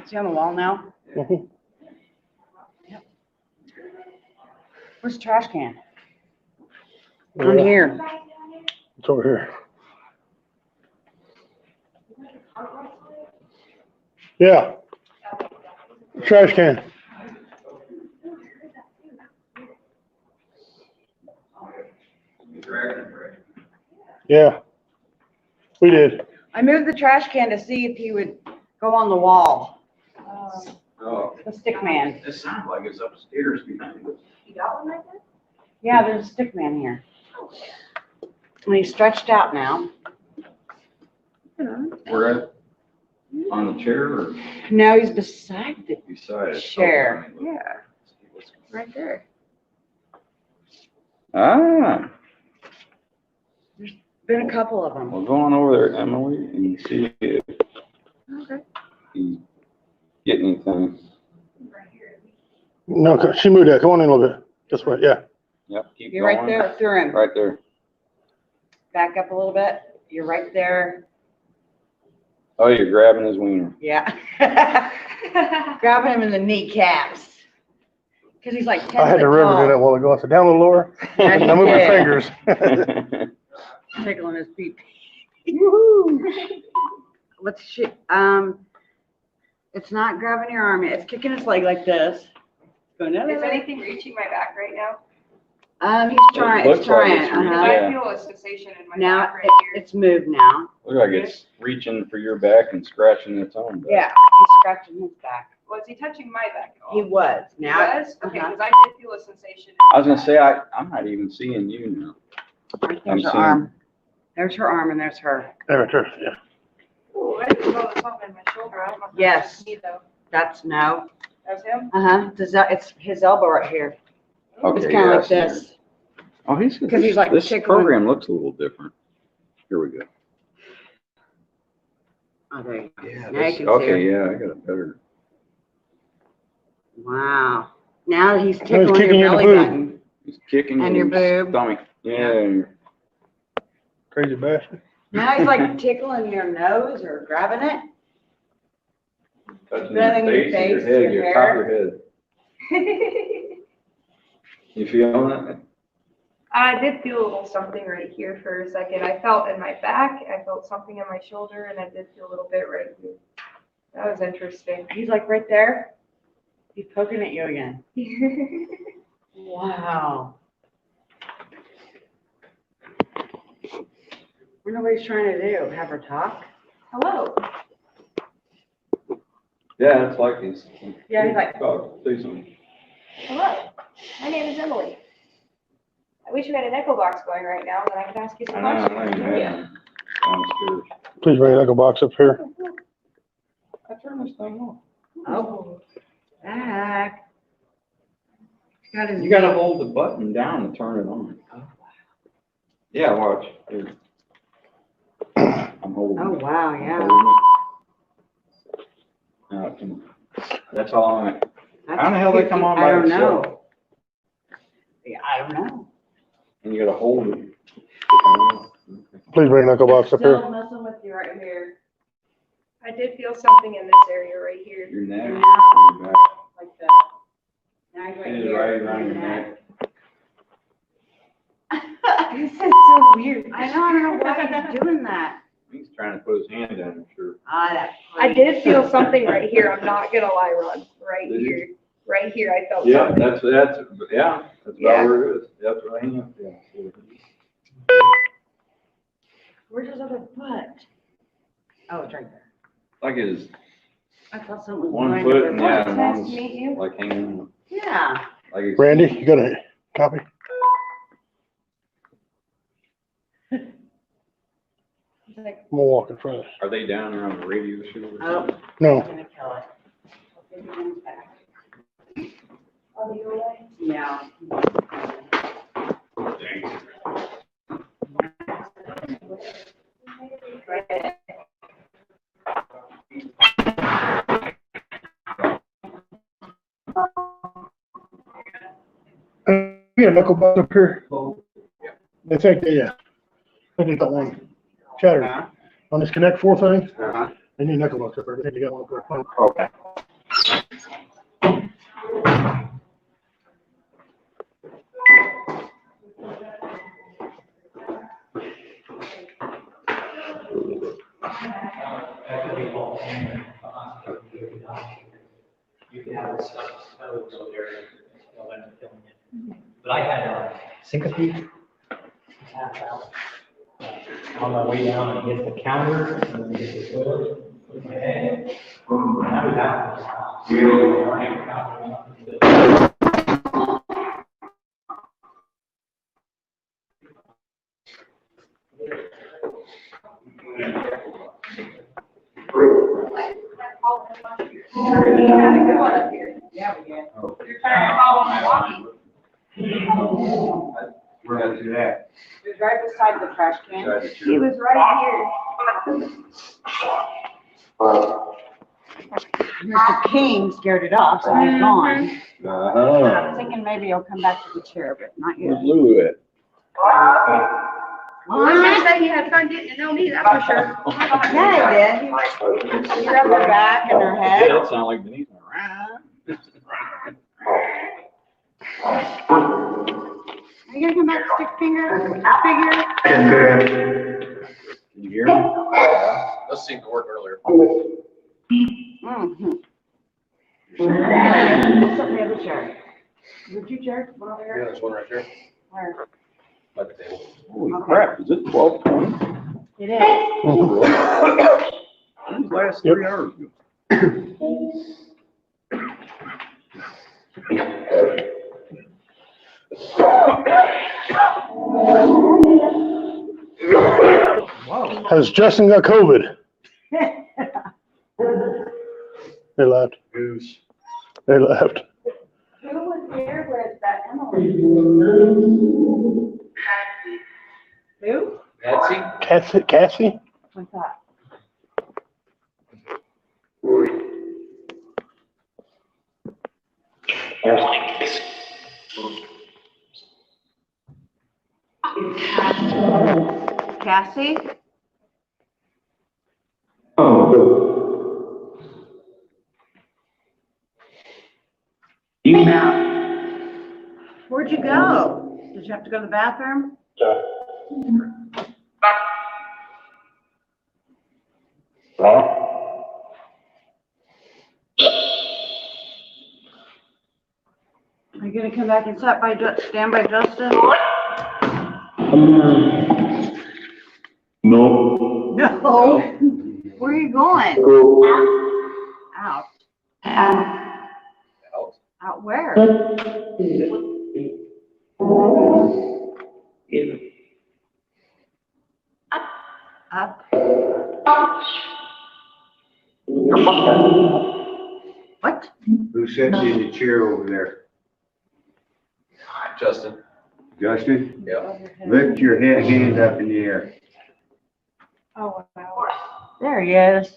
T: Is he on the wall now?
B: Mhm.
T: Where's the trash can? On here.
B: It's over here. Yeah. Trash can. Yeah. We did.
T: I moved the trash can to see if he would go on the wall.
N: Oh,
T: The stick man.
N: it sounds like it's upstairs behind us.
G: You got one right there?
T: Yeah, there's a stick man here. And he's stretched out now.
N: We're at, on the chair or
T: No, he's beside the
N: beside it?
T: chair.
N: Okay.
T: Yeah, right there.
N: Ah,
T: Been a couple of them.
N: well, go on over there, Emily, and see if
T: Okay.
N: you get anything.
B: No, she moved that. Come on in a little bit. This way. Yeah.
N: Yep, keep
T: You're right
N: going.
T: there through him.
N: Right there.
T: Back up a little bit. You're right there.
N: Oh, you're grabbing his wiener.
T: Yeah. Grabbing him in the kneecaps. Because he's like 10
B: I had the
T: foot
B: river do
T: tall.
B: that while ago. I said, down a little lower.
T: Yeah,
B: I
T: you
B: moved my
T: did.
B: fingers.
T: Tickling his feet. Woohoo! What's she? It's not grabbing your arm. It's kicking his leg like this. Going,
M: Is anything reaching my back right now?
T: He's trying.
N: looks
T: It's
N: like
T: trying.
N: it's
T: Uh-huh.
N: reaching.
M: I
N: Yeah.
M: feel a sensation in my
T: Now
M: back right here.
T: it's moved now.
N: Look like it's reaching for your back and scratching its own back.
T: Yeah, he's scratching his back.
M: Was he touching my back at all?
T: He was. Now.
M: Was? Okay,
T: Uh-huh.
M: because I did feel a sensation.
N: I was gonna say, I'm not even seeing you now.
T: Right
N: I'm
T: there's her
N: seeing-
T: arm. There's her arm and there's her.
B: There, yeah.
M: Oh, I just felt something in my shoulder. I don't know if
T: Yes.
M: that's me though.
T: That's no.
M: That's him?
T: Uh-huh. It's his elbow right here.
N: Okay,
T: It's kind of like
N: yeah, I see
T: this.
N: Oh, he's
T: 'Cause he's like
N: this
T: tickling.
N: program looks a little different. Here we go.
T: Oh, there you go.
N: Yeah.
T: Now you can see
N: Okay,
T: him.
N: yeah, I got a better.
T: Wow. Now he's
B: Now he's
T: tickling
B: kicking
T: your
B: you in the
T: belly
B: boob.
T: button.
N: He's kicking
T: And your boob.
N: stomach. Yeah.
B: Crazy bastard.
T: Now he's like tickling your nose or grabbing it.
N: Touching
T: Grabbing your
N: your face,
T: face,
N: your head,
T: your
N: your top of
T: hair.
N: your head. You feeling it?
M: I did feel a little something right here for a second. I felt in my back, I felt something in my shoulder, and I did feel a little bit right here. That was interesting.
T: He's like right there. He's poking at you again. Wow. Wonder what he's trying to do. Have her talk?
M: Hello.
N: Yeah, it's like he's.
T: Yeah, he's like-
N: Oh, say something.
M: Hello. My name is Emily. wish we had an echo box going right now, then I could ask you some
N: I know,
M: questions.
N: yeah. Sounds good.
B: Please bring an echo box up here.
N: I turned this thing off.
T: Oh, back.
N: You gotta hold the button down to turn it on. Yeah, watch. Here. I'm holding.
T: Oh,
N: it.
T: wow,
N: I'm
T: yeah.
N: holding it. Now it can- That's all I'm. How the hell they come on by
T: I don't
N: themselves?
T: know. Yeah, I don't know.
N: And you gotta hold it.
B: Please bring an echo box up here.
T: Still messing with you right here.
M: I did feel something in this area right here.
N: Your neck,
T: Your
N: your back.
T: Like that. Now you're right
N: It is
T: here.
N: right around your neck.
M: This is so weird.
T: I don't know why he's doing that.
N: He's trying to put his hand down, I'm sure.
T: Ah, that's.
M: I did feel something right here. I'm not gonna lie, Ron. Right
N: Did you?
M: here. Right here, I felt
N: Yeah,
M: something.
N: that's about where it is. That's right here. Yeah.
T: Where's his other foot? Oh, it's right there.
N: Like his
T: I thought something was
N: one
T: going
N: foot
T: over
N: and
T: there.
N: yeah,
M: It's nice to
N: one's
M: meet you.
N: like hanging.
T: Yeah.
N: Like it's-
B: Randy, you got a copy?
M: It's like,
B: I'm gonna walk in front of
N: Are they down there on the radio show? Or
T: Oh,
N: something?
B: No.
T: I'm gonna kill it. Okay, he comes back.
M: are you away?
T: Yeah.
B: Yeah, knuckle box up here. I think they got one shattered. On this Connect 4 thing, they need knuckle box up there. I think they got one up there.
N: Okay.
Q: You can have this photos over there, they'll end up filming it. But I had syncope, tap out. On my way down, I get the counter, and then get the toilet, put my head. I was out.
T: Yeah, we did.
M: You're trying to follow my walking.
N: We're gonna do that.
T: He was right beside the trash can.
M: He was right
T: Mr. King scared it off, so he's gone. I
N: Uh-huh.
T: was thinking maybe he'll come back to the chair, but not yet.
N: Where's Lulu at?
M: here. Well, I can't say he had fun getting to know me, that's for sure.
T: Yeah, he did. He rubbed her back and her
N: Yeah,
T: head.
N: that sounded like Denise.
T: Are you gonna come back, stick figure?
N: Can you hear me?
A: This seemed to work earlier.
T: Mm-hmm. Sit in the other chair. Would you chair? One over
A: Yeah,
T: here?
A: there's one right there.
T: Where?
A: By the table.
N: Holy crap, is it 12:20?
T: It is.
N: These last 3 hours ago.
T: Whoa.
B: Has Justin got COVID? They left.
N: Goose.
B: They left.
T: Who was there with that Emily? Who?
A: Betsy?
B: Cassie?
T: What's that? Cassie? Where'd you go? Did you have to go to the bathroom? Are you gonna come back and stand by Justin?
O: No.
T: No. Where are you going? Out. Out where?
R: Who's sitting in the chair over there?
A: Justin.
R: Justin?
A: Yeah.
R: Lift your hand up in the air.
G: Oh, wow.
T: There he is.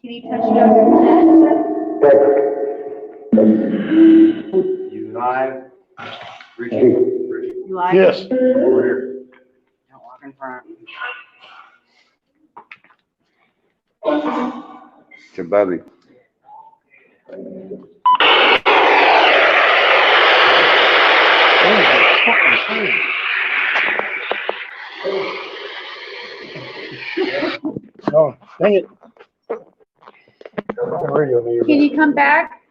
G: Can you touch Justin's head?
R: You live? Richie?
T: You like
B: Yes.
T: it?
R: Over here.
T: Don't walk in front.
R: It's above him.
B: Oh, dang it. Radio here.
G: Can you come back?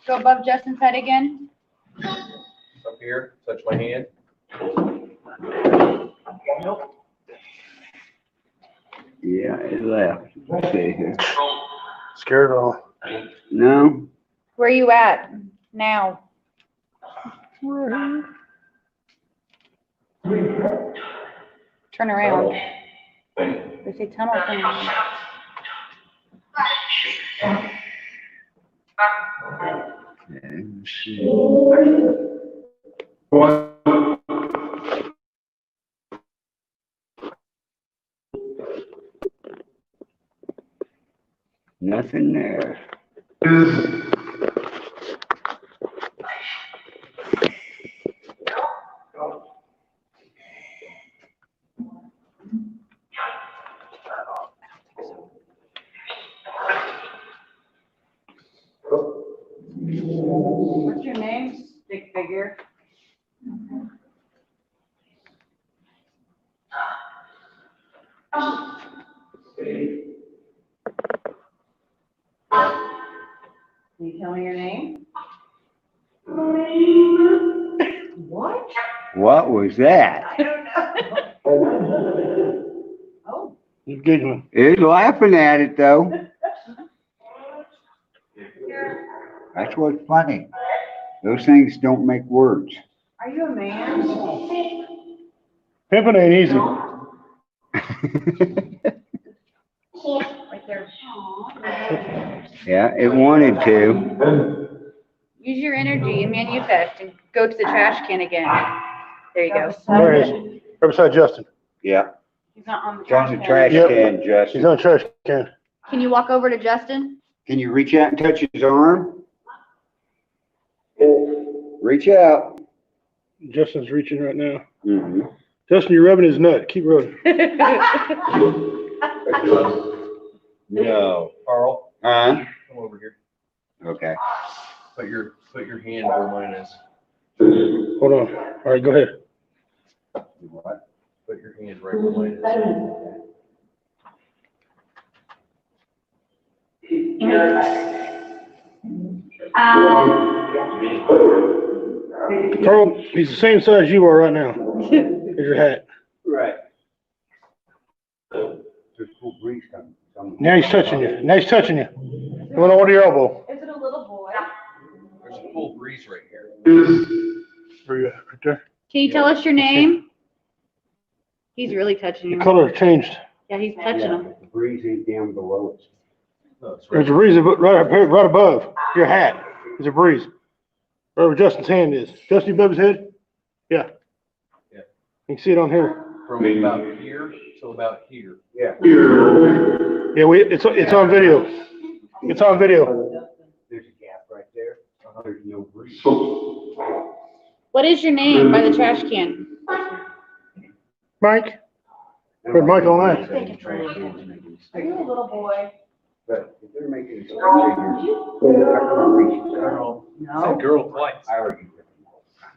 G: Go above Justin's head again?
A: Up here, touch my hand.
R: Yeah, it left. Let's see here.
B: Scared all.
R: No?
G: Where are you at now? Turn around. They say tunnel thing.
R: Okay, let's see. Nothing there.
T: What's your name, stick figure? Can you tell me your name? What?
R: What was that?
T: I don't know. Oh.
B: He's giggling.
R: He's laughing at it though. That's what's funny. Those things don't make words.
T: Are you a man?
B: Pimping ain't easy.
G: Right there.
R: Yeah, it wanted to.
G: Use your energy and manifest and go to the trash can again. There you go.
B: There he is. Right beside Justin.
R: Yeah.
T: He's not on the
R: It's on the
T: trash
R: trash
B: Yep.
R: can,
B: He's
R: Justin.
B: on the trash can.
G: Can you walk over to Justin?
R: Can you reach out and touch his arm? Reach out.
B: Justin's reaching right now.
R: Mm-hmm.
B: Justin, you're rubbing his nut. Keep rubbing.
R: No.
A: Carl,
R: Huh?
A: come over here.
R: Okay.
A: Put your hand where mine is.
B: Hold on. All right, go ahead.
R: What?
A: Put your hand right where mine is.
B: Carl, he's the same size you are right now. Here's your hat.
R: Right. There's a cool breeze coming.
B: Now he's touching you. Now he's touching you. Going over to your elbow.
T: Is it a little boy?
A: There's a cool breeze right here.
B: Where you at? Right there.
G: Can you tell us your name? He's really touching
B: The
G: you.
B: color changed.
G: Yeah, he's touching
R: Yeah,
G: him.
R: but the breeze ain't down below us.
A: No, it's
B: There's a breeze right up here, right above your hat. There's a breeze. Right where Justin's hand is. Justin above his head? Yeah.
A: Yeah.
B: You can see it on here.
A: From about here to about here.
R: Yeah.
B: Yeah, it's on video. It's on video.
R: There's a gap right there. There's no breeze.
G: What is your name by the trash can?
B: Mike? Heard Mike all night.
T: Are you a little boy?
R: But if they're making it so
T: No.
A: Girl twice.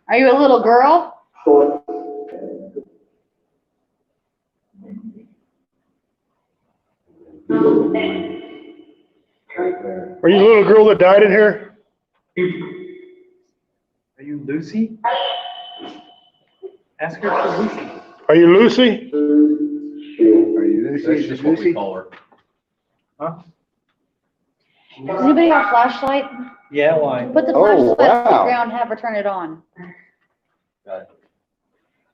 G: Are you a little girl?
B: Are you the little girl that died in here?
Q: Are you Lucy? Ask her for Lucy.
B: Are you Lucy?
R: Are you
A: That's
R: Lucy?
A: just what we call her.
Q: Huh?
G: Does anybody have a flashlight?
Q: Yeah, why?
G: Put the
R: Oh,
G: flashlight on the
R: wow.
G: ground, have her turn it on.
A: Got it.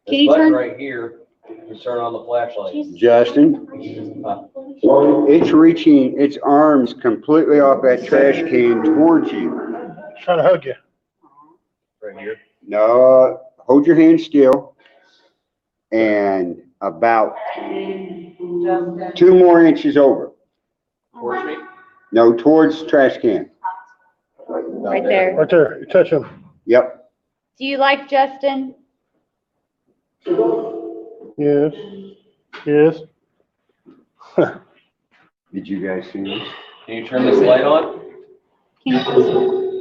G: Can you
A: This button
G: turn-
A: right here You turn on the flashlight.
R: Justin, it's reaching its arms completely off that trash can towards you.
B: Trying to hug you.
A: Right here.
R: No, hold your hand still. And about 2 more inches over.
A: Towards me?
R: No, towards trash can.
G: Right there.
B: Right there. You touch him.
R: Yep.
G: Do you like Justin?
B: Yes. Yes.
R: Did you guys see this?
A: Can you turn this light on?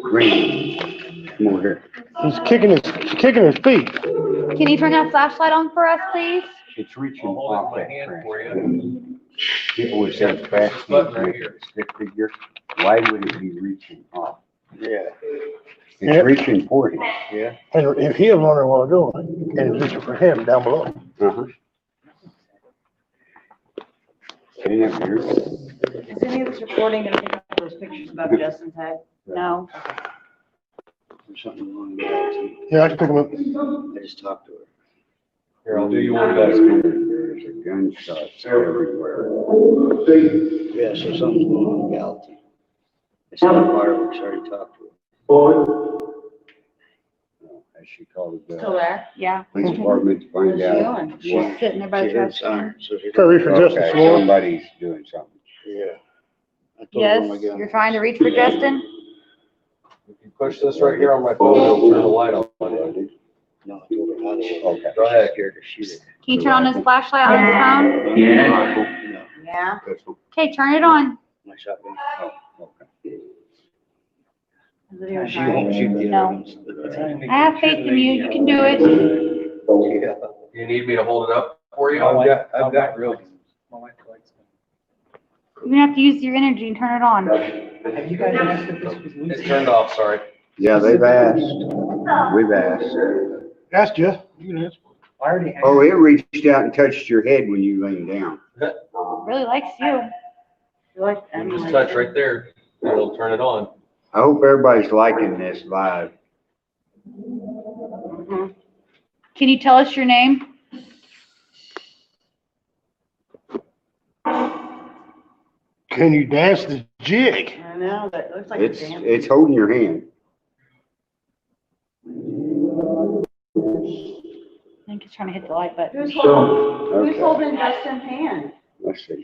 R: Green. Come over here.
B: He's kicking his feet.
G: Can you turn that flashlight on for us, please?
R: It's reaching
A: I'll hold it
R: off
A: in my
R: that
A: hand
R: trash
A: for you.
R: can. People would say trash
A: This
R: can
A: button right
R: make
A: here.
R: a stick figure. Why would it be reaching off?
K: Yeah.
R: It's
B: Yep.
R: reaching for him.
K: Yeah.
B: And if he was wondering what I'm doing, and it's reaching for him down below.
R: Uh-huh. Isn't that weird?
T: Is any of this recording gonna pick up those pictures above Justin's head? No.
K: There's something wrong with that.
B: Yeah, I can pick him up.
K: I just talked to her.
A: Here, I'll do you one better.
R: There's a gunshots everywhere.
K: Yeah, so something's going on with Gallatin. I said the fireworks, I already talked to her.
R: Oh, has she called the
G: Still there? Yeah.
R: police department to find out?
G: She's
R: what-
G: sitting there by the
K: She heard
G: trash
K: siren,
G: can.
K: so she.
B: Try to reach for Justin
R: Okay,
B: some more.
R: somebody's doing something.
K: Yeah. I told her, oh my
G: Yes,
K: God.
G: you're trying to reach for Justin?
A: If you push this right here on my phone, it'll turn the light on.
K: No, I told her how to.
R: Okay.
A: Go ahead.
K: Scared to shoot it.
G: Can you turn on his flashlight on his phone?
K: Yeah.
G: Yeah.
R: Pistol.
G: Okay, turn it on.
K: My shotgun.
R: Oh, okay.
G: Is it even
K: She won't shoot the
G: No.
K: other ones.
G: I have faith in you. You can do it.
K: Yeah.
A: You need me to hold it up for you?
K: I've got real.
G: You're gonna have to use your energy and turn it on.
Q: Have you guys asked if this was
A: It's
Q: Lucy?
A: turned off, sorry.
R: Yeah, they've asked. We've asked.
B: Ask you. You can ask.
Q: I already asked.
R: Oh, it reached out and touched your head when you laid down.
G: Really likes you.
A: You just touch right there, and it'll turn it on.
R: I hope everybody's liking this live.
G: Can you tell us your name?
B: Can you dance the jig?
T: I know, that looks like
R: It's,
T: a damn.
R: it's holding your hand.
G: I think he's trying to hit the like button.
T: Who's holding,
R: Okay.
T: who's holding Justin's hand?
R: Let's see.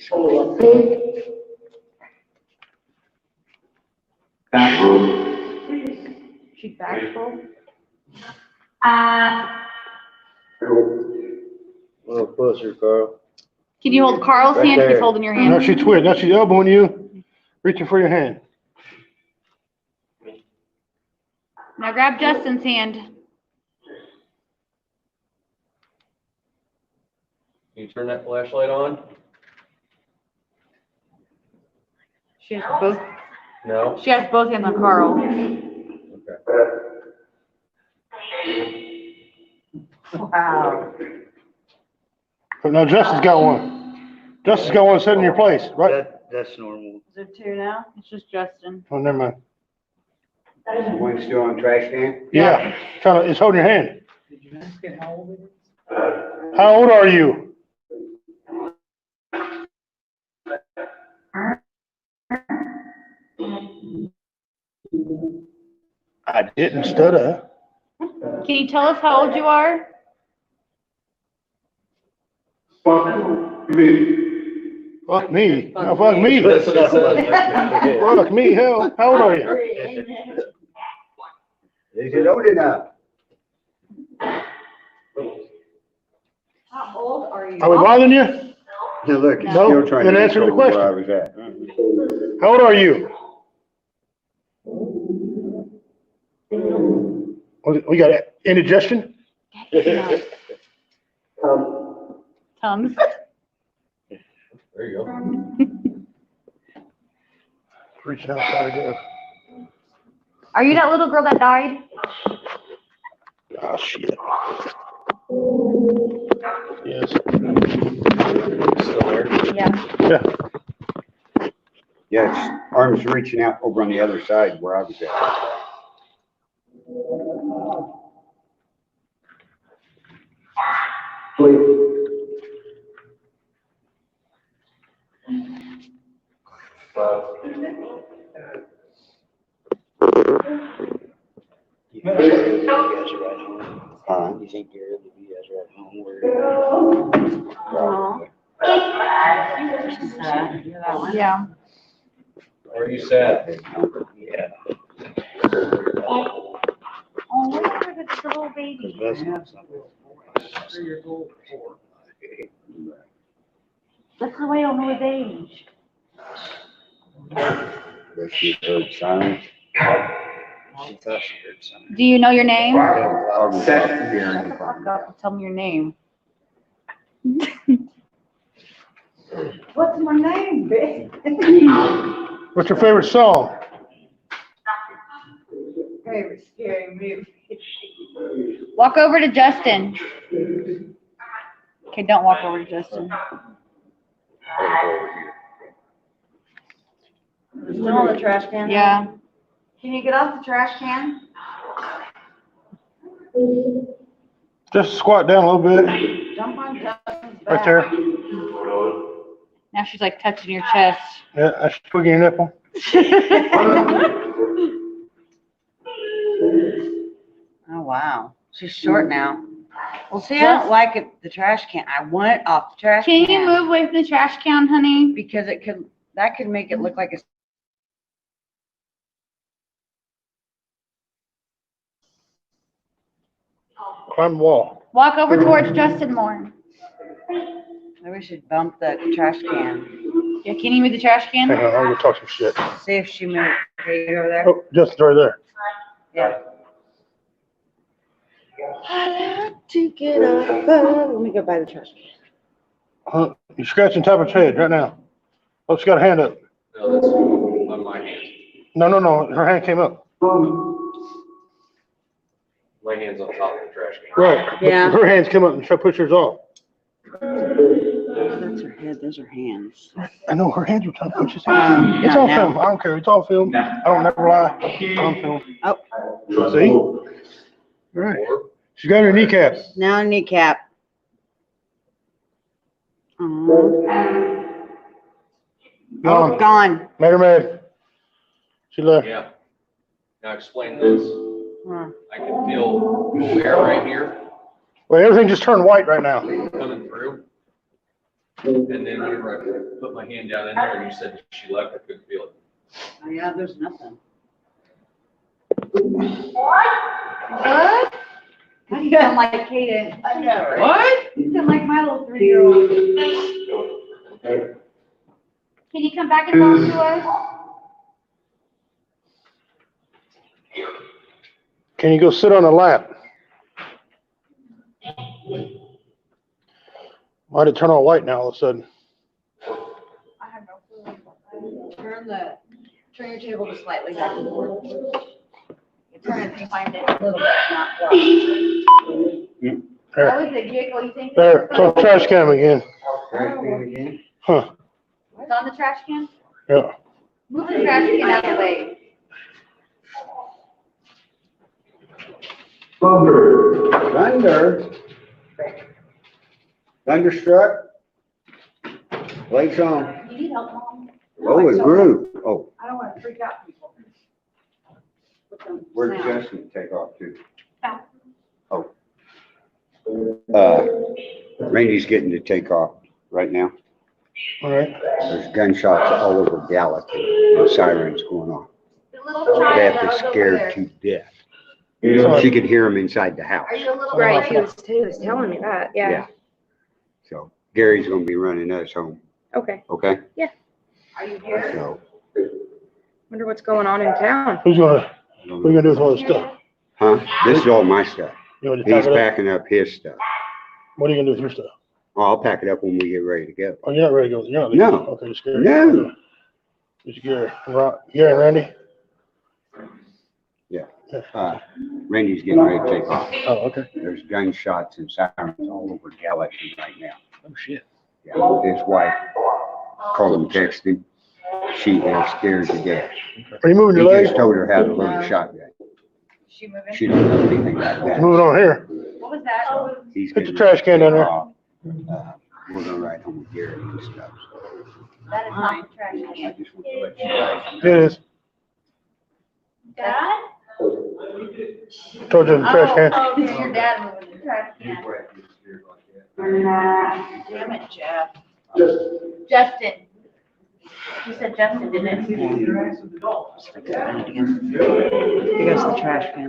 T: She's bashful.
G: Uh,
K: A little closer, Carl.
G: can you hold Carl's
K: Right
G: hand? He's
K: there.
G: holding your
B: Now
G: hand.
B: she twitched. Now she's elbowing you, reaching for your hand.
G: Now grab Justin's hand.
A: Can you turn that flashlight on?
G: She has both.
A: No?
G: She has both hands on Carl.
A: Okay.
T: Wow.
B: But now Justin's got one. Justin's got one sitting in your place, right?
K: That's normal.
T: Is there two now?
G: It's just Justin.
B: Oh, never mind.
R: The one still on trash can?
B: Yeah, it's holding your hand.
Q: Did you ask it how old it is?
B: How old are you? I didn't stutter.
G: Can you tell us how old you are?
B: Fuck me. No, fuck me. Fuck me. Hell, how old are you?
R: Is it old enough?
T: How old are you?
B: Are we bothering you?
R: Now look, he's
B: No,
R: still trying
B: then
R: to
B: answer the
R: control where
B: question.
R: I was at.
B: How old are you? We got indigestion?
G: Tums.
A: There you go.
B: Reaching out, trying to go.
G: Are you that little girl that died?
B: Oh, shit. Yes.
A: Still there?
G: Yeah.
B: Yeah.
R: Yeah, its arms reaching out over on the other side where I was at.
K: You think Gary would be guys are at home where?
G: Yeah.
A: Are you sad?
K: Yeah.
G: Oh, look at the little baby. That's the way I'll know his age.
R: But she heard silence.
K: She thought she heard something.
G: Do you know your name?
K: Shut
G: the fuck up and tell me your name.
T: What's my name, bitch?
B: What's your favorite song?
T: Favorite scary movie.
G: Walk over to Justin. Okay, don't walk over to Justin.
T: Still on the trash can?
G: Yeah.
T: Can you get off the trash can?
B: Just squat down a little bit.
T: Jump on Justin's back.
B: Right there.
G: Now she's like touching your chest.
B: Yeah, that's twigging your nipple.
T: Oh, wow. She's short now. Well, see, I don't like it, the trash can. I want it off the trash can.
G: Can you move away from the trash can, honey?
T: Because that could make it look like a.
B: Climb the wall.
G: Walk over towards Justin more.
T: Maybe we should bump the trash can.
G: Yeah, can you move the trash can?
B: Hang on, I'm gonna talk some shit.
T: See if she moved. Okay, you over there?
B: Oh, Justin's right there.
T: Yeah. I like to get up. Let me go by the trash can.
B: You're scratching top of his head right now. Oh, she's got a hand up.
A: No, that's on my hand.
B: No. Her hand came up.
A: My hand's on top of the trash can.
B: Right.
T: Yeah.
B: Her hands come up and try to push yours off.
T: That's her head. Those are hands.
B: I know her hands were trying to push his hand. It's on film. I don't care. It's all film. I don't never lie. It's on film.
T: Oh.
B: See? All right. She got her kneecap.
T: Now kneecap.
B: Gone.
T: Oh, gone.
B: Made her mad. She left.
A: Yeah. Now explain this. I can feel cool air right here
B: Well, everything just turned white right now.
A: coming through. And then whenever I put my hand down in there and you said she left, I couldn't feel it.
T: Oh, yeah, there's nothing.
G: What? You sound like Kaden.
T: I know, right?
A: What?
G: You sound like my little 3-year-old. Can you come back and talk to us?
B: Can you go sit on a lap? Why did it turn all white now all of a sudden?
T: I have no clue. Turn your table just slightly back and forth. Turn it behind it a little bit, not
B: There.
G: That was a giggle. You think?
B: There. It's on the trash can again. Huh.
G: It's on the trash can?
B: Yeah.
G: Move the trash can out of the way.
R: Thunder. Thunderstruck. Lights on.
G: You need help, Mom?
R: Oh, it grew. Oh,
T: I don't want to freak out people.
R: where'd Justin take off to?
G: Back.
R: Oh. Randy's getting to take off right now.
B: All right.
R: There's gunshots all over Gallup and sirens going on.
G: The little child
R: Beth
G: that
R: is
G: was over
R: scared
G: there.
R: to death.
B: So-
R: She could hear him inside the house.
G: Are you a little
M: Right,
G: boy?
M: he was telling me that, yeah.
R: So Gary's gonna be running us home,
M: Okay,
R: okay?
T: Are you here?
R: So,
M: wonder what's going on in town.
B: What are you gonna do with all this stuff?
R: huh? This is all my stuff.
B: You want to
R: He's
B: pack it up?
R: packing up his stuff.
B: What are you gonna do with your stuff?
R: Oh, I'll pack it up when we get ready to go.
B: Oh, you're not ready to go. You're not
R: No.
B: Okay, just Gary.
R: No.
B: Just Gary. Gary and Randy?
R: Randy's getting ready to take off.
B: Oh, okay.
R: There's gunshots and sirens all over Gallatin right now.
B: Oh, shit.
R: Yeah, his wife called and texted him. She is scared to death.
B: Are you moving
R: He
B: your legs?
R: just told her how to load a shotgun.
T: She moving?
R: She don't know anything about that.
B: Moving on here.
T: What was that?
R: He's
B: Put the
R: getting
B: trash can down
R: ready
B: there.
R: to take off. We're gonna ride home with Gary and stuff.
G: That is not the trash
R: I
G: can.
R: just want to let you guys
B: It is.
G: Dad?
B: Told you the trash can.
G: Oh, okay, your dad moving.
T: trash can. Damn it, Jeff. Justin. You said Justin, didn't it? He goes to the trash can.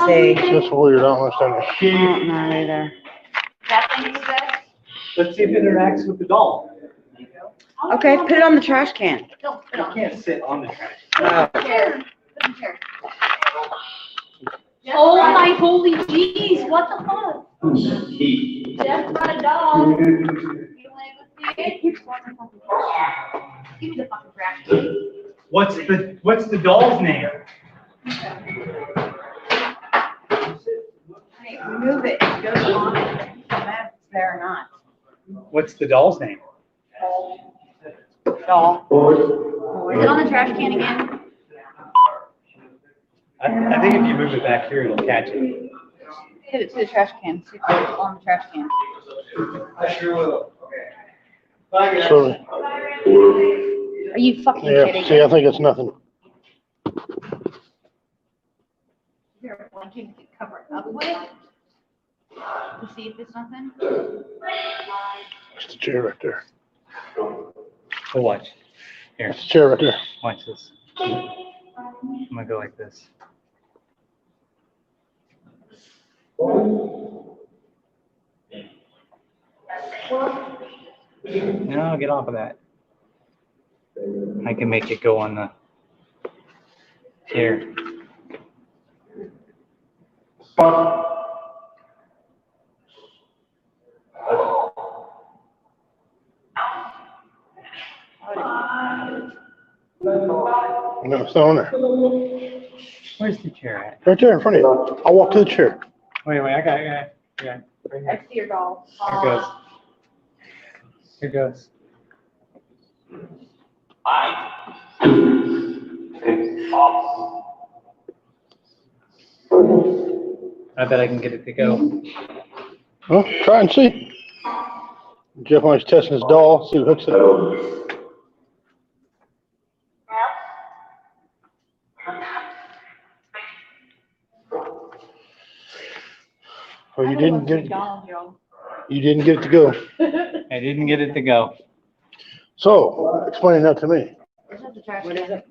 T: See.
B: That's weird, I don't understand it.
T: Not either. That thing is this?
Q: Let's see if it interacts with the doll.
T: Okay, put it on the trash can.
Q: You can't sit on the trash.
T: Chair. Put in the chair. Oh my holy jeez, what the fuck? Jeff brought a dog. You want to go see it? Give me the fucking trash can.
Q: What's the doll's name?
T: Hey, remove it. It goes on it. That's there or not.
Q: What's the doll's name?
T: Doll. Is it on the trash can again?
Q: I think if you move it back here, it'll catch it.
T: Hit it to the trash can. See if it's on the trash can.
Q: I sure will.
B: Sorry.
T: Are you fucking
B: Yeah,
T: kidding?
B: see, I think it's nothing.
T: Is there a blanket you can cover it up with? To see if it's nothing?
B: It's the chair right there.
Q: So watch. Here.
B: It's the chair right there.
Q: Watch this. I'm gonna go like this. No, get off of that. I can make it go on the chair.
B: No, it's not on there.
Q: Where's the chair at?
B: Right there in front of you. I'll walk to the chair.
Q: Wait, I got it. Right here.
T: I see your doll.
Q: Here goes. Here goes. I bet I can get it to go.
B: Well, try and see. Jeff wants testing his doll, see what hooks it. Well, you didn't get it. You didn't get it to go.
Q: I didn't get it to go.
B: So, explain that to me.
T: What is it?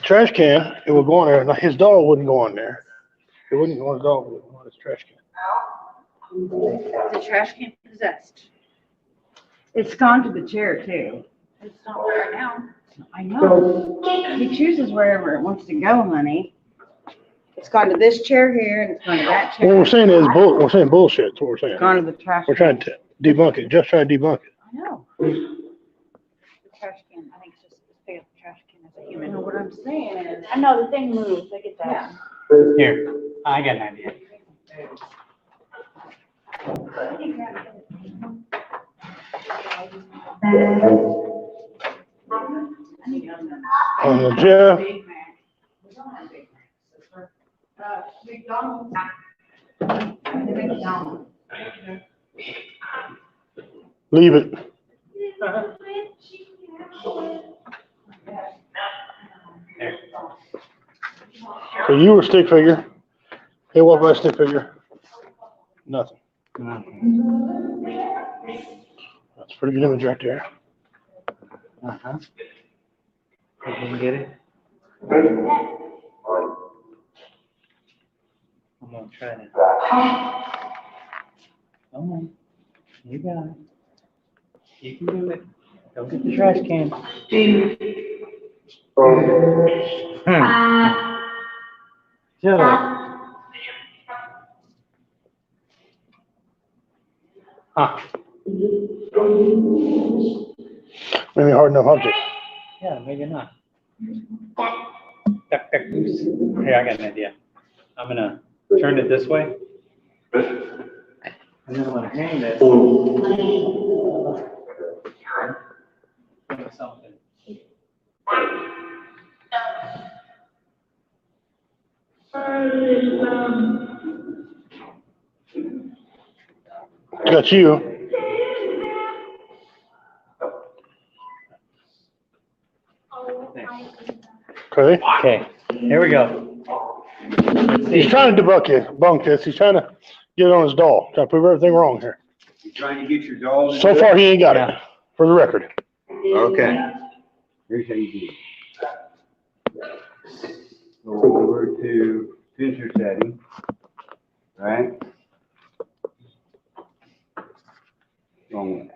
B: Trash can, it would go on there. Now, his doll wouldn't go on there. It wouldn't go on his doll, it would go on his trash can.
T: The trash can possessed. It's gone to the chair too. It's not there now. I know. He chooses wherever it wants to go, honey. It's gone to this chair here and it's gone to that chair.
B: What we're saying is we're saying bullshit, that's what we're saying.
T: It's gone to the trash.
B: We're trying to debunk it, just try to debunk it.
T: I know. The trash can, I think it's just pick up the trash can as a human. No, what I'm saying is. I know, the thing moves, I get that.
Q: Here, I got an idea.
B: Jeff, leave it. So you were stick figure. Hey, what about stick figure? Nothing. That's a pretty good image right there.
Q: Uh-huh. You didn't get it? I'm gonna try to. Come on. You got it. You can do it. Go get the trash can. Shut up. Huh.
B: Maybe hard enough object.
Q: Yeah, maybe not. Duck, duck, goose. Here, I got an idea. I'm gonna turn it this way. And then I'm gonna hang this. Something.
B: Got you. Okay.
Q: Okay, here we go.
B: He's trying to debunk this. He's trying to get on his doll. Try to prove everything wrong here.
R: You trying to get your dolls? to
B: So
R: do
B: far,
R: it?
B: he ain't got it, for the record.
R: Okay. Here's how you do it. Go over to sensor setting, right? Wrong way.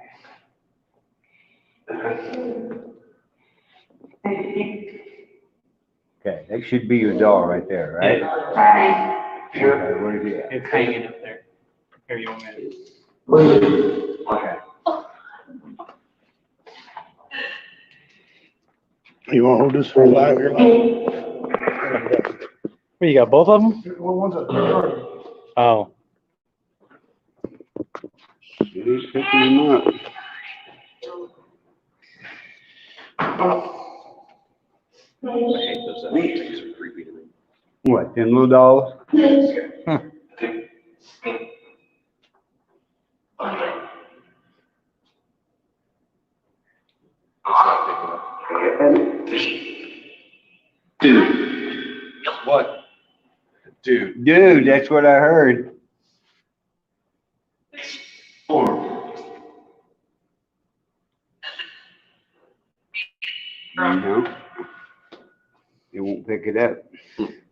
R: Okay, that should be your doll right there, right?
Q: Right.
R: Okay, where's it at?
Q: It's hanging up there. Here, you want me
R: Okay.
B: You want to hold this for live here?
Q: What, you got both of them?
B: Well, one's a
Q: Oh.
R: He's picking them up.
A: I hate those things are creepy to me.
R: What, them little dolls? Huh.
A: Dude. What? Dude.
R: Dude, that's what I heard. No. It won't pick it up.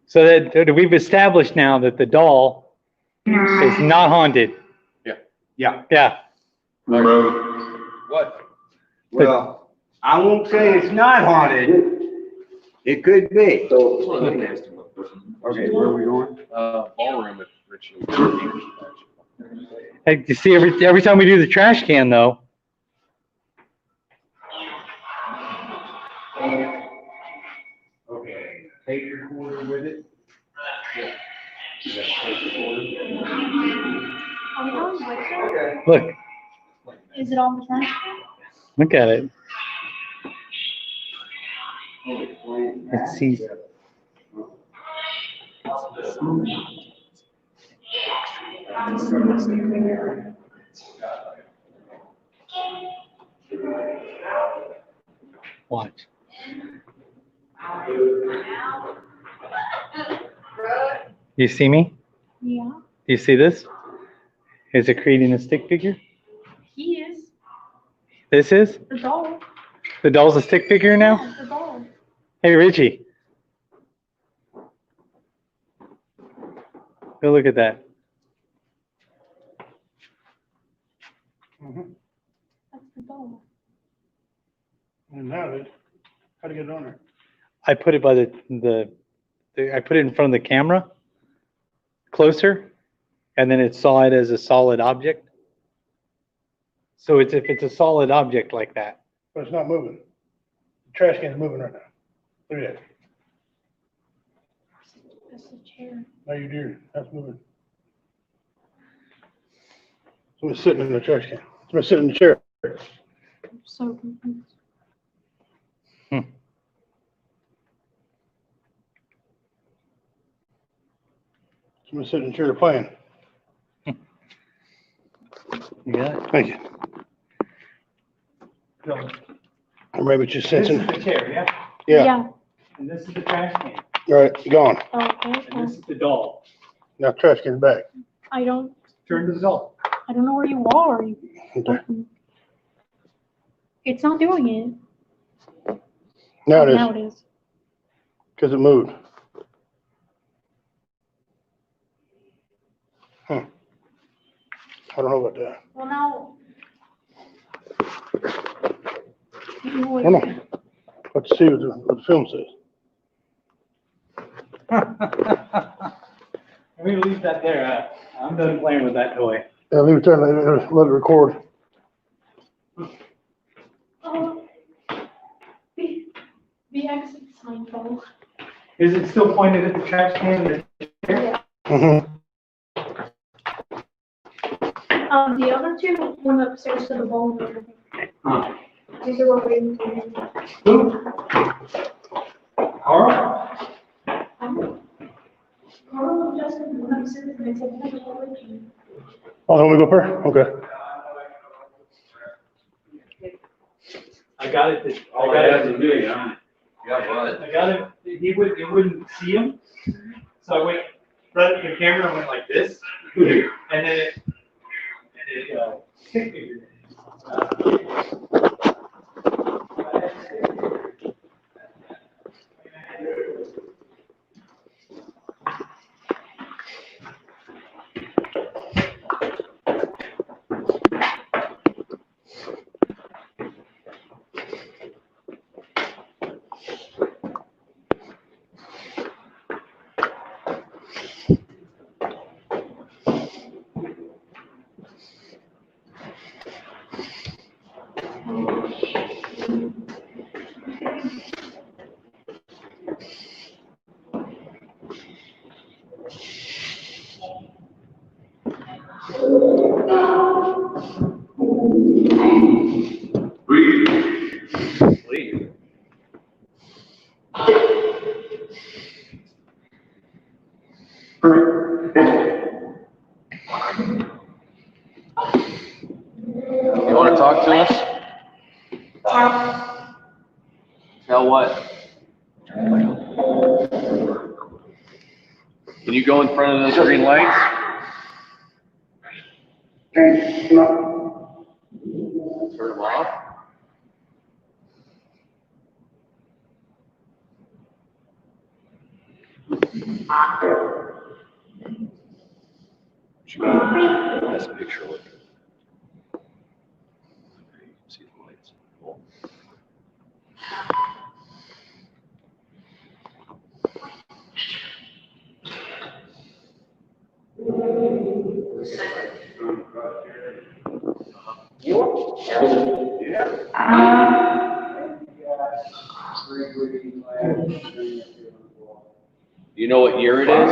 Q: So that we've established now that the doll is not haunted.
R: Yeah.
Q: Yeah.
A: What?
R: Well, I won't say it's not haunted. It could be.
A: That's what I asked him.
R: Okay, where are we going?
A: Ballroom with Richie.
Q: Hey, you see, every time we do the trash can though,
R: Okay, tape recorder with it.
Q: look,
G: Is it on the front?
Q: look at it. Let's see. Watch. You see me?
G: Yeah,
Q: Do you see this? Is it creating a stick figure?
G: he is.
Q: This is?
G: The doll.
Q: The doll's a stick figure now?
G: Yeah, the doll.
Q: Hey, Richie. Go look at that.
G: That's the doll.
B: And now, how to get it on there?
Q: I put it by I put it in front of the camera, closer, and then it saw it as a solid object. So if it's a solid object like that.
B: But it's not moving. The trash can's moving right now. Look at that.
G: That's the chair.
B: Now you do. That's moving. Somebody's sitting in the trash can. Somebody's sitting in the chair.
G: I'm so confused.
B: Somebody's sitting in the chair playing.
Q: You got it?
B: Thank you. Or maybe it's just sensing.
Q: This is the chair, yeah?
B: Yeah.
Q: And this is the trash can.
B: All right, gone.
G: Okay.
Q: And this is the doll.
B: Now trash can's back.
G: I don't
Q: Turn to the doll.
G: I don't know where you are.
B: Okay.
G: It's not doing it.
B: Now it
G: Now
B: is,
G: it is.
B: because it moved. I don't know about that.
G: Well, now.
B: I don't know. Let's see what the film says.
Q: Let me leave that there. I'm done playing with that toy.
B: Yeah, leave it there, let it record.
G: The exit sign fell.
Q: Is it still pointed at the trash can?
B: Mm-hmm.
G: The other two went upstairs to the ballroom, I think.
Q: Huh.
G: These are what waiting for me.
Q: All right.
G: Carl and Justin went upstairs and they said, "Hey, we're waiting."
B: Oh, let me go up here? Okay.
Q: I got it.
N: Oh, that's a big, huh? Yeah, right.
Q: I got it. It wouldn't see him. So I went
E: But the camera went like this, and then it
A: You want to talk to us? Tell what? Can you go in front of those green lights? Turn them off. That's a picture look. See the lights. Cool. You know what year it is?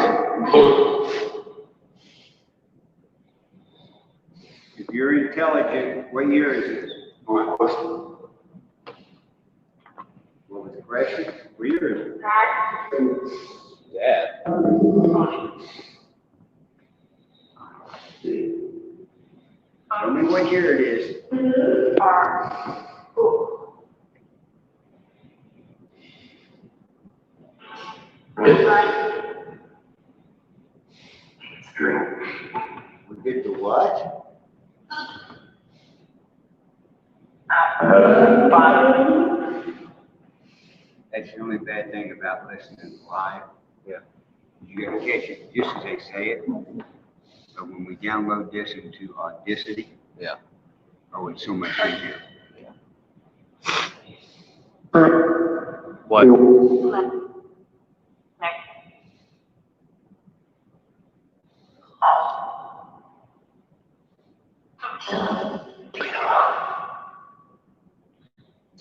R: If you're intelligent, what year is this? What was the question? What year is it?
A: Dad.
R: Tell me what year it is. We get to what? That's the only bad thing about listening live. Yeah. You gotta catch it just as they say it. So when we download this into Audacity,
A: yeah.
R: Oh, it's so much easier.
A: What?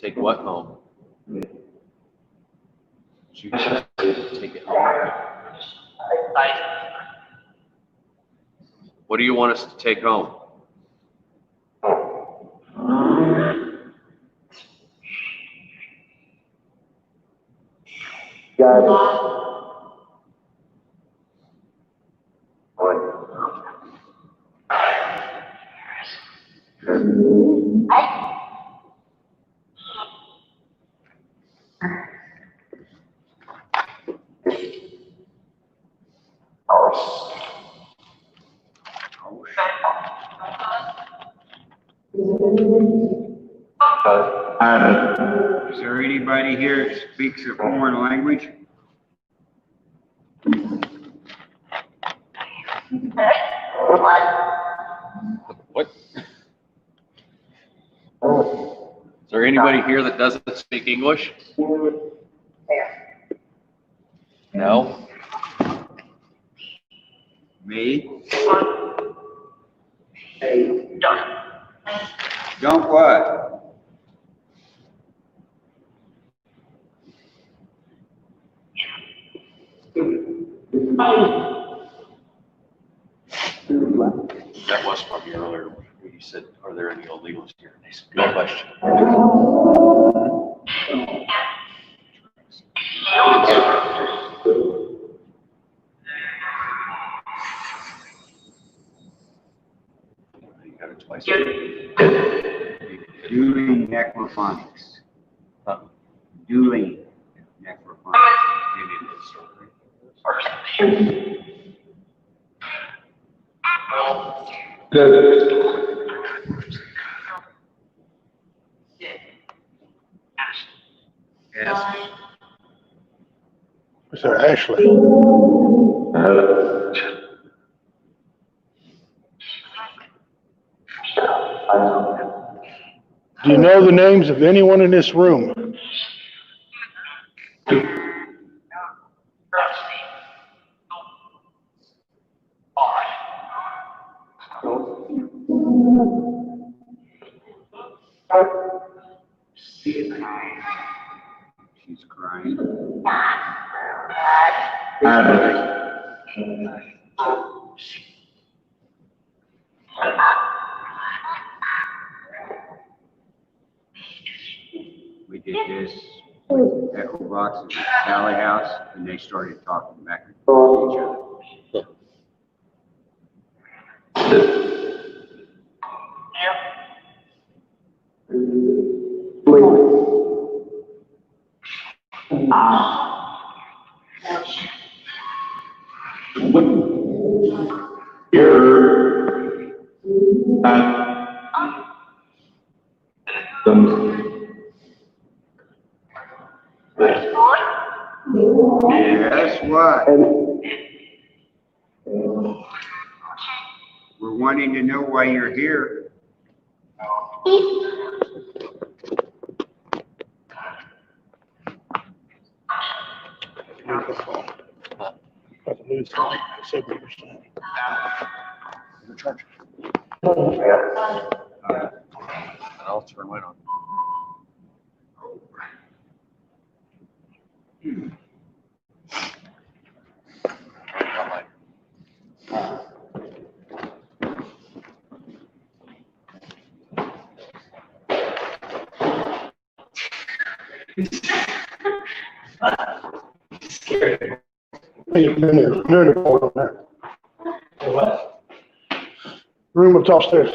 A: Take what home? You take it home. What do you want us to take home?
R: Is there anybody here that speaks a foreign language?
A: What? Is there anybody here that doesn't speak English? No?
R: Me? Don't what?
A: That was from you earlier. You said, are there any illegals here? And they said, good question. You got it twice.
R: Dueling necrophonics. Huh? Dueling necrophonics.
H: Yes.
B: Is there Ashley? Do you know the names of anyone in this room?
H: She's crying. We did this with Echo Box at Sally House, and they started talking back and forth to each other. Guess what? We're wanting to know why you're here.
B: About to lose 70%.
J: I'll turn mine on.
B: Room up upstairs.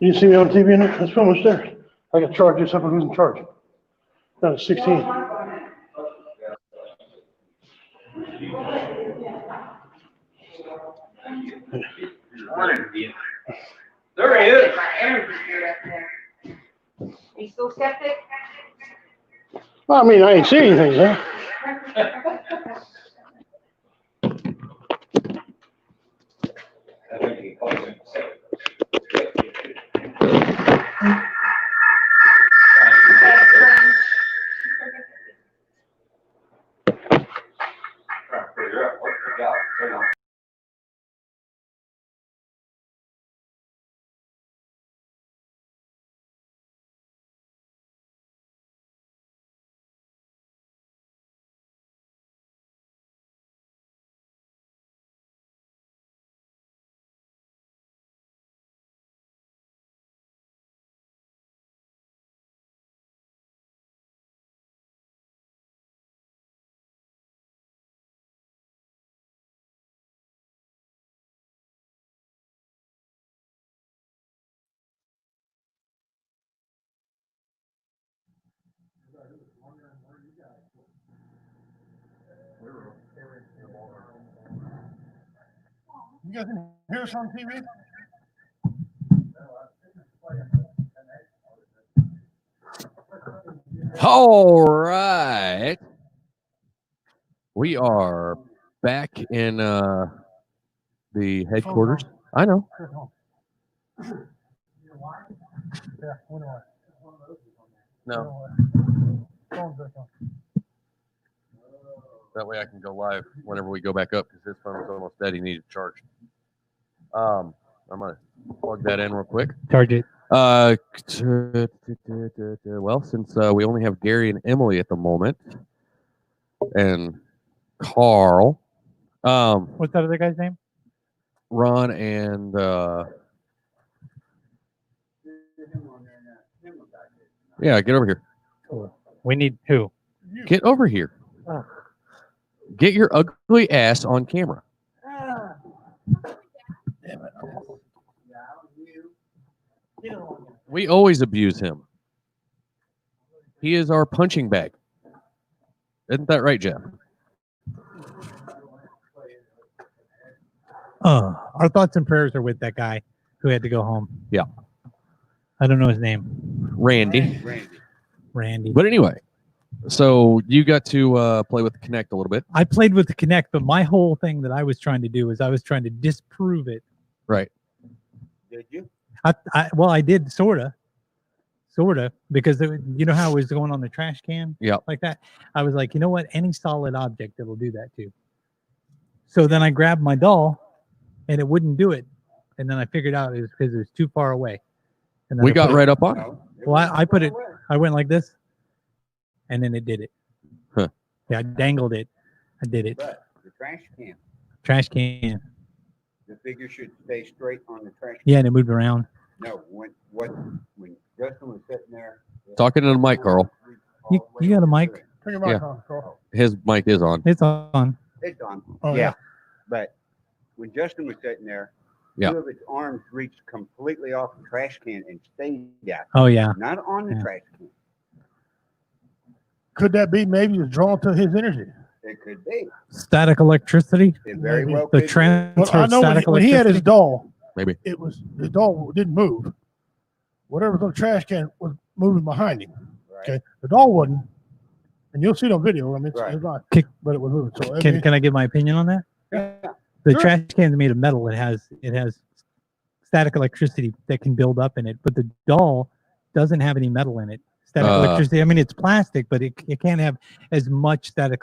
B: You see me on TV in there? Let's film upstairs. I got charged this up and who's in charge? Down to 16.
M: There he is. You still skeptic?
B: Well, I mean, I ain't seen anything, huh? You guys can hear us on TV?
J: All right. We are back in the headquarters. I know. No. That way I can go live whenever we go back up because his phone was almost dead. He needed charged. I'm gonna plug that in real quick.
I: Charge it.
J: Well, since we only have Gary and Emily at the moment, and Carl,
I: What's that other guy's name?
J: Ron, and yeah, get over here.
I: We need who?
J: Get over here.
I: Oh.
J: Get your ugly ass on camera. We always abuse him. He is our punching bag. Isn't that right, Jeff?
I: Our thoughts and prayers are with that guy who had to go home.
J: Yeah.
I: I don't know his name.
J: Randy.
I: Randy.
J: But anyway, so you got to play with the Kinect a little bit.
I: I played with the Kinect, but my whole thing that I was trying to do is I was trying to disprove it.
J: Right.
R: Did you?
I: Well, I did sort of, because you know how it was going on the trash can, like that. I was like, you know what? Any solid object it'll do that to. So then I grabbed my doll, and it wouldn't do it. And then I figured out it was because it was too far away. And then
J: We
I: I
J: got
I: put
J: right up on it.
I: Well, I put it. I went like this, and then it did it.
J: Huh.
I: Yeah, I dangled it. I did it.
R: But the trash can,
I: Trash can.
R: the figure should stay straight on the trash can.
I: Yeah, and it moved around.
R: No, when Justin was sitting there.
J: Talking to the mic, Carl.
I: You got a mic?
B: Turn your mic
J: Yeah.
B: on, Carl.
J: His mic is on.
I: It's on.
R: It's on.
B: Oh,
R: yeah.
B: yeah.
R: But when Justin was sitting there,
J: Yeah.
R: two of its arms reached completely off the trash can and stayed out.
I: Oh, yeah.
R: Not on the
I: Yeah.
R: trash can.
B: Could that be maybe he was drawn to his energy?
R: It could be.
I: Static electricity.
R: It very
B: Maybe.
R: well
I: The
R: could be.
I: transfer
B: Well, I
I: of
B: know
I: static
B: when he had his
I: electricity.
B: doll,
J: Maybe.
B: it was the doll didn't move. Whatever the trash can was moving behind him. Okay, the doll wasn't, and you'll see it on video. I mean, it's not, but it was moving. So I mean,
I: Can I give my opinion on that?
R: Yeah.
I: The
B: Sure.
I: trash can is made of metal. It has static electricity that can build up in it, but the doll doesn't have any metal in it. Static electricity. I mean, it's plastic, but it can't have as much static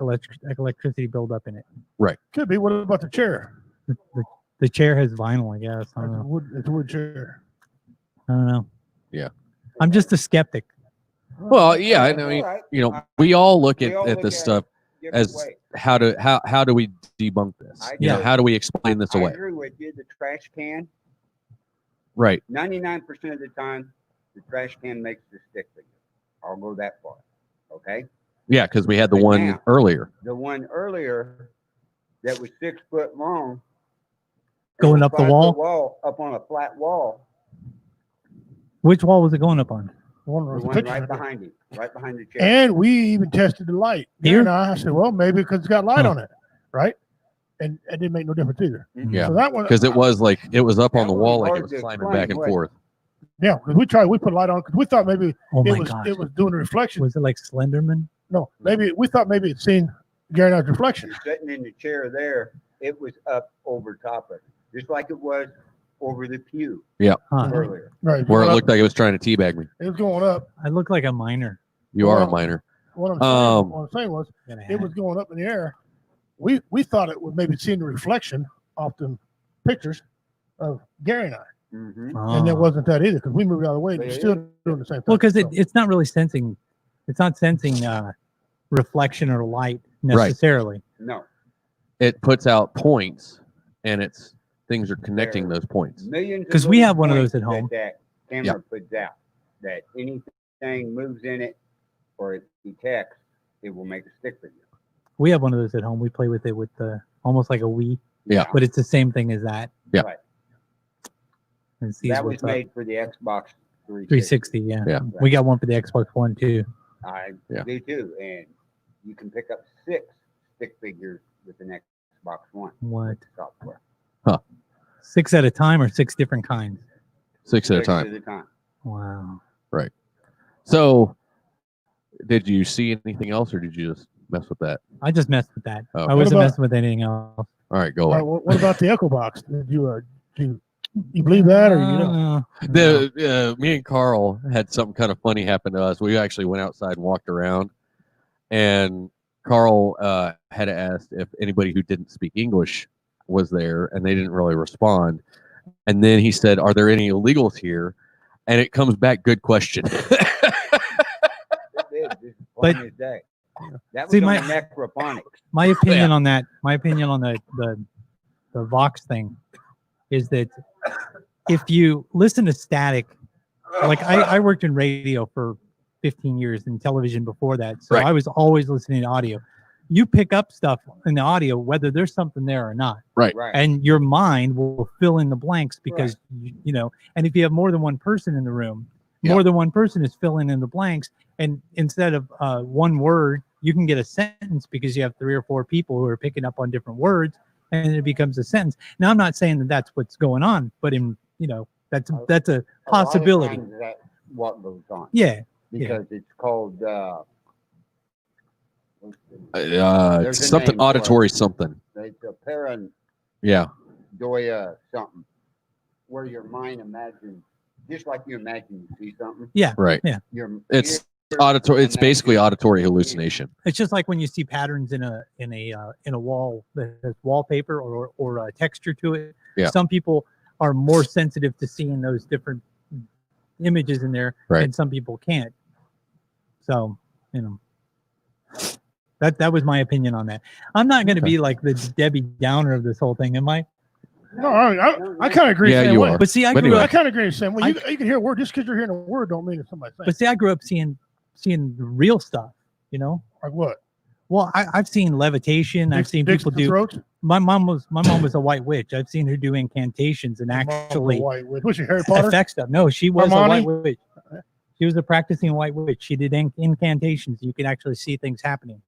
I: electricity build up in it.
J: Right.
B: could be. What about the chair?
I: The chair has vinyl, I guess. I don't know.
B: It's a wood chair.
I: I don't know.
J: Yeah.
I: I'm just a skeptic.
J: Well, yeah, I mean, you know, we all look at,
R: all
J: at
R: look
J: this
R: at
J: stuff
R: it different
J: as
R: ways.
J: how do we debunk this? You know, how do we explain this
R: I
J: away?
R: agree with you. The trash can,
J: Right.
R: 99% of the time, the trash can makes the stick figure. I'll go that far. Okay.
J: Yeah, because we had the
R: But
J: one
R: now,
J: earlier.
R: The one earlier that was 6 foot long.
I: Going up the
R: 5 foot
I: wall?
R: wall, up on a flat wall.
I: Which wall was it going up on?
B: One
R: The
B: was the
R: one
B: picture.
R: right behind him, right behind the chair.
B: And we even tested the light.
I: Here?
B: And I said, well, maybe because it's got light
I: Huh.
B: on it, right? And it didn't make no difference either.
J: Yeah.
B: So that one,
J: Because it was like it was up on the
R: That
J: wall
R: was
J: like it
R: hard
J: was
R: to
J: climbing
R: explain,
J: back and
R: wasn't it?
J: forth.
B: yeah, because we put light on because we thought maybe
I: Oh my
B: it was
I: gosh.
B: it was doing a reflection.
I: Was it like Slenderman?
B: No, maybe we thought maybe it's seen Gary and I's reflection.
R: Sitting in the chair there, it was up over top of it, just like it was over the pew
J: Yeah.
I: Huh.
R: earlier.
B: Right.
J: Where it
B: going
J: looked like it was trying to teabag me.
B: up, it was going up.
I: I look like a miner.
J: You are a
B: Well,
J: minor.
B: What I'm saying,
J: Um,
B: was
I: Got a
B: it
I: hat.
B: was going up in the air. We thought it was maybe seeing the reflection off the pictures of Gary and I.
R: Mm-hmm.
B: And it
I: Oh.
B: wasn't that either because we moved out of the way and
R: But
B: it's
R: it
B: still
R: is.
B: doing the same thing.
I: Well, because
B: So,
I: it's not really sensing. It's not sensing reflection or light necessarily.
R: No,
J: It puts out points, and it's things are connecting
R: There.
J: those points.
R: millions. of
I: 'Cause we
R: little
I: have one of those
R: points
I: at home.
R: That camera puts out. That anything moves in it or it detects, it will make a stick figure.
I: We have one of those at home. We play with it with almost like a Wii,
J: Yeah.
I: but it's the same thing as that.
J: Yeah.
R: Right.
I: And sees
R: That was
I: what's up.
R: made for the Xbox
I: 360. Yeah.
J: Yeah.
I: We got one for the Xbox One too.
R: I
J: Yeah.
R: do too, and you can pick up 6 stick figures with an Xbox One
I: What?
R: software.
I: 6 at a time or 6 different kinds?
J: 6 at a
R: 6
J: time.
R: at a time.
I: Wow.
J: Right. So, did you see anything else, or did you just mess with that?
I: I just messed with that.
J: Oh.
I: I
J: What
I: wasn't
B: about-
I: messing with anything else.
J: All right, go
B: all right,
J: on.
B: what about the Echo Box? Did you believe that or you don't?
J: Me and Carl had something kind of funny happen to us. We actually went outside and walked around, and Carl had asked if anybody who didn't speak English was there, and they didn't really respond. And then he said, "Are there any illegals here?" And it comes back, good question.
R: It is, just
I: But-
R: plain as day. That was
I: See,
R: on
I: my-
R: the necroponics.
I: My opinion on that, my opinion on the Vox thing is that if you listen to static, like I worked in radio for 15 years and television before that, so
J: Right.
I: I was always listening to audio. you pick up stuff in the audio, whether there's something there or not.
J: Right.
I: And your mind will fill in the blanks because, you know, and if you have more than one person in the room, more than one person is filling in the blanks. And instead of one word, you can get a sentence because you have 3 or 4 people who are picking up on different words, and it becomes a sentence. Now, I'm not saying that that's what's going on, but in, you know, that's a possibility.
R: That's what goes on.
I: Yeah.
R: Because it's called,
J: something auditory something.
R: It's a paranoia
J: Yeah.
R: something, where your mind imagines, just like you imagine you see something.
I: Yeah.
J: Right.
I: Yeah.
J: It's auditory. It's basically auditory hallucination.
I: It's just like when you see patterns in a wall that has wallpaper or a texture to it.
J: Yeah.
I: Some people are more sensitive to seeing those different images in there, and some people can't. So, you know, that was my opinion on that. I'm not going to be like the Debbie Downer of this whole thing, am I?
B: No, I kind of agree.
J: Yeah,
B: the same
J: you
B: way.
J: are.
I: But see, I
J: But
I: grew
J: anyway.
I: up.
B: I kind of agree the same way. You can hear a word just because you're hearing a word don't mean it's somebody saying.
I: But see, I grew up seeing the real stuff. You know,
B: Like what?
I: well, I've seen levitation. I've seen
B: Dicks
I: people
B: to the
I: do.
B: throat?
I: My mom was a white witch. I've seen her do incantations and actually
B: White witch. Was she Harry Potter?
I: affect stuff. No, she was
B: Hermione?
I: a white witch. She was a practicing white witch. She did incantations. You could actually see things happening.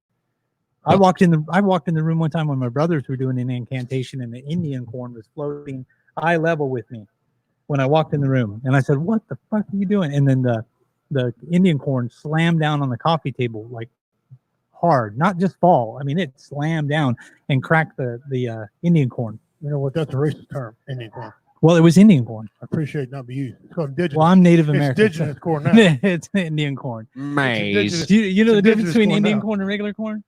I: I walked in the room one time when my brothers were doing an incantation, and the Indian corn was floating eye level with me when I walked in the room. And I said, "What the fuck are you doing?" And then the Indian corn slammed down on the coffee table like hard, not just fall. I mean, it slammed down and cracked the Indian corn.
B: You know what? That's a racist term, Indian corn.
I: Well, it was Indian corn.
B: I appreciate not be used. It's called indigenous.
I: Well, I'm Native American.
B: It's indigenous corn now.
I: It's Indian corn.
J: Maize.
I: Do you know the difference
B: indigenous
I: between
B: corn
I: Indian
B: now.
I: corn and regular corn?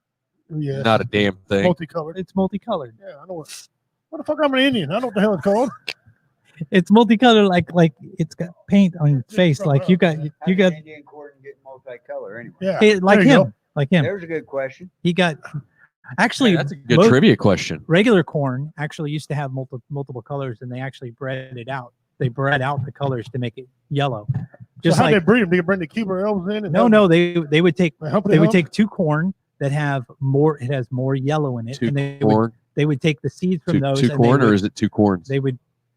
B: Yeah.
J: Not a damn thing.
B: Multicolored.
I: It's multicolored.
B: Yeah, I know what the fuck, I'm an Indian. I know what the hell it's called.
I: It's multicolored, like it's got paint on your face. Like you got
R: Indian corn get multicolor anyway.
B: Yeah.
I: like
B: there you
I: him,
B: go.
I: like him.
R: There's a good question.
I: He got actually.
J: That's a good trivia question.
I: Regular corn actually used to have multiple colors, and they actually bred it out. They bred out the colors to make it yellow. Just
B: So how
I: like
B: they breed them? Do you bring the Cuba elves in? And
I: no, they would take
B: humpty
I: they would
B: hump?
I: take 2 corn that have more. It has more yellow in it,
J: 2
I: and they
J: corn.
I: would take the seeds from those.
J: Two
I: and
J: corn,
I: they
J: or
I: would,
J: is it 2 corns?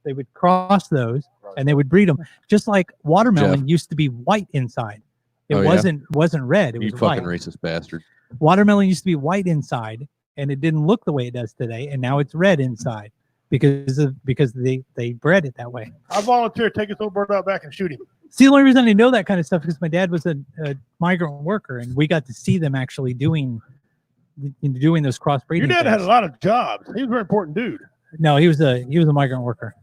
I: they would cross those, and they would breed them. Just like watermelon used to be white inside. It
J: Oh, yeah?
I: wasn't red. It
J: You
I: was
J: fucking
I: white.
J: racist bastard.
I: Watermelon used to be white inside, and it didn't look the way it does today, and now it's red inside because they bred it that way.
B: I volunteer to take this old bird out back and shoot him.
I: See, the only reason I know that kind of stuff is because my dad was a migrant worker, and we got to see them actually doing those crossbreeding.
B: Your dad had
I: things.
B: a lot of jobs. He was a very important dude.
I: No, he was a migrant worker.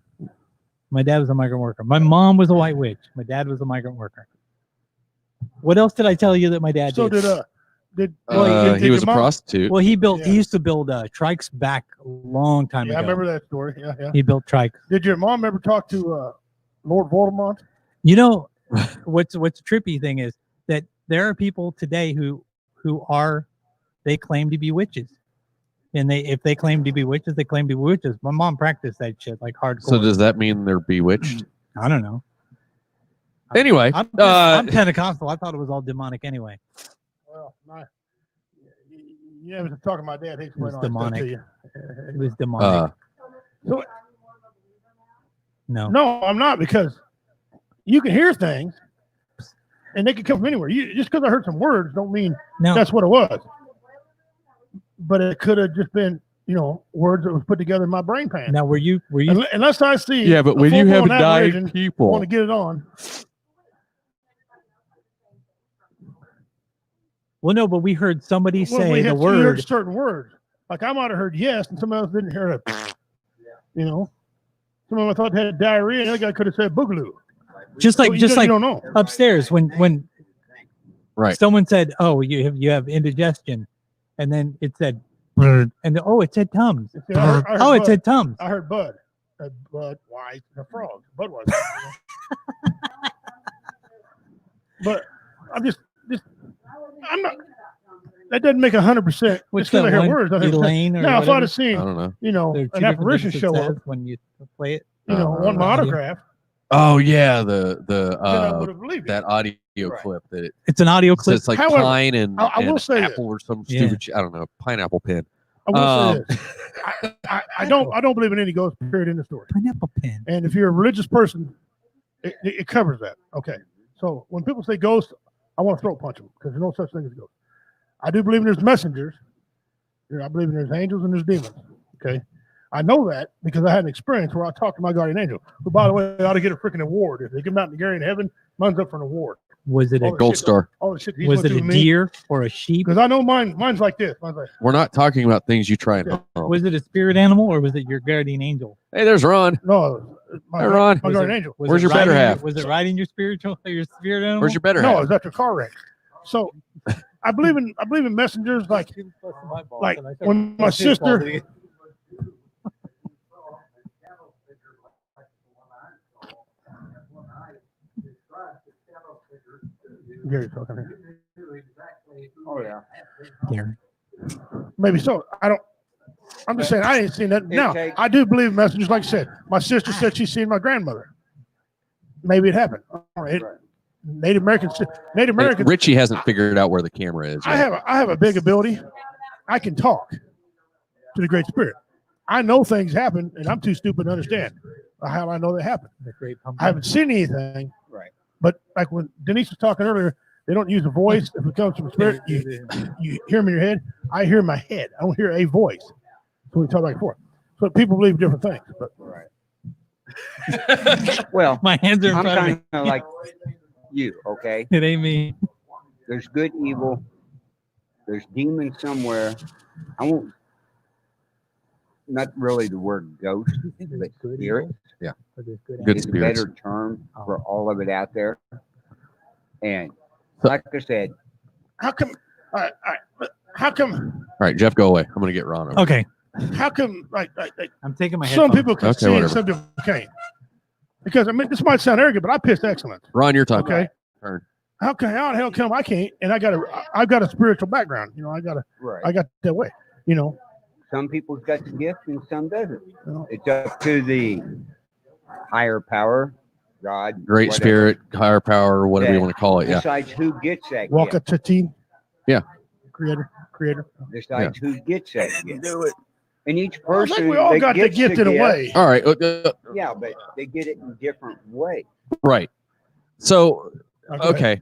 I: My dad was a migrant worker. My mom was a white witch. My dad was a migrant worker. What else did I tell you that my dad
B: So
I: did?
B: did
J: He was
B: your
J: a
B: mom-
J: prostitute.
I: Well, he used to build trikes back a long time
B: Yeah,
I: ago.
B: I remember that story. Yeah, yeah.
I: He built trikes.
B: Did your mom ever talk to Lord Voldemort?
I: You know, what's a trippy thing is that there are people today who they claim to be witches, and if they claim to be witches, they claim to be witches. My mom practiced that shit like hardcore.
J: So does that mean they're bewitched?
I: I don't know.
J: Anyway,
I: I'm Pentecostal. I thought it was all demonic anyway.
B: Well, you haven't been talking to my dad. He
I: It was
B: explained all that stuff
I: demonic.
B: to you.
I: It was demonic.
B: So,
I: No.
B: no, I'm not, because you can hear things and they can come from anywhere. Just because I heard some words don't mean
I: No.
B: that's what it was. But it could have just been, words that was put together in my brain pan.
I: Now, were you?
B: Unless I see.
J: Yeah, but
B: a
J: when you have
B: full-blown
J: died
B: apparition,
J: people-
B: want to get it on.
I: Well, no, but we heard somebody
B: Well,
I: say
B: we
I: the
B: we heard
I: word.
B: certain words. Like I might have heard yes, and someone else didn't hear it. Some of them thought they had diarrhea, and the other guy could have said boogaloo.
I: Just like
B: So you
I: just
B: don't
I: like
B: know.
I: upstairs when
J: Right.
I: someone said, "Oh, you have indigestion," and then it said, "Brr," and it said Tums.
B: See, I heard
I: Oh, it
B: Bud.
I: said Tums.
B: I heard Bud. Bud, why? A frog. Bud was. But I'm I'm not. That doesn't make 100%.
I: What's
B: Just because I
I: that
B: hear
I: one?
B: words. 100%.
I: Elaine or
B: Now, if I'd
I: whatever?
B: have seen,
J: I don't know.
I: There are two
B: an
I: different
B: apparition
I: things it
B: show
I: says
B: up,
I: when you play it.
B: want my autograph,
J: Oh yeah,
B: I would have believed it.
J: that audio clip that
I: It's an audio clip.
J: says like
B: However,
J: pine and,
B: I will
J: and
B: say this.
J: apple or some
I: Yeah.
J: stupid I don't know, pineapple pen.
B: I will say this. I don't believe in any ghost period in the story.
I: Pineapple pen.
B: And if you're a religious person, it covers that. Okay. So when people say ghost, I want to throat punch them because there's no such thing as ghosts. I do believe there's messengers. I believe there's angels and there's demons. Okay. I know that because I had an experience where I talked to my guardian angel, who, by the way, ought to get a freaking award. If they come out in Gary in heaven, mine's up for an award.
I: Was it a
J: Gold star.
B: All the shit he's
I: Was
B: went
I: it a
B: through with me.
I: deer or a sheep?
B: Because I know mine's like this. Mine's like,
J: We're not talking about things you try and
I: Was it a spirit animal or was it your guardian angel?
J: Hey, there's Ron.
B: no,
J: Hey, Ron.
B: my guardian angel.
J: Where's your better half?
I: Was it riding your spirit animal?
J: Where's your better
B: No, it
J: half?
B: was after a car wreck. So I believe in messengers like when my sister. Gary's talking here.
F: Oh, yeah.
I: Gary.
B: Maybe so. I'm just saying I ain't seen that. Now I do believe in messengers. Like I said, my sister said she's seen my grandmother. Maybe it happened. All right. Native Americans.
J: Hey, Richie hasn't figured out where the camera is.
B: I have a big ability. I can talk to the Great Spirit. I know things happen, and I'm too stupid to understand how I know they happen. I haven't seen anything.
F: Right.
B: But like when Denise was talking earlier, they don't use a voice. If it comes from spirit, you hear them in your head. I hear my head. I don't hear a voice. So we talk back and forth. So people believe different things. But
R: Well,
I: My hands are in
R: I'm
I: front of
R: kind
I: me.
R: of like you, okay?
I: It ain't me.
R: There's good, evil. There's demons somewhere. I won't. Not really the word ghost, but spirit.
J: Yeah.
I: Good
R: is
J: spirits.
R: a better term for all of it out there. And like I said,
B: how come? How come?
J: All right, Jeff, go away. I'm gonna get Ron over.
I: Okay.
B: How come? Like
I: I'm taking my
B: some
I: headphones.
B: people can
J: Okay,
B: see and
J: whatever.
B: some people can't. Because I mean, this might sound arrogant, but I pissed excellence.
J: Ron, your time.
B: Okay.
J: Turn.
B: How the hell come I can't? And I've got a spiritual background. You know, I got that way. You know,
R: some people's got the gift and some doesn't. It's up to the higher power, God,
J: Great
R: whatever,
J: spirit, higher power, whatever you
R: that
J: want to call it. Yeah.
R: decides who gets that
B: Walk
R: gift.
B: a Tatin.
J: Yeah.
B: Creator.
R: Decides who gets that gift.
B: Do it.
R: And each
B: Well, I think
R: person
B: we all
R: that
B: got the
R: gets
B: gift in a way.
J: All right.
R: Yeah, but they get it in different ways.
J: Right. So, okay.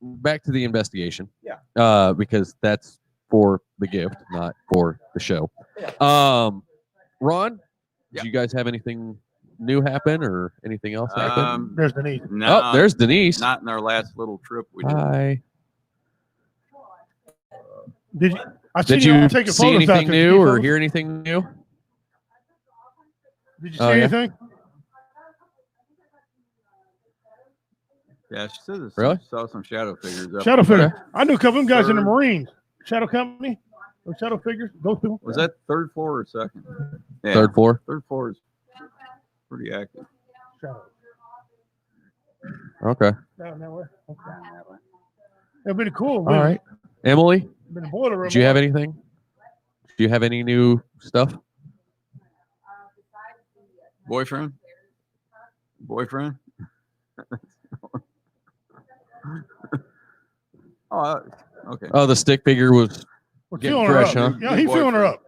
J: Back to the investigation.
R: Yeah.
J: Because that's for the gift, not for the show. Ron, did you guys have anything new happen or anything else happen?
B: There's Denise.
N: No,
J: Oh, there's Denise.
N: Not in our last little trip we did.
J: Hi.
B: Did you? I
J: Did
B: seen
J: you
B: taking
J: see
B: photos out
J: anything
B: there.
J: new or
B: Photos?
J: hear anything new?
B: Did you see
J: Oh, yeah?
B: anything?
N: Yeah, she said
J: Really?
N: saw some shadow figures up.
B: Shadow
N: there.
B: figure. I knew a couple of them guys in the
N: Third-
B: Marines. Shadow Company. Or Shadow figures. Those people.
N: Was that third floor or second? Yeah,
J: Third floor?
N: Third floor is pretty active.
B: Shadow.
J: Okay.
B: Down that way. Okay. It'd been cool.
J: All right. Emily,
B: Been a boiler room.
J: did you have anything? Do you have any new stuff?
N: Boyfriend? Boyfriend? Oh, okay.
J: Oh, the stick figure was
B: We're
J: getting
B: filling her
J: fresh,
B: up.
J: huh?
B: Yeah, he's filling her up.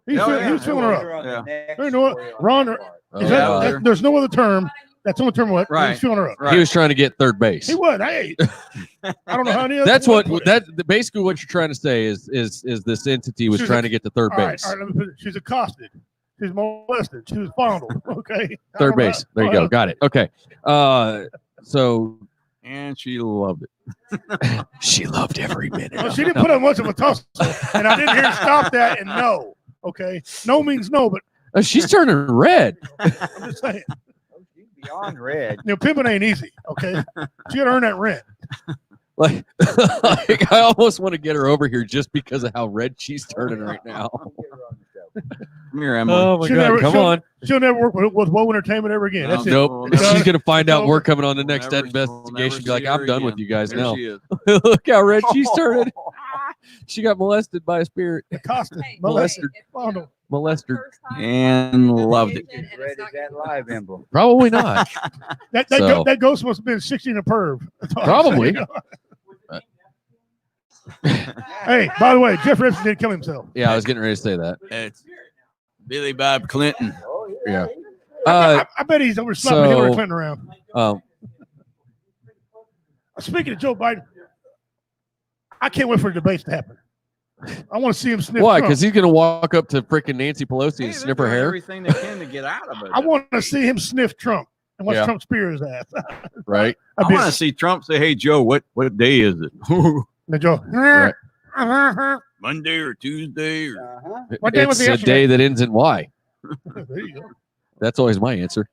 B: He's filling her up.
N: Yeah.
B: You know what? Ron, is that, there's no other term. That's the only term. What?
J: Right.
B: He's filling her up.
J: He was trying to get third base.
B: He was. Hey, I don't know how any other.
J: That's what basically what you're trying to say is this entity was
B: She's
J: trying
B: a-
J: to get to third
B: All right,
J: base.
B: all right, let me put it. She's accosted. She's molested. She was fondled. Okay. I
J: Third
B: don't know
J: base. There you go. Got it. Okay. So
N: and she loved
J: it. She loved every minute.
B: Well, she didn't put up much of a tussle, and I didn't hear her stop that and no. Okay, no means no, but
J: She's turning red.
B: I'm just saying.
R: Beyond red.
B: You know, pimping ain't easy. Okay, she got to earn that rent.
J: Like I almost want to get her over here just because of how red she's turning right now.
N: Come here, Emily.
J: Oh my God! Come on.
B: She'll never work with Woe Entertainment ever again. That's it.
J: Nope.
B: It's
J: She's
B: done.
J: gonna find out
B: It's
J: we're
B: over.
J: coming on the next
N: never
J: investigation. Be like,
N: see
J: I'm
N: her
J: done with
N: again.
J: you guys
N: There
J: now.
N: she is.
J: Look how red she's turning. She got molested by a spirit.
B: Accosted,
J: Molested.
B: fondled.
J: molester.
S: And loved it.
R: Red as that live emblem.
J: Probably not.
B: That ghost must have been 16 a perv. That's all I'm
J: Probably.
B: saying. Hey, by the way, Jeff Ripson did kill himself.
J: Yeah, I was getting ready to say that.
S: It's Billy Bob Clinton.
J: Yeah.
B: I bet he's over slapping
J: so,
B: Hillary Clinton around.
J: Um,
B: Speaking of Joe Biden, I can't wait for the debates to happen. I want to see him sniff.
J: why?
B: Trump.
J: Because he's gonna walk up to freaking Nancy Pelosi and sniff her hair.
S: Everything they can to get out of it.
B: I want to see him sniff Trump and watch
J: Yeah.
B: Trump spear his ass.
J: Right.
S: I want to see Trump say, "Hey Joe, what day is it?
B: The Joe.
J: Right.
S: Monday or Tuesday or
B: What day was
J: It's
B: it
J: a
B: yesterday?
J: day that ends in Y.
B: There you go.
J: That's always my answer.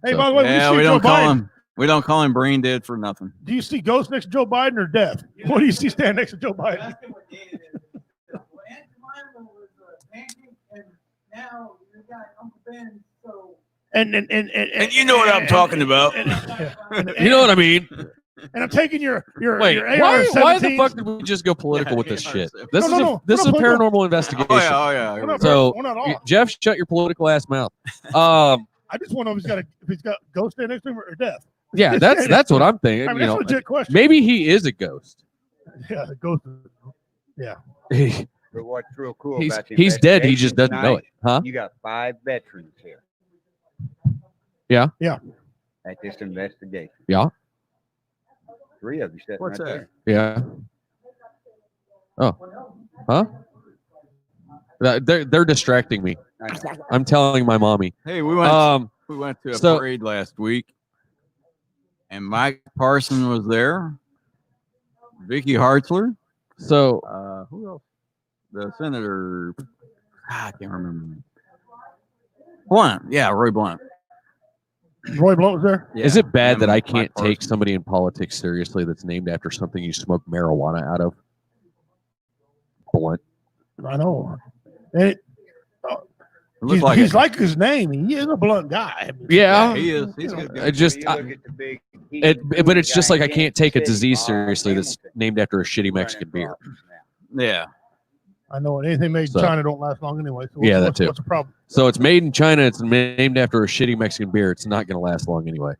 B: Hey,
J: So-
B: by the way, when
S: yeah,
B: you
S: we
B: see Joe
S: don't call
B: Biden,
S: him. We don't call him brain dead for nothing.
B: do you see ghosts next to Joe Biden or death? What do you see standing next to Joe Biden? And
S: you know what I'm talking about.
J: You know what I mean?
B: And I'm taking your
J: Wait,
B: your
J: why
B: AR-17s.
J: the fuck did we just go political with this shit? This
B: No,
J: is
B: no,
J: this
B: we're
J: is a
B: not
J: paranormal
B: political.
J: investigation.
S: Oh yeah.
B: We're not
J: So,
B: we're not all.
J: Jeff, shut your political ass mouth.
B: I just want to know if he's got ghost standing next to him or death.
J: Yeah, that's what I'm thinking.
B: I mean,
J: you
B: that's
J: know,
B: a legit question.
J: maybe he is a ghost.
B: Yeah, the ghost. Yeah.
R: But what's real cool
J: He's-
R: about the
J: he's dead, he just
R: investigation
J: doesn't know it,
R: tonight,
J: huh?
R: You got 5 veterans here
J: Yeah.
B: Yeah.
R: at this investigation.
J: Yeah.
R: 3 of you sitting
S: What's
R: right
S: that?
J: Yeah. Oh. Huh? They're distracting me.
R: there.
J: I'm telling my mommy.
S: Hey, we went to a
J: so-
S: parade last week, and Mike Parson was there. Vicky Hartzler.
J: So
S: Who else? The senator. I can't remember. Blunt. Yeah, Roy Blunt.
B: Roy Blunt was there.
J: is it bad
S: him
J: that I
S: and
J: can't
S: Mike
J: take
S: Parson.
J: somebody in politics seriously that's named after something you smoke marijuana out of? Blunt.
B: I know. And
S: It looked
B: he's
S: like
B: like his name. He is a blunt guy.
J: Yeah.
S: he is. He's good.
J: I just,
R: You look at the big
J: but it's just
R: guy
J: like I
R: in
J: can't take a
R: Kansas City,
J: disease
R: Bob
J: seriously that's
R: Hamilton,
J: named after a shitty
R: running
J: Mexican
R: for
J: beer.
R: office now.
S: Yeah.
B: I know. And anything made in
J: So-
B: China don't last long anyway. So
J: Yeah, that
B: what's,
J: too.
B: What's the problem?
J: So it's made in China. It's named after a shitty Mexican beer. It's not going to last long anyway.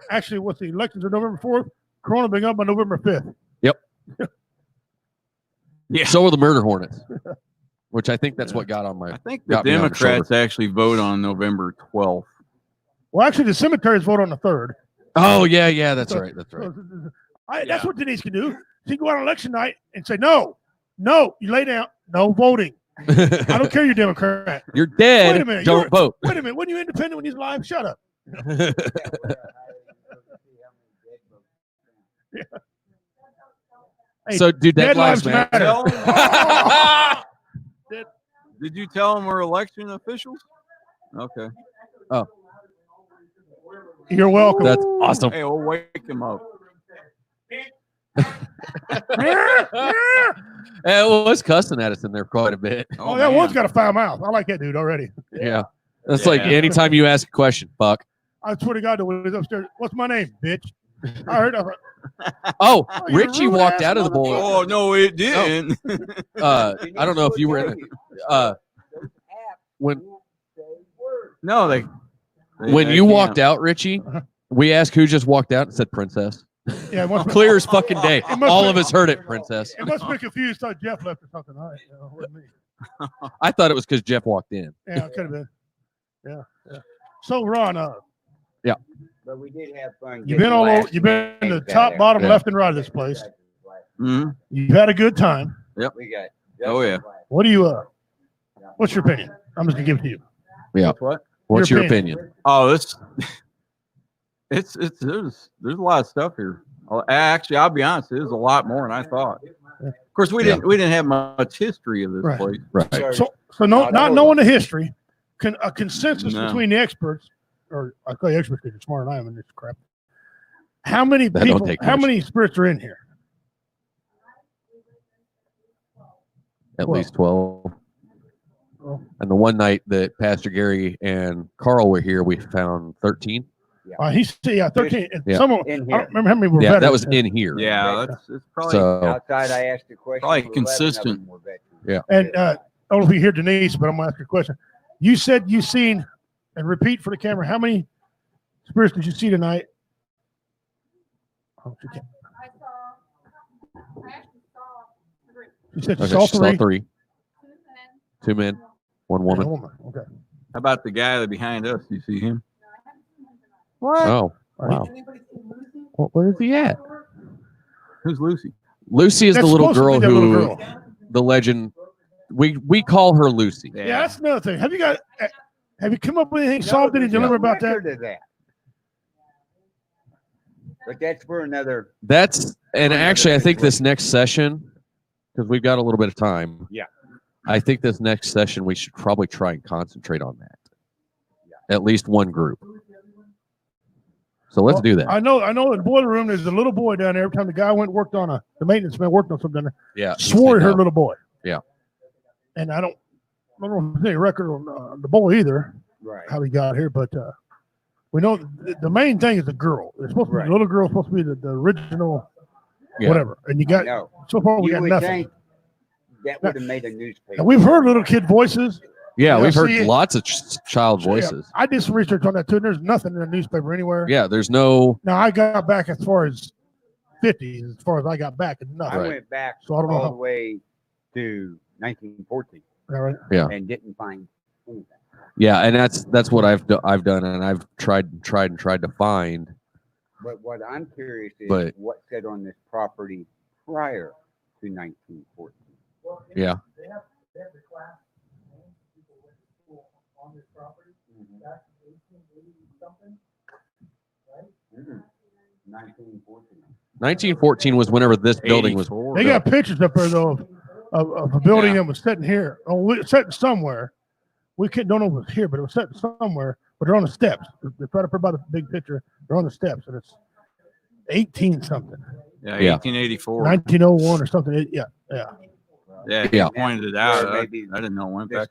B: Actually, what's the elections are November 4th? Corona being up on November 5th.
J: Yep.
S: Yeah.
J: So are the murder hornets, which I think that's what got on my.
S: I think the
J: got me on the
S: Democrats
J: shoulder.
S: actually vote on November 12th.
B: Well, actually, the cemeteries vote on the 3rd.
J: Oh yeah, that's
B: So-
J: right. That's right.
B: That's what Denise can do. She can go out on election night and say, no, you lay down, no voting. I don't care you're Democrat.
J: You're dead.
B: Wait a minute.
J: Don't vote.
B: Wait a minute. When you independent when he's alive? Shut up. Hey,
J: So do
B: dead
J: dead lives
B: lives
J: matter?
B: matter.
S: Did you tell them we're election officials? Okay.
J: Oh,
B: You're welcome.
J: that's awesome.
S: Hey, we'll wake him up.
J: It was cussing at us in there quite a bit.
B: Oh, that one's got a foul mouth. I like that dude already.
J: Yeah. That's like anytime you ask a question, fuck.
B: I swear to God, when he's upstairs, what's my name, bitch? I heard.
J: Oh,
B: you
J: Richie
B: rude
J: walked
B: ass
J: out of the bowl.
S: Oh no, it didn't.
J: I don't know if you were in it. When
S: No, they
J: when you walked out, Richie, we asked who just walked out and said princess.
B: Yeah, it must be-
J: Clear as fucking day.
B: It must
J: All
B: be-
J: of us heard it, princess.
B: It must be confused. Thought Jeff left or something. Wasn't me.
J: I thought it was because Jeff walked in.
B: Yeah, it could have been. Yeah. So Ron,
J: Yeah.
R: But we did have fun.
B: you've
R: getting
B: been all
R: the
B: over.
R: last
B: You've been
R: name
B: the
R: better.
B: top, bottom,
J: Yeah.
B: left, and right of this place.
S: Mm-hmm.
B: You've had a good time.
S: Yep.
R: We got.
S: Oh yeah.
B: What do you? What's your opinion? I'm just gonna give it to you.
J: Yeah.
S: What?
J: What's
B: Your
J: your
B: opinion.
J: opinion?
S: Oh, it's there's a lot of stuff here. Actually, I'll be honest, there's a lot more than I thought. Of course, we didn't have much history of this
B: Right.
S: place.
J: Right.
B: So not knowing the history, a consensus
S: No.
B: between the experts, or I call you experts because you're smarter than I am in this crap. How many
J: That don't
B: people?
J: take
B: How
J: much.
B: many spirits are in here?
J: At
B: 12.
J: least 12.
B: Oh.
J: And the one night that Pastor Gary and Carl were here, we found 13.
B: He's, 13. And
J: Yeah.
B: some of
R: In
B: I
R: here.
B: don't remember how many were
J: Yeah, that
B: veterans.
J: was in here.
S: Yeah, it's probably
J: So
R: Outside, I asked the question.
S: Probably
R: 11 of them
S: consistent.
R: were veterans.
J: yeah.
B: And I don't know if you hear Denise, but I'm gonna ask you a question. You said you seen, and repeat for the camera, how many spirits did you see tonight? Oh, she can't.
D: I actually saw three.
B: You said you
J: Okay,
B: saw
J: she
B: three?
J: saw three. 2 men, 1
B: And
J: woman.
B: a woman. Okay.
S: How about the guy that behind us? You see him?
B: What?
J: Oh, wow. Where is he at?
S: Who's Lucy?
J: Lucy is
B: That's
J: the little
B: supposed to be
J: girl
B: that little
J: who,
B: girl.
J: the legend. We call her Lucy.
B: Yeah, that's another thing. Have you come up with anything, solved any dilemma about that?
R: Record of that. But that's for another.
J: That's, and actually, I think this next session, because we've got a little bit of time.
R: Yeah.
J: I think this next session we should probably try and concentrate on that. At least one group. So let's do that.
B: I know in the boiler room there's a little boy down there. Every time the guy went and worked on the maintenance man worked on something down there.
J: Yeah.
B: Swore he heard little boy.
J: Yeah.
B: And I don't know if there's any record on the boy either.
R: Right.
B: How he got here, but we know the main thing is the girl. It's supposed to be the little girl, supposed to be the original whatever. And you got so far we
R: You
B: got
R: would
B: nothing.
R: think that would have made a newspaper.
B: And we've heard little kid voices.
J: Yeah, we've heard
B: see,
J: lots of child
B: yeah,
J: voices.
B: I did some research on that too, and there's nothing in the newspaper anywhere.
J: Yeah, there's no.
B: Now I got back as far as 50s, as far as I got back, and nothing.
R: I went back
B: So I don't know
R: all
B: how-
R: the way to 1914
B: All right.
J: Yeah.
R: and didn't find anything.
J: Yeah, and that's what I've done, and I've tried to find.
R: But what I'm curious is
J: But-
R: what said on this property prior to 1914.
J: Yeah.
B: They have the class names of people who went to school on this property back in 1880 something, right?
R: 1914.
J: 1914 was whenever this building was.
B: They got pictures up there though of a building that was sitting here, sitting somewhere. We don't know if it was here, but it was sitting somewhere. But they're on the steps. They're right up there by the big picture. They're on the steps, and it's 18 something.
S: Yeah,
J: Yeah.
S: 1884.
B: 1901 or something. Yeah.
S: Yeah, he
J: Yeah.
S: pointed it out. I
R: Maybe
S: didn't know it went back.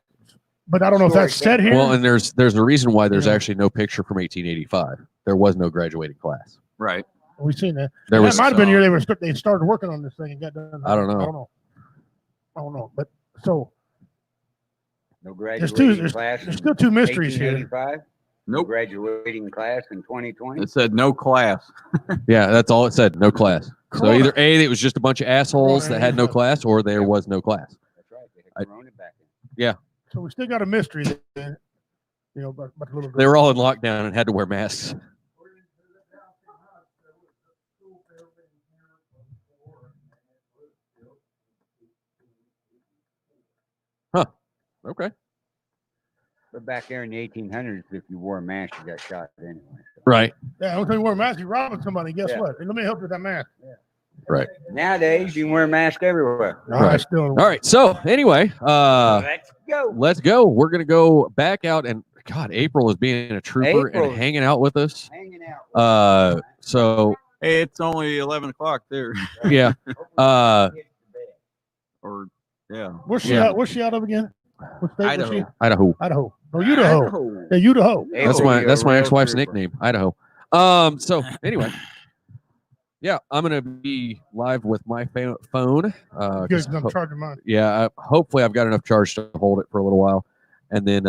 B: But I don't know if that's said here.
J: Well, and there's a reason why there's
B: Yeah.
J: actually no picture from 1885. There was no graduating class.
S: Right.
B: We've seen that.
J: There
B: And
J: was-
B: that might have been here. They started working on this thing and got done.
J: I don't know.
B: I don't know. But so
R: No
B: there's
R: graduating class.
B: there's still two mysteries here.
R: 1885.
S: Nope.
R: Graduating class in 2020.
S: It said no class.
J: Yeah, that's all it said. No class. So
B: Corona.
J: either A, it was just a bunch of assholes
B: Corona
J: that had no
B: is-
J: class, or there was no class.
R: That's right. They had Corona back in.
J: Yeah,
B: So we still got a mystery there. You know, about the little girl.
J: they were all in lockdown and had to wear masks. Huh. Okay.
R: But back there in the 1800s, if you wore a mask, you got shot anyway.
J: Right.
B: Yeah, I'm telling you, wear a mask, you're robbing somebody. Guess
R: Yeah.
B: what? Hey, let me help you with that mask.
J: Right.
R: Nowadays, you can wear a mask everywhere.
B: No, I
J: Right.
B: still.
J: All right. So anyway,
R: Let's go.
J: let's go. We're gonna go back out, and God, April is being a trooper
R: April.
J: and hanging out with us.
R: Hanging out.
J: So
S: Hey, it's only 11 o'clock there.
J: yeah.
S: Or, yeah.
B: Where's she
J: Yeah.
B: out? Where's she out of again? What state was she?
S: Idaho.
J: Idaho.
B: Idaho. No, Idaho. Yeah, Idaho.
J: That's my
R: real
J: ex-wife's
R: trooper.
J: nickname, Idaho. So anyway, yeah, I'm gonna be live with my phone.
B: Good,
J: 'cause
B: 'cause I'm charging mine.
J: yeah, hopefully I've got enough charge to hold it for a little while, and then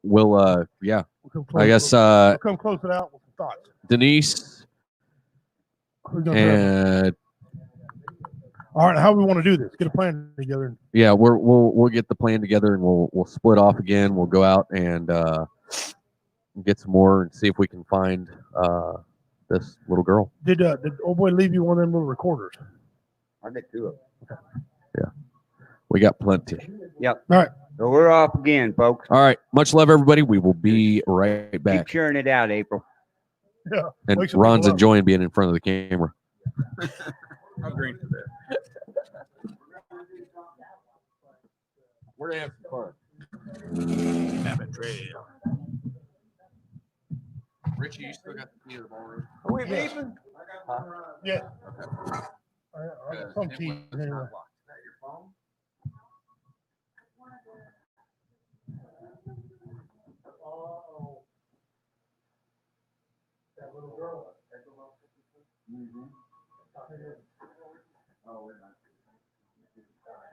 J: we'll yeah,
B: We'll come close,
J: I guess
B: we'll come close it out with some thoughts.
J: Denise
B: Who's gonna grab it?
J: and
B: All right, how we want to do this? Get a plan together.
J: yeah, we'll get the plan together and we'll split off again. We'll go out and get some more and see if we can find this little girl.
B: Did old boy leave you one of them little recorders?
R: I got two of them.
J: Yeah, we got plenty.
R: Yep.
B: All right.
R: So we're off again, folks.
J: All right, much love, everybody. We will be right
R: Keep
J: back.
R: cheering it out, April.
B: Yeah.
J: And
B: Wake some
J: Ron's
B: people up.
J: enjoying being in front of the camera.
S: I'll drink to that.
J: We're gonna have some fun.
S: Have a trail.
J: Richie, you still got the key to the ballroom?
S: Are we leaving?
B: Yeah. I got some keys anyway.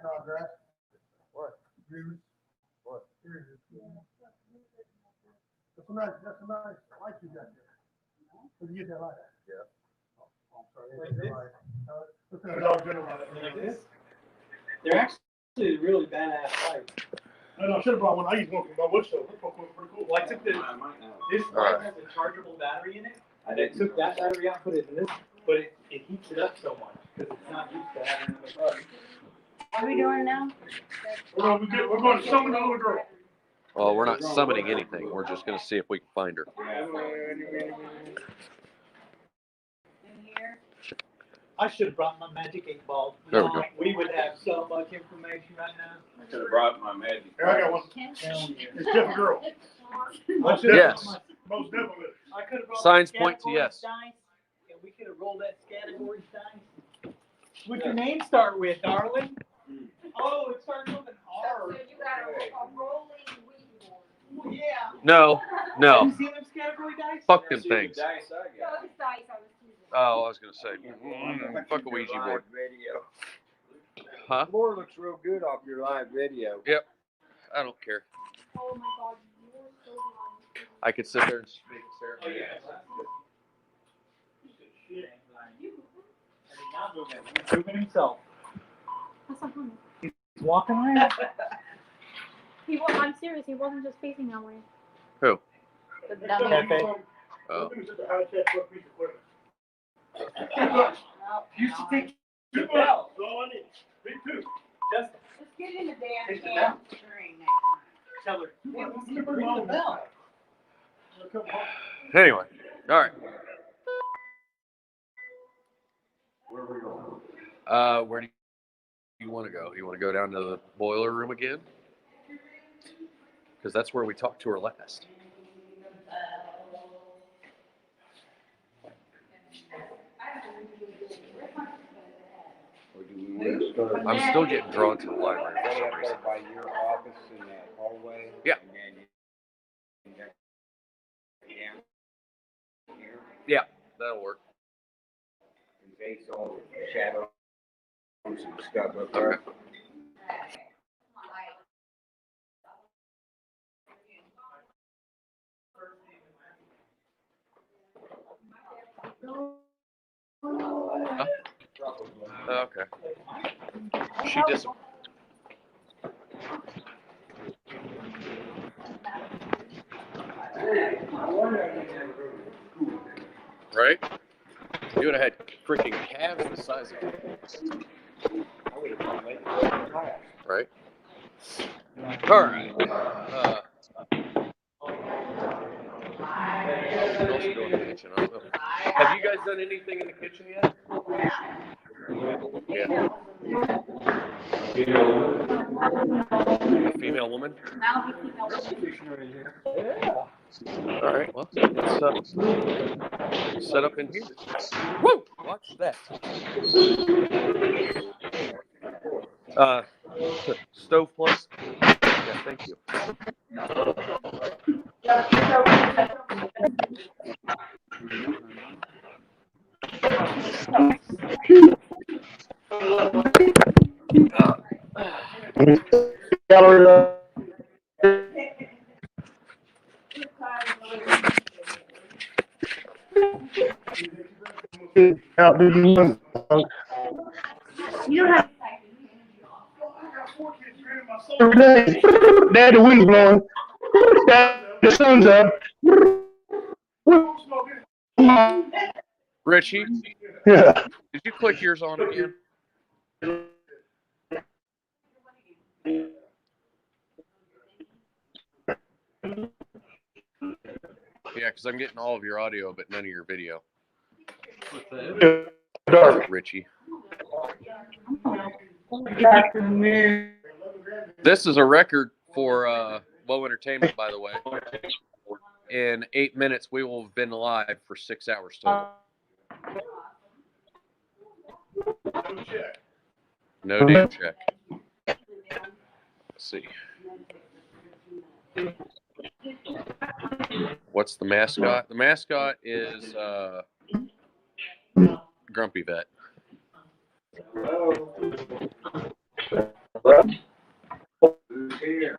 B: Snodgrass. What? Juice. What? That's a nice light you got there. Where'd you get that light? Yeah. Oh, I'm sorry. Like this? What's that dog doing like this?
E: They're actually really badass lights.
B: No, I should have brought one. I used one from my wood stove. That's pretty cool.
E: Well, I took this light has a chargeable battery in it. And I took that battery out, put it in this, but it heats it up so much because it's not used to having another battery.
T: What are we doing now?
B: We're going to summon the little girl.
J: Well, we're not summoning anything. We're just going to see if we can find her.
E: I should have brought my magic 8-ball.
J: There we go.
E: We would have so much information right now.
N: I could have brought my magic.
B: Here, I got one. It's just a girl.
J: Yes.
B: Most definitely.
E: I could have brought
J: Signs
E: my
J: point to
E: categories
J: yes.
E: dice, and we could have rolled that categories dice. What's your name start with, darling? Oh, it starts with an R.
G: So you got a rolling weed.
E: Yeah.
J: No.
E: Have you seen those category dice?
J: Fuck them things.
G: No, it's dice I was teasing.
J: Oh, I was going to say, fuck a Ouija board.
K: Video.
J: Huh?
K: The board looks real good off your live video.
J: Yep. I don't care.
G: Oh my God, you're so blind.
J: I could sit there and speak, Sarah.
E: Oh, yeah. He's moving himself.
G: That's not funny.
E: He's walking around.
G: I'm serious. He wasn't just facing that way.
J: Who?
G: The dummy.
J: Oh.
E: You should take
B: Two bells. That's all I need. Me too.
E: Justin.
T: Let's get in the damn
E: Take the
T: can.
E: bell.
T: During next time.
E: Tell her. Ring the bell.
J: Anyway. All right.
N: Where are we going?
J: Where do you want to go? You want to go down to the boiler room again? Because that's where we talked to her last.
K: Or do we want to start?
J: I'm still getting drawn to the library for
K: Right
J: some
K: up
J: reason.
K: there by your office in that hallway.
J: Yeah.
K: And then you got down here
J: Yeah, that'll work.
K: and face all the shadows and stuff up there.
J: Okay. Huh? Okay. She disappeared. Right? You would have had freaking calves the size of it. Right? All right. What else do in the kitchen? I don't know. Have you guys done anything in the kitchen yet? Yeah. A female woman? Yeah. All right. Well, let's set up in here. Woo! Watch that. Stove plus. Yeah, thank you.
T: You don't have.
B: Every day. Dad, the wind's blowing. Dad, the sun's up.
J: Richie?
B: Yeah.
J: Did you click yours on again? Yeah, because I'm getting all of your audio, but none of your video. Richie. This is a record for Low Entertainment, by the way. In 8 minutes, we will have been live for 6 hours total. No damn check. Let's see. What's the mascot? The mascot is Grumpy Vet.
C: Who's here?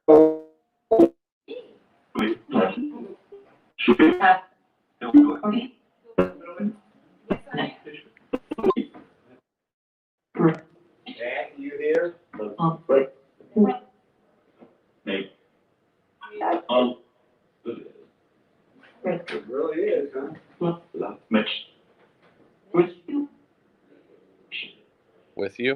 C: Jack, you here? It really is, huh?
J: With you?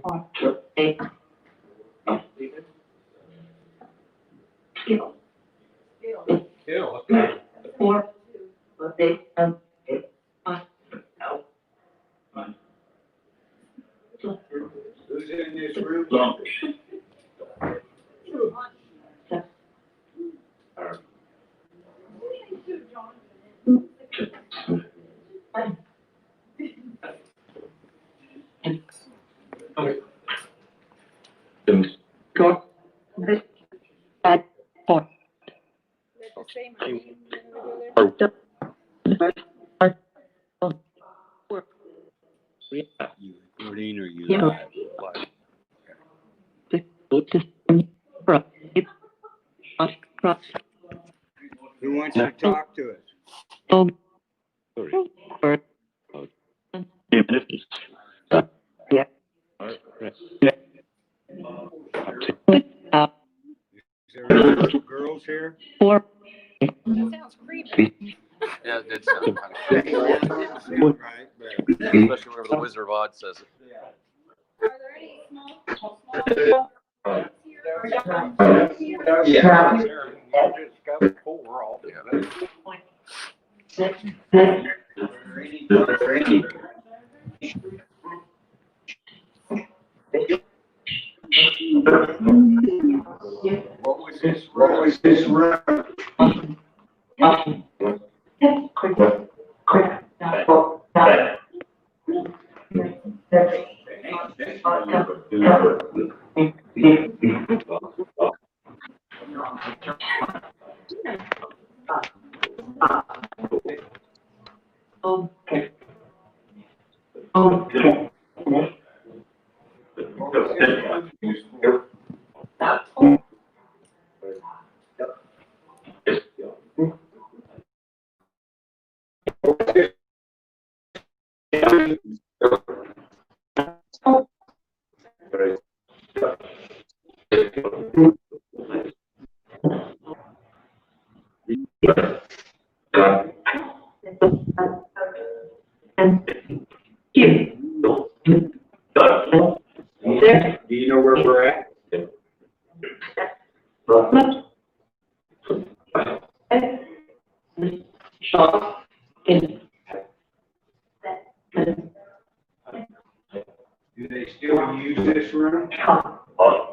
C: Who's in this room?
R: You recording or you live? Who wants to talk to us? Is there any little girls here?
D: That sounds creepy.
J: Yeah, it did sound kind of
R: Didn't sound right, but
J: especially whenever the Wizard of Oz says it.
D: Are there any small
C: Yeah.
F: Just got 4 all together.
C: What was this room? What was this room? Do you know where we're at? Do they still use this room? What?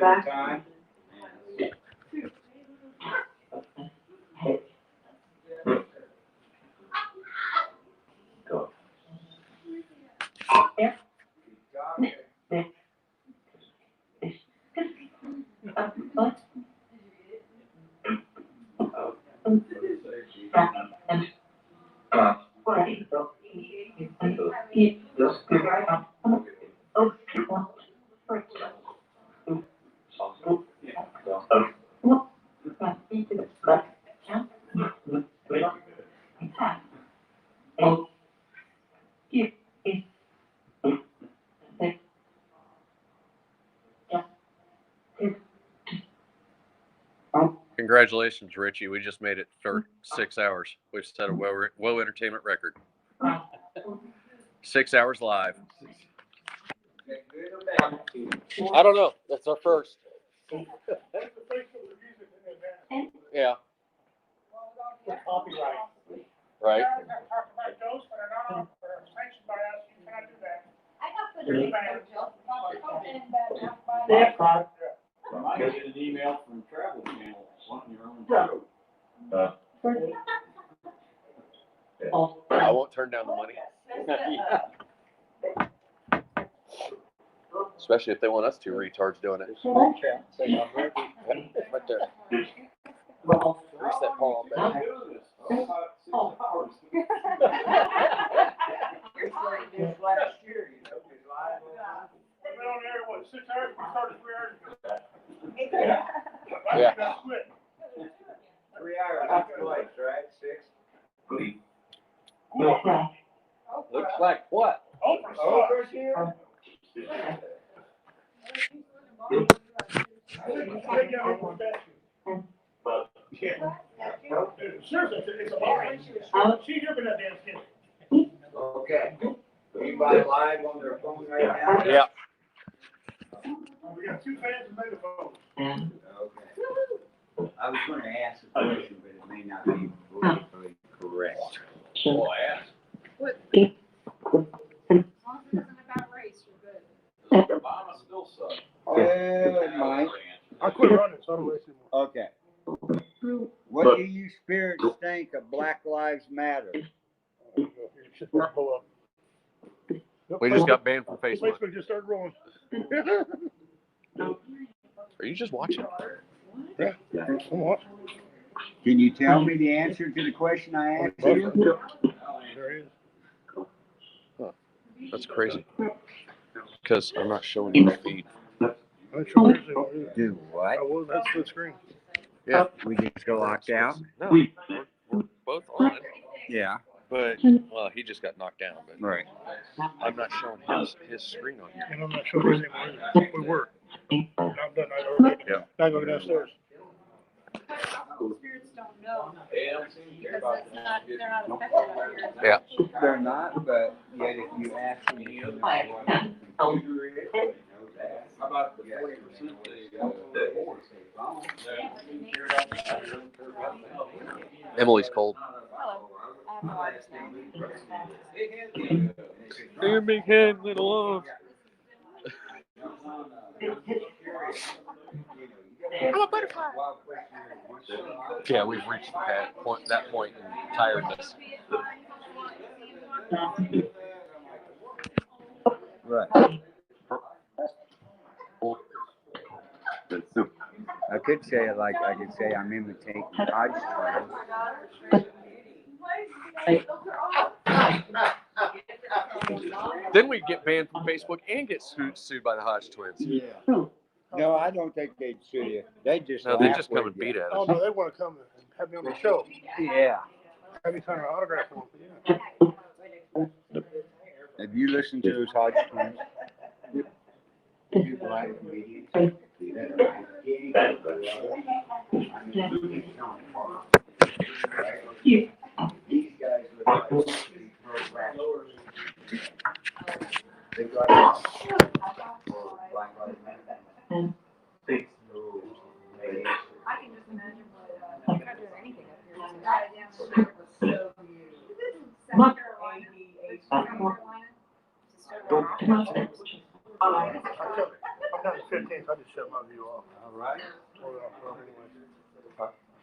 H: at a time.
J: Congratulations, Richie. We just made it for 6 hours. We've set a WoW entertainment record. 6 hours live. I don't know. That's our first. Yeah. Right.
N: I get an email from Travel Channel wanting your own show.
J: I won't turn down the money. Especially if they want us two retards doing it. Right there. Grease that palm, baby. Yeah.
H: 3 hours, twice, right? 6.
J: Looks like what?
H: Overseer? Okay. Anybody live on their phone right now?
J: Yeah.
B: We got 2 fans and megaphones.
H: Okay. I was going to ask a question, but it may not be politically correct.
J: Oh, I asked.
D: As long as it isn't about race, you're good.
N: Obama still sucks.
H: It might.
B: I quit running, so I don't race anymore.
H: Okay. What do you spirits think of Black Lives Matter?
B: Shit might blow up.
J: We just got banned from Facebook.
B: Facebook just started rolling.
J: Are you just watching?
B: Yeah, somewhat.
H: Can you tell me the answer to the question I asked you?
B: There is.
J: Huh. That's crazy. Because I'm not showing you the feed.
B: I'm not sure there's anymore either.
H: Do what?
B: I was, that's split screen.
J: Yeah.
H: We just go locked out?
J: No, we're both on it.
H: Yeah.
J: But, well, he just got knocked down. But
H: Right.
J: I'm not showing his screen on here.
B: And I'm not sure there's anymore either. We were. I'm done. I already.
J: Yeah.
B: Now I go downstairs.
D: Spirits don't know. Because it's not, they're not affected by your.
J: Yeah.
H: They're not, but yet if you ask them, you know what the computer is, they know that.
N: How about the 40%
J: Emily's cold. Your big head, little arms. I'm a butterfly. Yeah, we've reached that point in tiredness.
H: Right. I could say it like I could say I'm imitating Hodge twins.
J: Then we get banned from Facebook and get sued by the Hodge twins.
H: Yeah. No, I don't think they'd sue you. They just
J: No, they
H: laugh
J: just come
H: with
J: and
H: you.
J: beat at us.
B: Oh, no, they want to come and have me on the show.
H: Yeah.
B: Have me sign an autograph for them. Yeah.
H: Have you listened to those Hodge twins? Two black comedians. These guys look like pro-wrestlers. They got Black Lives Matter.
D: I can just imagine what, I'm not doing anything up here. This guy down there was so South Carolina, North Carolina.
B: I'm down to 15. I just shut my view off.
F: All right.
B: Hold it off, well, anyway.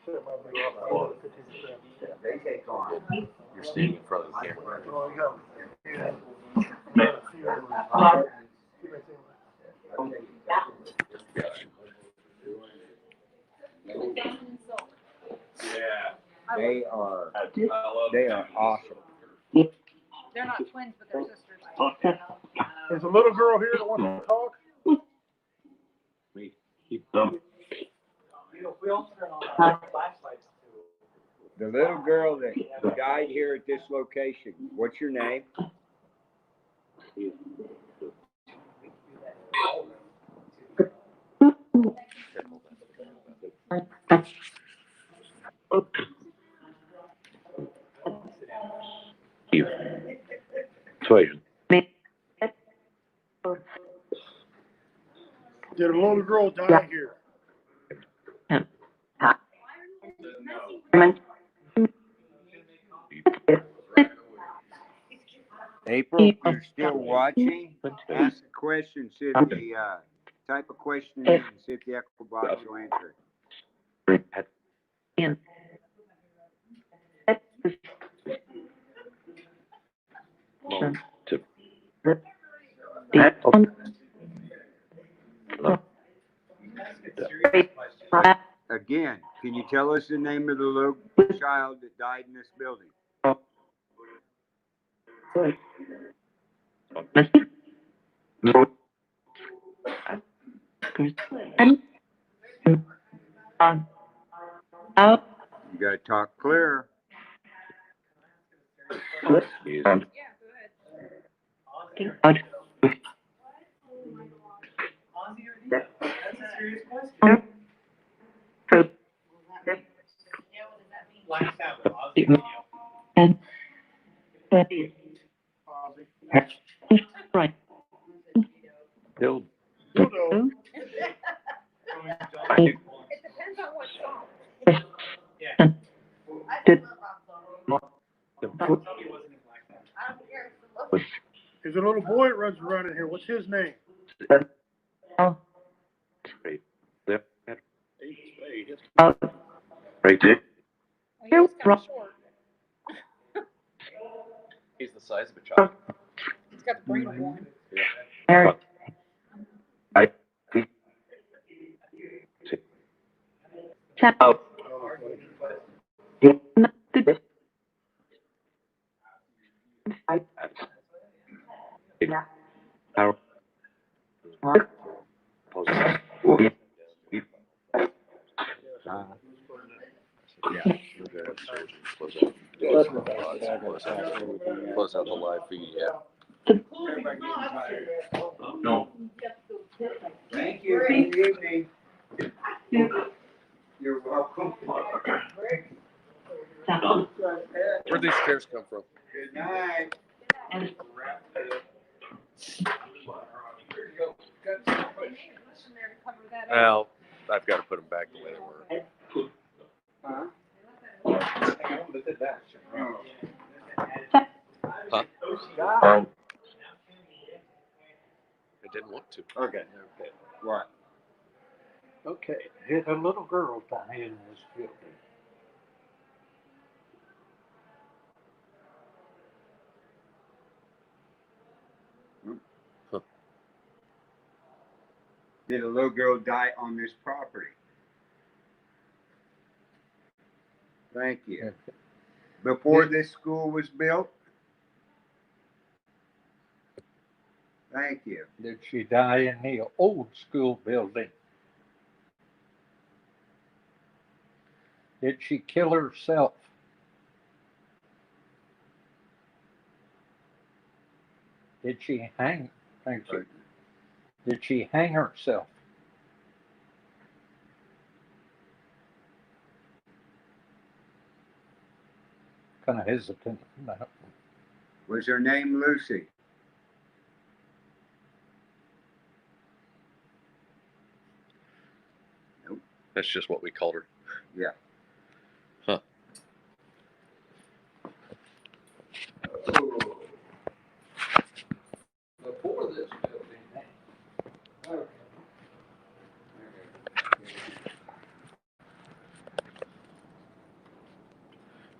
B: Shut my view off, 50%.
F: They take on.
J: You're standing in front of the camera.
B: Well, you got, yeah.
F: They are awesome.
D: They're not twins, but they're sisters.
B: There's a little girl here that wants to talk.
F: The little girl that died here at this location, what's your name?
C: Persuasion.
B: Did a little girl die here?
F: April, you're still watching? Ask a question, see if the, type of question in and see if the echo box will answer it. Again, can you tell us the name of the little child that died in this building? You gotta talk clear.
C: Dildo.
B: Dildo.
D: It depends on what song.
B: There's a little boy that runs around in here. What's his name?
C: Spade. Yep.
B: Spade.
C: Right there.
D: He's kind of short.
A: He's the size of a child.
D: He's got the brain of one.
J: Close out the live feed, yeah.
F: No. Thank you. Good evening. You're welcome.
J: Where'd these chairs come from?
F: Good night.
J: Well, I've got to put them back the way they were. Huh? I didn't want to.
F: Okay. What?
K: Okay, did a little girl die in this building?
F: Did a little girl die on this property? Thank you. Before this school was built? Thank you.
K: Did she die in the old school building? Did she kill herself? Did she hang? Thank you. Did she hang herself? Kind of hesitant. No.
F: Was her name Lucy?
J: Nope. That's just what we called her.
F: Yeah.
J: Huh.
K: Before this building.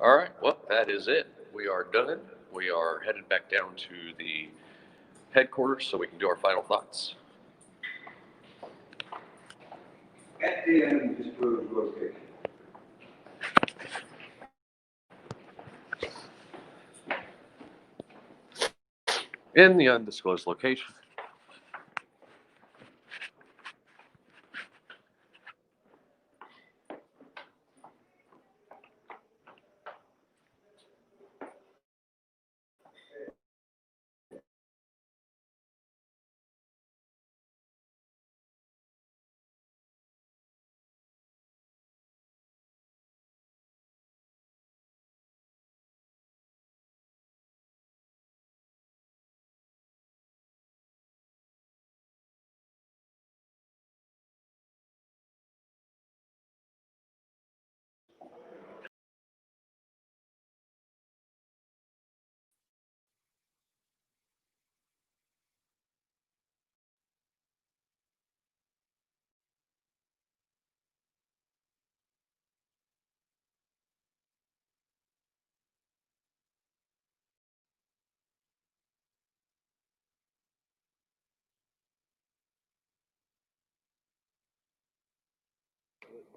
J: All right. Well, that is it. We are done. We are headed back down to the headquarters so we can do our final thoughts.
F: At the undisclosed location.
J: In the undisclosed location.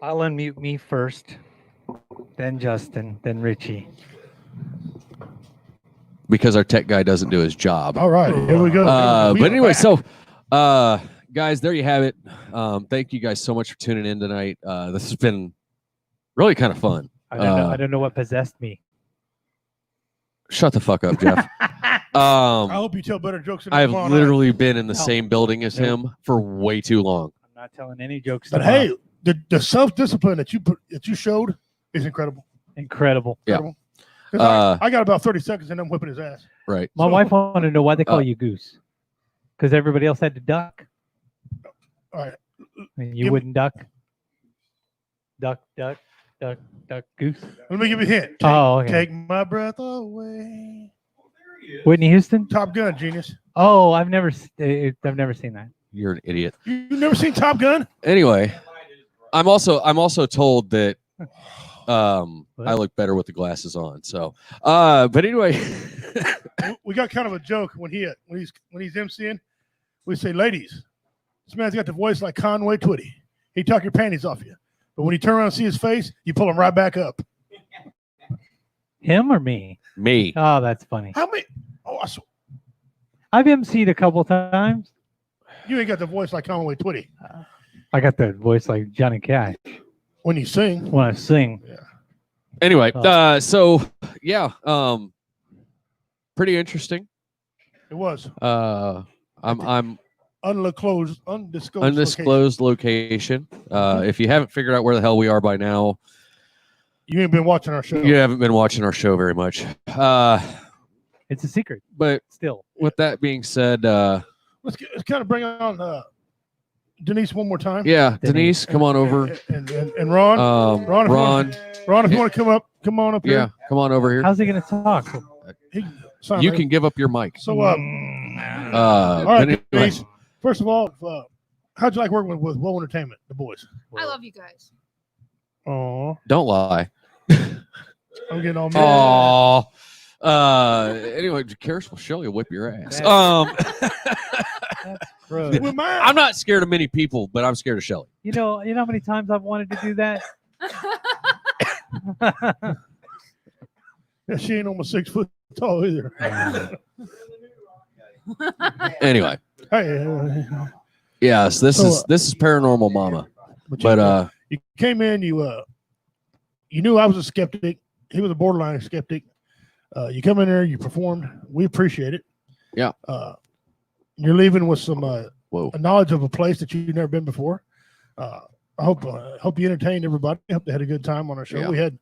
I: I'll unmute me first, then Justin, then Richie.
J: Because our tech guy doesn't do his job.
B: All right, here we go.
J: But anyway, so guys, there you have it. Thank you guys so much for tuning in tonight. This has been really kind of fun.
I: I don't know what possessed me.
J: Shut the fuck up, Jeff.
B: I hope you tell better jokes than
J: I've
B: tomorrow
J: literally
B: night.
J: been in the same building as him for way too long.
I: I'm not telling any jokes.
B: But
I: tomorrow.
B: hey, the self-discipline that you showed is incredible.
I: Incredible.
J: Yeah.
B: Incredible. 'Cause I got about 30 seconds and I'm whipping his ass.
J: Right.
I: My wife wanted to know why they call you Goose. Because everybody else had to duck.
B: All right.
I: And you wouldn't duck. Duck, Goose.
B: Let me give you a hint.
I: Okay.
B: Take my breath away.
I: Whitney Houston?
B: Top Gun, genius.
I: Oh, I've never seen that.
J: You're an idiot.
B: You've never seen Top Gun?
J: Anyway, I'm also told that I look better with the glasses on. So, but anyway,
B: We got kind of a joke when he's emceeing. We say, ladies, this man's got the voice like Conway Twitty. He tuck your panties off you, but when you turn around and see his face, you pull him right back up.
I: Him or me?
J: Me.
I: Oh, that's funny.
B: How many?
I: I've emceed a couple times.
B: You ain't got the voice like Conway Twitty.
I: I got the voice like Johnny Cash.
B: When you sing.
I: When I sing.
B: Yeah.
J: Anyway, so yeah, pretty interesting.
B: It was.
J: I'm
B: undisclosed
J: location. If you haven't figured out where the hell we are by now,
B: you ain't been watching our show.
J: You haven't been watching our show very much.
I: It's a secret.
J: But
I: still,
J: with that being said,
B: let's kind of bring on Denise one more time.
J: Yeah, Denise, come on over.
B: And Ron. Ron, if you want to come on up here.
J: Yeah, come on over here.
I: How's he going to talk?
J: You can give up your mic.
B: So, all right,
J: anyway.
B: Denise, first of all, how'd you like working with Woe Entertainment, the boys?
D: I love you guys.
B: Oh,
J: Don't lie.
B: I'm getting all mad.
J: Anyway, Karis will show you whip your ass.
I: I'm
J: not scared of many people, but I'm scared of Shelly.
I: You know how many times I've wanted to do that?
B: Yeah, she ain't almost 6 foot tall either.
J: Anyway.
B: Hey.
J: Yes, this is Paranormal Mama. But
B: you came in, you knew I was a skeptic. He was a borderline skeptic. You come in there, you performed. We appreciate it.
J: Yeah.
B: You're leaving with some a knowledge of a place that you've never been before. I hope you entertained everybody. I hope they had a good time on our show.
J: Yeah.
B: We had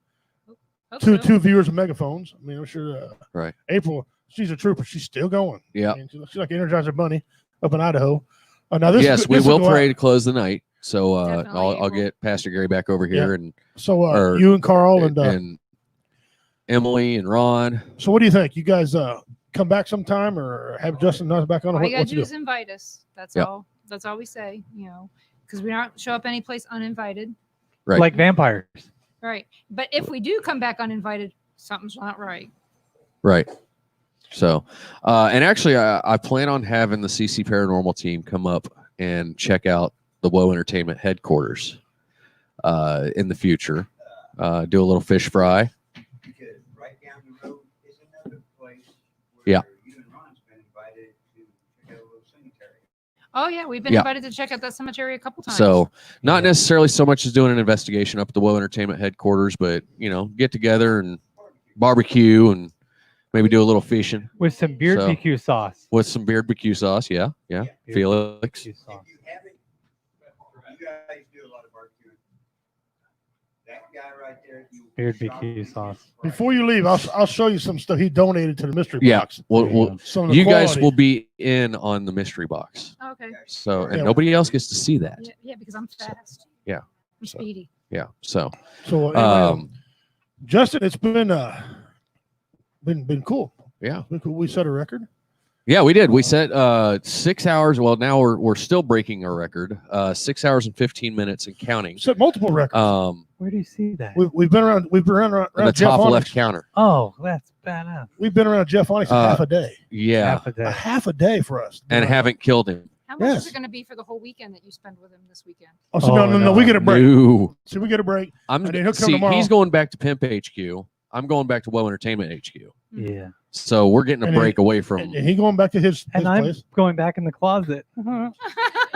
B: two viewers of megaphones. I mean, I'm sure.
J: Right.
B: April, she's a trooper. She's still going.
J: Yeah.
B: I mean, she's like Energizer Bunny up in Idaho. Now this
J: we
B: this
J: will
B: go
J: pray
B: out.
J: to close the night. So I'll get Pastor Gary back over here, and
B: So you and Carl
J: and Emily and Ron.
B: So what do you think? You guys come back sometime, or have Justin and us back on?
D: All
B: What,
D: you gotta
B: what
D: do
B: you
D: is invite us. That's
J: Yep.
D: all. That's all we say. Because we don't show up any place uninvited.
J: Right.
I: Like vampires.
D: Right. But if we do come back uninvited, something's not right.
J: Right. So, and actually, I plan on having the CC Paranormal team come up and check out the Woe Entertainment headquarters in the future. Do a little fish fry.
R: Because right down the road is another place where
J: Yeah.
R: you and Ron's been invited to check out a little cemetery.
D: Oh yeah, we've been
J: Yeah.
D: invited to check out that cemetery a couple times.
J: So, not necessarily so much as doing an investigation up at the Woe Entertainment headquarters, but get together and barbecue and maybe do a little fishing
I: With some beard BQ sauce.
J: with some beard BQ sauce. Yeah. Felix.
I: BQ sauce.
R: If you haven't, you guys do a lot of barbecuing. That guy right there.
I: Beard BQ sauce.
B: Before you leave, I'll show you some stuff he donated to the mystery
J: Yeah.
B: box.
J: Well,
B: Some of the
J: you guys
B: quality.
J: will be in on the mystery box.
D: Okay.
J: So, and
B: Yeah.
J: nobody else gets to see that.
D: Yeah, because I'm fast.
J: Yeah.
D: I'm speedy.
J: Yeah. So,
B: So anyway, Justin, it's been cool.
J: Yeah.
B: Been cool. We set a record.
J: yeah, we did. We set 6 hours. Well, now we're still breaking our record. 6 hours and 15 minutes and counting.
B: Set multiple records.
I: Where do you see that?
B: We've been around
J: On the
B: Jeff
J: top
B: Onyx.
J: left counter.
I: Oh, that's badass.
B: We've been around Jeff Onyx half a day.
J: Yeah.
I: Half a day.
B: Half a day for us.
J: And haven't killed him.
D: How much
B: Yes.
D: is it going to be for the whole weekend that you spend with him this weekend?
B: Oh, so no, we get a break.
J: No.
B: So we get a break.
J: I'm
B: and then he'll come
J: see.
B: tomorrow.
J: He's going back to Pimp HQ. I'm going back to Woe Entertainment HQ.
I: Yeah.
J: So we're getting a
B: And
J: break away from.
B: And he going back to his
I: And I'm
B: place.
I: going back in the closet.
B: And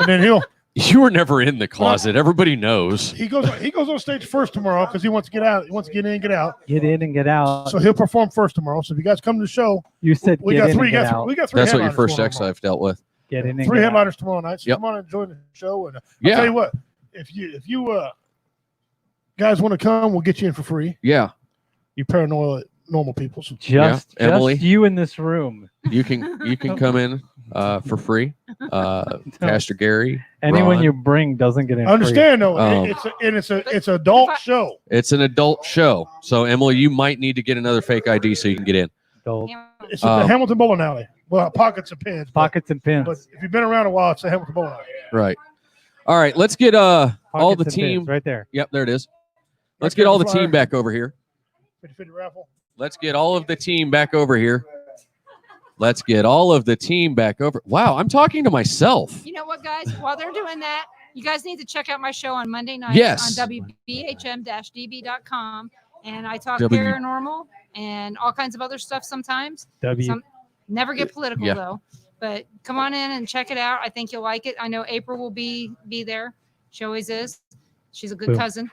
B: then he'll
J: You were never in the closet. Everybody knows.
B: he goes on stage first tomorrow because he wants to get out. He wants to get in and get out.
I: Get in and get out.
B: So he'll perform first tomorrow. So if you guys come to the show,
I: You said
B: we
I: get
B: got
I: in
B: three.
I: and get out.
B: We got three.
J: That's what your
B: headliners
J: first
B: tomorrow
J: ex
B: night.
J: I've dealt with.
I: Get in and
B: Three
I: get out.
B: headliners tomorrow night. So
J: Yep.
B: come on and join the show. And I'll
J: Yeah.
B: tell you what, if you guys want to come, we'll get you in for free.
J: Yeah.
B: You normal people. So
I: Just
J: Emily.
I: you in this room.
J: You can come in for free. Pastor Gary.
I: Anyone
J: Ron.
I: you bring doesn't get in.
B: I understand though,
J: Um,
B: it's an adult show.
J: It's an adult show. So Emily, you might need to get another fake ID so you can get in.
I: Adult.
B: It's at the Hamilton Bowling Alley. Well, Pockets and Pins.
I: Pockets and pins.
B: But if you've been around a while, it's the Hamilton Bowling Alley.
J: Right. All right. Let's get all
I: Pockets
J: the
I: and
J: team
I: pins, right there.
J: Yep, there it is. Let's
B: Right
J: get
B: there,
J: all the
B: the flyer.
J: team back over here.
B: 50-50 raffle.
J: Let's get all of the team back over here. Let's get all of the team back over. Wow, I'm talking to myself.
D: You know what, guys? While they're doing that, you guys need to check out my show on Monday night
J: Yes.
D: on WBHM-DB.com. And I talk
J: W-
D: paranormal and all kinds of other stuff sometimes. Never get political,
J: Yeah.
D: though. But come on in and check it out. I think you'll like it. I know April will be there. She always is. She's a good
I: Boom.
D: cousin.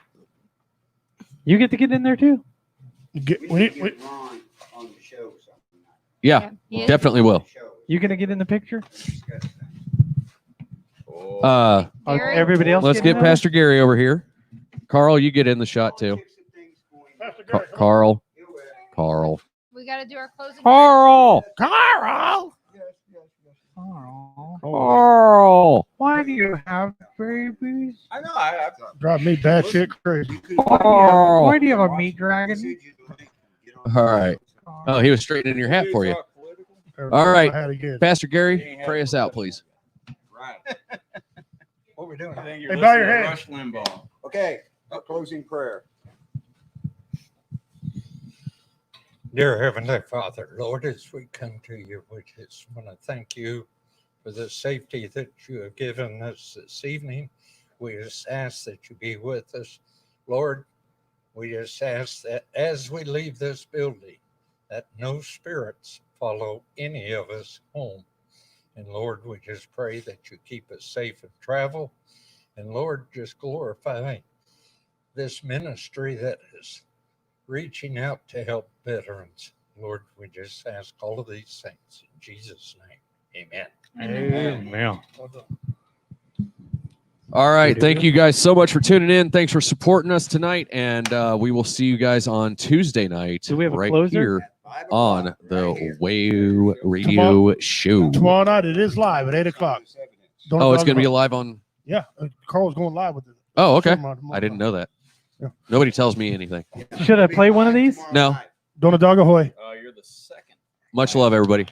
I: You get to get in there too.
R: Ron on the show.
J: Yeah,
D: he is.
J: definitely will.
I: You gonna get in the picture?
D: Gary?
I: Everybody else.
J: Let's
I: getting
J: get
I: in there?
J: Pastor Gary over here. Carl, you get in the shot too. Carl.
D: We got to do our closing.
J: Carl.
I: Why do you have babies?
Q: I know. I
B: Drive me bad shit crazy.
I: Why do you have a meat dragon?
J: All right. Oh, he was straightening your hat for you. All right. Pastor Gary, pray us out, please.
F: Right. What we're doing?
B: Hey, bow your head.
F: Rush Limbaugh. Okay, a closing prayer.
L: Dear Heavenly Father, Lord, as we come to you, we just want to thank you for the safety that you have given us this evening. We just ask that you be with us. Lord, we just ask that as we leave this building, that no spirits follow any of us home. And Lord, we just pray that you keep us safe in travel. And Lord, just glorify this ministry that is reaching out to help veterans. Lord, we just ask all of these things in Jesus' name. Amen.
I: Amen.
J: All right. Thank you guys so much for tuning in. Thanks for supporting us tonight. And we will see you guys on Tuesday night
I: Do we have a
J: right
I: closer?
J: here on the WAU Radio Show.
B: Tomorrow night it is live at 8 o'clock.
J: Oh, it's going to be live on.
B: Yeah, Carl's going live with it.
J: Oh, okay.
B: Tomorrow.
J: I didn't know that.
B: Yeah.
J: Nobody tells me anything.
I: Should I play one of these?
J: No.
B: Dona Dog Ahoy.
S: You're the second.
J: Much love, everybody.